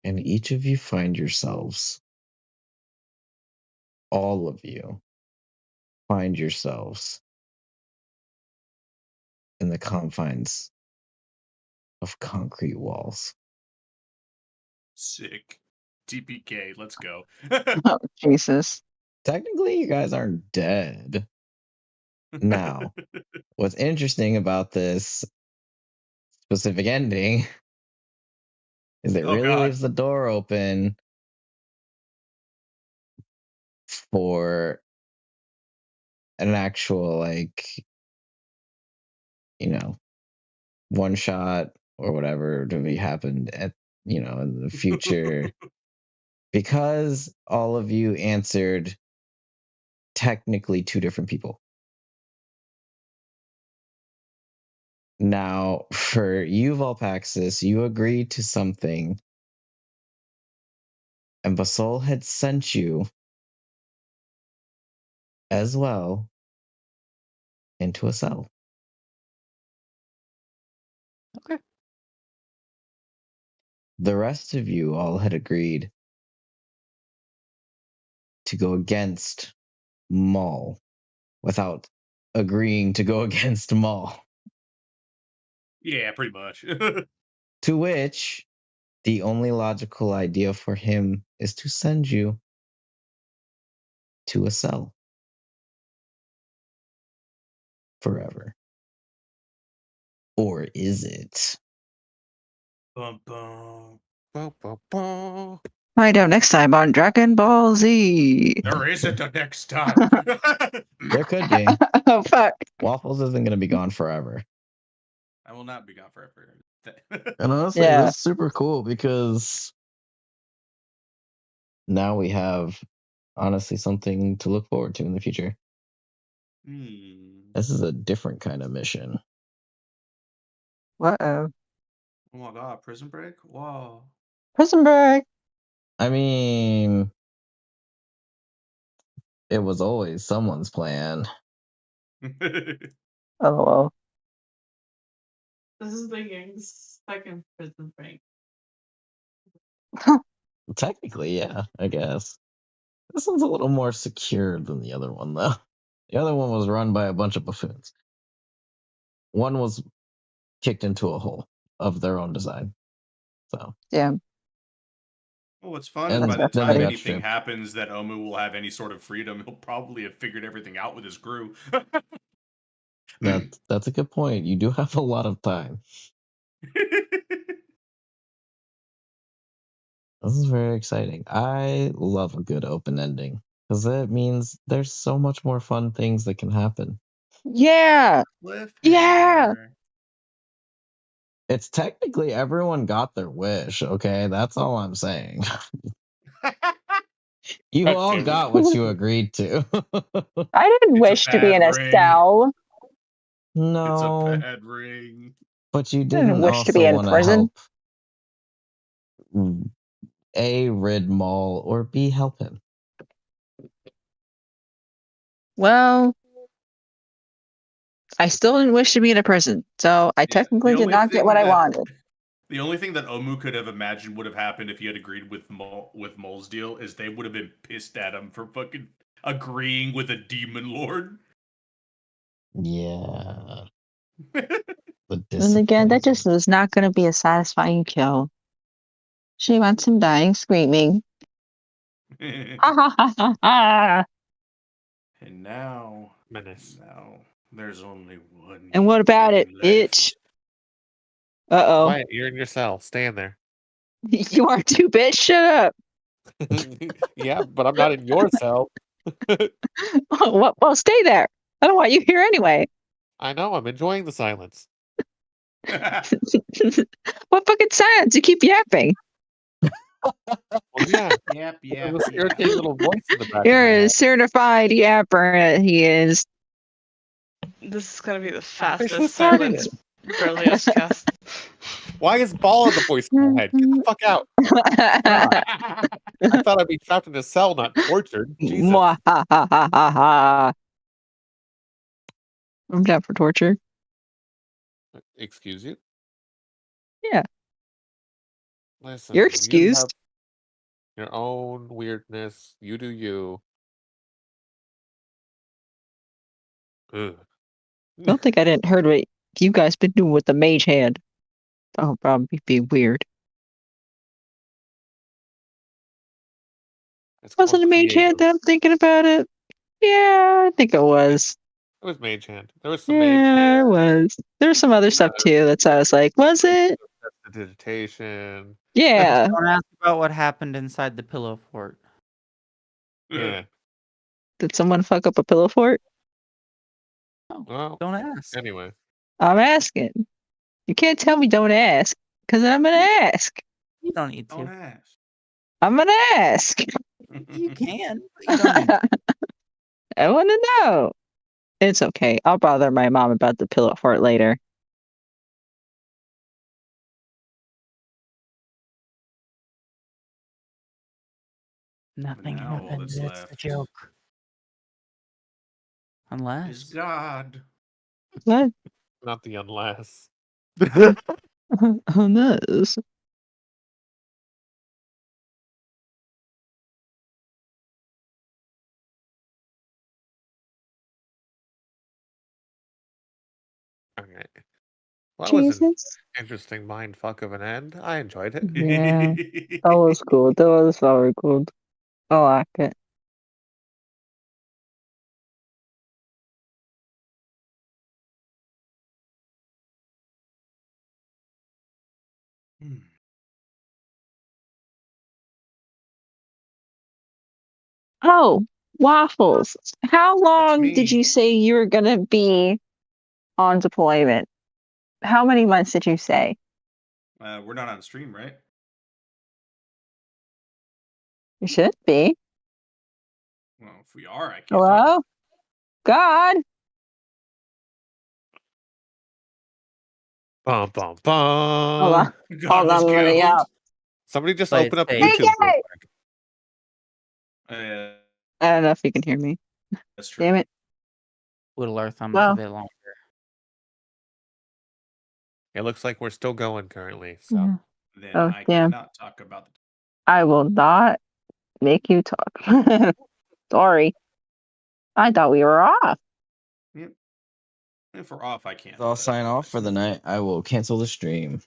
And each of you find yourselves, all of you find yourselves in the confines of concrete walls. Sick. TPK, let's go. Oh, Jesus. Technically, you guys aren't dead. Now, what's interesting about this specific ending is it Oh, really God. leaves the door open for an actual, like, one shot or whatever to be happened at, in the future. Because all of you answered technically two different people. Now, for you, Volpaxis, you agreed to something, and Basol had sent you as well into a cell. Okay. The rest of you all had agreed to go against Maul without agreeing to go against Maul. Yeah, pretty much. To which the only logical idea for him is to send you to a cell forever. Or is it? Bum, bum. Bow, bow, bow. Find out next time on Dragon Ball Z. There isn't a next time. There could be. Oh, fuck. Waffles isn't going to be gone forever. I will not be gone forever. And honestly, Yeah. that's super cool because now we have honestly something to look forward to in the future. Hmm. This is a different kind of mission. Uh-oh. Oh my God, Prison Break? Whoa. Prison Break. I mean, it was always someone's plan. LOL. This is the gang's second Prison Break. Technically, yeah, I guess. This one's a little more secure than the other one, though. The other one was run by a bunch of buffoons. One was kicked into a hole of their own design. So, Yeah. Well, what's fun And is by the That's then time they got anything stripped. happens that Omu will have any sort of freedom, he'll probably have figured everything out with his crew. That's a good point. You do have a lot of time. This is very exciting. I love a good open ending because that means there's so much more fun things that can happen. Yeah. Yeah. Cliffhanger. It's technically everyone got their wish, okay? That's all I'm saying. You God all damn it. got what you agreed to. I didn't It's a wish to be in bad a ring. cell. It's a No, bad ring. but you I didn't didn't wish to be also in want to prison. help A, rid Maul, or B, help him. Well, I still didn't wish to be in a prison, so I Yeah, technically the did only not get thing what I that- wanted. The only thing that Omu could have imagined would have happened if he had agreed with Mole's deal is they would have been pissed at him for fucking agreeing with a demon lord. Yeah. The And again, that just disappointment. was not going to be a satisfying kill. She wants him dying screaming. Ha ha ha ha ha! And now, Menace. there's only one. And what about it, king bitch? left. Uh-oh. Quiet, you're in your cell. Stand there. You are too, bitch. Shut up. Yeah, but I'm not in your cell. Well, stay there. I don't want you here anyway. I know, I'm enjoying the silence. What fucking silence? You keep yapping. Well, yeah. Yep, There's yep, this irritating yep. little voice in the back of my You're a head. certified yapper. He is. This is gonna be the Officially fastest started silence Berlioz cast. Why is Ball in the voice in my head? Get the fuck out. I thought I'd be trapped in a cell, not tortured. Jesus. Mwahahaha. I'm down for torture. Excuse you? Yeah. Listen, You're you have excused. your own weirdness. You do you. Ugh. Don't think I didn't heard what you guys been doing with the mage hand. Oh, probably be weird. It's Wasn't called a mage hand that I'm thinking about it? Yeah, I think it was. It was Mage Hand. There was some Mage Yeah, it was. There was some other stuff too. That's why I was like, was it? Meditation. Yeah. Don't ask about what happened inside the pillow fort. Yeah. Did someone fuck up a pillow fort? Well, Don't ask. anyway. I'm asking. You can't tell me don't ask, because I'm gonna ask. You don't need Don't to. ask. I'm gonna ask. You can, but you don't need to. I want to know. It's okay. I'll bother my mom about the pillow fort later. Nothing Now all happens. that's It's a left joke. is Unless. God. What? Not the unless. Oh no. Okay. Well, that was an Jesus. interesting mind fuck of an end. I enjoyed it. Yeah. That was cool. That was very good. I like it. Hmm. Oh, Waffles. How long did me. you say you were gonna be on deployment? How many months did you say? We're not on stream, right? You should be. Well, if we are, I can't talk. Hello? God. Bum, bum, Hold bum. on. God Hold was on, let me killed. out. Somebody just Play it open up safe. YouTube real Hey, quick. I don't know if you can hear me. That's true. Damn it. Twiddle our thumbs Well. a bit longer. It looks like we're still going currently, so. Yeah. Then Oh, I damn. cannot talk about the. I will not make you talk. Sorry. I thought we were off. Yep. If we're off, I can't. I'll sign off for the night. I will cancel the stream.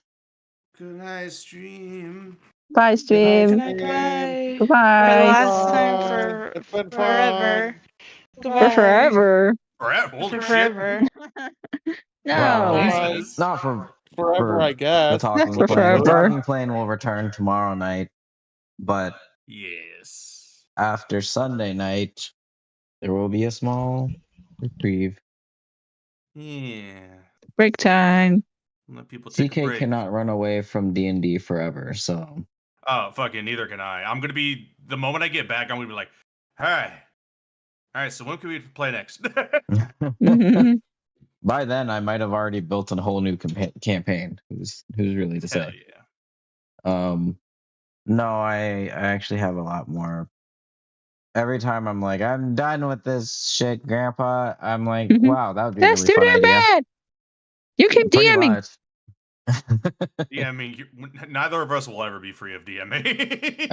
Good night, stream. Bye, Good stream. night, goodbye. For the Goodbye. last time Bye. for It's been forever. For Goodbye. forever. Forever. Holy For shit. forever. No. Well, Jesus. not for Forever, I the guess. talking For plane. The forever. talking plane will return tomorrow night, but Yes. after Sunday night, there will be a small reprieve. Yeah. Break time. Let people take a CK break. cannot run away from D&D forever, so Oh, fucking neither can I. I'm gonna be the moment I get back, I'm gonna be like, all right, so when can we play next? Mhm. by then I might have already built a whole new campaign. Who's really to Hell say? yeah. No, I actually have a lot more. Every time I'm like, I'm done with this shit, Grandpa. I'm like, Mhm. wow, that would be a That's really too fun damn idea. bad. You keep Pretty DMing. much. Yeah, I mean, neither of us will ever be free of DMA.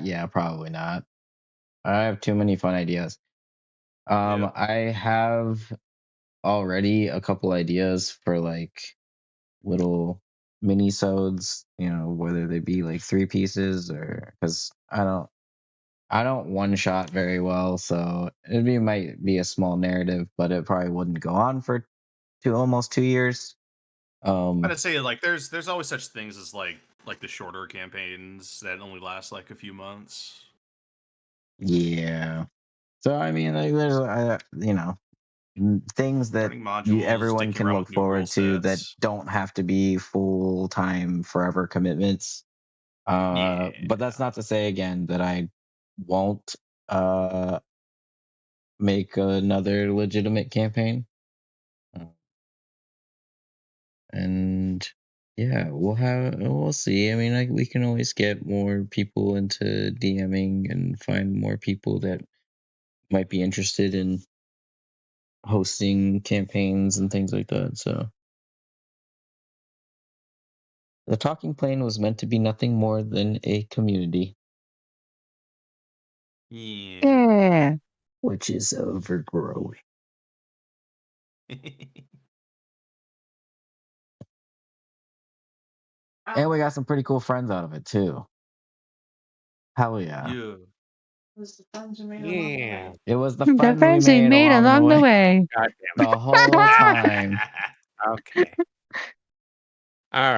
Yeah, probably not. I have too many fun ideas. Yep. I have already a couple ideas for like little mini-sodes, whether they be like 3 pieces or because I don't one shot very well, so might be a small narrative, but it probably wouldn't go on for almost 2 years. I'd say like there's always such things as like the shorter campaigns that only last like a few months. Yeah. So I mean, like, there's things that Learning modules, everyone sticking can around look with new rule forward to that sets. don't have to be full-time forever commitments. But that's not to say again that I won't make another legitimate campaign. And yeah, we'll see. I mean, we can always get more people into DMing and find more people that might be interested in hosting campaigns and things like that. So the Talking Plane was meant to be nothing more than a community, Yeah. Yeah. which is overgrowing. And we got some pretty cool friends out of it too. Hell yeah. Yeah. Was the friends you made along the Yeah. way? It was the The friends friends we we made made along the way. God damn the whole time. it. Okay. All right.